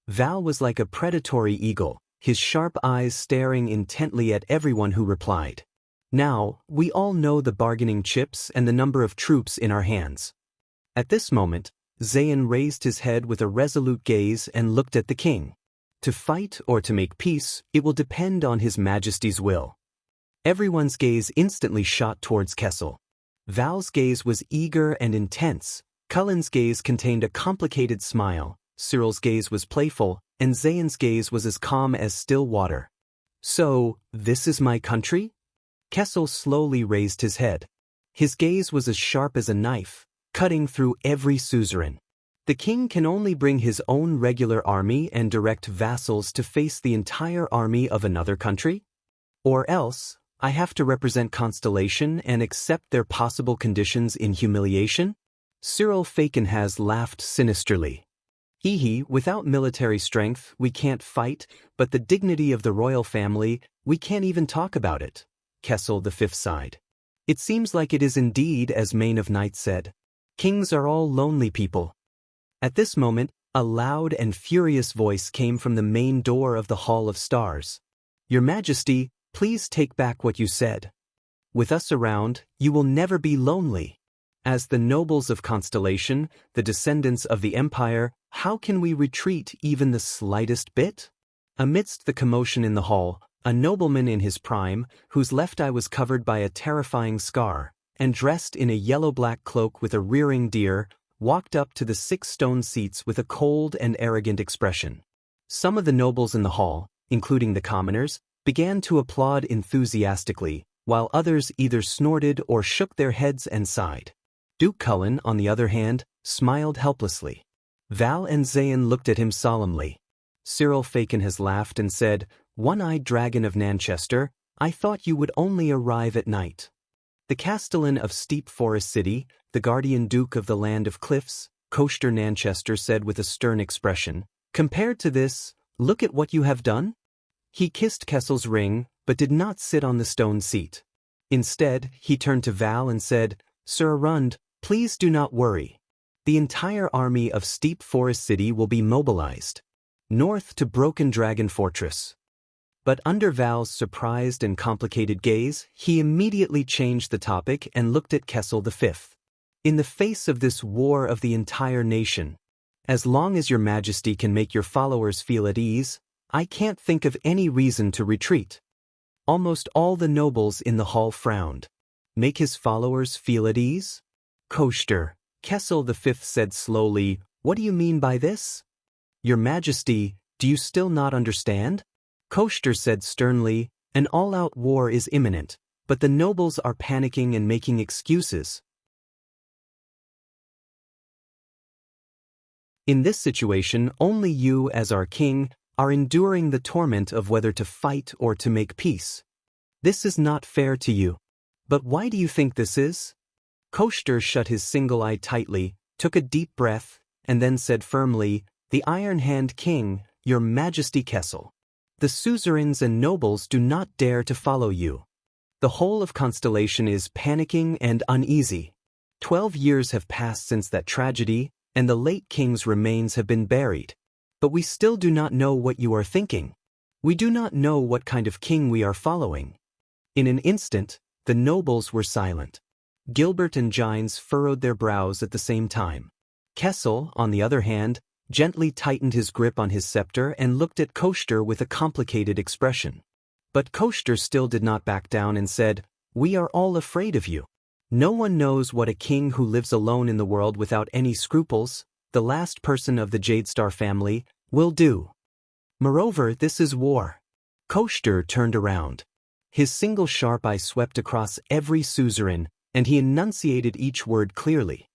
Val was like a predatory eagle, his sharp eyes staring intently at everyone who replied. "Now, we all know the bargaining chips and the number of troops in our hands." At this moment, Zayn raised his head with a resolute gaze and looked at the king. To fight or to make peace, it will depend on His Majesty's will. Everyone's gaze instantly shot towards Kessel. Val's gaze was eager and intense, Cullen's gaze contained a complicated smile, Cyril's gaze was playful, and Zayn's gaze was as calm as still water. "So, this is my country?" Kessel slowly raised his head. His gaze was as sharp as a knife, cutting through every suzerain. The king can only bring his own regular army and direct vassals to face the entire army of another country? Or else, I have to represent Constellation and accept their possible conditions in humiliation? Cyril Fakenhas laughed sinisterly. Hehe, without military strength, we can't fight, but the dignity of the royal family, we can't even talk about it. Kessel V sighed. It seems like it is indeed as Mane of Night said. Kings are all lonely people. At this moment, a loud and furious voice came from the main door of the Hall of Stars. Your Majesty, please take back what you said. With us around, you will never be lonely. As the nobles of Constellation, the descendants of the Empire, how can we retreat even the slightest bit? Amidst the commotion in the hall, a nobleman in his prime, whose left eye was covered by a terrifying scar, and dressed in a yellow-black cloak with a rearing deer, walked up to the 6 stone seats with a cold and arrogant expression. Some of the nobles in the hall, including the commoners, began to applaud enthusiastically, while others either snorted or shook their heads and sighed. Duke Cullen, on the other hand, smiled helplessly. Val and Zayn looked at him solemnly. Cyril Fakenhas laughed and said, One-eyed dragon of Nanchester, I thought you would only arrive at night. The Castellan of Steep Forest City, the guardian duke of the land of cliffs, Coaster Nanchester said with a stern expression, Compared to this, look at what you have done. He kissed Kessel's ring, but did not sit on the stone seat. Instead, he turned to Val and said, Sir Arund, please do not worry. The entire army of Steep Forest City will be mobilized north to Broken Dragon Fortress. But under Val's surprised and complicated gaze, he immediately changed the topic and looked at Kessel V. In the face of this war of the entire nation, as long as your Majesty can make your followers feel at ease, I can't think of any reason to retreat. Almost all the nobles in the hall frowned. Make his followers feel at ease? Coaster, Kessel V said slowly, What do you mean by this? Your Majesty, do you still not understand? Coaster said sternly, An all-out war is imminent, but the nobles are panicking and making excuses. In this situation, only you, as our king, are enduring the torment of whether to fight or to make peace. This is not fair to you. But why do you think this is? Coaster shut his single eye tightly, took a deep breath, and then said firmly, The Iron Hand King, your Majesty Kessel. The suzerains and nobles do not dare to follow you. The whole of Constellation is panicking and uneasy. 12 years have passed since that tragedy, and the late king's remains have been buried. But we still do not know what you are thinking. We do not know what kind of king we are following. In an instant, the nobles were silent. Gilbert and Gines furrowed their brows at the same time. Kessel, on the other hand, gently tightened his grip on his scepter and looked at Coaster with a complicated expression. But Coaster still did not back down and said, We are all afraid of you. No one knows what a king who lives alone in the world without any scruples, the last person of the Jadestar family, will do. Moreover, this is war. Coaster turned around. His single sharp eye swept across every suzerain, and he enunciated each word clearly.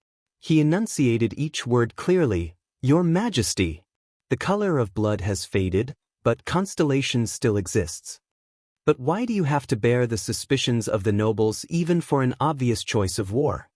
Your Majesty. The color of blood has faded, but Constellation still exists. But why do you have to bear the suspicions of the nobles even for an obvious choice of war?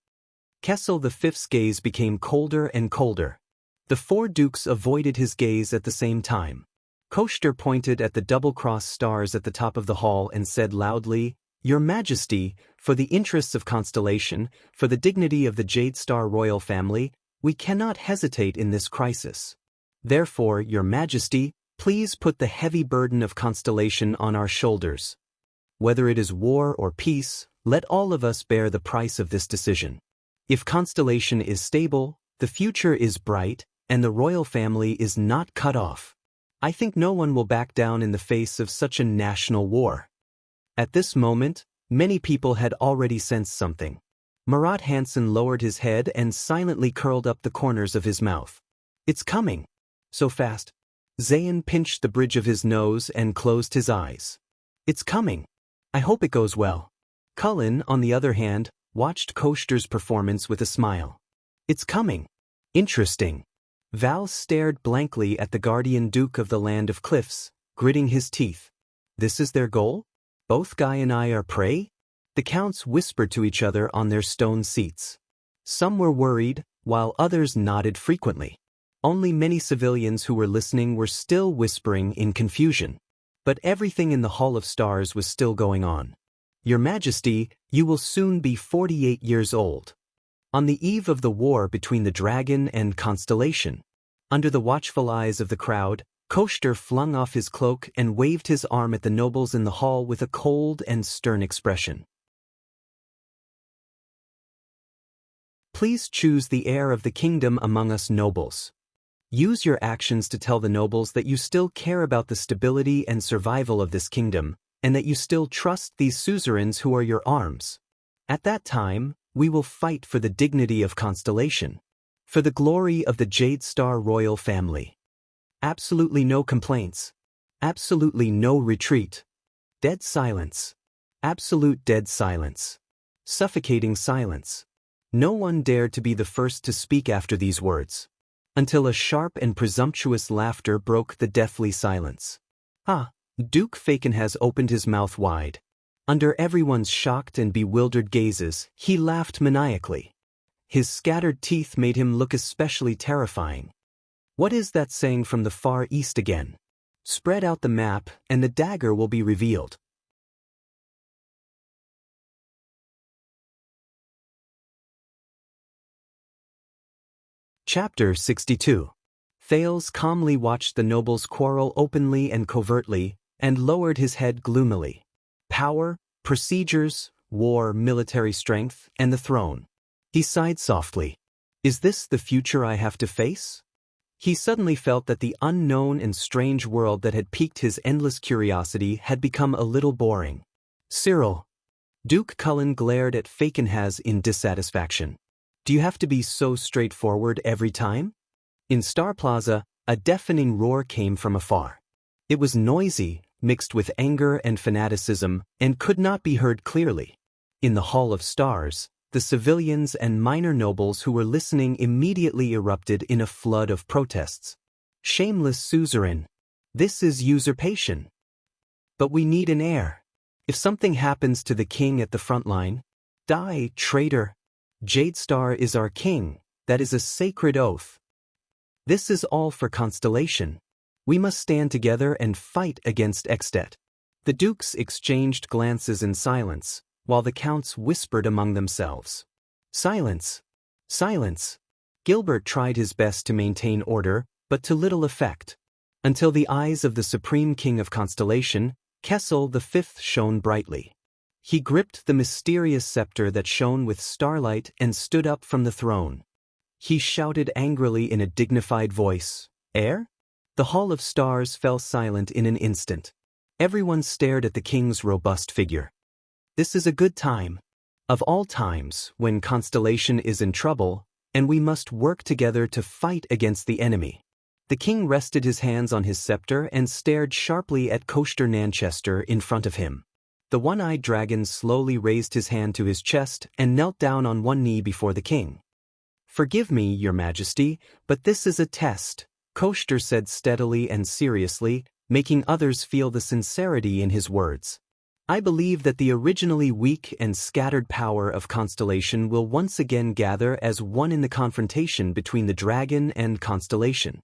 Kessel V's gaze became colder and colder. The 4 dukes avoided his gaze at the same time. Coaster pointed at the double-crossed stars at the top of the hall and said loudly, Your Majesty, for the interests of Constellation, for the dignity of the Jadestar royal family, we cannot hesitate in this crisis. Therefore, Your Majesty, please put the heavy burden of Constellation on our shoulders. Whether it is war or peace, let all of us bear the price of this decision. If Constellation is stable, the future is bright, and the royal family is not cut off. I think no one will back down in the face of such a national war. At this moment, many people had already sensed something. Marat Hansen lowered his head and silently curled up the corners of his mouth. It's coming. So fast. Zayn pinched the bridge of his nose and closed his eyes. It's coming. I hope it goes well. Cullen, on the other hand, watched Coaster's performance with a smile. It's coming. Interesting. Val stared blankly at the guardian duke of the land of cliffs, gritting his teeth. This is their goal? Both Guy and I are prey? The counts whispered to each other on their stone seats. Some were worried, while others nodded frequently. Only many civilians who were listening were still whispering in confusion. But everything in the Hall of Stars was still going on. Your Majesty, you will soon be 48 years old. On the eve of the war between the dragon and Constellation. Under the watchful eyes of the crowd, Koshter flung off his cloak and waved his arm at the nobles in the hall with a cold and stern expression. Please choose the heir of the kingdom among us nobles. Use your actions to tell the nobles that you still care about the stability and survival of this kingdom, and that you still trust these suzerains who are your arms. At that time, we will fight for the dignity of Constellation, for the glory of the Jade Star royal family. Absolutely no complaints. Absolutely no retreat. Dead silence. Absolute dead silence. Suffocating silence. No one dared to be the first to speak after these words, until a sharp and presumptuous laughter broke the deathly silence. Ah, Duke Faken has opened his mouth wide. Under everyone's shocked and bewildered gazes, he laughed maniacally. His scattered teeth made him look especially terrifying. What is that saying from the far east again? Spread out the map, and the dagger will be revealed. Chapter 62. Thales calmly watched the nobles quarrel openly and covertly, and lowered his head gloomily. Power, procedures, war, military strength, and the throne. He sighed softly. Is this the future I have to face? He suddenly felt that the unknown and strange world that had piqued his endless curiosity had become a little boring. Cyril. Duke Cullen glared at Fakenhaz in dissatisfaction. Do you have to be so straightforward every time? In Star Plaza, a deafening roar came from afar. It was noisy, mixed with anger and fanaticism, and could not be heard clearly. In the Hall of Stars, the civilians and minor nobles who were listening immediately erupted in a flood of protests. Shameless suzerain. This is usurpation. But we need an heir. If something happens to the king at the front line, die, traitor. Jade Star is our king, that is a sacred oath. This is all for Constellation. We must stand together and fight against Extet. The dukes exchanged glances in silence, while the counts whispered among themselves. Silence. Silence. Gilbert tried his best to maintain order, but to little effect. Until the eyes of the Supreme King of Constellation, Kessel V shone brightly. He gripped the mysterious scepter that shone with starlight and stood up from the throne. He shouted angrily in a dignified voice, "Heir?" The Hall of Stars fell silent in an instant. Everyone stared at the king's robust figure. This is a good time. Of all times, when Constellation is in trouble, and we must work together to fight against the enemy. The king rested his hands on his scepter and stared sharply at Koshter Nanchester in front of him. The one-eyed dragon slowly raised his hand to his chest and knelt down on one knee before the king. Forgive me, Your Majesty, but this is a test, Koshter said steadily and seriously, making others feel the sincerity in his words. I believe that the originally weak and scattered power of Constellation will once again gather as one in the confrontation between the dragon and Constellation.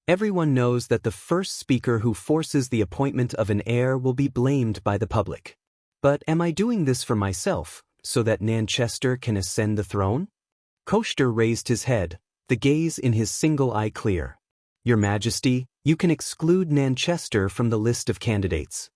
Everyone knows that the first speaker who forces the appointment of an heir will be blamed by the public. But am I doing this for myself, so that Nanchester can ascend the throne? Koshter raised his head, the gaze in his single eye clear. Your Majesty, you can exclude Nanchester from the list of candidates.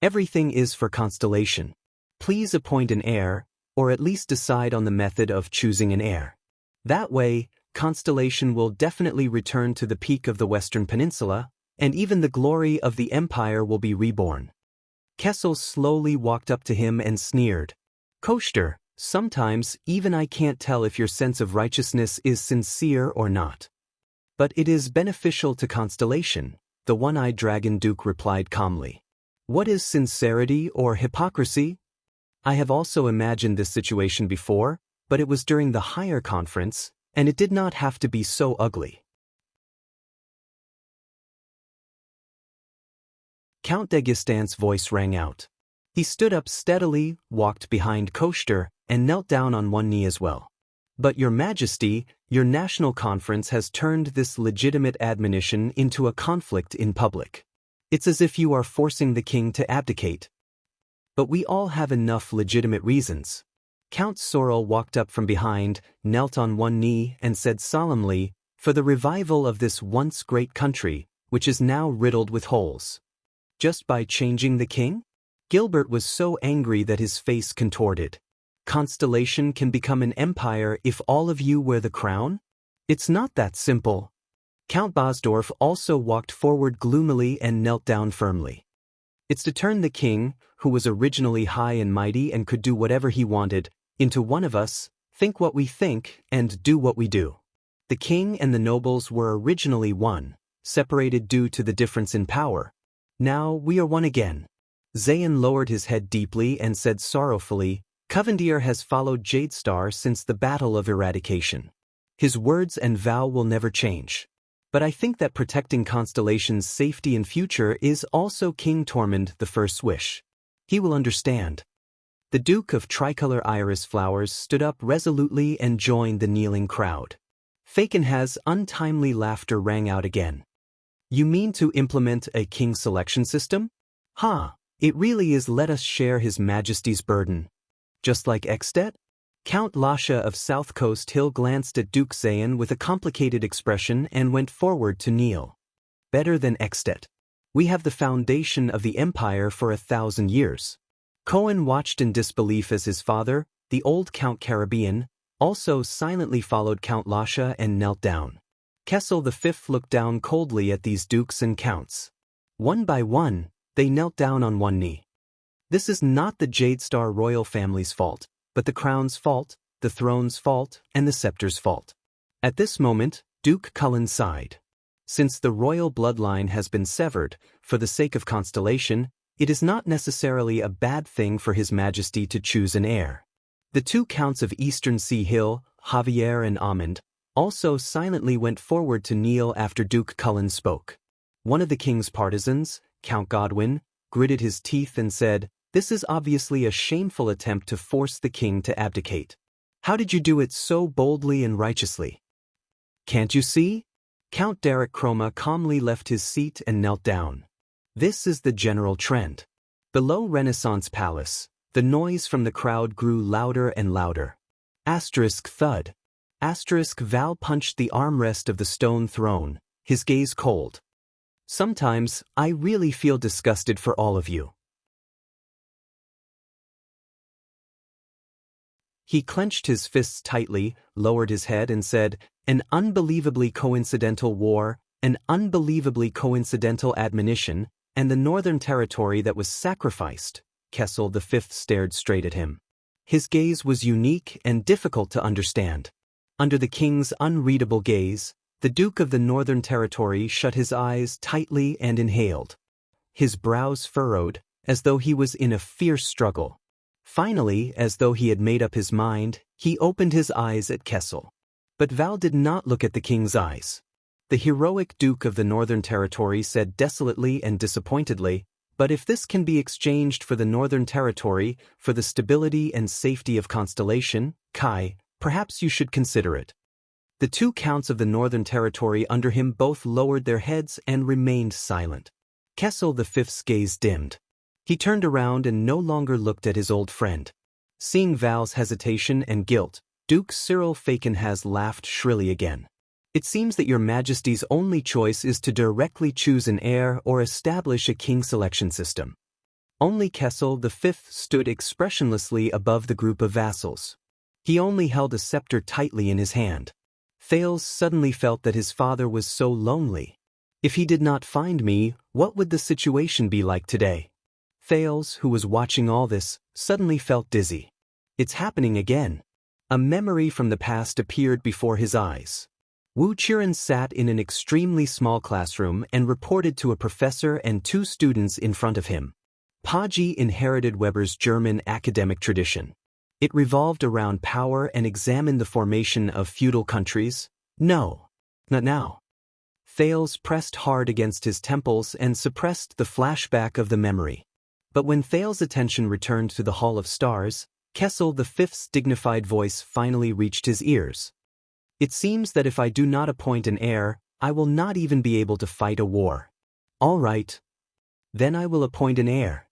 Everything is for Constellation. Please appoint an heir, or at least decide on the method of choosing an heir. That way, Constellation will definitely return to the peak of the Western Peninsula, and even the glory of the Empire will be reborn. Kessel slowly walked up to him and sneered. Koshter, sometimes even I can't tell if your sense of righteousness is sincere or not. But it is beneficial to Constellation, the one-eyed dragon duke replied calmly. What is sincerity or hypocrisy? I have also imagined this situation before, but it was during the higher conference, and it did not have to be so ugly. Count Daguistan's voice rang out. He stood up steadily, walked behind Koshter, and knelt down on one knee as well. But your majesty, your national conference has turned this legitimate admonition into a conflict in public. It's as if you are forcing the king to abdicate. But we all have enough legitimate reasons. Count Sorel walked up from behind, knelt on one knee, and said solemnly, "For the revival of this once great country, which is now riddled with holes." Just by changing the king? Gilbert was so angry that his face contorted. Constellation can become an empire if all of you wear the crown? It's not that simple. Count Bosdorf also walked forward gloomily and knelt down firmly. It's to turn the king, who was originally high and mighty and could do whatever he wanted, into one of us, think what we think, and do what we do. The king and the nobles were originally one, separated due to the difference in power. Now we are one again. Zayn lowered his head deeply and said sorrowfully, "Covendier has followed Jadestar since the Battle of Eradication. His words and vow will never change. But I think that protecting Constellation's safety and future is also King Tormund I's wish. He will understand." The Duke of Tricolor Iris Flowers stood up resolutely and joined the kneeling crowd. Fakenhaz's untimely laughter rang out again. "You mean to implement a king selection system? Ha! It really is let us share His Majesty's burden. Just like Ekstedt?" Count Lasha of South Coast Hill glanced at Duke Zayn with a complicated expression and went forward to kneel. "Better than Ekstedt. We have the foundation of the empire for 1,000 years." Cohen watched in disbelief as his father, the old Count Caribbean, also silently followed Count Lasha and knelt down. Kessel V looked down coldly at these dukes and counts. One by one, they knelt down on one knee. This is not the Jadestar royal family's fault, but the crown's fault, the throne's fault, and the scepter's fault. At this moment, Duke Cullen sighed. Since the royal bloodline has been severed, for the sake of Constellation, it is not necessarily a bad thing for His Majesty to choose an heir. The two counts of Eastern Sea Hill, Javier and Amand, also silently went forward to kneel after Duke Cullen spoke. One of the king's partisans, Count Godwin, gritted his teeth and said, "This is obviously a shameful attempt to force the king to abdicate. How did you do it so boldly and righteously? Can't you see?" Count Derek Chroma calmly left his seat and knelt down. This is the general trend. Below Renaissance Palace, the noise from the crowd grew louder and louder. Asterisk thud. Asterisk Val punched the armrest of the stone throne, his gaze cold. "Sometimes, I really feel disgusted for all of you." He clenched his fists tightly, lowered his head and said, "An unbelievably coincidental war, an unbelievably coincidental admonition, and the Northern Territory that was sacrificed." Kessel V stared straight at him. His gaze was unique and difficult to understand. Under the king's unreadable gaze, the Duke of the Northern Territory shut his eyes tightly and inhaled. His brows furrowed, as though he was in a fierce struggle. Finally, as though he had made up his mind, he opened his eyes at Kessel. But Val did not look at the king's eyes. The heroic Duke of the Northern Territory said desolately and disappointedly, "But if this can be exchanged for the Northern Territory, for the stability and safety of Constellation, Kai, perhaps you should consider it." The two counts of the Northern Territory under him both lowered their heads and remained silent. Kessel V's gaze dimmed. He turned around and no longer looked at his old friend. Seeing Val's hesitation and guilt, Duke Cyril Fakenhaz laughed shrilly again. "It seems that your Majesty's only choice is to directly choose an heir or establish a king selection system." Only Kessel V stood expressionlessly above the group of vassals. He only held a scepter tightly in his hand. Thales suddenly felt that his father was so lonely. If he did not find me, what would the situation be like today? Thales, who was watching all this, suddenly felt dizzy. It's happening again. A memory from the past appeared before his eyes. Wu Qiren sat in an extremely small classroom and reported to a professor and two students in front of him. Paji inherited Weber's German academic tradition. It revolved around power and examined the formation of feudal countries. No, not now. Thales pressed hard against his temples and suppressed the flashback of the memory. But when Thales' attention returned to the Hall of Stars, Kessel V's dignified voice finally reached his ears. It seems that if I do not appoint an heir, I will not even be able to fight a war. All right. Then I will appoint an heir.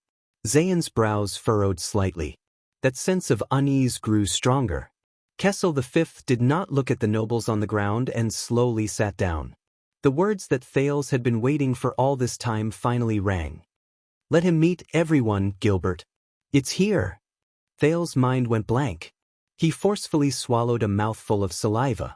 Zayan's brows furrowed slightly. That sense of unease grew stronger. Kessel V did not look at the nobles on the ground and slowly sat down. The words that Thales had been waiting for all this time finally rang. Let him meet everyone, Gilbert. It's here. Thales' mind went blank. He forcefully swallowed a mouthful of saliva.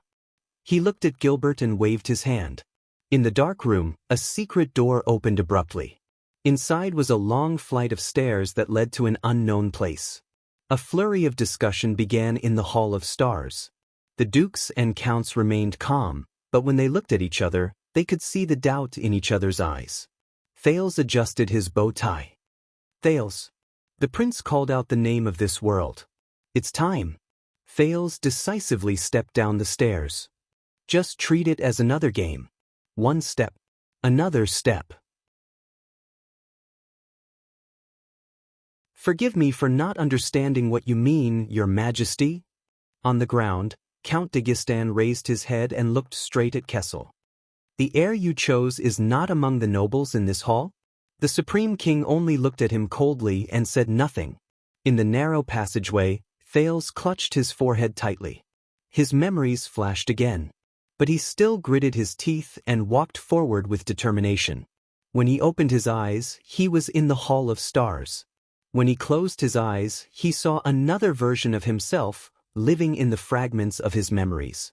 He looked at Gilbert and waved his hand. In the dark room, a secret door opened abruptly. Inside was a long flight of stairs that led to an unknown place. A flurry of discussion began in the Hall of Stars. The dukes and counts remained calm, but when they looked at each other, they could see the doubt in each other's eyes. Thales adjusted his bow tie. Thales. The prince called out the name of this world. It's time. Thales decisively stepped down the stairs. Just treat it as another game. One step. Another step. Forgive me for not understanding what you mean, Your Majesty. On the ground, Count de Gistan raised his head and looked straight at Kessel. The heir you chose is not among the nobles in this hall? The Supreme King only looked at him coldly and said nothing. In the narrow passageway, Thales clutched his forehead tightly. His memories flashed again. But he still gritted his teeth and walked forward with determination. When he opened his eyes, he was in the Hall of Stars. When he closed his eyes, he saw another version of himself, living in the fragments of his memories.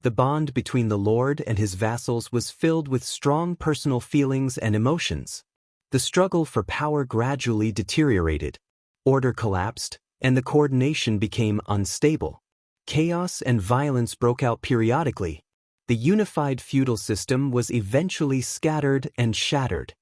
The bond between the lord and his vassals was filled with strong personal feelings and emotions. The struggle for power gradually deteriorated. Order collapsed, and the coordination became unstable. Chaos and violence broke out periodically. The unified feudal system was eventually scattered and shattered.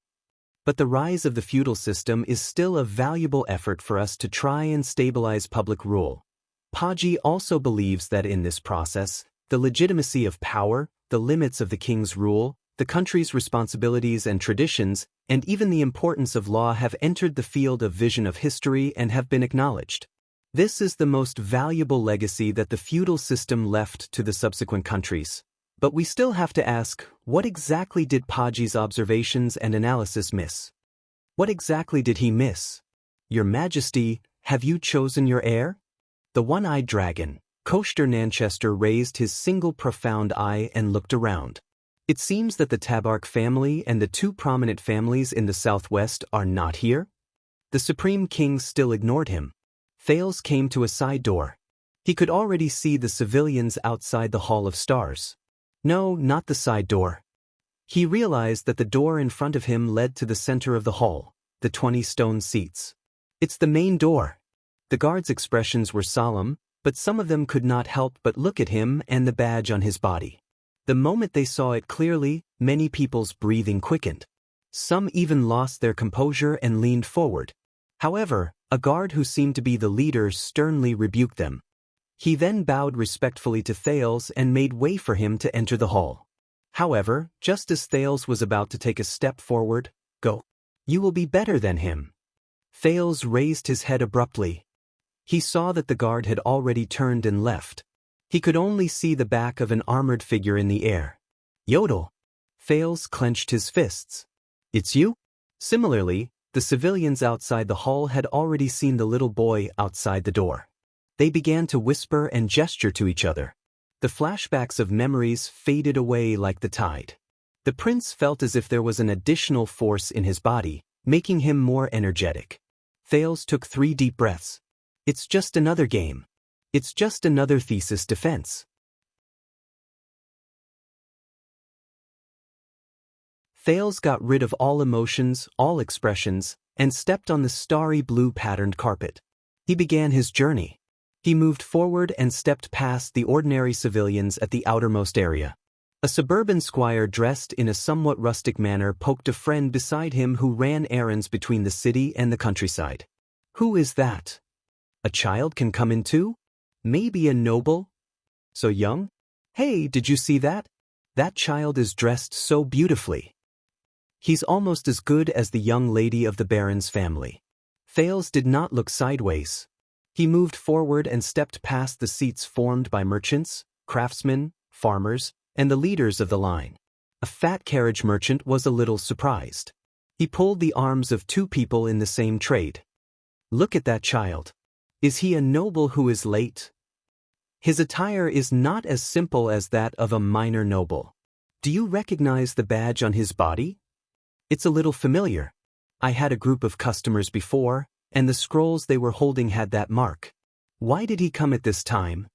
But the rise of the feudal system is still a valuable effort for us to try and stabilize public rule. Paji also believes that in this process, the legitimacy of power, the limits of the king's rule, the country's responsibilities and traditions, and even the importance of law have entered the field of vision of history and have been acknowledged. This is the most valuable legacy that the feudal system left to the subsequent countries. But we still have to ask, what exactly did Paji's observations and analysis miss? What exactly did he miss? Your Majesty, have you chosen your heir? The one-eyed dragon, Koster Nanchester, raised his single profound eye and looked around. It seems that the Tabark family and the two prominent families in the southwest are not here? The Supreme King still ignored him. Thales came to a side door. He could already see the civilians outside the Hall of Stars. No, not the side door. He realized that the door in front of him led to the center of the hall, the 20 stone seats. It's the main door. The guards' expressions were solemn, but some of them could not help but look at him and the badge on his body. The moment they saw it clearly, many people's breathing quickened. Some even lost their composure and leaned forward. However, a guard who seemed to be the leader sternly rebuked them. He then bowed respectfully to Thales and made way for him to enter the hall. However, just as Thales was about to take a step forward, "Go. You will be better than him." Thales raised his head abruptly. He saw that the guard had already turned and left. He could only see the back of an armored figure in the air. Yodel! Thales clenched his fists. It's you? Similarly, the civilians outside the hall had already seen the little boy outside the door. They began to whisper and gesture to each other. The flashbacks of memories faded away like the tide. The prince felt as if there was an additional force in his body, making him more energetic. Thales took 3 deep breaths. It's just another game. It's just another thesis defense. Thales got rid of all emotions, all expressions, and stepped on the starry blue patterned carpet. He began his journey. He moved forward and stepped past the ordinary civilians at the outermost area. A suburban squire dressed in a somewhat rustic manner poked a friend beside him who ran errands between the city and the countryside. Who is that? A child can come in too? Maybe a noble? So young? Hey, did you see that? That child is dressed so beautifully. He's almost as good as the young lady of the baron's family. Thales did not look sideways. He moved forward and stepped past the seats formed by merchants, craftsmen, farmers, and the leaders of the line. A fat carriage merchant was a little surprised. He pulled the arms of two people in the same trade. Look at that child. Is he a noble who is late? His attire is not as simple as that of a minor noble. Do you recognize the badge on his body? It's a little familiar. I had a group of customers before, and the scrolls they were holding had that mark. Why did he come at this time?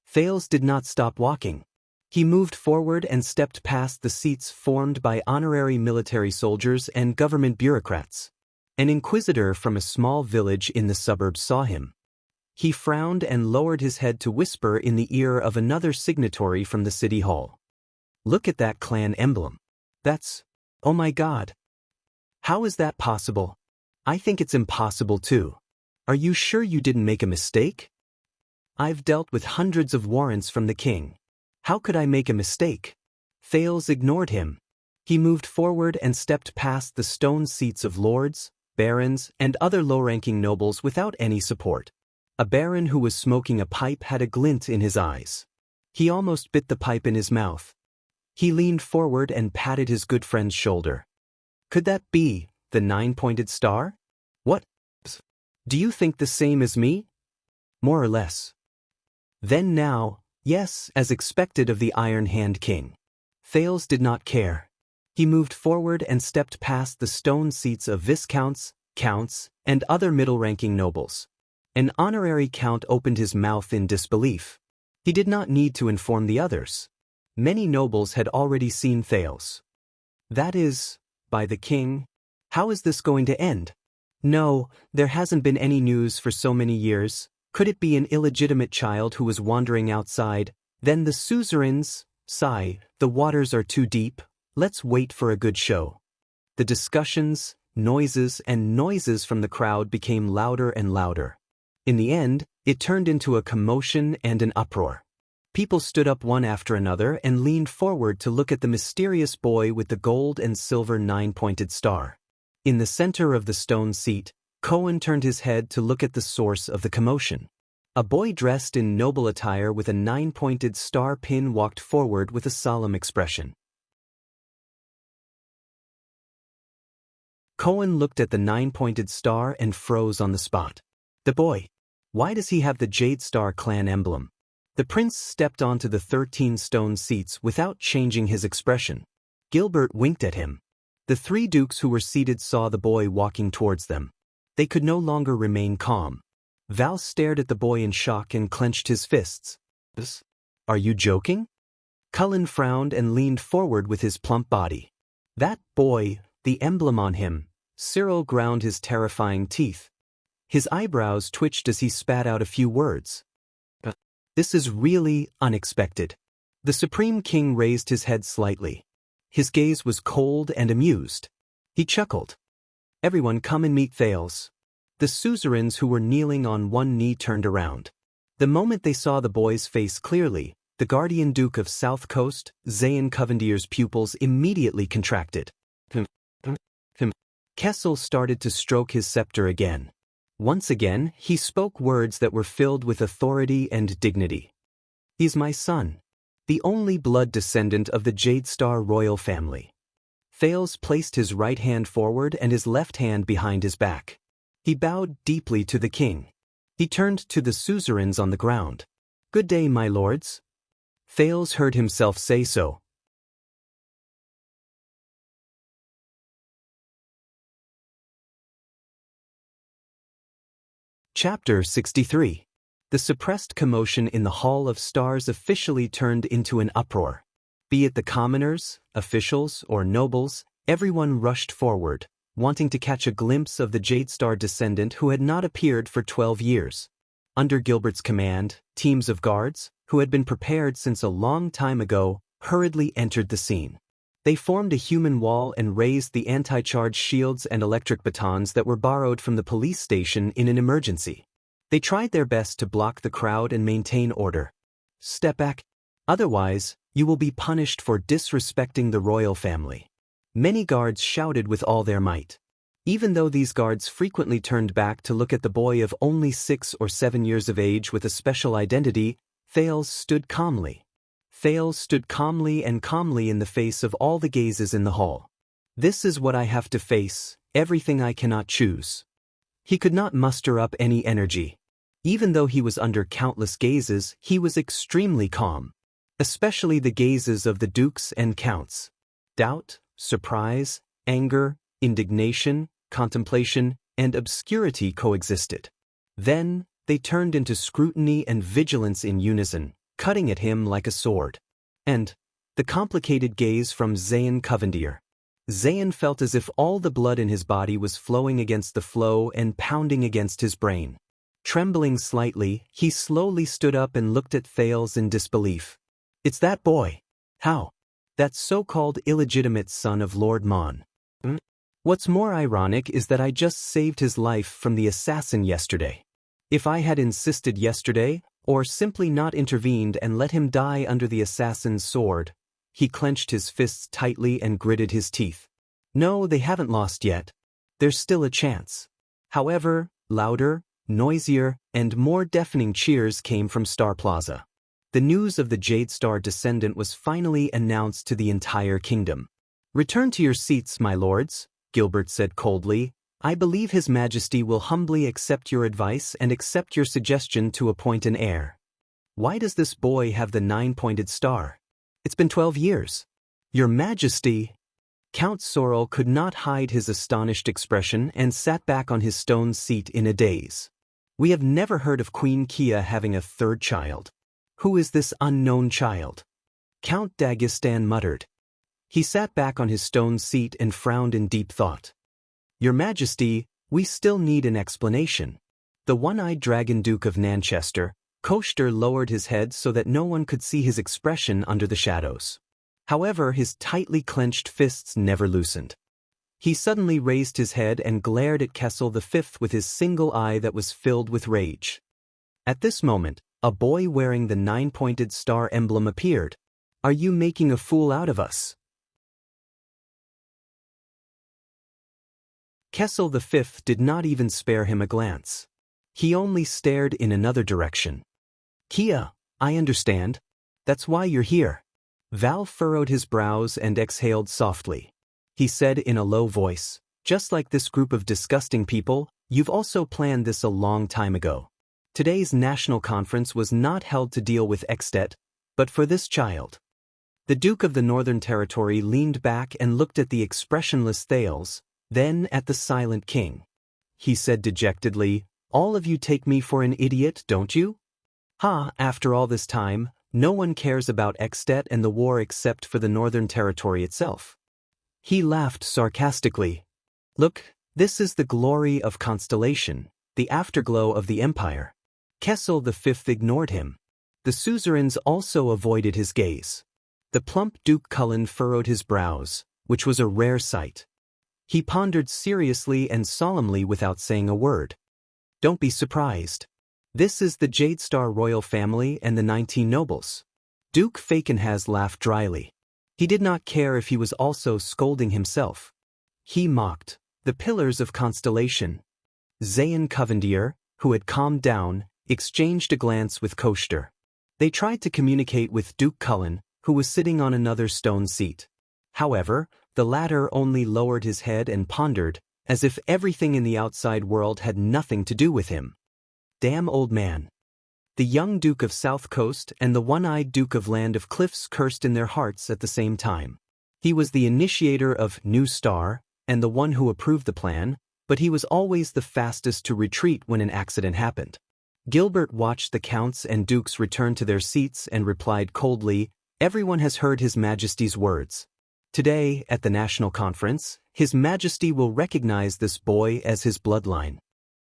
Thales did not stop walking. He moved forward and stepped past the seats formed by honorary military soldiers and government bureaucrats. An inquisitor from a small village in the suburbs saw him. He frowned and lowered his head to whisper in the ear of another signatory from the city hall. Look at that clan emblem. Oh my God. How is that possible? I think it's impossible too. Are you sure you didn't make a mistake? I've dealt with hundreds of warrants from the king. How could I make a mistake? Thales ignored him. He moved forward and stepped past the stone seats of lords, barons, and other low-ranking nobles without any support. A baron who was smoking a pipe had a glint in his eyes. He almost bit the pipe in his mouth. He leaned forward and patted his good friend's shoulder. Could that be the nine-pointed star? What? Do you think the same as me? More or less. Then now, yes, as expected of the Iron Hand King. Thales did not care. He moved forward and stepped past the stone seats of viscounts, counts, and other middle-ranking nobles. An honorary count opened his mouth in disbelief. He did not need to inform the others. Many nobles had already seen Thales. That is, by the king. How is this going to end? No, there hasn't been any news for so many years. Could it be an illegitimate child who was wandering outside? Then the suzerains sigh, the waters are too deep, let's wait for a good show. The discussions, noises from the crowd became louder and louder. In the end, it turned into a commotion and an uproar. People stood up one after another and leaned forward to look at the mysterious boy with the gold and silver nine-pointed star. In the center of the stone seat, Cohen turned his head to look at the source of the commotion. A boy dressed in noble attire with a nine-pointed star pin walked forward with a solemn expression. Cohen looked at the nine-pointed star and froze on the spot. The boy. Why does he have the Jade Star clan emblem? The prince stepped onto the 13 stone seats without changing his expression. Gilbert winked at him. The three dukes who were seated saw the boy walking towards them. They could no longer remain calm. Val stared at the boy in shock and clenched his fists. Are you joking? Cullen frowned and leaned forward with his plump body. That boy, the emblem on him. Cyril ground his terrifying teeth. His eyebrows twitched as he spat out a few words. This is really unexpected. The Supreme King raised his head slightly. His gaze was cold and amused. He chuckled. Everyone come and meet Thales. The suzerains who were kneeling on one knee turned around. The moment they saw the boy's face clearly, the Guardian Duke of South Coast, Zayn Covendier's pupils immediately contracted. Kessel started to stroke his scepter again. Once again, he spoke words that were filled with authority and dignity. He's my son, the only blood descendant of the Jade Star royal family. Thales placed his right hand forward and his left hand behind his back. He bowed deeply to the king. He turned to the suzerains on the ground. Good day, my lords. Thales heard himself say so. Chapter 63. The suppressed commotion in the Hall of Stars officially turned into an uproar. Be it the commoners, officials, or nobles, everyone rushed forward, wanting to catch a glimpse of the Jade Star descendant who had not appeared for 12 years. Under Gilbert's command, teams of guards, who had been prepared since a long time ago, hurriedly entered the scene. They formed a human wall and raised the anti-charge shields and electric batons that were borrowed from the police station in an emergency. They tried their best to block the crowd and maintain order. Step back. Otherwise, You will be punished for disrespecting the royal family. Many guards shouted with all their might. Even though these guards frequently turned back to look at the boy of only 6 or 7 years of age with a special identity, Thales stood calmly. Thales stood calmly in the face of all the gazes in the hall. This is what I have to face, everything I cannot choose. He could not muster up any energy. Even though he was under countless gazes, he was extremely calm. Especially the gazes of the dukes and counts. Doubt, surprise, anger, indignation, contemplation, and obscurity coexisted. Then, they turned into scrutiny and vigilance in unison, cutting at him like a sword. And the complicated gaze from Xianxia. Xian felt as if all the blood in his body was flowing against the flow and pounding against his brain. Trembling slightly, he slowly stood up and looked at Thales in disbelief. It's that boy. How? That so-called illegitimate son of Lord Mon. What's more ironic is that I just saved his life from the assassin yesterday. If I had insisted yesterday, or simply not intervened and let him die under the assassin's sword, he clenched his fists tightly and gritted his teeth. No, they haven't lost yet. There's still a chance. However, louder, noisier, and more deafening cheers came from Star Plaza. The news of the Jade Star descendant was finally announced to the entire kingdom. Return to your seats, my lords, Gilbert said coldly. I believe His Majesty will humbly accept your advice and accept your suggestion to appoint an heir. Why does this boy have the 9-pointed star? It's been 12 years. Your Majesty. Count Sorrel could not hide his astonished expression and sat back on his stone seat in a daze. We have never heard of Queen Kia having a third child. Who is this unknown child? Count Dagestan muttered. He sat back on his stone seat and frowned in deep thought. Your Majesty, we still need an explanation. The one-eyed dragon Duke of Nanchester, Koester lowered his head so that no one could see his expression under the shadows. However, his tightly clenched fists never loosened. He suddenly raised his head and glared at Kessel V with his single eye that was filled with rage. At this moment, a boy wearing the 9-pointed star emblem appeared. Are you making a fool out of us? Kessel V did not even spare him a glance. He only stared in another direction. Kia, I understand. That's why you're here. Val furrowed his brows and exhaled softly. He said in a low voice, just like this group of disgusting people, you've also planned this a long time ago. Today's national conference was not held to deal with Extet, but for this child. The Duke of the Northern Territory leaned back and looked at the expressionless Thales, then at the silent king. He said dejectedly, all of you take me for an idiot, don't you? After all this time, no one cares about Extet and the war except for the Northern Territory itself. He laughed sarcastically. Look, this is the glory of Constellation, the afterglow of the Empire. Kessel V ignored him. The suzerains also avoided his gaze. The plump Duke Cullen furrowed his brows, which was a rare sight. He pondered seriously and solemnly without saying a word. Don't be surprised. This is the Jade Star royal family and the 19 nobles. Duke Fakenhas laughed dryly. He did not care if he was also scolding himself. He mocked. The pillars of Constellation. Xianxia, who had calmed down, exchanged a glance with Koester. They tried to communicate with Duke Cullen, who was sitting on another stone seat. However, the latter only lowered his head and pondered, as if everything in the outside world had nothing to do with him. Damn old man. The young Duke of South Coast and the one-eyed Duke of Land of Cliffs cursed in their hearts at the same time. He was the initiator of New Star, and the one who approved the plan, but he was always the fastest to retreat when an accident happened. Gilbert watched the counts and dukes return to their seats and replied coldly, everyone has heard His Majesty's words. Today, at the National Conference, His Majesty will recognize this boy as his bloodline.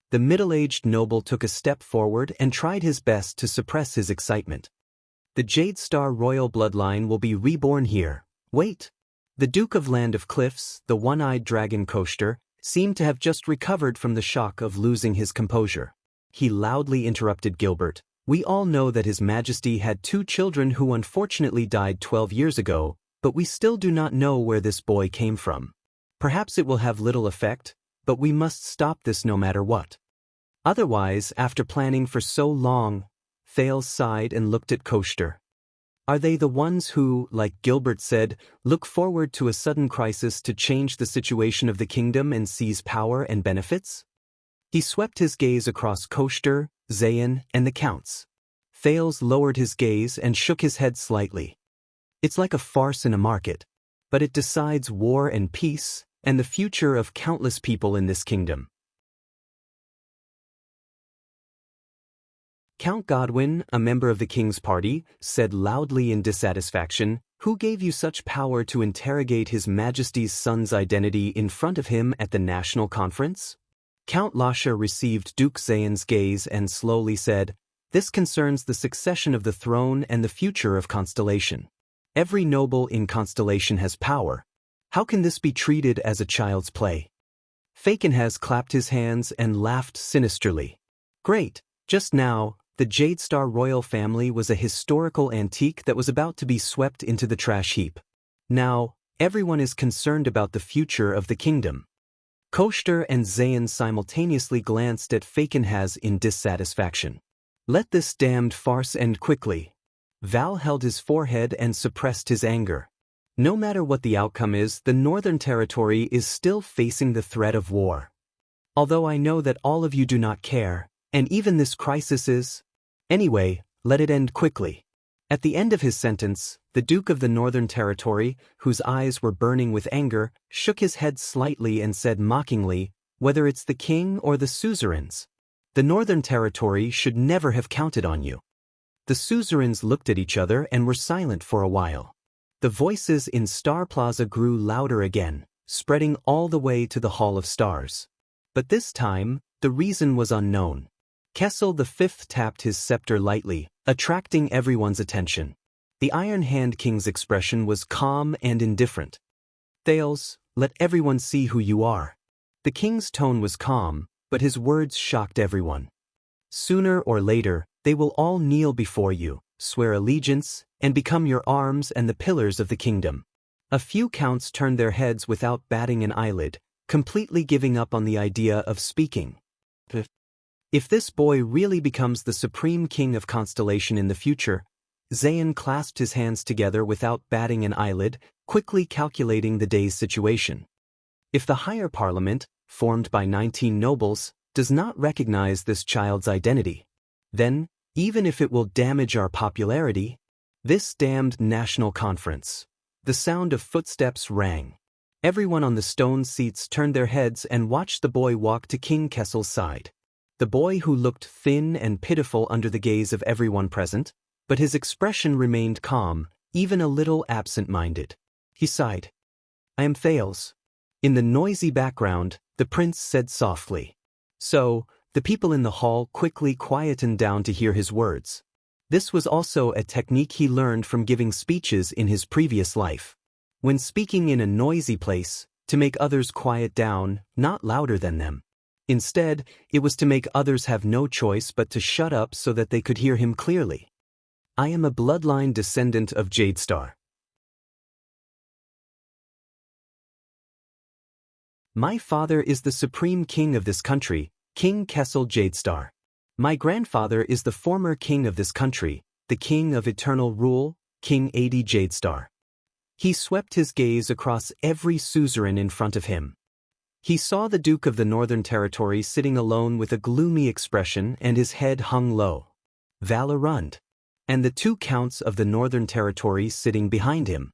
The middle-aged noble took a step forward and tried his best to suppress his excitement. The Jade Star royal bloodline will be reborn here. Wait. The Duke of Land of Cliffs, the one-eyed dragon Koester, seemed to have just recovered from the shock of losing his composure. He loudly interrupted Gilbert. We all know that His Majesty had 2 children who unfortunately died 12 years ago, but we still do not know where this boy came from. Perhaps it will have little effect, but we must stop this no matter what. Otherwise, after planning for so long, Thales sighed and looked at Koshter. Are they the ones who, like Gilbert said, look forward to a sudden crisis to change the situation of the kingdom and seize power and benefits? He swept his gaze across Koshter, Zayan, and the counts. Thales lowered his gaze and shook his head slightly. It's like a farce in a market, but it decides war and peace, and the future of countless people in this kingdom. Count Godwin, a member of the king's party, said loudly in dissatisfaction, "Who gave you such power to interrogate His Majesty's son's identity in front of him at the national conference?" Count Lasha received Duke Zayan's gaze and slowly said, "This concerns the succession of the throne and the future of Constellation. Every noble in Constellation has power. How can this be treated as a child's play?" Fakenhas clapped his hands and laughed sinisterly. "Great, just now, the Jade Star royal family was a historical antique that was about to be swept into the trash heap. Now, everyone is concerned about the future of the kingdom." Koshter and Zayan simultaneously glanced at Fakenhas in dissatisfaction. "Let this damned farce end quickly." Val held his forehead and suppressed his anger. No matter what the outcome is, the Northern Territory is still facing the threat of war. Although I know that all of you do not care, and even this crisis is... Anyway, let it end quickly. At the end of his sentence, the Duke of the Northern Territory, whose eyes were burning with anger, shook his head slightly and said mockingly, "Whether it's the king or the suzerains, the Northern Territory should never have counted on you." The suzerains looked at each other and were silent for a while. The voices in Star Plaza grew louder again, spreading all the way to the Hall of Stars. But this time, the reason was unknown. Kessel V tapped his scepter lightly, attracting everyone's attention. The Iron Hand King's expression was calm and indifferent. "Thales, let everyone see who you are." The king's tone was calm, but his words shocked everyone. "Sooner or later, they will all kneel before you, swear allegiance, and become your arms and the pillars of the kingdom." A few counts turned their heads without batting an eyelid, completely giving up on the idea of speaking. If this boy really becomes the supreme king of Constellation in the future, Zayan clasped his hands together without batting an eyelid, quickly calculating the day's situation. If the higher parliament, formed by 19 nobles, does not recognize this child's identity, then, even if it will damage our popularity, this damned national conference. The sound of footsteps rang. Everyone on the stone seats turned their heads and watched the boy walk to King Kessel's side. The boy who looked thin and pitiful under the gaze of everyone present, but his expression remained calm, even a little absent-minded. He sighed. "I am Thales." In the noisy background, the prince said softly. So, the people in the hall quickly quietened down to hear his words. This was also a technique he learned from giving speeches in his previous life. When speaking in a noisy place, to make others quiet down, not louder than them. Instead, it was to make others have no choice but to shut up so that they could hear him clearly. "I am a bloodline descendant of Jade Star. My father is the supreme king of this country, King Kessel Jadestar. My grandfather is the former king of this country, the king of eternal rule, King Adi Jadestar." He swept his gaze across every suzerain in front of him. He saw the Duke of the Northern Territory sitting alone with a gloomy expression and his head hung low. Valorund. And the 2 counts of the Northern Territory sitting behind him.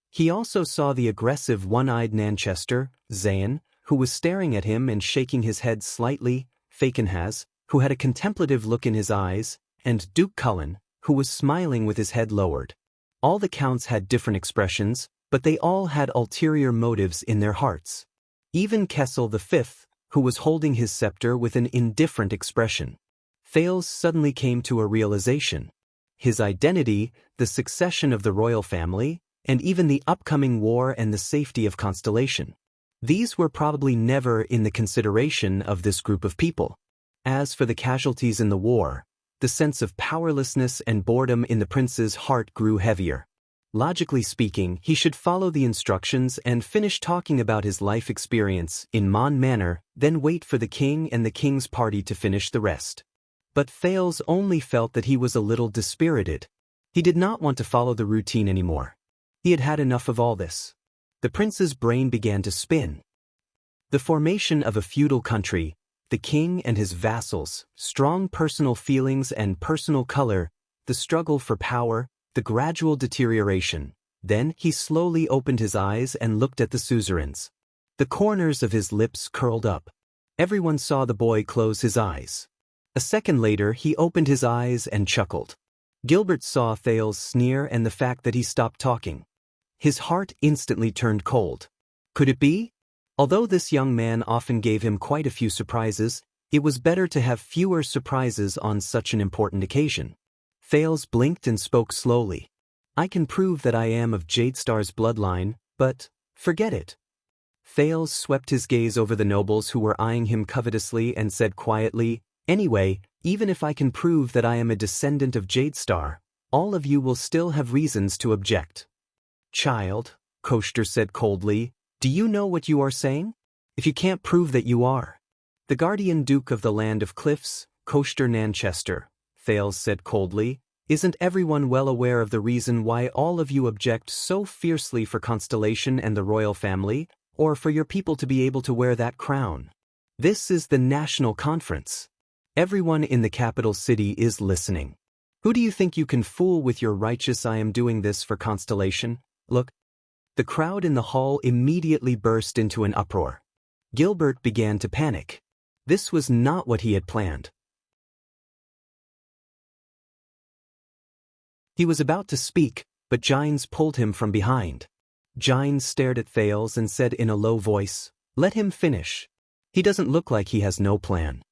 He also saw the aggressive one-eyed Nanchester, Zayan, who was staring at him and shaking his head slightly, Fakenhas, who had a contemplative look in his eyes, and Duke Cullen, who was smiling with his head lowered. All the counts had different expressions, but they all had ulterior motives in their hearts. Even Kessel V, who was holding his scepter with an indifferent expression. Thales suddenly came to a realization. His identity, the succession of the royal family, and even the upcoming war and the safety of Constellation. These were probably never in the consideration of this group of people. As for the casualties in the war, the sense of powerlessness and boredom in the prince's heart grew heavier. Logically speaking, he should follow the instructions and finish talking about his life experience in Mon manner, then wait for the king and the king's party to finish the rest. But Thales only felt that he was a little dispirited. He did not want to follow the routine anymore. He had had enough of all this. The prince's brain began to spin. The formation of a feudal country, the king and his vassals, strong personal feelings and personal color, the struggle for power, the gradual deterioration. Then he slowly opened his eyes and looked at the suzerains. The corners of his lips curled up. Everyone saw the boy close his eyes. A second later he opened his eyes and chuckled. Gilbert saw Thales sneer and the fact that he stopped talking. His heart instantly turned cold. Could it be? Although this young man often gave him quite a few surprises, it was better to have fewer surprises on such an important occasion. Thales blinked and spoke slowly. I can prove that I am of Jadestar's bloodline, but forget it. Thales swept his gaze over the nobles who were eyeing him covetously and said quietly, Anyway, even if I can prove that I am a descendant of Jadestar, all of you will still have reasons to object. Child, Koshter said coldly, do you know what you are saying? If you can't prove that you are. The guardian duke of the land of cliffs, Koshter Nanchester, Thales said coldly, isn't everyone well aware of the reason why all of you object so fiercely for Constellation and the royal family, or for your people to be able to wear that crown? This is the national conference. Everyone in the capital city is listening. Who do you think you can fool with your righteous I am doing this for Constellation? Look. The crowd in the hall immediately burst into an uproar. Gilbert began to panic. This was not what he had planned. He was about to speak, but Gines pulled him from behind. Gines stared at Thales and said in a low voice, Let him finish. He doesn't look like he has no plan.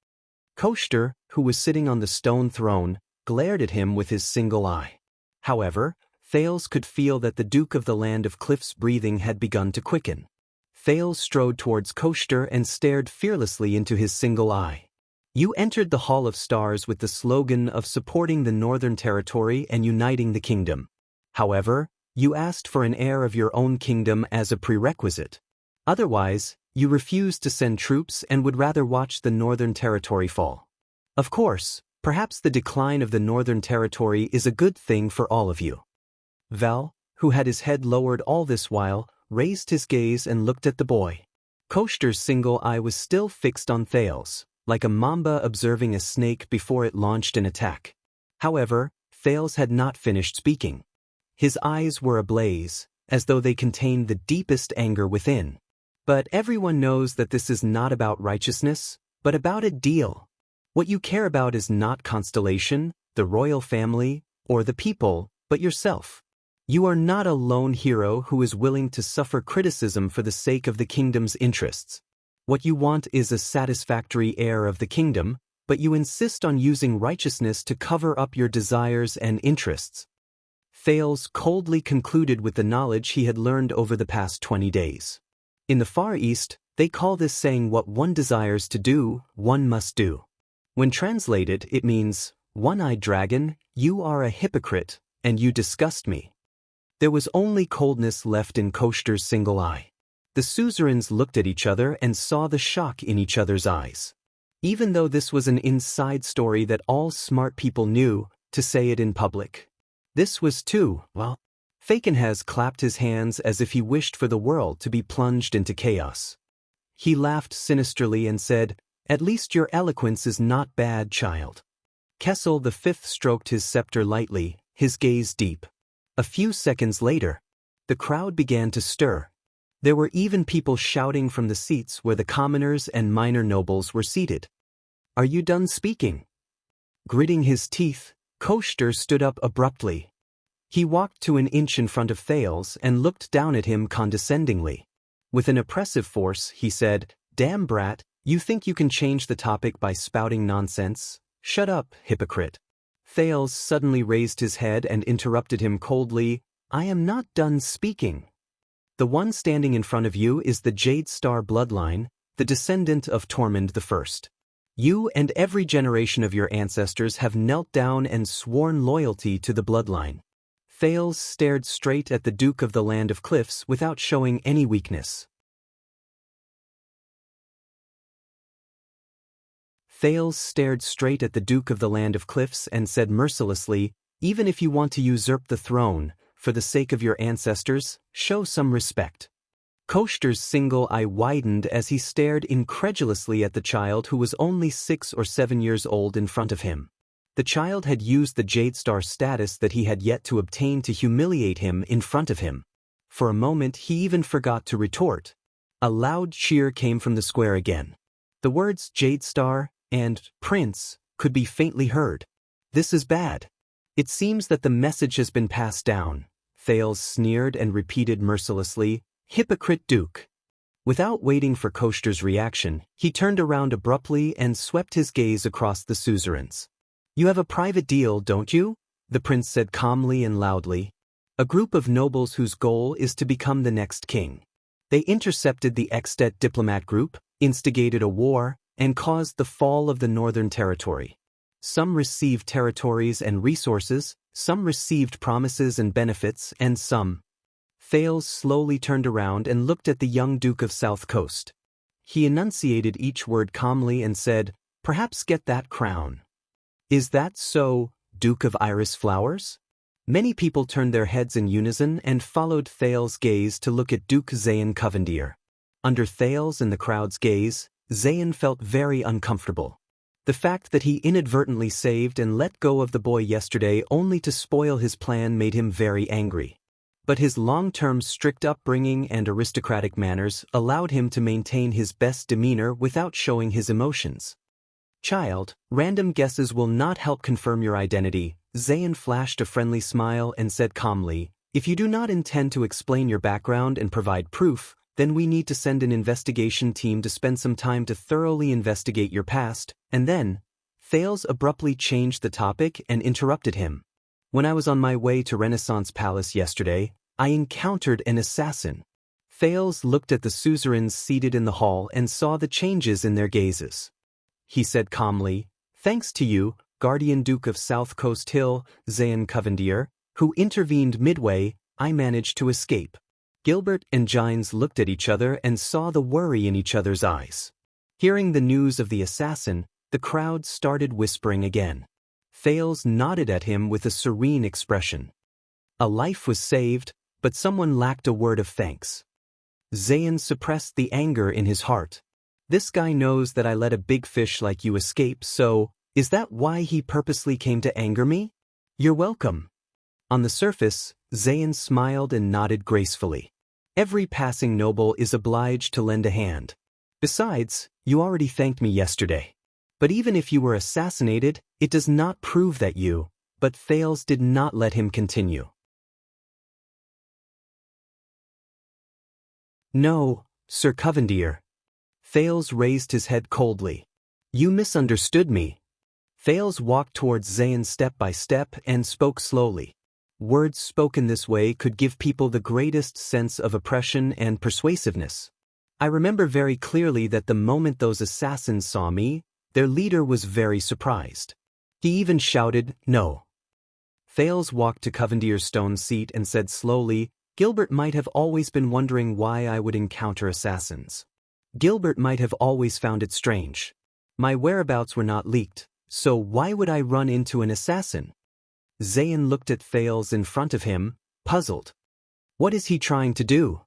Koshter, who was sitting on the stone throne, glared at him with his single eye. However, Thales could feel that the Duke of the Land of Cliff's breathing had begun to quicken. Thales strode towards Koshter and stared fearlessly into his single eye. You entered the Hall of Stars with the slogan of supporting the Northern Territory and uniting the kingdom. However, you asked for an heir of your own kingdom as a prerequisite. Otherwise, you refused to send troops and would rather watch the Northern Territory fall. Of course, perhaps the decline of the Northern Territory is a good thing for all of you. Val, who had his head lowered all this while, raised his gaze and looked at the boy. Koshter's single eye was still fixed on Thales, like a mamba observing a snake before it launched an attack. However, Thales had not finished speaking. His eyes were ablaze, as though they contained the deepest anger within. But everyone knows that this is not about righteousness, but about a deal. What you care about is not Constellation, the royal family, or the people, but yourself. You are not a lone hero who is willing to suffer criticism for the sake of the kingdom's interests. What you want is a satisfactory heir of the kingdom, but you insist on using righteousness to cover up your desires and interests. Thales coldly concluded with the knowledge he had learned over the past 20 days. In the Far East, they call this saying what one desires to do, one must do. When translated, it means, One-eyed dragon, you are a hypocrite, and you disgust me. There was only coldness left in Koshter's single eye. The suzerains looked at each other and saw the shock in each other's eyes. Even though this was an inside story that all smart people knew, to say it in public. This was too, well, Fakenhas clapped his hands as if he wished for the world to be plunged into chaos. He laughed sinisterly and said, At least your eloquence is not bad, child. Kessel V stroked his scepter lightly, his gaze deep. A few seconds later, the crowd began to stir. There were even people shouting from the seats where the commoners and minor nobles were seated. Are you done speaking? Gritting his teeth, Koshter stood up abruptly. He walked to an inch in front of Thales and looked down at him condescendingly. With an oppressive force, he said, Damn brat, you think you can change the topic by spouting nonsense? Shut up, hypocrite. Thales suddenly raised his head and interrupted him coldly, I am not done speaking. The one standing in front of you is the Jade Star bloodline, the descendant of Tormund I. You and every generation of your ancestors have knelt down and sworn loyalty to the bloodline. Thales stared straight at the Duke of the Land of Cliffs without showing any weakness. Thales stared straight at the Duke of the Land of Cliffs and said mercilessly, "Even if you want to usurp the throne, for the sake of your ancestors, show some respect." Koshter's single eye widened as he stared incredulously at the child who was only 6 or 7 years old in front of him. The child had used the Jade Star status that he had yet to obtain to humiliate him in front of him. For a moment he even forgot to retort. A loud cheer came from the square again. The words Jade Star and Prince could be faintly heard. "This is bad. It seems that the message has been passed down," Thales sneered and repeated mercilessly, "Hypocrite Duke." Without waiting for Koshter's reaction, he turned around abruptly and swept his gaze across the suzerains. "You have a private deal, don't you?" the prince said calmly and loudly. "A group of nobles whose goal is to become the next king. They intercepted the Extet diplomat group, instigated a war, and caused the fall of the Northern Territory. Some received territories and resources, some received promises and benefits, and some—" Thales slowly turned around and looked at the young Duke of South Coast. He enunciated each word calmly and said, "Perhaps get that crown." "Is that so, Duke of Iris Flowers?" Many people turned their heads in unison and followed Thales' gaze to look at Duke Zayn Covendier. Under Thales and the crowd's gaze, Zayn felt very uncomfortable. The fact that he inadvertently saved and let go of the boy yesterday only to spoil his plan made him very angry. But his long-term strict upbringing and aristocratic manners allowed him to maintain his best demeanor without showing his emotions. "Child, random guesses will not help confirm your identity," Zayn flashed a friendly smile and said calmly, "If you do not intend to explain your background and provide proof, then we need to send an investigation team to spend some time to thoroughly investigate your past, and then—" Thales abruptly changed the topic and interrupted him. "When I was on my way to Renaissance Palace yesterday, I encountered an assassin." Thales looked at the suzerains seated in the hall and saw the changes in their gazes. He said calmly, "Thanks to you, Guardian Duke of South Coast Hill, Zayn Covendier, who intervened midway, I managed to escape." Gilbert and Gines looked at each other and saw the worry in each other's eyes. Hearing the news of the assassin, the crowd started whispering again. Thales nodded at him with a serene expression. A life was saved, but someone lacked a word of thanks. Zayn suppressed the anger in his heart. "This guy knows that I let a big fish like you escape, so, is that why he purposely came to anger me? You're welcome." On the surface, Zayn smiled and nodded gracefully. "Every passing noble is obliged to lend a hand. Besides, you already thanked me yesterday. But even if you were assassinated, it does not prove that you—" But Thales did not let him continue. "No, Sir Covendier." Thales raised his head coldly. "You misunderstood me." Thales walked towards Zayn step by step and spoke slowly. Words spoken this way could give people the greatest sense of oppression and persuasiveness. "I remember very clearly that the moment those assassins saw me, their leader was very surprised. He even shouted, 'No.'" Thales walked to Covendier's stone seat and said slowly, "Gilbert might have always been wondering why I would encounter assassins. Gilbert might have always found it strange. My whereabouts were not leaked, so why would I run into an assassin?" Zayn looked at Thales in front of him, puzzled. What is he trying to do?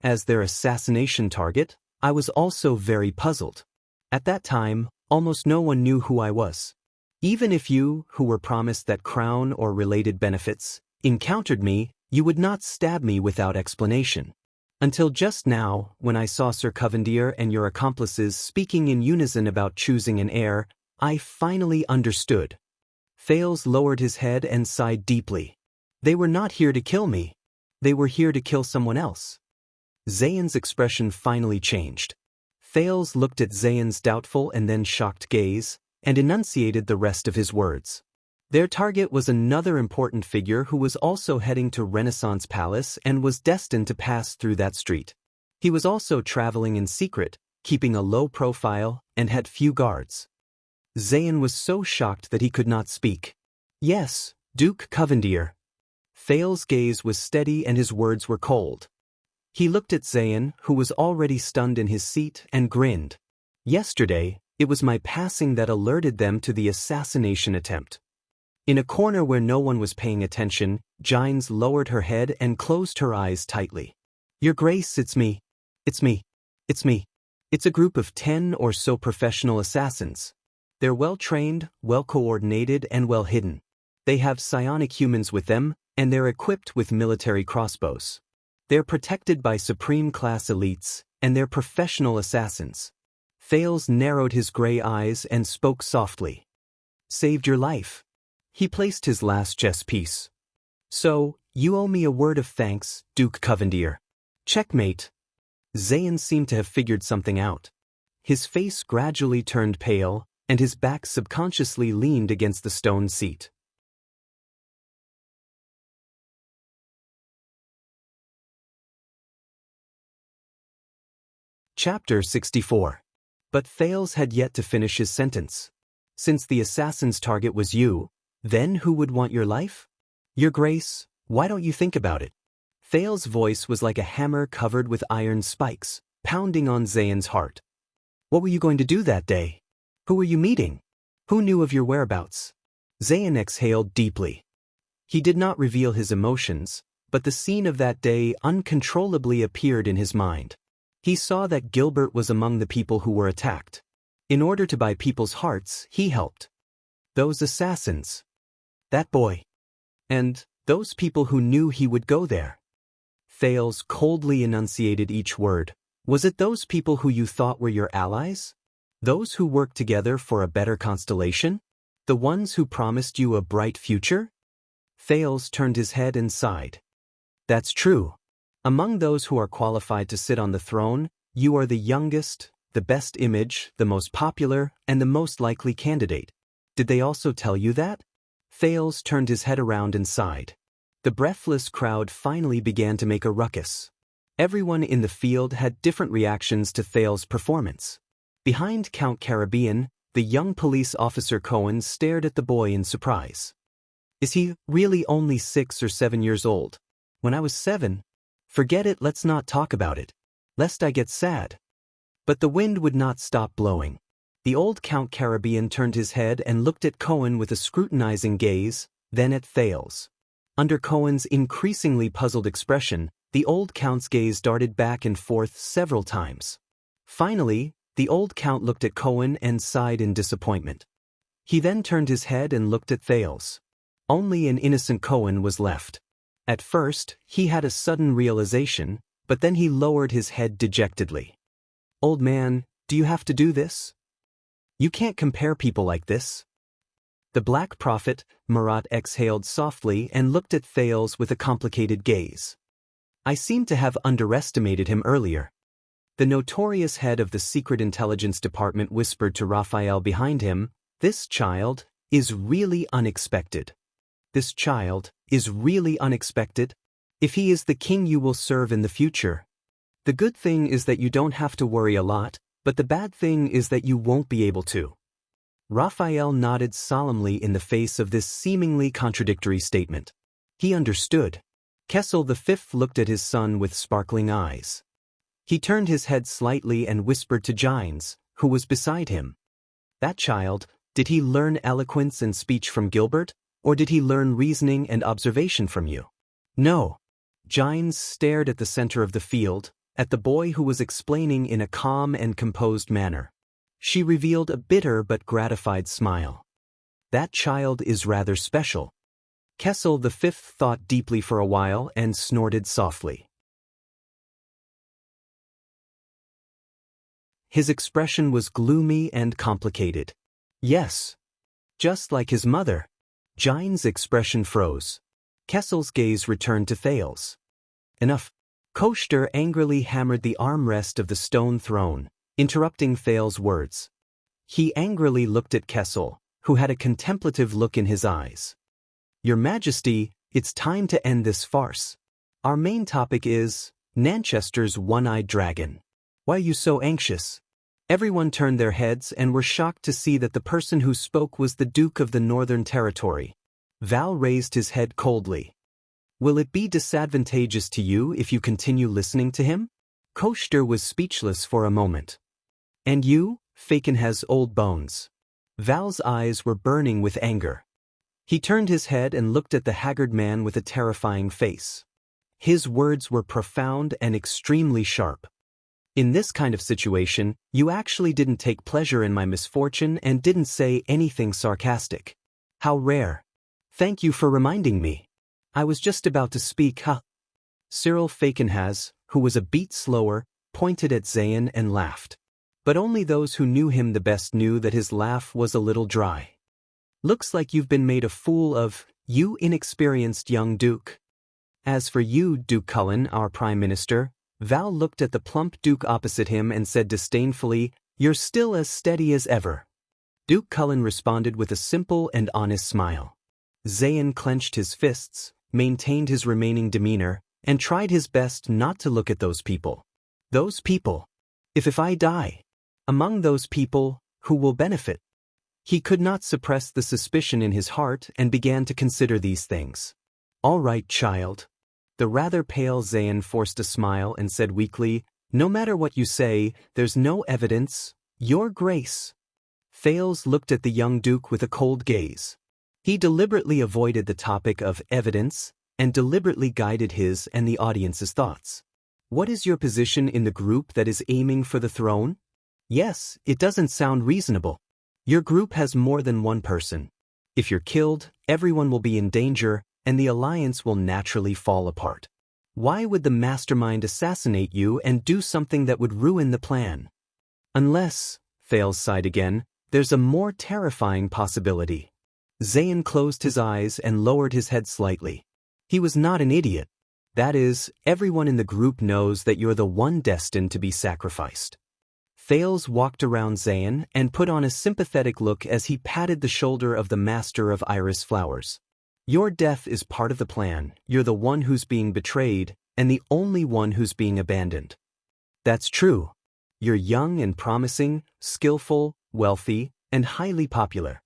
As their assassination target, I was also very puzzled. At that time, almost no one knew who I was. Even if you, who were promised that crown or related benefits, encountered me, you would not stab me without explanation. Until just now, when I saw Sir Covendier and your accomplices speaking in unison about choosing an heir, I finally understood. Thales lowered his head and sighed deeply. They were not here to kill me. They were here to kill someone else. Zayn's expression finally changed. Thales looked at Zayn's doubtful and then shocked gaze, and enunciated the rest of his words. Their target was another important figure who was also heading to Renaissance Palace and was destined to pass through that street. He was also traveling in secret, keeping a low profile, and had few guards. Zayn was so shocked that he could not speak. Yes, Duke Covendier. Thales' gaze was steady and his words were cold. He looked at Zayn, who was already stunned in his seat, and grinned. Yesterday, it was my passing that alerted them to the assassination attempt. In a corner where no one was paying attention, Gines lowered her head and closed her eyes tightly. Your Grace, it's me. It's me. It's me. It's a group of 10 or so professional assassins. They're well-trained, well-coordinated, and well-hidden. They have psionic humans with them, and they're equipped with military crossbows. They're protected by supreme-class elites, and they're professional assassins. Thales narrowed his gray eyes and spoke softly. Saved your life. He placed his last chess piece. So, you owe me a word of thanks, Duke Covendier. Checkmate. Zayn seemed to have figured something out. His face gradually turned pale, and his back subconsciously leaned against the stone seat. Chapter 64. But Thales had yet to finish his sentence. Since the assassin's target was you, then who would want your life? Your Grace, why don't you think about it? Thales' voice was like a hammer covered with iron spikes, pounding on Zayn's heart. What were you going to do that day? Who were you meeting? Who knew of your whereabouts? Zayn exhaled deeply. He did not reveal his emotions, but the scene of that day uncontrollably appeared in his mind. He saw that Gilbert was among the people who were attacked. In order to buy people's hearts, he helped. Those assassins. That boy. And those people who knew he would go there. Thales coldly enunciated each word. Was it those people who you thought were your allies? Those who worked together for a better constellation? The ones who promised you a bright future? Thales turned his head and sighed. That's true. Among those who are qualified to sit on the throne, you are the youngest, the best image, the most popular, and the most likely candidate. Did they also tell you that? Thales turned his head around and sighed. The breathless crowd finally began to make a ruckus. Everyone in the field had different reactions to Thales' performance. Behind Count Caribbean, the young police officer Cohen stared at the boy in surprise. Is he really only 6 or 7 years old? When I was 7? Forget it, let's not talk about it. Lest I get sad. But the wind would not stop blowing. The old Count Caribbean turned his head and looked at Cohen with a scrutinizing gaze, then at Thales. Under Cohen's increasingly puzzled expression, the old Count's gaze darted back and forth several times. Finally, the old Count looked at Cohen and sighed in disappointment. He then turned his head and looked at Thales. Only an innocent Cohen was left. At first, he had a sudden realization, but then he lowered his head dejectedly. Old man, do you have to do this? You can't compare people like this. The Black Prophet, Marat, exhaled softly and looked at Thales with a complicated gaze. I seem to have underestimated him earlier. The notorious head of the Secret Intelligence Department whispered to Raphael behind him, This child is really unexpected. This child is really unexpected. If he is the king you will serve in the future. The good thing is that you don't have to worry a lot, but the bad thing is that you won't be able to. Raphael nodded solemnly in the face of this seemingly contradictory statement. He understood. Kessel V looked at his son with sparkling eyes. He turned his head slightly and whispered to Gines, who was beside him. That child, did he learn eloquence and speech from Gilbert, or did he learn reasoning and observation from you? No. Gines stared at the center of the field, at the boy who was explaining in a calm and composed manner. She revealed a bitter but gratified smile. That child is rather special. Kessel V thought deeply for a while and snorted softly. His expression was gloomy and complicated. Yes. Just like his mother. Gines' expression froze. Kessel's gaze returned to Thales. Enough. Koester angrily hammered the armrest of the stone throne, interrupting Thales' words. He angrily looked at Kessel, who had a contemplative look in his eyes. Your Majesty, it's time to end this farce. Our main topic is Manchester's one-eyed dragon. Why are you so anxious? Everyone turned their heads and were shocked to see that the person who spoke was the Duke of the Northern Territory. Val raised his head coldly. Will it be disadvantageous to you if you continue listening to him? Koshter was speechless for a moment. And you, Faken has old bones. Val's eyes were burning with anger. He turned his head and looked at the haggard man with a terrifying face. His words were profound and extremely sharp. In this kind of situation, you actually didn't take pleasure in my misfortune and didn't say anything sarcastic. How rare. Thank you for reminding me. I was just about to speak, huh? Cyril Fakenhaz, who was a beat slower, pointed at Zayn and laughed. But only those who knew him the best knew that his laugh was a little dry. Looks like you've been made a fool of, you inexperienced young Duke. As for you, Duke Cullen, our Prime Minister, Val looked at the plump Duke opposite him and said disdainfully, you're still as steady as ever. Duke Cullen responded with a simple and honest smile. Zayn clenched his fists, maintained his remaining demeanor, and tried his best not to look at those people. Those people. If I die. Among those people, who will benefit? He could not suppress the suspicion in his heart and began to consider these things. All right, child. The rather pale Zayn forced a smile and said weakly, no matter what you say, there's no evidence, Your Grace. Thales looked at the young Duke with a cold gaze. He deliberately avoided the topic of evidence and deliberately guided his and the audience's thoughts. What is your position in the group that is aiming for the throne? Yes, it doesn't sound reasonable. Your group has more than one person. If you're killed, everyone will be in danger, and the alliance will naturally fall apart. Why would the mastermind assassinate you and do something that would ruin the plan? Unless, Thales sighed again, there's a more terrifying possibility. Zayn closed his eyes and lowered his head slightly. He was not an idiot. That is, everyone in the group knows that you're the one destined to be sacrificed. Thales walked around Zayn and put on a sympathetic look as he patted the shoulder of the master of iris flowers. Your death is part of the plan, you're the one who's being betrayed, and the only one who's being abandoned. That's true. You're young and promising, skillful, wealthy, and highly popular.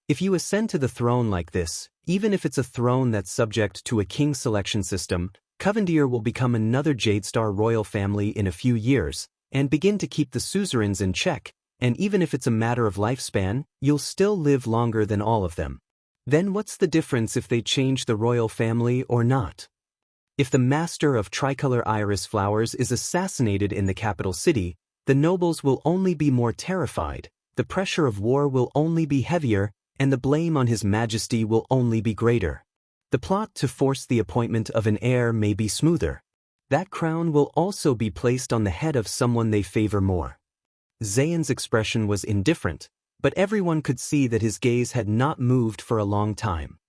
If you ascend to the throne like this, even if it's a throne that's subject to a king selection system, Covendier will become another Jadestar royal family in a few years, and begin to keep the suzerains in check, and even if it's a matter of lifespan, you'll still live longer than all of them. Then what's the difference if they change the royal family or not? If the master of tricolor iris flowers is assassinated in the capital city, the nobles will only be more terrified, the pressure of war will only be heavier, and the blame on His Majesty will only be greater. The plot to force the appointment of an heir may be smoother. That crown will also be placed on the head of someone they favor more. Zayn's expression was indifferent, but everyone could see that his gaze had not moved for a long time.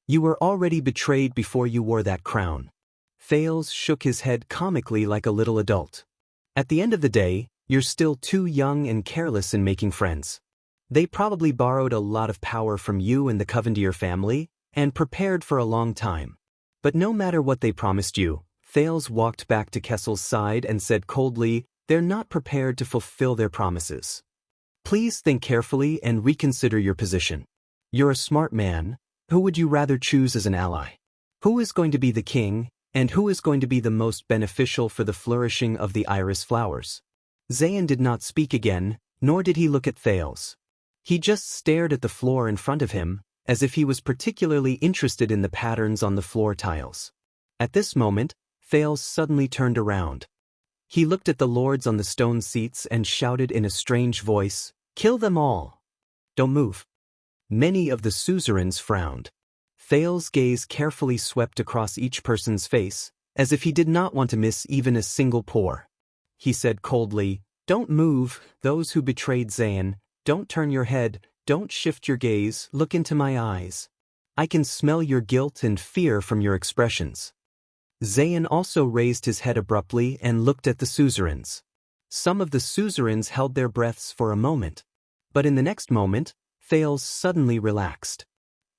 You were already betrayed before you wore that crown. Thales shook his head comically like a little adult. At the end of the day, you're still too young and careless in making friends. They probably borrowed a lot of power from you and the Covendier family, and prepared for a long time. But no matter what they promised you, Thales walked back to Kessel's side and said coldly, they're not prepared to fulfill their promises. Please think carefully and reconsider your position. You're a smart man. Who would you rather choose as an ally? Who is going to be the king, and who is going to be the most beneficial for the flourishing of the iris flowers? Zayn did not speak again, nor did he look at Thales. He just stared at the floor in front of him, as if he was particularly interested in the patterns on the floor tiles. At this moment, Thales suddenly turned around. He looked at the lords on the stone seats and shouted in a strange voice, kill them all. Don't move. Many of the suzerains frowned. Thales' gaze carefully swept across each person's face, as if he did not want to miss even a single pore. He said coldly, don't move, those who betrayed Zayn, don't turn your head, don't shift your gaze, look into my eyes. I can smell your guilt and fear from your expressions. Zayn also raised his head abruptly and looked at the suzerains. Some of the suzerains held their breaths for a moment. But in the next moment, Thales suddenly relaxed.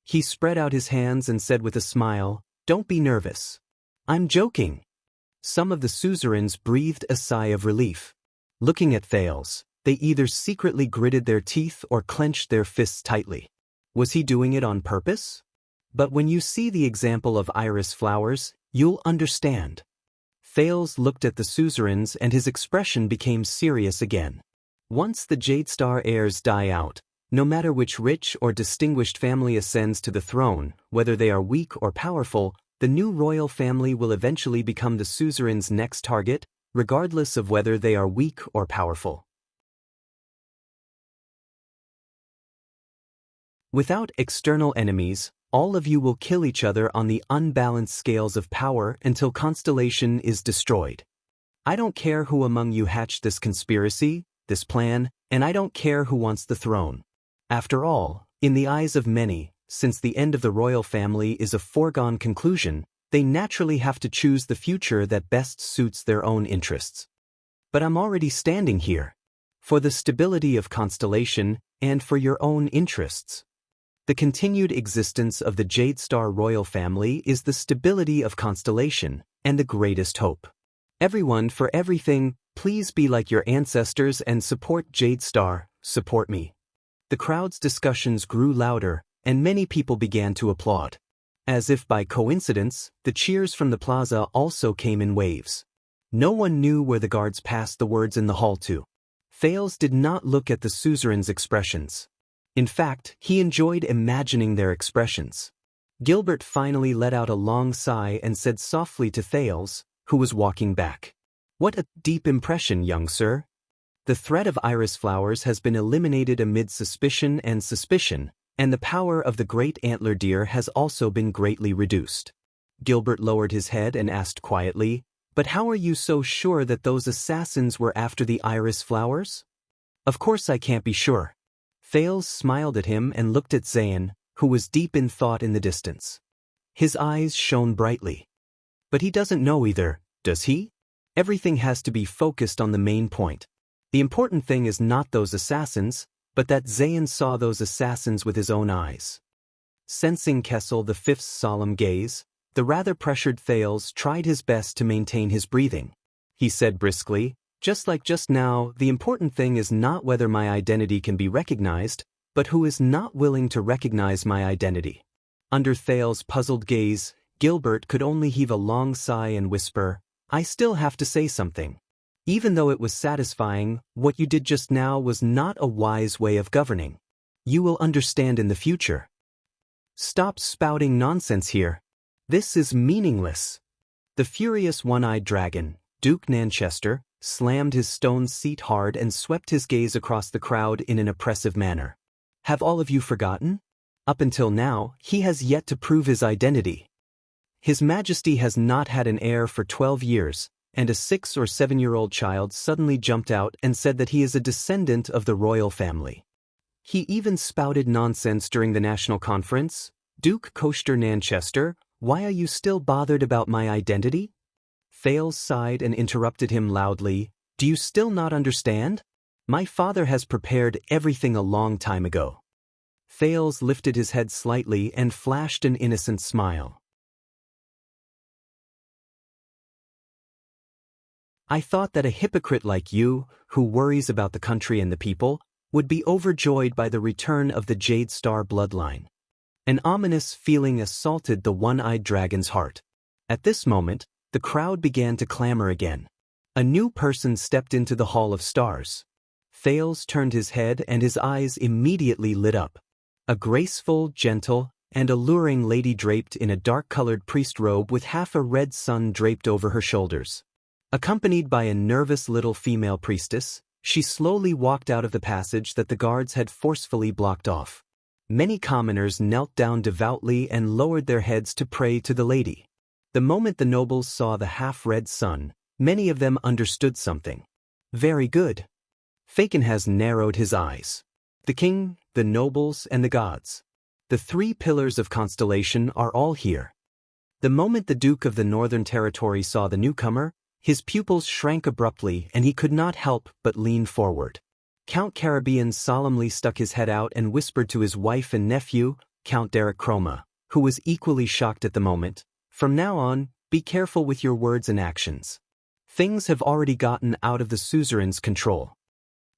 He spread out his hands and said with a smile, don't be nervous. I'm joking. Some of the suzerains breathed a sigh of relief. Looking at Thales, they either secretly gritted their teeth or clenched their fists tightly. Was he doing it on purpose? But when you see the example of iris flowers, you'll understand. Thales looked at the suzerains and his expression became serious again. Once the Jade Star heirs die out, no matter which rich or distinguished family ascends to the throne, whether they are weak or powerful, the new royal family will eventually become the suzerain's next target, regardless of whether they are weak or powerful. Without external enemies, all of you will kill each other on the unbalanced scales of power until Constellation is destroyed. I don't care who among you hatched this conspiracy, this plan, and I don't care who wants the throne. After all, in the eyes of many, since the end of the royal family is a foregone conclusion, they naturally have to choose the future that best suits their own interests. But I'm already standing here. For the stability of Constellation, and for your own interests. The continued existence of the Jade Star royal family is the stability of Constellation, and the greatest hope. Everyone for everything, please be like your ancestors and support Jade Star, support me. The crowd's discussions grew louder, and many people began to applaud. As if by coincidence, the cheers from the plaza also came in waves. No one knew where the guards passed the words in the hall to. Thales did not look at the suzerain's expressions. In fact, he enjoyed imagining their expressions. Gilbert finally let out a long sigh and said softly to Thales, who was walking back. What a deep impression, young sir. The threat of iris flowers has been eliminated amid suspicion, and the power of the great antler deer has also been greatly reduced. Gilbert lowered his head and asked quietly, but how are you so sure that those assassins were after the iris flowers? Of course I can't be sure. Thales smiled at him and looked at Zayn, who was deep in thought in the distance. His eyes shone brightly. But he doesn't know either, does he? Everything has to be focused on the main point. The important thing is not those assassins, but that Zayn saw those assassins with his own eyes. Sensing Kessel V's solemn gaze, the rather pressured Thales tried his best to maintain his breathing. He said briskly, just like just now, the important thing is not whether my identity can be recognized, but who is not willing to recognize my identity. Under Thales' puzzled gaze, Gilbert could only heave a long sigh and whisper, I still have to say something. Even though it was satisfying, what you did just now was not a wise way of governing. You will understand in the future. Stop spouting nonsense here. This is meaningless. The furious one-eyed dragon, Duke Nanchester, slammed his stone seat hard and swept his gaze across the crowd in an oppressive manner. Have all of you forgotten? Up until now, he has yet to prove his identity. His Majesty has not had an heir for 12 years, and a 6 or 7-year-old child suddenly jumped out and said that he is a descendant of the royal family. He even spouted nonsense during the national conference. Duke Coaster Nanchester, why are you still bothered about my identity? Thales sighed and interrupted him loudly, do you still not understand? My father has prepared everything a long time ago. Thales lifted his head slightly and flashed an innocent smile. I thought that a hypocrite like you, who worries about the country and the people, would be overjoyed by the return of the Jade Star bloodline. An ominous feeling assaulted the one-eyed dragon's heart. At this moment, the crowd began to clamor again. A new person stepped into the Hall of Stars. Thales turned his head and his eyes immediately lit up. A graceful, gentle, and alluring lady draped in a dark-colored priest robe with half a red sun draped over her shoulders. Accompanied by a nervous little female priestess, she slowly walked out of the passage that the guards had forcefully blocked off. Many commoners knelt down devoutly and lowered their heads to pray to the lady. The moment the nobles saw the half-red sun, many of them understood something. Very good. Faken has narrowed his eyes. The king, the nobles, and the gods. The 3 pillars of Constellation are all here. The moment the Duke of the Northern Territory saw the newcomer, his pupils shrank abruptly and he could not help but lean forward. Count Caribbean solemnly stuck his head out and whispered to his wife and nephew, Count Derek Chroma, who was equally shocked at the moment, from now on, be careful with your words and actions. Things have already gotten out of the suzerain's control.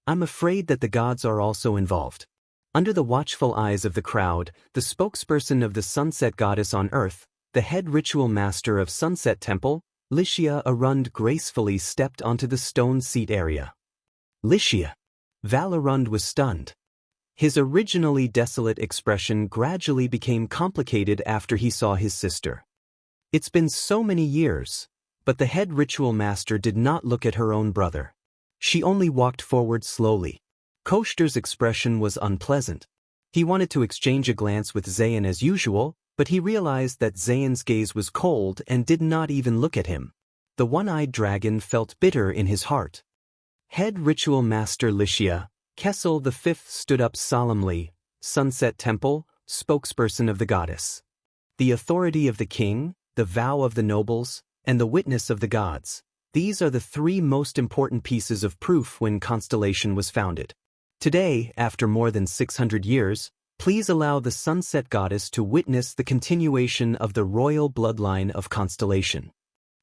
I'm afraid that the gods are also involved. Under the watchful eyes of the crowd, the spokesperson of the sunset goddess on earth, the head ritual master of Sunset Temple, Wuxia Arund gracefully stepped onto the stone seat area. Wuxia. Valorund was stunned. His originally desolate expression gradually became complicated after he saw his sister. It's been so many years, but the head ritual master did not look at her own brother. She only walked forward slowly. Koshter's expression was unpleasant. He wanted to exchange a glance with Zayn as usual, but he realized that Zayn's gaze was cold and did not even look at him. The one-eyed dragon felt bitter in his heart. Head Ritual Master Wuxia, Kessel V stood up solemnly, Sunset Temple, spokesperson of the goddess. The authority of the king, the vow of the nobles, and the witness of the gods. These are the three most important pieces of proof when Constellation was founded. Today, after more than 600 years, please allow the Sunset Goddess to witness the continuation of the royal bloodline of Constellation.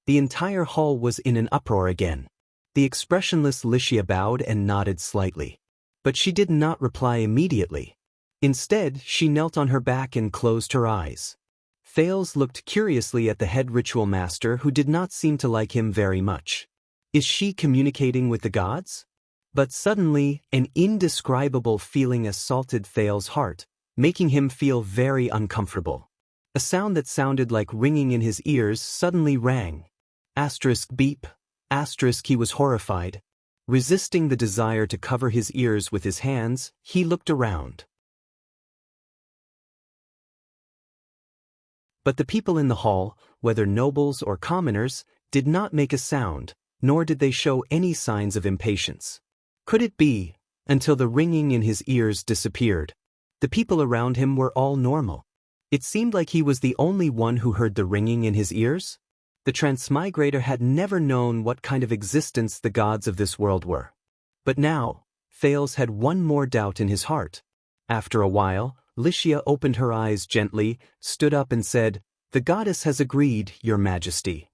The entire hall was in an uproar again. The expressionless Wuxia bowed and nodded slightly. But she did not reply immediately. Instead, she knelt on her back and closed her eyes. Thales looked curiously at the head ritual master who did not seem to like him very much. Is she communicating with the gods? But suddenly, an indescribable feeling assaulted Thales' heart, making him feel very uncomfortable. A sound that sounded like ringing in his ears suddenly rang. Beep. He was horrified. Resisting the desire to cover his ears with his hands, he looked around. But the people in the hall, whether nobles or commoners, did not make a sound, nor did they show any signs of impatience. Could it be, until the ringing in his ears disappeared? The people around him were all normal. It seemed like he was the only one who heard the ringing in his ears. The transmigrator had never known what kind of existence the gods of this world were. But now, Thales had one more doubt in his heart. After a while, Wuxia opened her eyes gently, stood up and said, "The goddess has agreed, Your Majesty."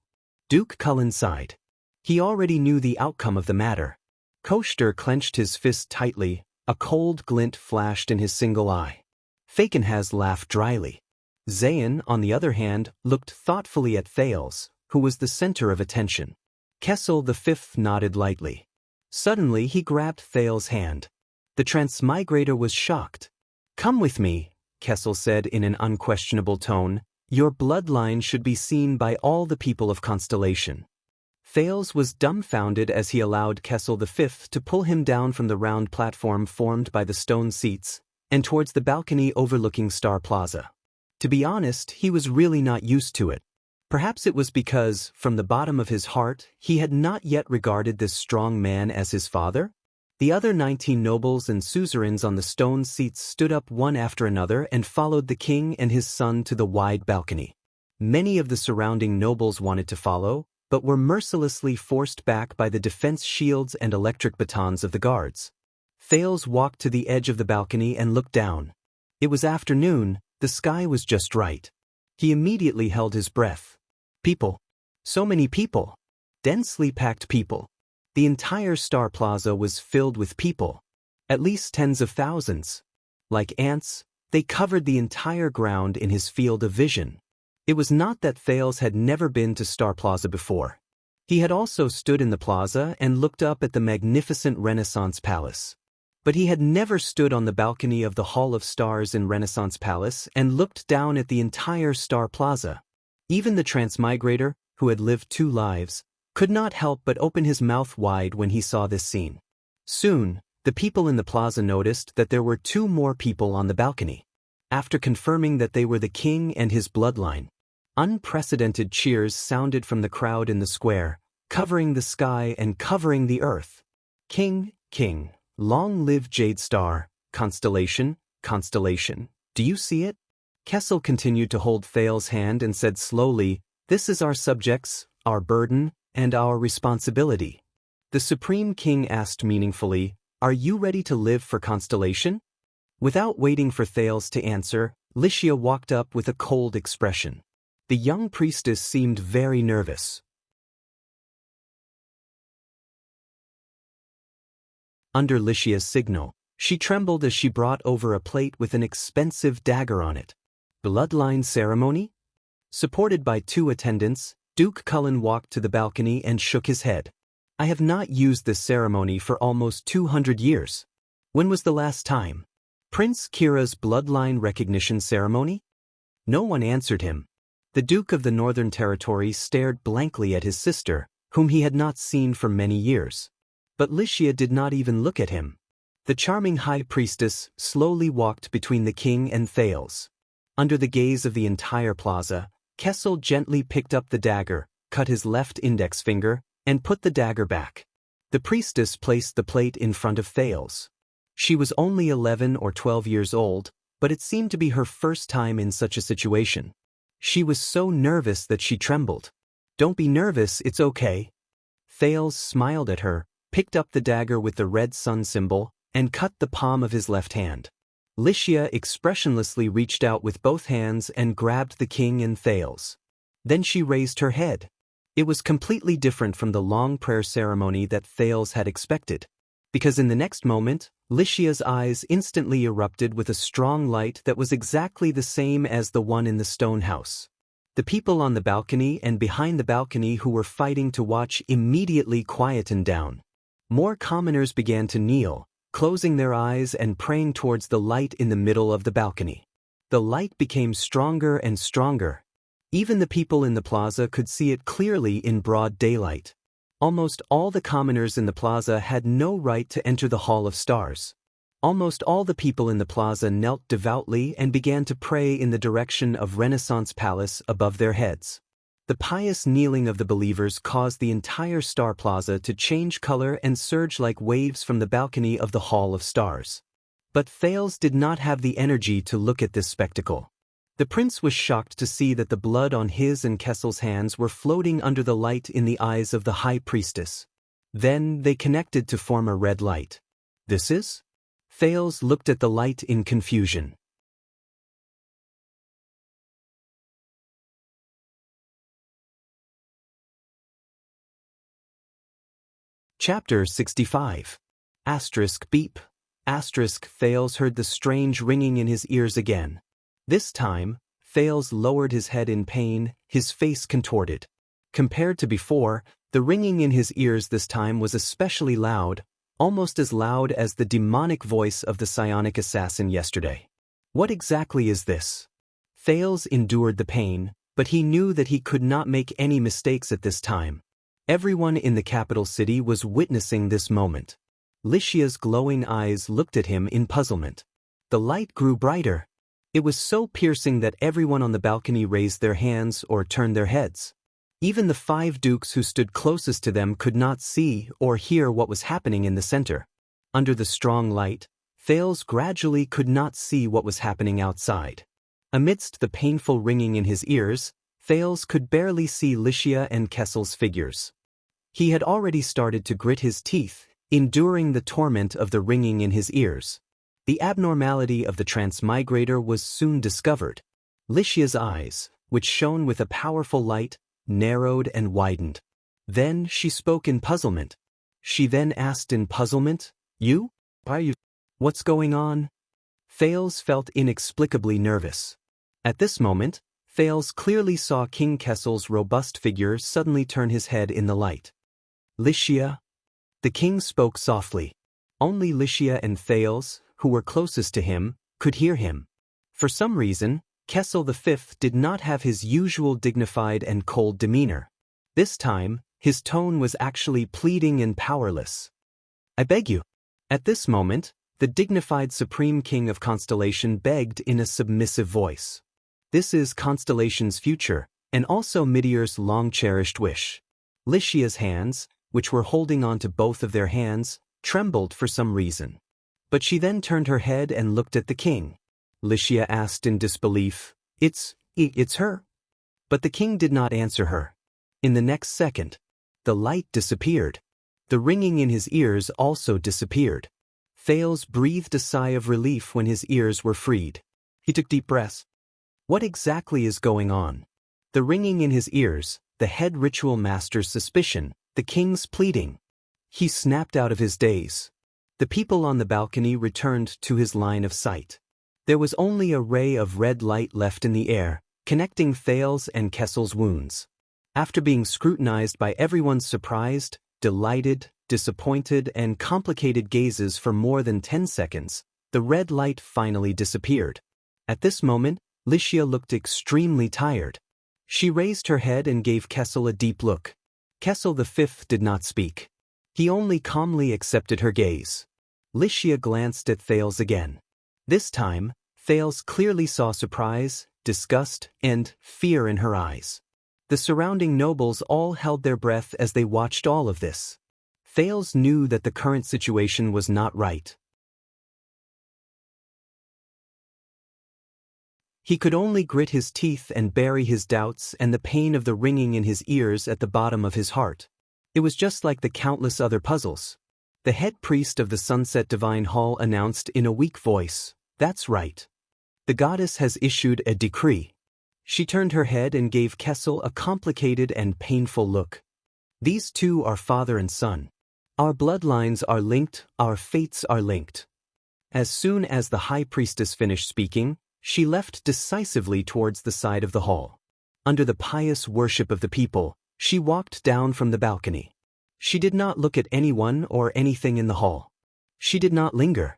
Duke Cullen sighed. He already knew the outcome of the matter. Koshter clenched his fist tightly, a cold glint flashed in his single eye. Fakenhaz laughed dryly. Zayn, on the other hand, looked thoughtfully at Thales, who was the center of attention. Kessel V nodded lightly. Suddenly he grabbed Thales' hand. The transmigrator was shocked. "Come with me," Kessel said in an unquestionable tone. "Your bloodline should be seen by all the people of Constellation." Thales was dumbfounded as he allowed Kessel V to pull him down from the round platform formed by the stone seats, and towards the balcony overlooking Star Plaza. To be honest, he was really not used to it. Perhaps it was because, from the bottom of his heart, he had not yet regarded this strong man as his father. The other 19 nobles and suzerains on the stone seats stood up one after another and followed the king and his son to the wide balcony. Many of the surrounding nobles wanted to follow, but were mercilessly forced back by the defense shields and electric batons of the guards. Thales walked to the edge of the balcony and looked down. It was afternoon, the sky was just right. He immediately held his breath. People. So many people. Densely packed people. The entire Star Plaza was filled with people. At least tens of thousands. Like ants, they covered the entire ground in his field of vision. It was not that Thales had never been to Star Plaza before. He had also stood in the plaza and looked up at the magnificent Renaissance Palace. But he had never stood on the balcony of the Hall of Stars in Renaissance Palace and looked down at the entire Star Plaza. Even the transmigrator, who had lived 2 lives, could not help but open his mouth wide when he saw this scene. Soon, the people in the plaza noticed that there were 2 more people on the balcony. After confirming that they were the king and his bloodline, unprecedented cheers sounded from the crowd in the square, covering the sky and covering the earth. "King, king, long live Jade Star, Constellation, Constellation, do you see it?" Kessel continued to hold Thales' hand and said slowly, "This is our subjects, our burden, and our responsibility." The Supreme King asked meaningfully, "Are you ready to live for Constellation?" Without waiting for Thales to answer, Wuxia walked up with a cold expression. The young priestess seemed very nervous. Under Licia's signal, she trembled as she brought over a plate with an expensive dagger on it. Bloodline ceremony? Supported by 2 attendants, Duke Cullen walked to the balcony and shook his head. I have not used this ceremony for almost 200 years. When was the last time? Prince Kira's bloodline recognition ceremony? No one answered him. The Duke of the Northern Territory stared blankly at his sister, whom he had not seen for many years. But Licia did not even look at him. The charming high priestess slowly walked between the king and Thales. Under the gaze of the entire plaza, Kessel gently picked up the dagger, cut his left index finger, and put the dagger back. The priestess placed the plate in front of Thales. She was only 11 or 12 years old, but it seemed to be her first time in such a situation. She was so nervous that she trembled. Don't be nervous, it's okay. Thales smiled at her, picked up the dagger with the red sun symbol, and cut the palm of his left hand. Licia expressionlessly reached out with both hands and grabbed the king and Thales. Then she raised her head. It was completely different from the long prayer ceremony that Thales had expected. Because in the next moment, Licia's eyes instantly erupted with a strong light that was exactly the same as the one in the stone house. The people on the balcony and behind the balcony who were fighting to watch immediately quietened down. More commoners began to kneel, closing their eyes and praying towards the light in the middle of the balcony. The light became stronger and stronger. Even the people in the plaza could see it clearly in broad daylight. Almost all the commoners in the plaza had no right to enter the Hall of Stars. Almost all the people in the plaza knelt devoutly and began to pray in the direction of Renaissance Palace above their heads. The pious kneeling of the believers caused the entire Star Plaza to change color and surge like waves from the balcony of the Hall of Stars. But Thales did not have the energy to look at this spectacle. The prince was shocked to see that the blood on his and Kessel's hands were floating under the light in the eyes of the high priestess. Then they connected to form a red light. This is? Thales looked at the light in confusion. Chapter 65. Beep. Thales heard the strange ringing in his ears again. This time, Thales lowered his head in pain, his face contorted. Compared to before, the ringing in his ears this time was especially loud, almost as loud as the demonic voice of the psionic assassin yesterday. What exactly is this? Thales endured the pain, but he knew that he could not make any mistakes at this time. Everyone in the capital city was witnessing this moment. Licia's glowing eyes looked at him in puzzlement. The light grew brighter. It was so piercing that everyone on the balcony raised their hands or turned their heads. Even the 5 dukes who stood closest to them could not see or hear what was happening in the center. Under the strong light, Thales gradually could not see what was happening outside. Amidst the painful ringing in his ears, Thales could barely see Licia and Kessel's figures. He had already started to grit his teeth, enduring the torment of the ringing in his ears. The abnormality of the transmigrator was soon discovered. Licia's eyes, which shone with a powerful light, narrowed and widened. Then she spoke in puzzlement. She then asked in puzzlement, "You? Why you? What's going on?" Thales felt inexplicably nervous. At this moment, Thales clearly saw King Kessel's robust figure suddenly turn his head in the light. "Licia?" The king spoke softly. Only Licia and Thales, who were closest to him, could hear him. For some reason, Kessel V did not have his usual dignified and cold demeanor. This time, his tone was actually pleading and powerless. "I beg you." At this moment, the dignified Supreme King of Constellation begged in a submissive voice. This is Constellation's future, and also Meteor's long-cherished wish. Licia's hands, which were holding on to both of their hands, trembled for some reason. But she then turned her head and looked at the king. Licia asked in disbelief, It's her?" But the king did not answer her. In the next second, the light disappeared. The ringing in his ears also disappeared. Thales breathed a sigh of relief when his ears were freed. He took deep breaths. What exactly is going on? The ringing in his ears, the head ritual master's suspicion, the king's pleading. He snapped out of his daze. The people on the balcony returned to his line of sight. There was only a ray of red light left in the air, connecting Thales and Kessel's wounds. After being scrutinized by everyone's surprised, delighted, disappointed, and complicated gazes for more than 10 seconds, the red light finally disappeared. At this moment, Xianxia looked extremely tired. She raised her head and gave Kessel a deep look. Kessel V did not speak. He only calmly accepted her gaze. Xianxia glanced at Thales again. This time, Thales clearly saw surprise, disgust, and fear in her eyes. The surrounding nobles all held their breath as they watched all of this. Thales knew that the current situation was not right. He could only grit his teeth and bury his doubts and the pain of the ringing in his ears at the bottom of his heart. It was just like the countless other puzzles. The head priest of the Sunset Divine Hall announced in a weak voice, "That's right. The goddess has issued a decree." She turned her head and gave Kessel a complicated and painful look. "These two are father and son. Our bloodlines are linked, our fates are linked." As soon as the high priestess finished speaking, she left decisively towards the side of the hall. Under the pious worship of the people, she walked down from the balcony. She did not look at anyone or anything in the hall. She did not linger.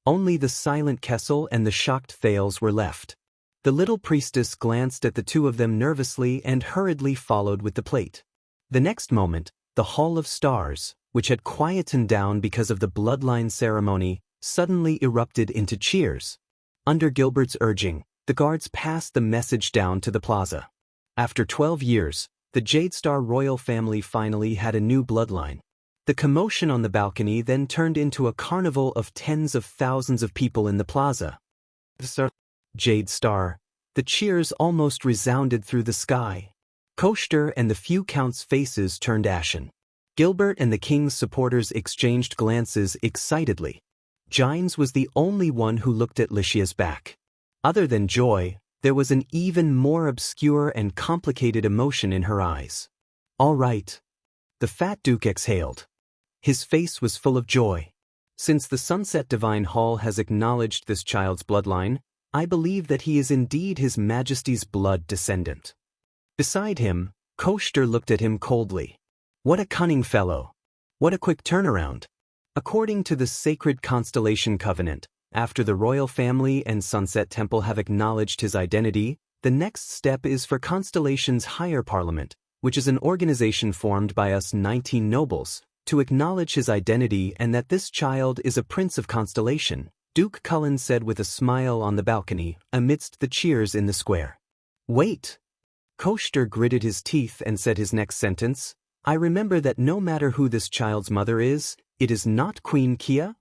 Only the silent Kessel and the shocked Thales were left. The little priestess glanced at the two of them nervously and hurriedly followed with the plate. The next moment, the Hall of Stars, which had quietened down because of the bloodline ceremony, suddenly erupted into cheers. Under Gilbert's urging, the guards passed the message down to the plaza. After 12 years, the Jadestar royal family finally had a new bloodline. The commotion on the balcony then turned into a carnival of tens of thousands of people in the plaza. Jadestar. The cheers almost resounded through the sky. Koster and the few counts' faces turned ashen. Gilbert and the king's supporters exchanged glances excitedly. Gines was the only one who looked at Xianxia's back. Other than joy, there was an even more obscure and complicated emotion in her eyes. "All right." The fat duke exhaled. His face was full of joy. "Since the Sunset Divine Hall has acknowledged this child's bloodline, I believe that he is indeed His Majesty's blood descendant." Beside him, Koster looked at him coldly. What a cunning fellow. What a quick turnaround. According to the Sacred Constellation Covenant, after the royal family and Sunset Temple have acknowledged his identity, the next step is for Constellation's higher parliament, which is an organization formed by us 19 nobles, to acknowledge his identity and that this child is a prince of Constellation, Duke Cullen said with a smile on the balcony, amidst the cheers in the square. "Wait." Koster gritted his teeth and said his next sentence, "I remember that no matter who this child's mother is, it is not Queen Kia?"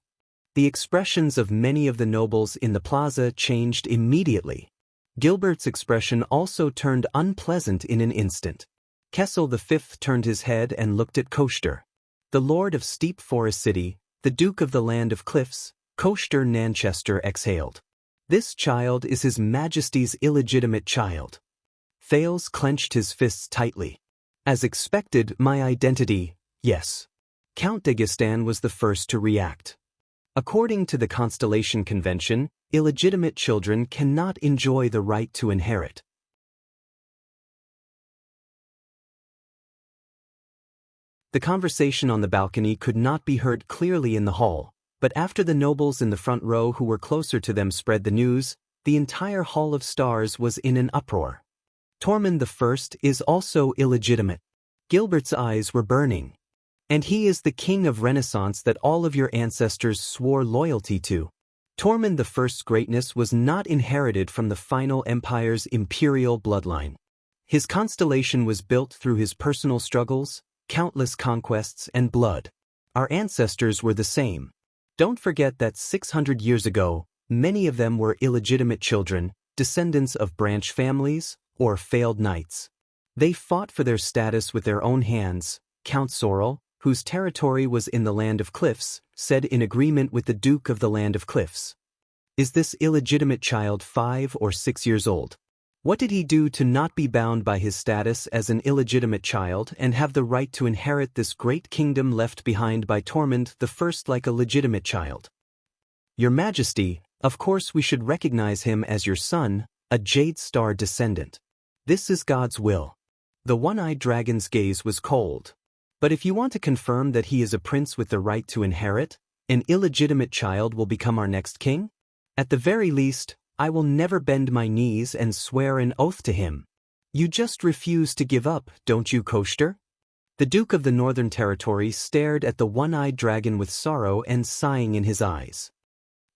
The expressions of many of the nobles in the plaza changed immediately. Gilbert's expression also turned unpleasant in an instant. Kessel V turned his head and looked at Koster. The Lord of Steep Forest City, the Duke of the Land of Cliffs, Koster Nanchester exhaled. "This child is His Majesty's illegitimate child." Thales clenched his fists tightly. "As expected, my identity, yes." Count Daoist was the first to react. According to the Constellation Convention, illegitimate children cannot enjoy the right to inherit. The conversation on the balcony could not be heard clearly in the hall, but after the nobles in the front row who were closer to them spread the news, the entire Hall of Stars was in an uproar. Tormund I is also illegitimate. Gilbert's eyes were burning. And he is the king of Renaissance that all of your ancestors swore loyalty to. Tormund I's greatness was not inherited from the final empire's imperial bloodline. His constellation was built through his personal struggles, countless conquests, and blood. Our ancestors were the same. Don't forget that 600 years ago, many of them were illegitimate children, descendants of branch families, or failed knights. They fought for their status with their own hands. Count Sorrel, whose territory was in the Land of Cliffs, said in agreement with the Duke of the Land of Cliffs. "Is this illegitimate child 5 or 6 years old?" What did he do to not be bound by his status as an illegitimate child and have the right to inherit this great kingdom left behind by Tormund the First like a legitimate child? Your Majesty, of course we should recognize him as your son, a Jade Star descendant. This is God's will. The one-eyed dragon's gaze was cold. But if you want to confirm that he is a prince with the right to inherit, an illegitimate child will become our next king? At the very least, I will never bend my knees and swear an oath to him. You just refuse to give up, don't you, Koshter? The Duke of the Northern Territory stared at the one-eyed dragon with sorrow and sighing in his eyes.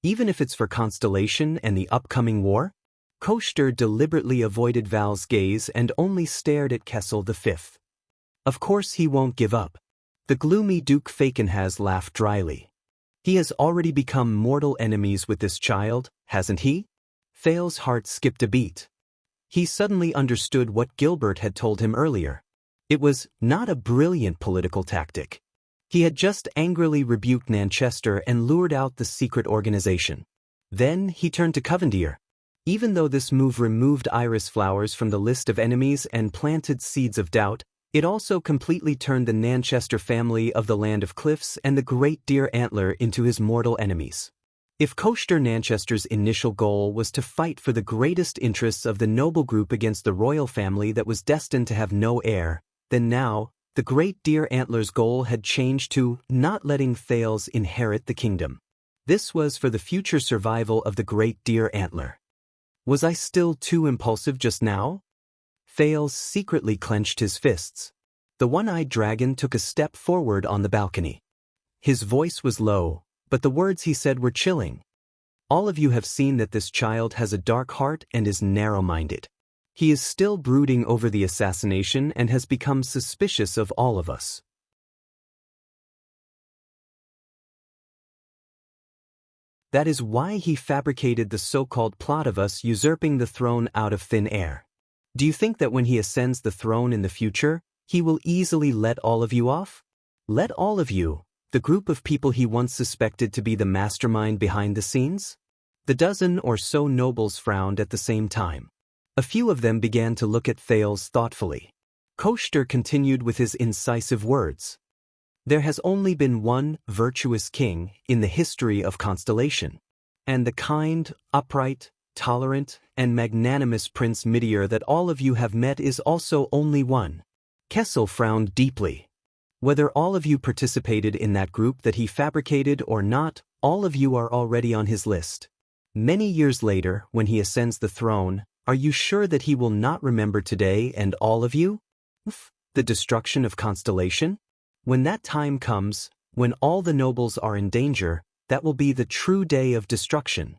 Even if it's for Constellation and the upcoming war? Koshter deliberately avoided Val's gaze and only stared at Kessel V. Of course he won't give up. The gloomy Duke Fakenhas laughed dryly. He has already become mortal enemies with this child, hasn't he? Thal's heart skipped a beat. He suddenly understood what Gilbert had told him earlier. It was not a brilliant political tactic. He had just angrily rebuked Nanchester and lured out the secret organization. Then he turned to Covendier. Even though this move removed iris flowers from the list of enemies and planted seeds of doubt, it also completely turned the Nanchester family of the Land of Cliffs and the Great Deer Antler into his mortal enemies. If Koshter Nanchester's initial goal was to fight for the greatest interests of the noble group against the royal family that was destined to have no heir, then now, the Great Deer Antler's goal had changed to not letting Thales inherit the kingdom. This was for the future survival of the Great Deer Antler. Was I still too impulsive just now? Thales secretly clenched his fists. The one-eyed dragon took a step forward on the balcony. His voice was low, but the words he said were chilling. All of you have seen that this child has a dark heart and is narrow-minded. He is still brooding over the assassination and has become suspicious of all of us. That is why he fabricated the so-called plot of us usurping the throne out of thin air. Do you think that when he ascends the throne in the future, he will easily let all of you off? Let all of you, the group of people he once suspected to be the mastermind behind the scenes? The dozen or so nobles frowned at the same time. A few of them began to look at Thales thoughtfully. Koshter continued with his incisive words. There has only been one virtuous king in the history of Constellation, and the kind, upright, tolerant, and magnanimous Prince Midier that all of you have met is also only one. Kessel frowned deeply. Whether all of you participated in that group that he fabricated or not, all of you are already on his list. Many years later, when he ascends the throne, are you sure that he will not remember today and all of you? The destruction of Constellation? When that time comes, when all the nobles are in danger, that will be the true day of destruction.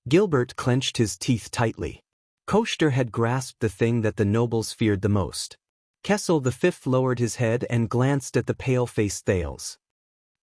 Gilbert clenched his teeth tightly. Koshter had grasped the thing that the nobles feared the most. Kessel V lowered his head and glanced at the pale-faced Thales.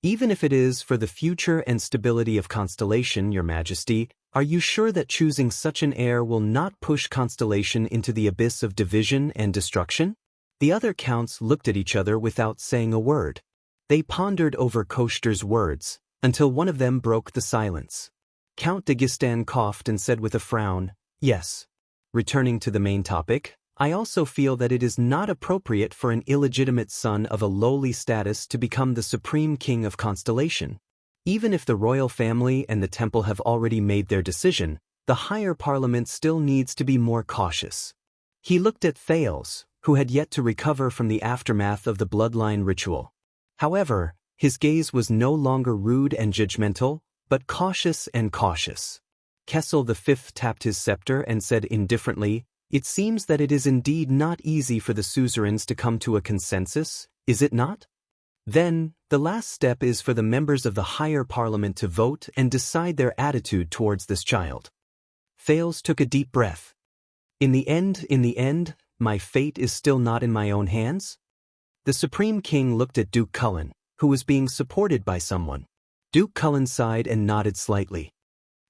Even if it is for the future and stability of Constellation, Your Majesty, are you sure that choosing such an heir will not push Constellation into the abyss of division and destruction? The other counts looked at each other without saying a word. They pondered over Koshter's words, until one of them broke the silence. Count de Gistan coughed and said with a frown, "Yes." Returning to the main topic, I also feel that it is not appropriate for an illegitimate son of a lowly status to become the supreme king of Constellation. Even if the royal family and the temple have already made their decision, the higher parliament still needs to be more cautious. He looked at Thales, who had yet to recover from the aftermath of the bloodline ritual. However, his gaze was no longer rude and judgmental, but cautious and cautious. Kessel V tapped his scepter and said indifferently, "It seems that it is indeed not easy for the suzerains to come to a consensus, is it not? Then, the last step is for the members of the higher parliament to vote and decide their attitude towards this child." Thales took a deep breath. In the end, my fate is still not in my own hands? The Supreme King looked at Duke Cullen, who was being supported by someone. Duke Cullen sighed and nodded slightly.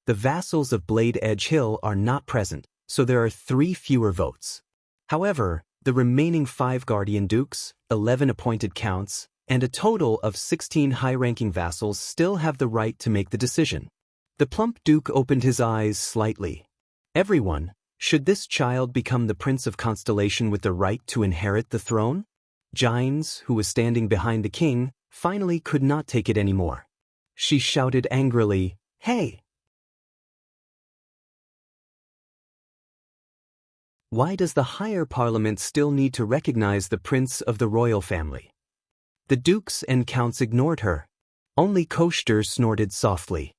The vassals of Blade Edge Hill are not present, so there are 3 fewer votes. However, the remaining 5 Guardian Dukes, 11 appointed counts, and a total of 16 high-ranking vassals still have the right to make the decision. The plump Duke opened his eyes slightly. Everyone, Should this child become the Prince of Constellation with the right to inherit the throne? Gines, who was standing behind the king, finally could not take it anymore. She shouted angrily, "Hey! Why does the higher parliament still need to recognize the prince of the royal family?" The dukes and counts ignored her. Only Koshter snorted softly.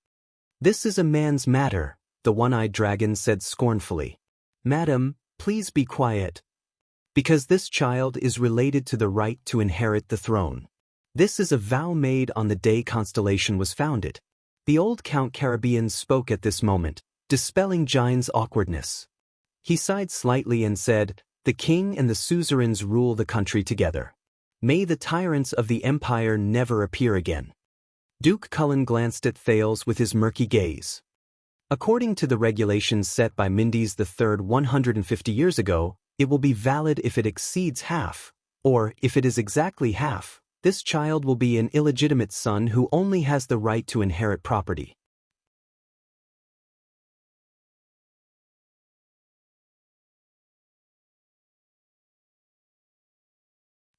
"This is a man's matter," the one-eyed dragon said scornfully. "Madam, please be quiet. Because this child is related to the right to inherit the throne. This is a vow made on the day Constellation was founded." The old Count Caribbean spoke at this moment, dispelling Gine's awkwardness. He sighed slightly and said, "The king and the suzerains rule the country together. May the tyrants of the empire never appear again." Duke Cullen glanced at Thales with his murky gaze. According to the regulations set by Mendes III 150 years ago, it will be valid if it exceeds half, or if it is exactly half, this child will be an illegitimate son who only has the right to inherit property.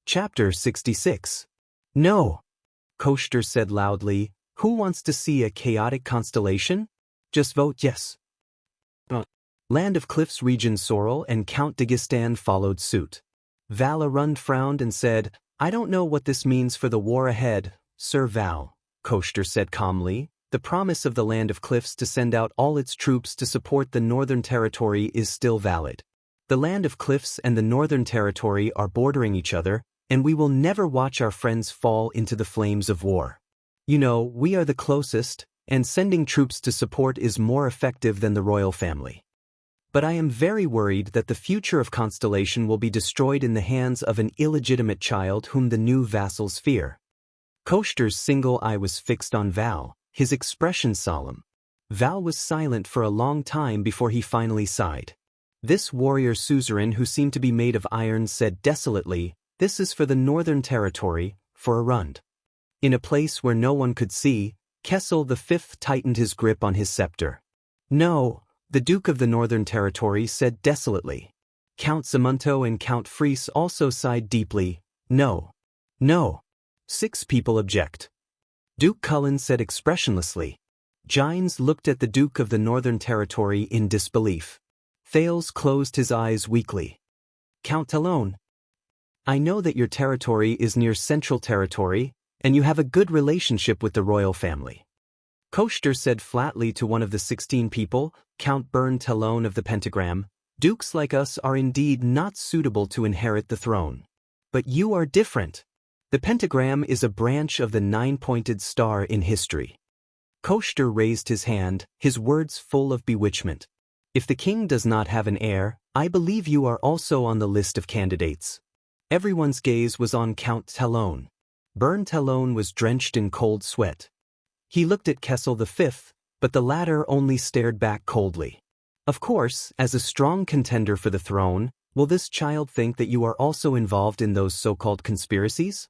Chapter 66. No, Koshter said loudly. Who wants to see a chaotic constellation? Just vote yes. Land of Cliffs Region Sorrel and Count Dagestan followed suit. Val Arund frowned and said, "I don't know what this means for the war ahead, Sir Val," Koshter said calmly. "The promise of the Land of Cliffs to send out all its troops to support the Northern Territory is still valid. The Land of Cliffs and the Northern Territory are bordering each other, and we will never watch our friends fall into the flames of war. You know, we are the closest, and sending troops to support is more effective than the royal family. But I am very worried that the future of Constellation will be destroyed in the hands of an illegitimate child whom the new vassals fear." Koshter's single eye was fixed on Val, his expression solemn. Val was silent for a long time before he finally sighed. This warrior suzerain who seemed to be made of iron said desolately, "This is for the Northern Territory, for Arund." In a place where no one could see, Kessel V tightened his grip on his scepter. "No," the Duke of the Northern Territory said desolately. Count Zamunto and Count Fries also sighed deeply. "No. No. 6 people object." Duke Cullen said expressionlessly. Gines looked at the Duke of the Northern Territory in disbelief. Thales closed his eyes weakly. "Count Talon, I know that your territory is near Central Territory, and you have a good relationship with the royal family." Koshter said flatly to one of the 16 people, Count Bern Talon of the Pentagram, "Dukes like us are indeed not suitable to inherit the throne. But you are different. The Pentagram is a branch of the 9-pointed star in history." Koshter raised his hand, his words full of bewitchment. "If the king does not have an heir, I believe you are also on the list of candidates." Everyone's gaze was on Count Talon. Bern Talon was drenched in cold sweat. He looked at Kessel V, but the latter only stared back coldly. "Of course, as a strong contender for the throne, will this child think that you are also involved in those so-called conspiracies?"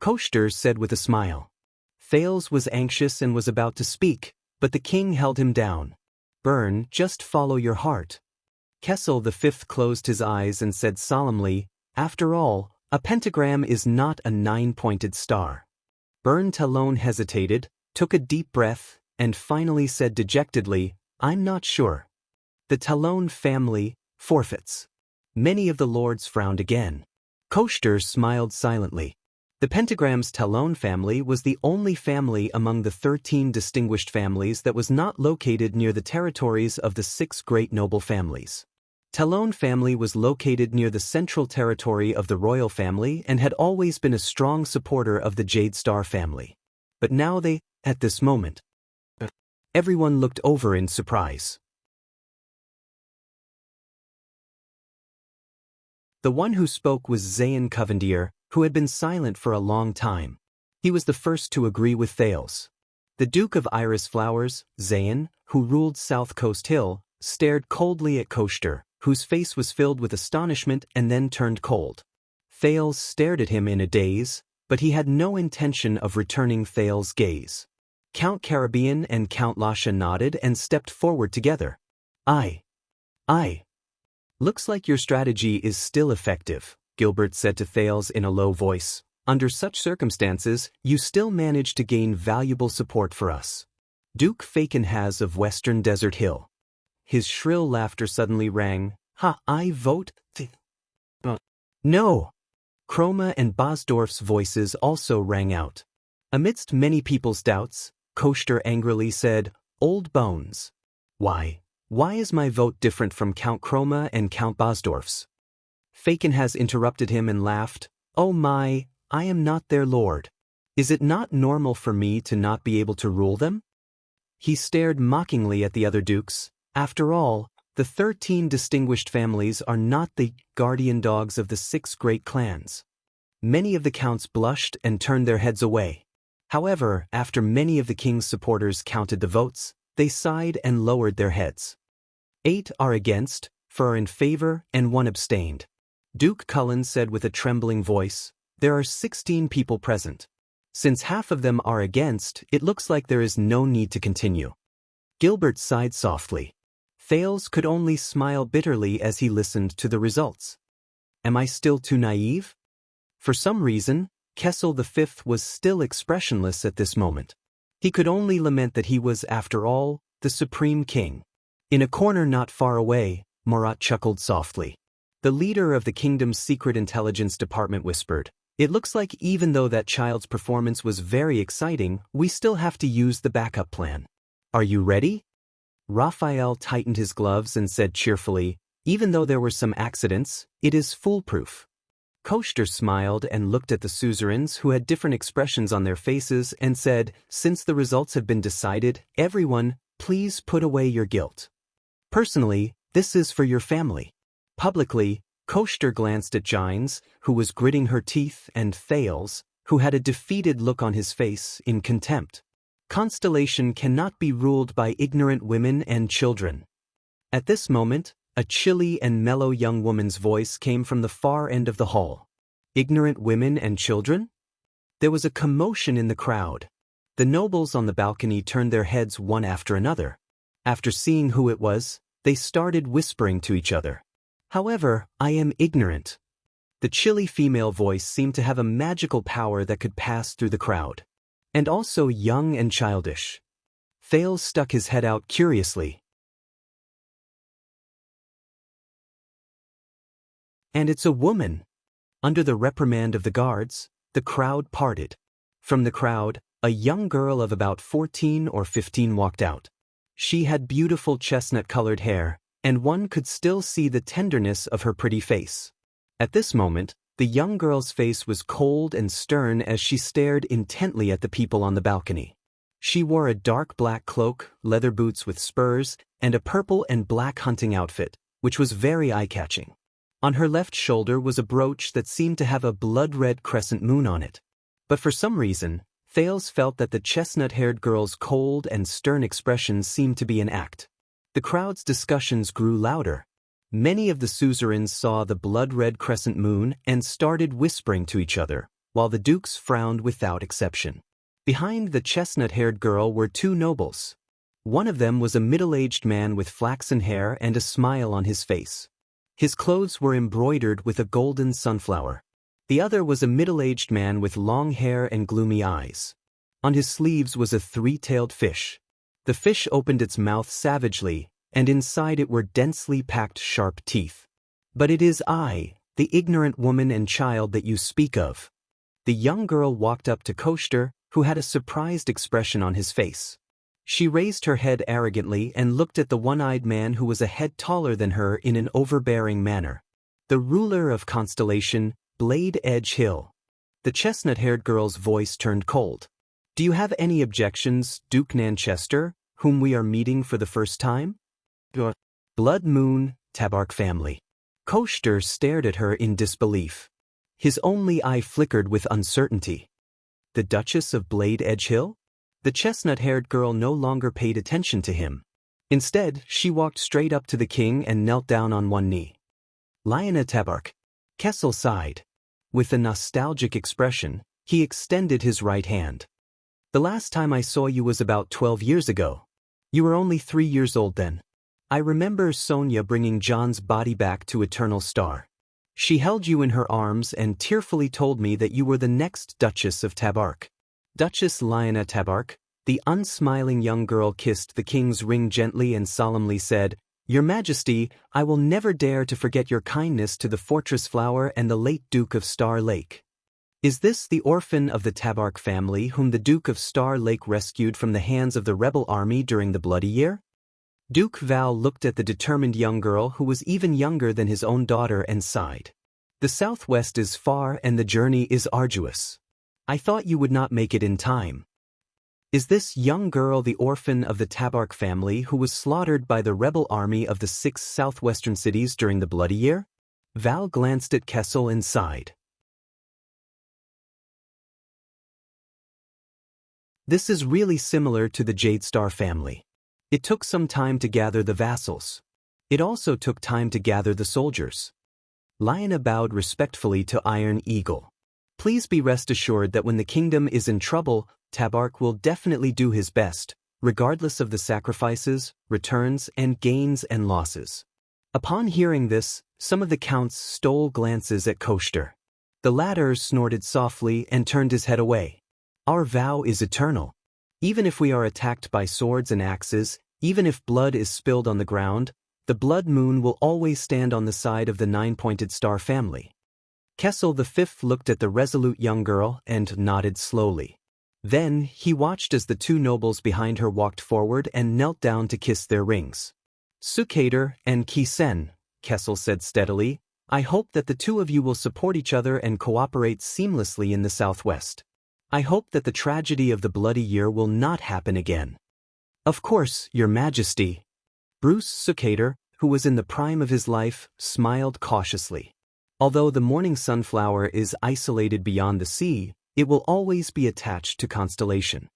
Koshter said with a smile. Thales was anxious and was about to speak, but the king held him down. "Bern, just follow your heart." Kessel V closed his eyes and said solemnly, "After all, a pentagram is not a 9-pointed star." Bern Talon hesitated, took a deep breath, and finally said dejectedly, "I'm not sure." The Talon family forfeits. Many of the lords frowned again. Koshter smiled silently. The pentagram's Talon family was the only family among the 13 distinguished families that was not located near the territories of the 6 great noble families. Talon family was located near the central territory of the royal family and had always been a strong supporter of the Jade Star family. But now at this moment, everyone looked over in surprise. The one who spoke was Zayn Covendier, who had been silent for a long time. He was the first to agree with Thales. The Duke of Iris Flowers, Zayn, who ruled South Coast Hill, stared coldly at Koshter, whose face was filled with astonishment and then turned cold. Thales stared at him in a daze, but he had no intention of returning Thales' gaze. Count Caribbean and Count Lasha nodded and stepped forward together. I Looks like your strategy is still effective, Gilbert said to Thales in a low voice. Under such circumstances, you still manage to gain valuable support for us. Duke Fakenhas of Western Desert Hill. His shrill laughter suddenly rang. Ha, I vote No! Chroma and Bosdorf's voices also rang out. Amidst many people's doubts, Koster angrily said, Old bones. Why is my vote different from Count Chroma and Count Bosdorf's? Fakenhas interrupted him and laughed. Oh my, I am not their lord. Is it not normal for me to not be able to rule them? He stared mockingly at the other dukes. After all, the 13 distinguished families are not the guardian dogs of the 6 great clans. Many of the counts blushed and turned their heads away. However, after many of the king's supporters counted the votes, they sighed and lowered their heads. 8 are against, 4 are in favor, and 1 abstained. Duke Cullen said with a trembling voice, There are 16 people present. Since half of them are against, it looks like there is no need to continue. Gilbert sighed softly. Thales could only smile bitterly as he listened to the results. Am I still too naive? For some reason, Kessel V was still expressionless at this moment. He could only lament that he was, after all, the supreme king. In a corner not far away, Murat chuckled softly. The leader of the kingdom's secret intelligence department whispered, It looks like even though that child's performance was very exciting, we still have to use the backup plan. Are you ready? Raphael tightened his gloves and said cheerfully, Even though there were some accidents, it is foolproof. Koster smiled and looked at the suzerains who had different expressions on their faces and said, Since the results have been decided, everyone, please put away your guilt. Personally, this is for your family. Publicly, Koster glanced at Gines, who was gritting her teeth, and Thales, who had a defeated look on his face, in contempt. Constellation cannot be ruled by ignorant women and children. At this moment, a chilly and mellow young woman's voice came from the far end of the hall. Ignorant women and children? There was a commotion in the crowd. The nobles on the balcony turned their heads one after another. After seeing who it was, they started whispering to each other. However, I am ignorant. The chilly female voice seemed to have a magical power that could pass through the crowd. And also young and childish. Thales stuck his head out curiously. And it's a woman. Under the reprimand of the guards, the crowd parted. From the crowd, a young girl of about 14 or 15 walked out. She had beautiful chestnut-colored hair, and one could still see the tenderness of her pretty face. At this moment, the young girl's face was cold and stern as she stared intently at the people on the balcony. She wore a dark black cloak, leather boots with spurs, and a purple and black hunting outfit, which was very eye-catching. On her left shoulder was a brooch that seemed to have a blood-red crescent moon on it. But for some reason, Thales felt that the chestnut-haired girl's cold and stern expression seemed to be an act. The crowd's discussions grew louder. Many of the suzerains saw the blood-red crescent moon and started whispering to each other, while the dukes frowned without exception. Behind the chestnut-haired girl were 2 nobles. One of them was a middle-aged man with flaxen hair and a smile on his face. His clothes were embroidered with a golden sunflower. The other was a middle-aged man with long hair and gloomy eyes. On his sleeves was a 3-tailed fish. The fish opened its mouth savagely, and inside it were densely packed sharp teeth. But it is I, the ignorant woman and child that you speak of. The young girl walked up to Koster, who had a surprised expression on his face. She raised her head arrogantly and looked at the one-eyed man who was a head taller than her in an overbearing manner. The ruler of Constellation, Blade Edge Hill. The chestnut-haired girl's voice turned cold. Do you have any objections, Duke Nanchester, whom we are meeting for the first time? Blood Moon, Tabark family. Koster stared at her in disbelief. His only eye flickered with uncertainty. The Duchess of Blade Edge Hill? The chestnut-haired girl no longer paid attention to him. Instead, she walked straight up to the king and knelt down on one knee. Liona Tabark. Kessel sighed. With a nostalgic expression, he extended his right hand. The last time I saw you was about 12 years ago. You were only 3 years old then. I remember Sonia bringing John's body back to Eternal Star. She held you in her arms and tearfully told me that you were the next Duchess of Tabark. Duchess Lionel Tabark, the unsmiling young girl, kissed the king's ring gently and solemnly said, "Your Majesty, I will never dare to forget your kindness to the Fortress Flower and the late Duke of Star Lake." Is this the orphan of the Tabark family whom the Duke of Star Lake rescued from the hands of the rebel army during the Bloody Year? Duke Val looked at the determined young girl who was even younger than his own daughter and sighed. The southwest is far and the journey is arduous. I thought you would not make it in time. Is this young girl the orphan of the Tabark family who was slaughtered by the rebel army of the 6 southwestern cities during the Bloody Year? Val glanced at Kessel and sighed. This is really similar to the Jade Star family. It took some time to gather the vassals. It also took time to gather the soldiers. Lionel bowed respectfully to Iron Eagle. Please be rest assured that when the kingdom is in trouble, Tabark will definitely do his best, regardless of the sacrifices, returns, and gains and losses. Upon hearing this, some of the counts stole glances at Koshter. The latter snorted softly and turned his head away. Our vow is eternal. Even if we are attacked by swords and axes, even if blood is spilled on the ground, the blood moon will always stand on the side of the 9-pointed star family. Kessel V looked at the resolute young girl and nodded slowly. Then he watched as the 2 nobles behind her walked forward and knelt down to kiss their rings. Sukater and Kisen, Kessel said steadily, I hope that the 2 of you will support each other and cooperate seamlessly in the southwest. I hope that the tragedy of the Bloody Year will not happen again. Of course, Your Majesty. Bruce Sukater, who was in the prime of his life, smiled cautiously. Although the morning sunflower is isolated beyond the sea, it will always be attached to Constellation.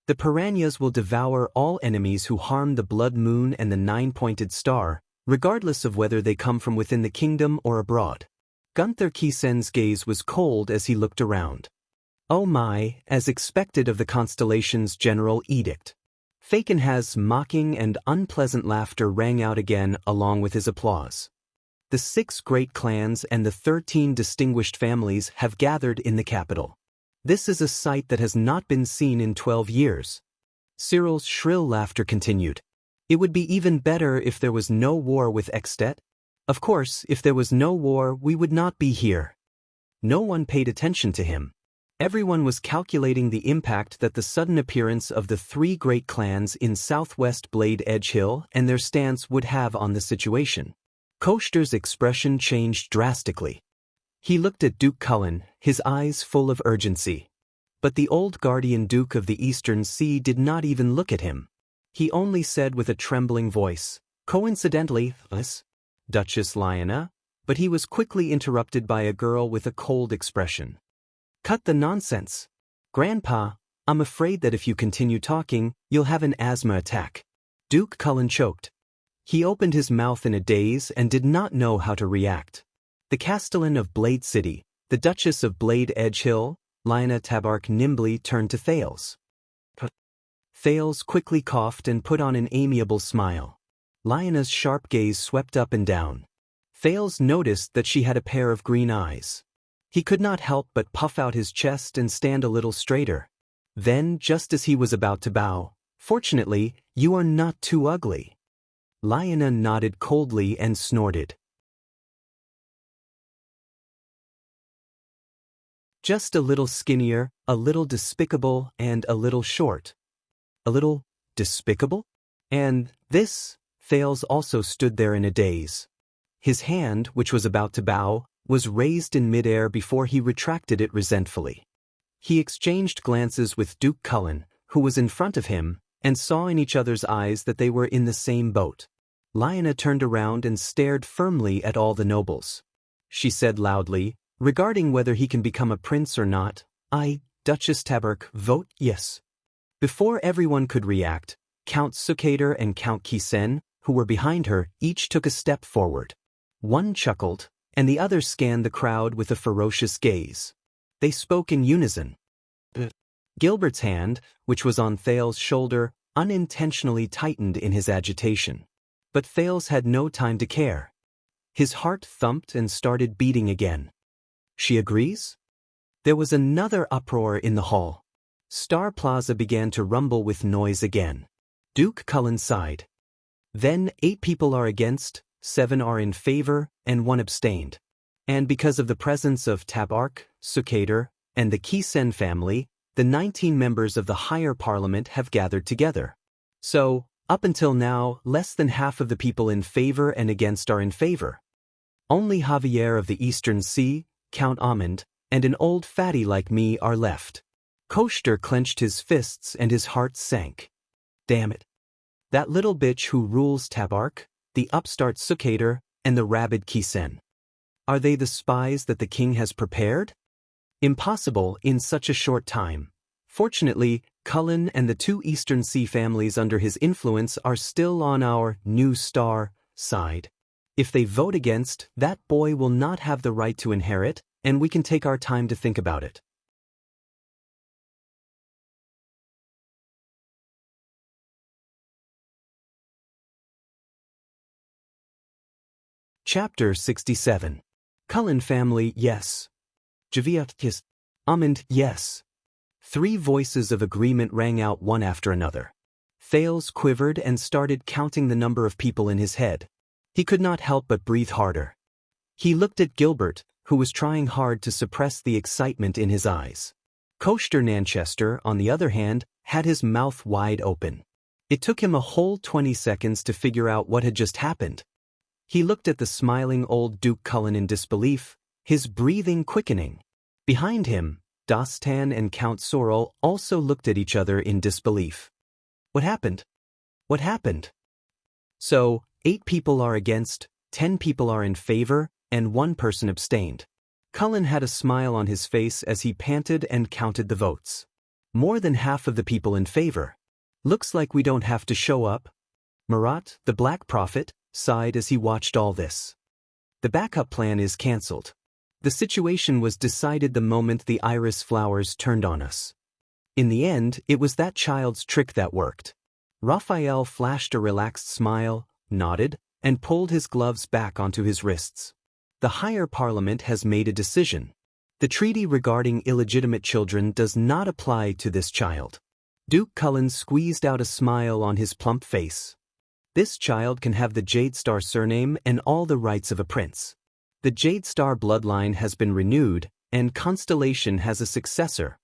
The piranhas will devour all enemies who harm the blood moon and the 9-pointed star, regardless of whether they come from within the kingdom or abroad. Gunther Kisen's gaze was cold as he looked around. Oh my, as expected of the Constellation's general edict. Fakenhaz's mocking and unpleasant laughter rang out again along with his applause. The 6 great clans and the 13 distinguished families have gathered in the capital. This is a sight that has not been seen in 12 years. Cyril's shrill laughter continued. It would be even better if there was no war with Extet. Of course, if there was no war, we would not be here. No one paid attention to him. Everyone was calculating the impact that the sudden appearance of the 3 great clans in southwest Blade Edge Hill and their stance would have on the situation. Koshter's expression changed drastically. He looked at Duke Cullen, his eyes full of urgency. But the old guardian Duke of the Eastern Sea did not even look at him. He only said with a trembling voice, "Coincidentally, Duchess Lionel," but he was quickly interrupted by a girl with a cold expression. Cut the nonsense. Grandpa, I'm afraid that if you continue talking, you'll have an asthma attack. Duke Cullen choked. He opened his mouth in a daze and did not know how to react. The Castellan of Blade City, the Duchess of Blade Edge Hill, Lionel Tabark nimbly turned to Thales. Thales quickly coughed and put on an amiable smile. Lionel's sharp gaze swept up and down. Thales noticed that she had a pair of green eyes. He could not help but puff out his chest and stand a little straighter. Then, just as he was about to bow, "Fortunately, you are not too ugly." Lionel nodded coldly and snorted. Just a little skinnier, a little despicable, and a little short. A little despicable? And this? Thales also stood there in a daze. His hand, which was about to bow, was raised in midair before he retracted it resentfully. He exchanged glances with Duke Cullen, who was in front of him, and saw in each other's eyes that they were in the same boat. Lionel turned around and stared firmly at all the nobles. She said loudly, "Regarding whether he can become a prince or not, I, Duchess Tabark, vote yes." Before everyone could react, Count Sukater and Count Kisen, who were behind her, each took a step forward. One chuckled, and the other scanned the crowd with a ferocious gaze. They spoke in unison. Gilbert's hand, which was on Thales' shoulder, unintentionally tightened in his agitation. But Thales had no time to care. His heart thumped and started beating again. She agrees? There was another uproar in the hall. Star Plaza began to rumble with noise again. Duke Cullen sighed. Then 8 people are against, 7 are in favor, and 1 abstained. And because of the presence of Tabark, Sukater, and the Kisen family, the 19 members of the higher parliament have gathered together. So, up until now, less than half of the people in favor and against are in favor. Only Javier of the Eastern Sea, Count Amand, and an old fatty like me are left. Koster clenched his fists and his heart sank. Damn it. That little bitch who rules Tabark, the upstart Sukater, and the rabid Kisen. Are they the spies that the king has prepared? Impossible in such a short time. Fortunately, Cullen and the 2 Eastern Sea families under his influence are still on our new star side. If they vote against, that boy will not have the right to inherit, and we can take our time to think about it. Chapter 67. Cullen family, yes. Javier, Amand, yes. 3 voices of agreement rang out one after another. Thales quivered and started counting the number of people in his head. He could not help but breathe harder. He looked at Gilbert, who was trying hard to suppress the excitement in his eyes. Koster Nanchester, on the other hand, had his mouth wide open. It took him a whole 20 seconds to figure out what had just happened. He looked at the smiling old Duke Cullen in disbelief, his breathing quickening. Behind him, Dostan and Count Sorrel also looked at each other in disbelief. What happened? What happened? So, 8 people are against, 10 people are in favor, and 1 person abstained. Cullen had a smile on his face as he panted and counted the votes. More than half of the people in favor. Looks like we don't have to show up. Marat, the Black Prophet, sighed as he watched all this. The backup plan is cancelled. The situation was decided the moment the iris flowers turned on us. In the end, it was that child's trick that worked. Raphael flashed a relaxed smile, nodded, and pulled his gloves back onto his wrists. The higher parliament has made a decision. The treaty regarding illegitimate children does not apply to this child. Duke Cullen squeezed out a smile on his plump face. This child can have the Jade Star surname and all the rights of a prince. The Jade Star bloodline has been renewed, and Constellation has a successor.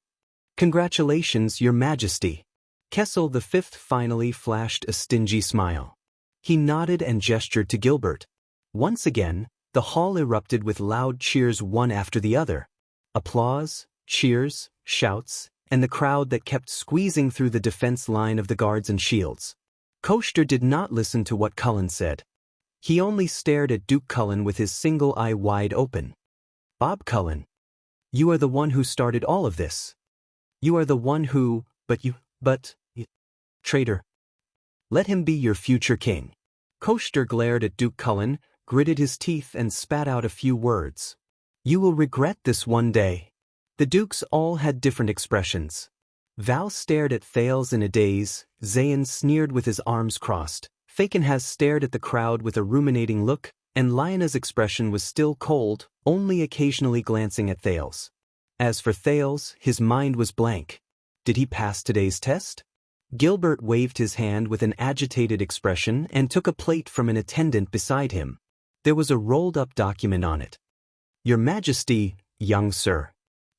Congratulations, Your Majesty. Kessel V finally flashed a stingy smile. He nodded and gestured to Gilbert. Once again, the hall erupted with loud cheers one after the other. Applause, cheers, shouts, and the crowd that kept squeezing through the defense line of the guards and shields. Koster did not listen to what Cullen said. He only stared at Duke Cullen with his single eye wide open. Bob Cullen. You are the one who started all of this. You are the one who, traitor. Let him be your future king. Koster glared at Duke Cullen, gritted his teeth and spat out a few words. You will regret this one day. The dukes all had different expressions. Val stared at Thales in a daze, Zayn sneered with his arms crossed, Fakenhas stared at the crowd with a ruminating look, and Lyona's expression was still cold, only occasionally glancing at Thales. As for Thales, his mind was blank. Did he pass today's test? Gilbert waved his hand with an agitated expression and took a plate from an attendant beside him. There was a rolled-up document on it. Your Majesty, young sir.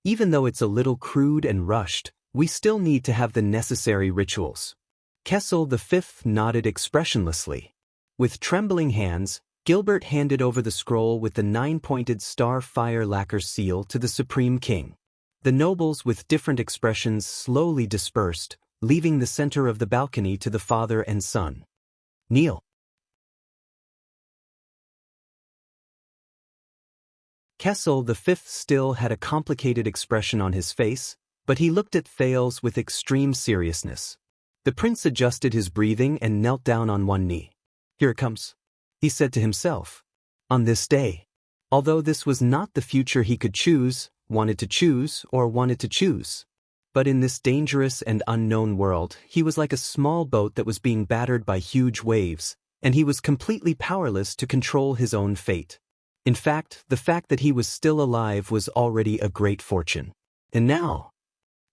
Even though it's a little crude and rushed, we still need to have the necessary rituals. Kessel V nodded expressionlessly. With trembling hands, Gilbert handed over the scroll with the 9-pointed star fire lacquer seal to the Supreme King. The nobles with different expressions slowly dispersed, leaving the center of the balcony to the father and son. Kneel. Kessel V still had a complicated expression on his face, but he looked at Thales with extreme seriousness. The prince adjusted his breathing and knelt down on one knee. Here it comes, he said to himself. On this day. Although this was not the future he could choose, wanted to choose, or wanted to choose. But in this dangerous and unknown world, he was like a small boat that was being battered by huge waves, and he was completely powerless to control his own fate. In fact, the fact that he was still alive was already a great fortune. And now?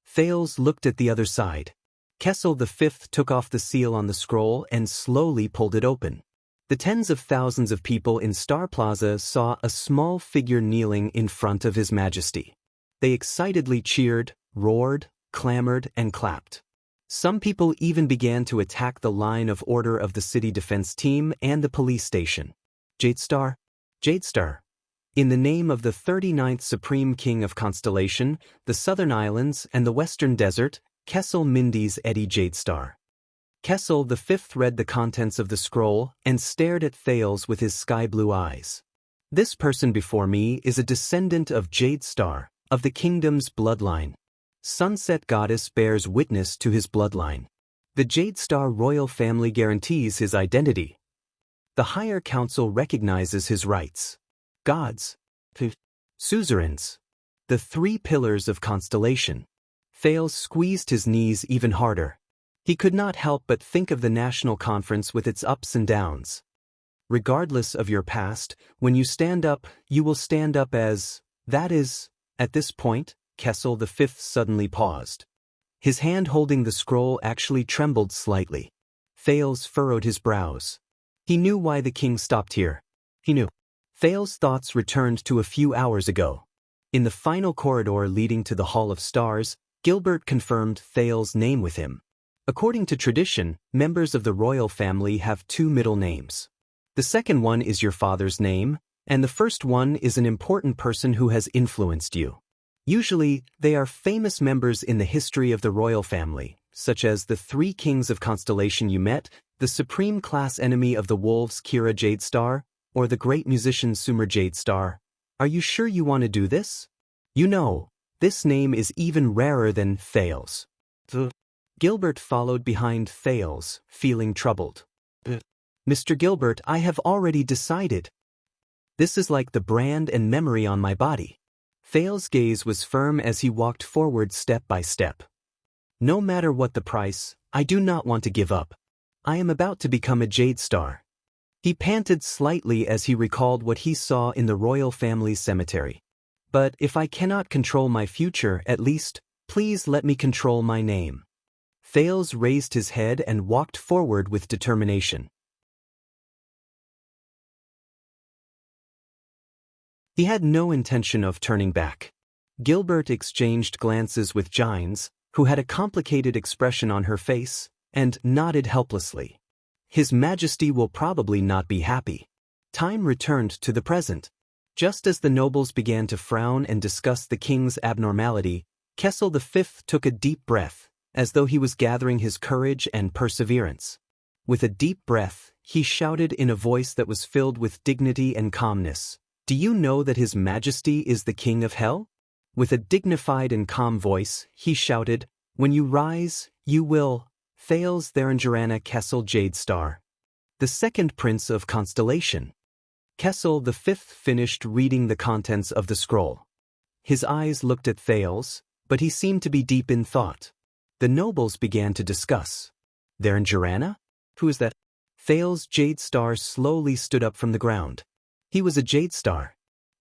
Thales looked at the other side. Kessel V took off the seal on the scroll and slowly pulled it open. The tens of thousands of people in Star Plaza saw a small figure kneeling in front of His Majesty. They excitedly cheered, roared, clamored, and clapped. Some people even began to attack the line of order of the city defense team and the police station. Jadestar? Jadestar. In the name of the 39th Supreme King of Constellation, the Southern Islands, and the Western Desert, Kessel Mindy's Eddie Jadestar. Kessel V read the contents of the scroll and stared at Thales with his sky-blue eyes. This person before me is a descendant of Jadestar, of the kingdom's bloodline. Sunset Goddess bears witness to his bloodline. The Jadestar royal family guarantees his identity. The higher council recognizes his rights. Gods. Suzerains. The three pillars of constellation. Thales squeezed his knees even harder. He could not help but think of the national conference with its ups and downs. Regardless of your past, when you stand up, you will stand up as, that is, at this point, Kessel V suddenly paused. His hand holding the scroll actually trembled slightly. Thales furrowed his brows. He knew why the king stopped here. He knew. Thales' thoughts returned to a few hours ago. In the final corridor leading to the Hall of Stars, Gilbert confirmed Thales' name with him. According to tradition, members of the royal family have two middle names. The second one is your father's name, and the first one is an important person who has influenced you. Usually, they are famous members in the history of the royal family, such as the three kings of constellation you met, the supreme class enemy of the wolves Kira Jadestar, or the great musician Sumer Jadestar. Are you sure you want to do this? You know, this name is even rarer than Thales. Gilbert followed behind Thales, feeling troubled. Mr. Gilbert, I have already decided. This is like the brand and memory on my body. Thales' gaze was firm as he walked forward step by step. No matter what the price, I do not want to give up. I am about to become a Jadestar. He panted slightly as he recalled what he saw in the royal family's cemetery. But if I cannot control my future, at least, please let me control my name. Thales raised his head and walked forward with determination. He had no intention of turning back. Gilbert exchanged glances with Gines, who had a complicated expression on her face, and nodded helplessly. His Majesty will probably not be happy. Time returned to the present. Just as the nobles began to frown and discuss the king's abnormality, Kessel V took a deep breath, as though he was gathering his courage and perseverance. With a deep breath, he shouted in a voice that was filled with dignity and calmness, "Do you know that His Majesty is the King of Hell?" With a dignified and calm voice, he shouted, "When you rise, you will, Thales Therangerana Kessel Jadestar, the second prince of constellation." Kessel V finished reading the contents of the scroll. His eyes looked at Thales, but he seemed to be deep in thought. The nobles began to discuss. Therangerana? Who is that? Thales Jadestar slowly stood up from the ground. He was a Jadestar,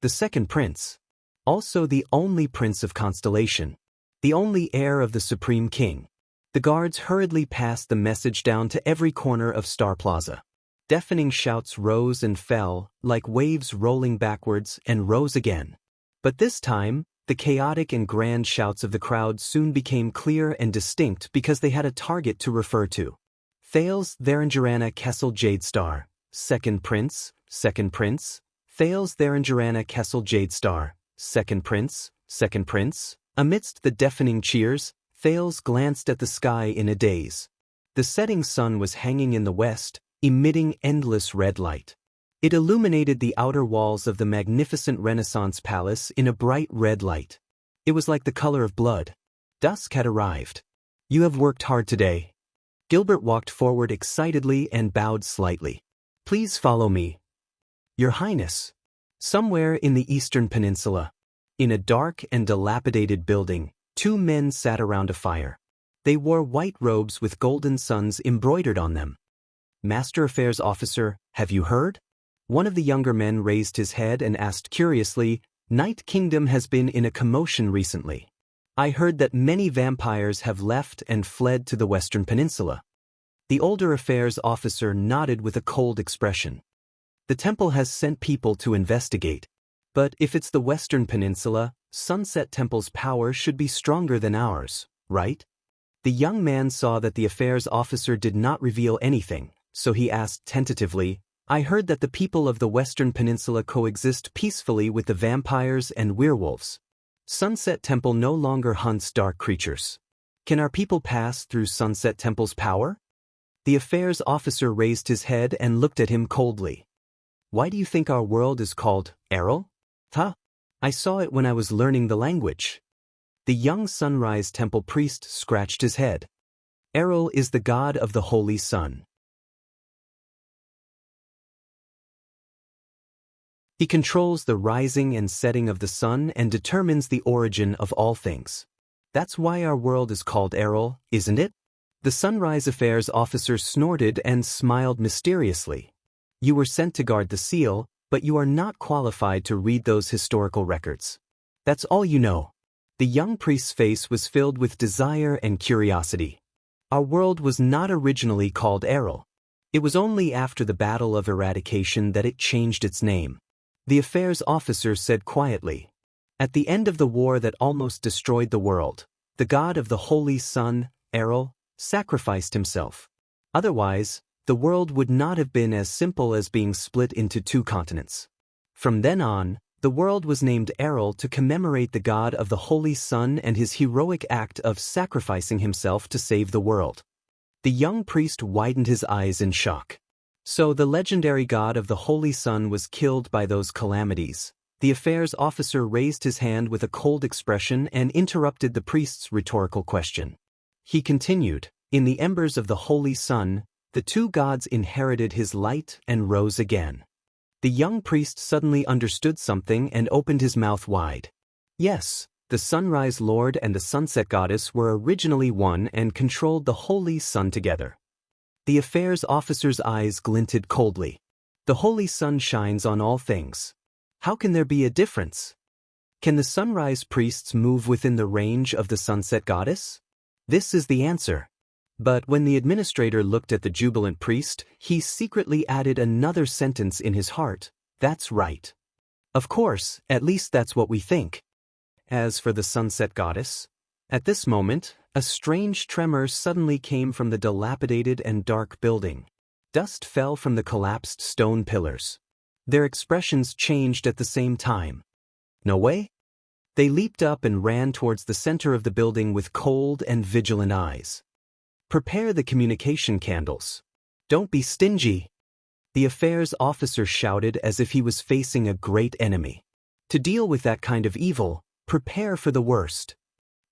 the second prince, also the only prince of constellation, the only heir of the Supreme King. The guards hurriedly passed the message down to every corner of Star Plaza. Deafening shouts rose and fell, like waves rolling backwards and rose again. But this time, the chaotic and grand shouts of the crowd soon became clear and distinct because they had a target to refer to. Thales Therangerana Kessel Jadestar, second prince, second prince. Thales Therangerana Kessel Jadestar, second prince, second prince. Amidst the deafening cheers, Thales glanced at the sky in a daze. The setting sun was hanging in the west, emitting endless red light. It illuminated the outer walls of the magnificent Renaissance palace in a bright red light. It was like the color of blood. Dusk had arrived. "You have worked hard today." Gilbert walked forward excitedly and bowed slightly. "Please follow me." "Your Highness." Somewhere in the Eastern Peninsula, in a dark and dilapidated building, two men sat around a fire. They wore white robes with golden suns embroidered on them. Master Affairs Officer, have you heard? One of the younger men raised his head and asked curiously, Night Kingdom has been in a commotion recently. I heard that many vampires have left and fled to the Western Peninsula. The older affairs officer nodded with a cold expression. The temple has sent people to investigate. But if it's the Western Peninsula, Sunset Temple's power should be stronger than ours, right? The young man saw that the affairs officer did not reveal anything, so he asked tentatively, I heard that the people of the Western Peninsula coexist peacefully with the vampires and werewolves. Sunset Temple no longer hunts dark creatures. Can our people pass through Sunset Temple's power? The affairs officer raised his head and looked at him coldly. Why do you think our world is called Errol? Huh? I saw it when I was learning the language. The young Sunrise Temple priest scratched his head. Errol is the god of the holy sun. He controls the rising and setting of the sun and determines the origin of all things. That's why our world is called Errol, isn't it? The Sunrise Affairs officer snorted and smiled mysteriously. You were sent to guard the seal, but you are not qualified to read those historical records. That's all you know. The young priest's face was filled with desire and curiosity. Our world was not originally called Errol. It was only after the Battle of Eradication that it changed its name. The affairs officer said quietly. At the end of the war that almost destroyed the world, the god of the holy sun, Errol, sacrificed himself. Otherwise, the world would not have been as simple as being split into two continents. From then on, the world was named Errol to commemorate the god of the holy sun and his heroic act of sacrificing himself to save the world. The young priest widened his eyes in shock. So the legendary god of the holy sun was killed by those calamities. The affairs officer raised his hand with a cold expression and interrupted the priest's rhetorical question. He continued, in the embers of the holy sun, the two gods inherited his light and rose again. The young priest suddenly understood something and opened his mouth wide. Yes, the Sunrise Lord and the Sunset Goddess were originally one and controlled the holy sun together. The affairs officer's eyes glinted coldly. The holy sun shines on all things. How can there be a difference? Can the sunrise priests move within the range of the Sunset Goddess? This is the answer. But when the administrator looked at the jubilant priest, he secretly added another sentence in his heart. That's right. Of course, at least that's what we think. As for the Sunset Goddess, at this moment, a strange tremor suddenly came from the dilapidated and dark building. Dust fell from the collapsed stone pillars. Their expressions changed at the same time. No way? They leaped up and ran towards the center of the building with cold and vigilant eyes. Prepare the communication candles. Don't be stingy. The affairs officer shouted as if he was facing a great enemy. To deal with that kind of evil, prepare for the worst.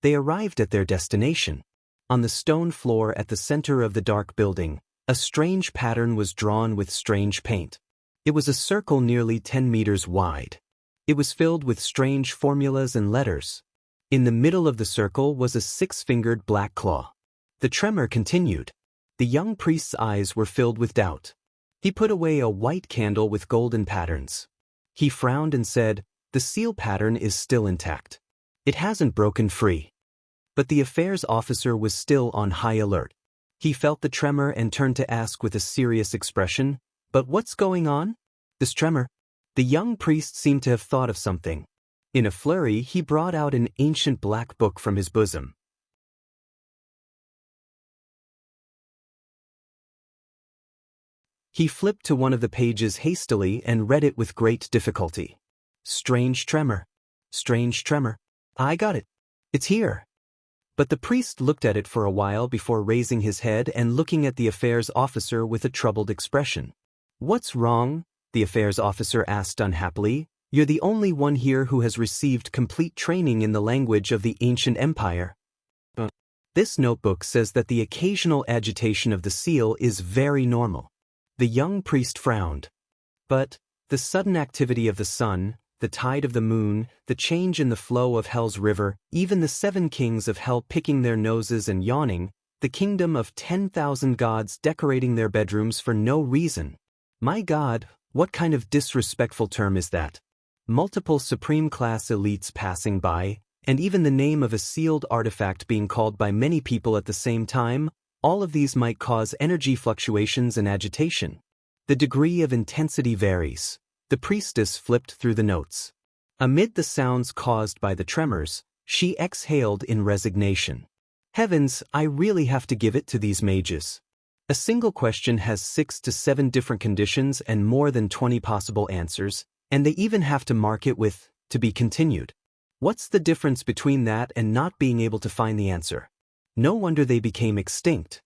They arrived at their destination. On the stone floor at the center of the dark building, a strange pattern was drawn with strange paint. It was a circle nearly 10 meters wide. It was filled with strange formulas and letters. In the middle of the circle was a six-fingered black claw. The tremor continued. The young priest's eyes were filled with doubt. He put away a white candle with golden patterns. He frowned and said, the seal pattern is still intact. It hasn't broken free. But the affairs officer was still on high alert. He felt the tremor and turned to ask with a serious expression, but what's going on? This tremor? The young priest seemed to have thought of something. In a flurry, he brought out an ancient black book from his bosom. He flipped to one of the pages hastily and read it with great difficulty. Strange tremor. Strange tremor. I got it. It's here. But the priest looked at it for a while before raising his head and looking at the affairs officer with a troubled expression. What's wrong? The affairs officer asked unhappily. You're the only one here who has received complete training in the language of the ancient empire. This notebook says that the occasional agitation of the seal is very normal. The young priest frowned. But the sudden activity of the sun, the tide of the moon, the change in the flow of Hell's river, even the 7 kings of Hell picking their noses and yawning, The kingdom of 10,000 gods decorating their bedrooms for no reason. My god, what kind of disrespectful term is that? Multiple supreme class elites passing by, and even the name of a sealed artifact being called by many people at the same time, all of these might cause energy fluctuations and agitation. The degree of intensity varies. The priestess flipped through the notes. Amid the sounds caused by the tremors, she exhaled in resignation. Heavens, I really have to give it to these mages. A single question has 6 to 7 different conditions and more than 20 possible answers, and they even have to mark it with, "to be continued." What's the difference between that and not being able to find the answer? No wonder they became extinct.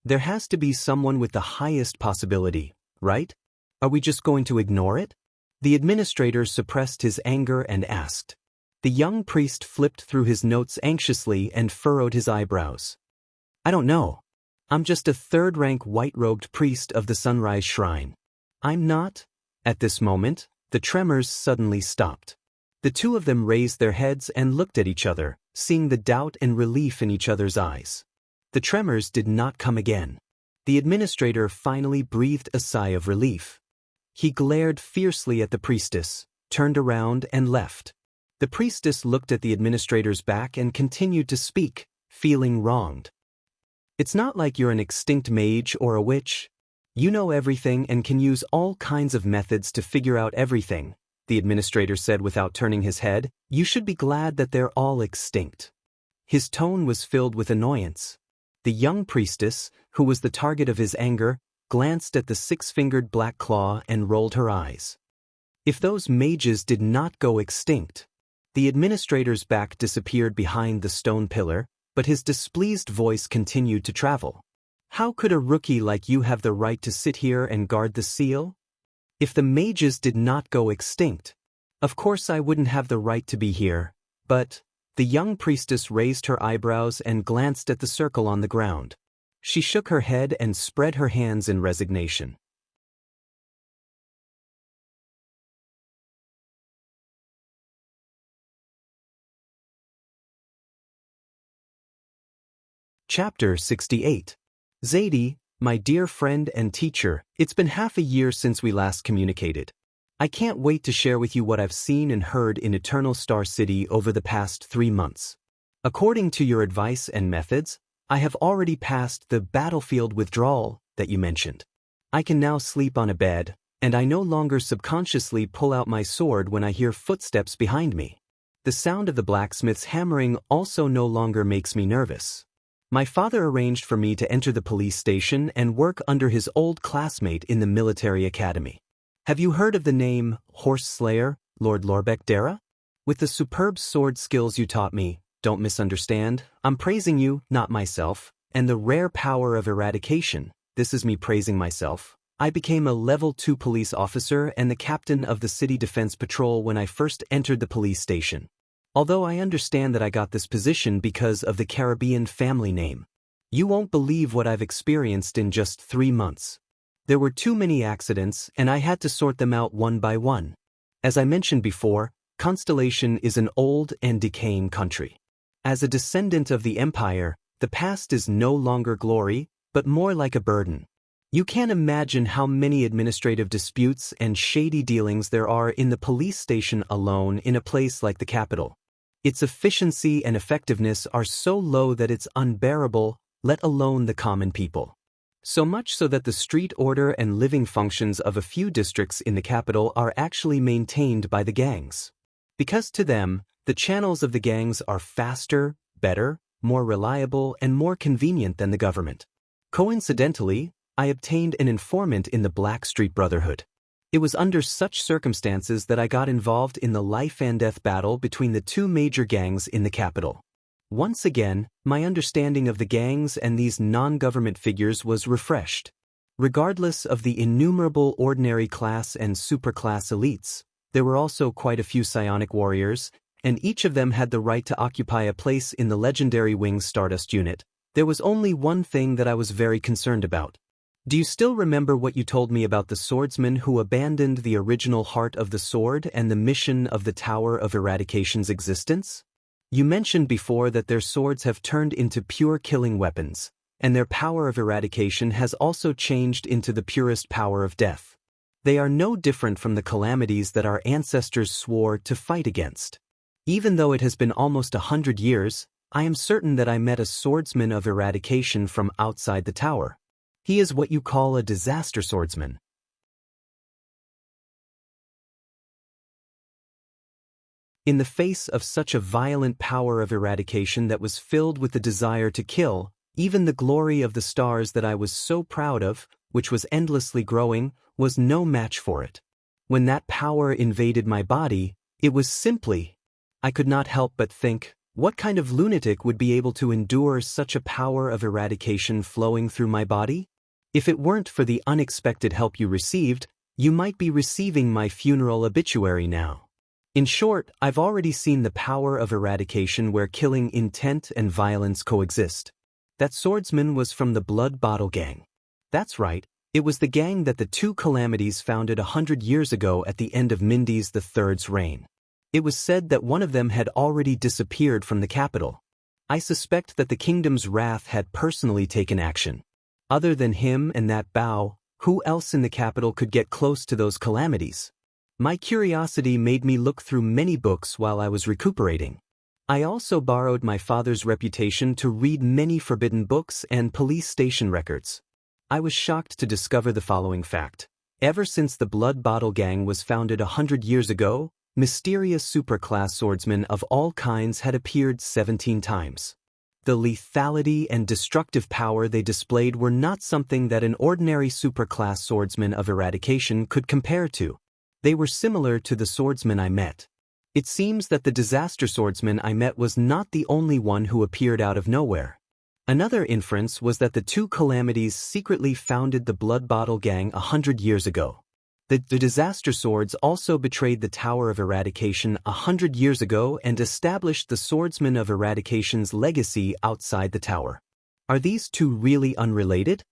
There has to be someone with the highest possibility, right? Are we just going to ignore it? The administrator suppressed his anger and asked. The young priest flipped through his notes anxiously and furrowed his eyebrows. I don't know. I'm just a third-rank white-robed priest of the Sunrise Shrine. I'm not. At this moment, the tremors suddenly stopped. The two of them raised their heads and looked at each other, seeing the doubt and relief in each other's eyes. The tremors did not come again. The administrator finally breathed a sigh of relief. He glared fiercely at the priestess, turned around and left. The priestess looked at the administrator's back and continued to speak, feeling wronged. It's not like you're an extinct mage or a witch. You know everything and can use all kinds of methods to figure out everything, the administrator said without turning his head. You should be glad that they're all extinct. His tone was filled with annoyance. The young priestess, who was the target of his anger, glanced at the 6-fingered black claw and rolled her eyes. If those mages did not go extinct, the administrator's back disappeared behind the stone pillar, but his displeased voice continued to travel. How could a rookie like you have the right to sit here and guard the seal? If the mages did not go extinct, of course I wouldn't have the right to be here, but... The young priestess raised her eyebrows and glanced at the circle on the ground. She shook her head and spread her hands in resignation. Chapter 68. Zadie, my dear friend and teacher, it's been half a year since we last communicated. I can't wait to share with you what I've seen and heard in Eternal Star City over the past 3 months. According to your advice and methods, I have already passed the battlefield withdrawal that you mentioned. I can now sleep on a bed, and I no longer subconsciously pull out my sword when I hear footsteps behind me. The sound of the blacksmith's hammering also no longer makes me nervous. My father arranged for me to enter the police station and work under his old classmate in the military academy. Have you heard of the name Horse Slayer, Lord Lorbeck Dara? With the superb sword skills you taught me, don't misunderstand, I'm praising you, not myself, and the rare power of eradication, this is me praising myself. I became a level 2 police officer and the captain of the City Defense Patrol when I first entered the police station. Although I understand that I got this position because of the Caribbean family name. You won't believe what I've experienced in just 3 months. There were too many accidents, and I had to sort them out one by one. As I mentioned before, Constellation is an old and decaying country. As a descendant of the Empire, the past is no longer glory, but more like a burden. You can't imagine how many administrative disputes and shady dealings there are in the police station alone in a place like the capital. Its efficiency and effectiveness are so low that it's unbearable, let alone the common people. So much so that the street order and living functions of a few districts in the capital are actually maintained by the gangs. Because to them, the channels of the gangs are faster, better, more reliable, and more convenient than the government. Coincidentally, I obtained an informant in the Black Street Brotherhood. It was under such circumstances that I got involved in the life and death battle between the two major gangs in the capital. Once again, my understanding of the gangs and these non-government figures was refreshed. Regardless of the innumerable ordinary class and superclass elites, there were also quite a few psionic warriors, and each of them had the right to occupy a place in the legendary Wing Stardust unit. There was only one thing that I was very concerned about. Do you still remember what you told me about the swordsman who abandoned the original heart of the sword and the mission of the Tower of Eradication's existence? You mentioned before that their swords have turned into pure killing weapons, and their power of eradication has also changed into the purest power of death. They are no different from the calamities that our ancestors swore to fight against. Even though it has been almost 100 years, I am certain that I met a swordsman of eradication from outside the tower. He is what you call a disaster swordsman. In the face of such a violent power of eradication that was filled with the desire to kill, even the glory of the stars that I was so proud of, which was endlessly growing, was no match for it. When that power invaded my body, it was simply, I could not help but think, what kind of lunatic would be able to endure such a power of eradication flowing through my body? If it weren't for the unexpected help you received, you might be receiving my funeral obituary now. In short, I've already seen the power of eradication where killing intent and violence coexist. That swordsman was from the Blood Bottle Gang. That's right, it was the gang that the two calamities founded 100 years ago at the end of Mindy's III's reign. It was said that one of them had already disappeared from the capital. I suspect that the kingdom's wrath had personally taken action. Other than him and that Bao, who else in the capital could get close to those calamities? My curiosity made me look through many books while I was recuperating. I also borrowed my father's reputation to read many forbidden books and police station records. I was shocked to discover the following fact. Ever since the Blood Bottle Gang was founded 100 years ago, mysterious superclass swordsmen of all kinds had appeared 17 times. The lethality and destructive power they displayed were not something that an ordinary superclass swordsman of eradication could compare to. They were similar to the swordsman I met. It seems that the disaster swordsman I met was not the only one who appeared out of nowhere. Another inference was that the two calamities secretly founded the Blood Bottle Gang 100 years ago. The disaster swords also betrayed the Tower of Eradication 100 years ago and established the Swordsman of Eradication's legacy outside the tower. Are these two really unrelated?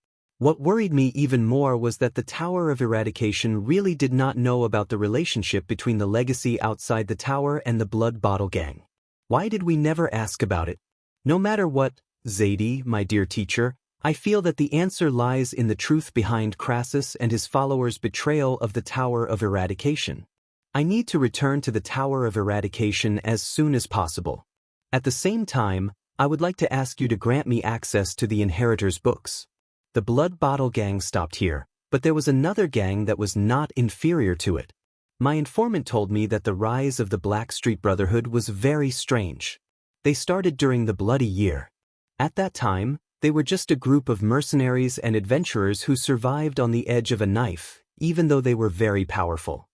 What worried me even more was that the Tower of Eradication really did not know about the relationship between the legacy outside the tower and the Blood Bottle Gang. Why did we never ask about it? No matter what, Zadie, my dear teacher, I feel that the answer lies in the truth behind Crassus and his followers' betrayal of the Tower of Eradication. I need to return to the Tower of Eradication as soon as possible. At the same time, I would like to ask you to grant me access to the Inheritor's books. The Blood Bottle Gang stopped here, but there was another gang that was not inferior to it. My informant told me that the rise of the Blackstreet Brotherhood was very strange. They started during the Bloody Year. At that time, they were just a group of mercenaries and adventurers who survived on the edge of a knife, even though they were very powerful.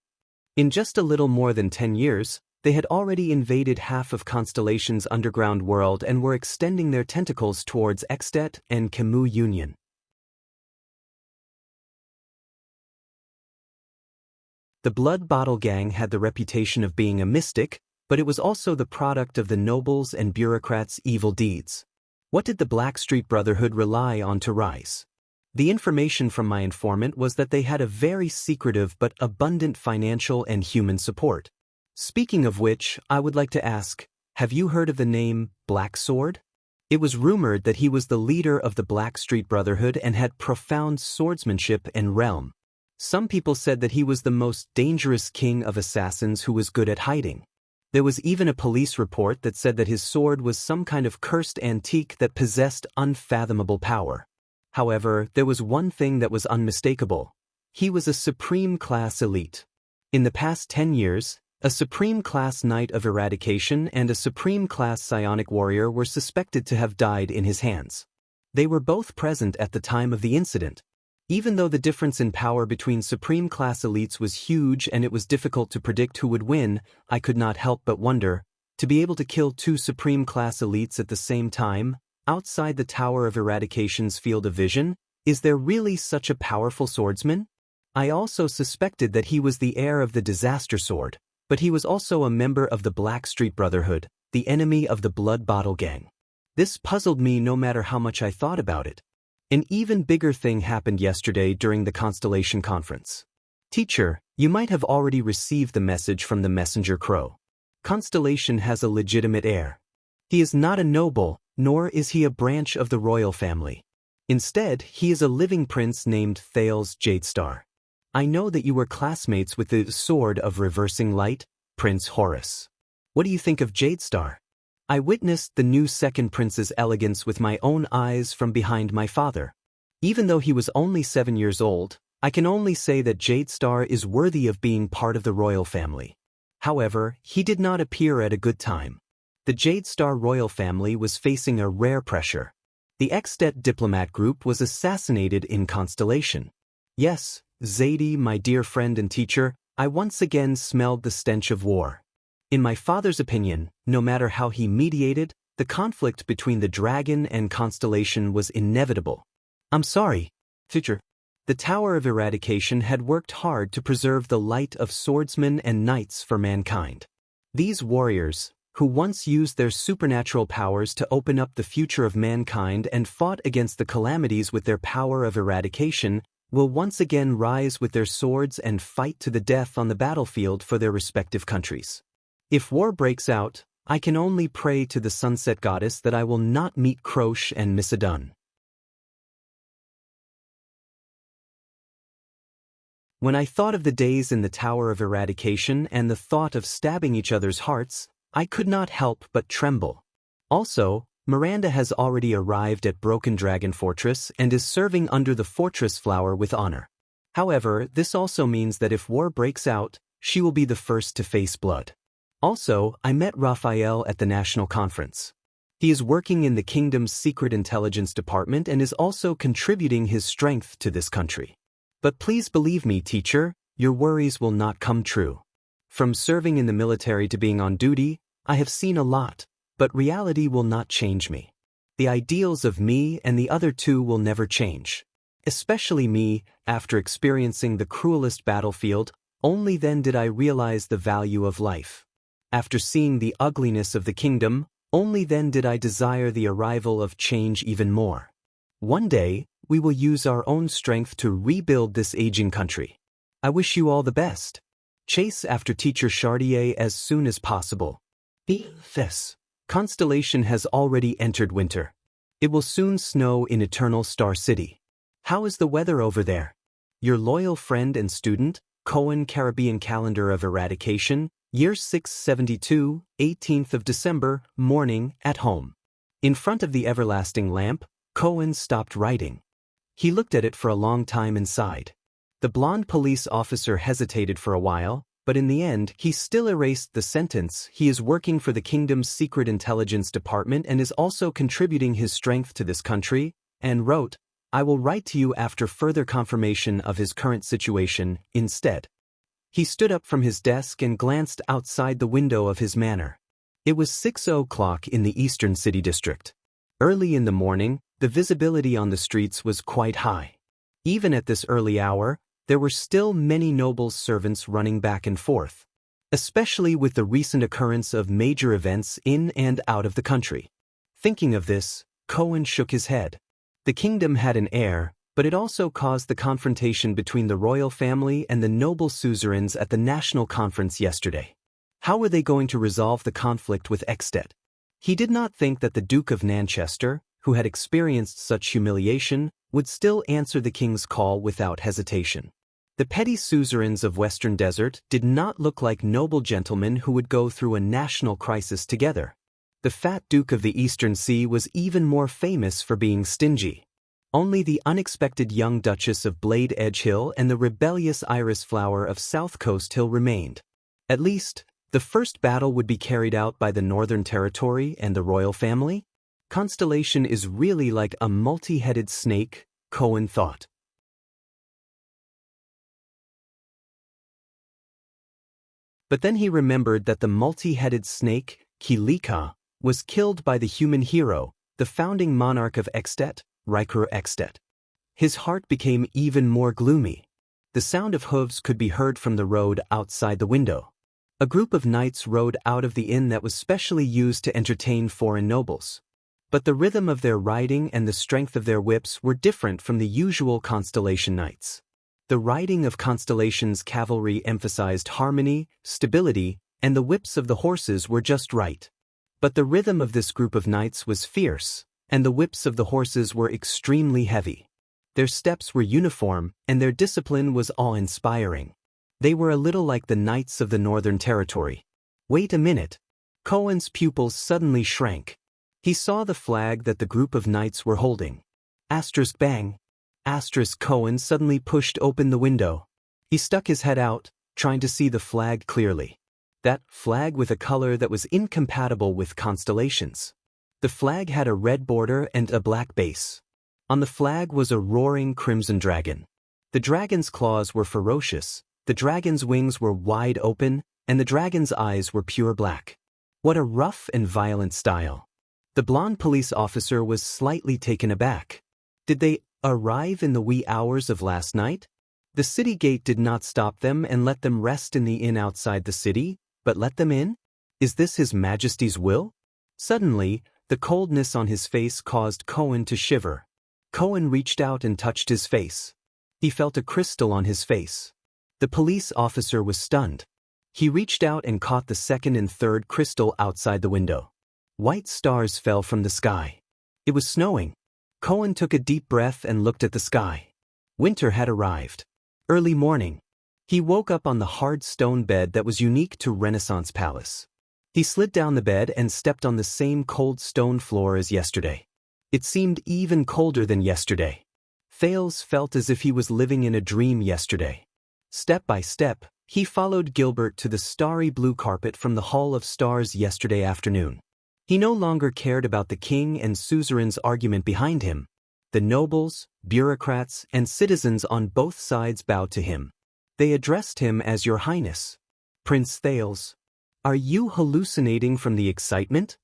In just a little more than 10 years, they had already invaded half of Constellation's underground world and were extending their tentacles towards Extet and Camus Union. The Blood Bottle Gang had the reputation of being a mystic, but it was also the product of the nobles and bureaucrats' evil deeds. What did the Blackstreet Brotherhood rely on to rise? The information from my informant was that they had a very secretive but abundant financial and human support. Speaking of which, I would like to ask, have you heard of the name Black Sword? It was rumored that he was the leader of the Blackstreet Brotherhood and had profound swordsmanship and realm. Some people said that he was the most dangerous king of assassins who was good at hiding. There was even a police report that said that his sword was some kind of cursed antique that possessed unfathomable power. However, there was one thing that was unmistakable. He was a supreme class elite. In the past 10 years, a supreme class knight of eradication and a supreme class psionic warrior were suspected to have died in his hands. They were both present at the time of the incident. Even though the difference in power between supreme class elites was huge and it was difficult to predict who would win, I could not help but wonder, to be able to kill two supreme class elites at the same time, outside the Tower of Eradication's field of vision, is there really such a powerful swordsman? I also suspected that he was the heir of the Disaster Sword, but he was also a member of the Blackstreet Brotherhood, the enemy of the Blood Bottle Gang. This puzzled me no matter how much I thought about it. An even bigger thing happened yesterday during the Constellation Conference. Teacher, you might have already received the message from the messenger crow. Constellation has a legitimate heir. He is not a noble, nor is he a branch of the royal family. Instead, he is a living prince named Thales Jadestar. I know that you were classmates with the Sword of Reversing Light, Prince Horus. What do you think of Jadestar? I witnessed the new second prince's elegance with my own eyes from behind my father. Even though he was only 7 years old, I can only say that Jadestar is worthy of being part of the royal family. However, he did not appear at a good time. The Jadestar royal family was facing a rare pressure. The Extet diplomat group was assassinated in Constellation. Yes, Zadie, my dear friend and teacher, I once again smelled the stench of war. In my father's opinion, no matter how he mediated, the conflict between the dragon and Constellation was inevitable. I'm sorry, teacher. The Tower of Eradication had worked hard to preserve the light of swordsmen and knights for mankind. These warriors, who once used their supernatural powers to open up the future of mankind and fought against the calamities with their power of eradication, will once again rise with their swords and fight to the death on the battlefield for their respective countries. If war breaks out, I can only pray to the sunset goddess that I will not meet Croche and Missadun. When I thought of the days in the Tower of Eradication and the thought of stabbing each other's hearts, I could not help but tremble. Also, Miranda has already arrived at Broken Dragon Fortress and is serving under the fortress flower with honor. However, this also means that if war breaks out, she will be the first to face blood. Also, I met Raphael at the National Conference. He is working in the kingdom's secret intelligence department and is also contributing his strength to this country. But please believe me, teacher, your worries will not come true. From serving in the military to being on duty, I have seen a lot, but reality will not change me. The ideals of me and the other two will never change. Especially me, after experiencing the cruelest battlefield, only then did I realize the value of life. After seeing the ugliness of the kingdom, only then did I desire the arrival of change even more. One day, we will use our own strength to rebuild this aging country. I wish you all the best. Chase after Teacher Chartier as soon as possible. This Constellation has already entered winter. It will soon snow in Eternal Star City. How is the weather over there? Your loyal friend and student, Cohen Caribbean Calendar of Eradication, Year 672, 18th of December, morning, at home. In front of the everlasting lamp, Cohen stopped writing. He looked at it for a long time and sighed. The blonde police officer hesitated for a while, but in the end, he still erased the sentence. He is working for the kingdom's secret intelligence department and is also contributing his strength to this country, and wrote, I will write to you after further confirmation of his current situation, instead. He stood up from his desk and glanced outside the window of his manor. It was 6 o'clock in the Eastern City District. Early in the morning, the visibility on the streets was quite high. Even at this early hour, there were still many nobles' servants running back and forth, especially with the recent occurrence of major events in and out of the country. Thinking of this, Cohen shook his head. The kingdom had an heir, but it also caused the confrontation between the royal family and the noble suzerains at the national conference yesterday. How were they going to resolve the conflict with Extet? He did not think that the Duke of Nanchester, who had experienced such humiliation, would still answer the king's call without hesitation. The petty suzerains of Western Desert did not look like noble gentlemen who would go through a national crisis together. The fat Duke of the Eastern Sea was even more famous for being stingy. Only the unexpected young Duchess of Blade Edge Hill and the rebellious Iris Flower of South Coast Hill remained. At least, the first battle would be carried out by the Northern Territory and the royal family. Constellation is really like a multi-headed snake, Cohen thought. But then he remembered that the multi-headed snake, Kilika, was killed by the human hero, the founding monarch of Extet, Riker Extet. His heart became even more gloomy. The sound of hooves could be heard from the road outside the window. A group of knights rode out of the inn that was specially used to entertain foreign nobles. But the rhythm of their riding and the strength of their whips were different from the usual Constellation knights. The riding of Constellation's cavalry emphasized harmony, stability, and the whips of the horses were just right. But the rhythm of this group of knights was fierce, and the whips of the horses were extremely heavy. Their steps were uniform, and their discipline was awe-inspiring. They were a little like the knights of the Northern Territory. Wait a minute. Cohen's pupils suddenly shrank. He saw the flag that the group of knights were holding. Asterisk bang. Asterisk Cohen suddenly pushed open the window. He stuck his head out, trying to see the flag clearly. That flag with a color that was incompatible with constellations. The flag had a red border and a black base. On the flag was a roaring crimson dragon. The dragon's claws were ferocious, the dragon's wings were wide open, and the dragon's eyes were pure black. What a rough and violent style. The blonde police officer was slightly taken aback. Did they arrive in the wee hours of last night? The city gate did not stop them and let them rest in the inn outside the city, but let them in? Is this His Majesty's will? Suddenly, the coldness on his face caused Cohen to shiver. Cohen reached out and touched his face. He felt a crystal on his face. The police officer was stunned. He reached out and caught the second and third crystal outside the window. White stars fell from the sky. It was snowing. Cohen took a deep breath and looked at the sky. Winter had arrived. Early morning. He woke up on the hard stone bed that was unique to Renaissance Palace. He slid down the bed and stepped on the same cold stone floor as yesterday. It seemed even colder than yesterday. Thales felt as if he was living in a dream yesterday. Step by step, he followed Gilbert to the starry blue carpet from the Hall of Stars yesterday afternoon. He no longer cared about the king and suzerain's argument behind him. The nobles, bureaucrats, and citizens on both sides bowed to him. They addressed him as Your Highness. Prince Thales. Are you hallucinating from the excitement?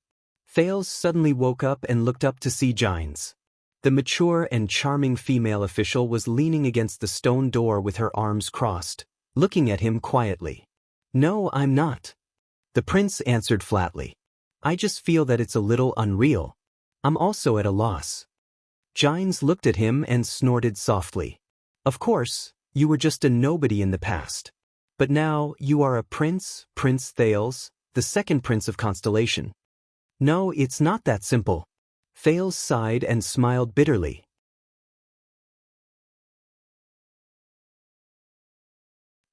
Thales suddenly woke up and looked up to see Gines. The mature and charming female official was leaning against the stone door with her arms crossed, looking at him quietly. No, I'm not. The prince answered flatly. I just feel that it's a little unreal. I'm also at a loss. Gines looked at him and snorted softly. Of course, you were just a nobody in the past. But now you are a prince, Prince Thales, the second prince of Constellation. No, it's not that simple. Thales sighed and smiled bitterly.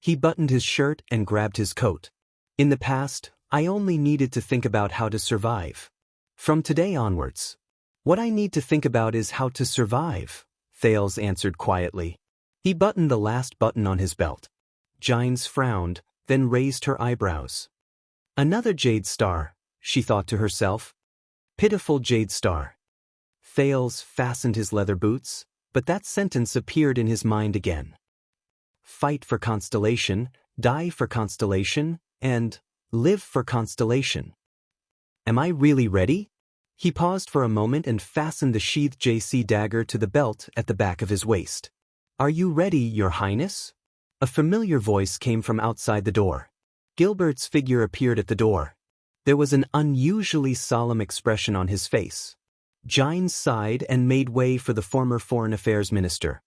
He buttoned his shirt and grabbed his coat. In the past, I only needed to think about how to survive. From today onwards, what I need to think about is how to survive, Thales answered quietly. He buttoned the last button on his belt. Gines frowned, then raised her eyebrows. Another jade star, she thought to herself. Pitiful jade star. Thales fastened his leather boots, but that sentence appeared in his mind again. Fight for Constellation, die for Constellation, and live for Constellation. Am I really ready? He paused for a moment and fastened the sheathed JC dagger to the belt at the back of his waist. Are you ready, Your Highness? A familiar voice came from outside the door. Gilbert's figure appeared at the door. There was an unusually solemn expression on his face. Gines sighed and made way for the former Foreign Affairs Minister.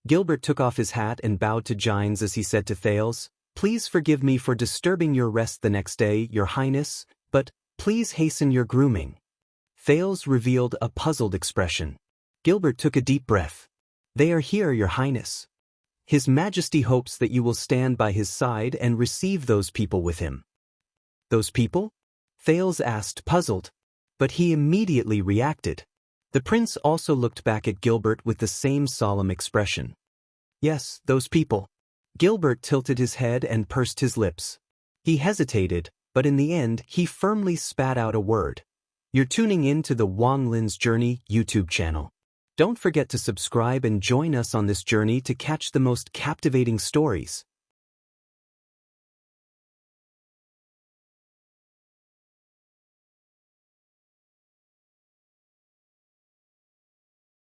Gilbert took off his hat and bowed to Gines as he said to Thales, Please forgive me for disturbing your rest the next day, Your Highness, but please hasten your grooming. Thales revealed a puzzled expression. Gilbert took a deep breath. They are here, Your Highness. His Majesty hopes that you will stand by his side and receive those people with him. Those people? Thales asked, puzzled. But he immediately reacted. The prince also looked back at Gilbert with the same solemn expression. Yes, those people. Gilbert tilted his head and pursed his lips. He hesitated, but in the end he firmly spat out a word. You're tuning in to the Wang Lin's Journey YouTube channel. Don't forget to subscribe and join us on this journey to catch the most captivating stories.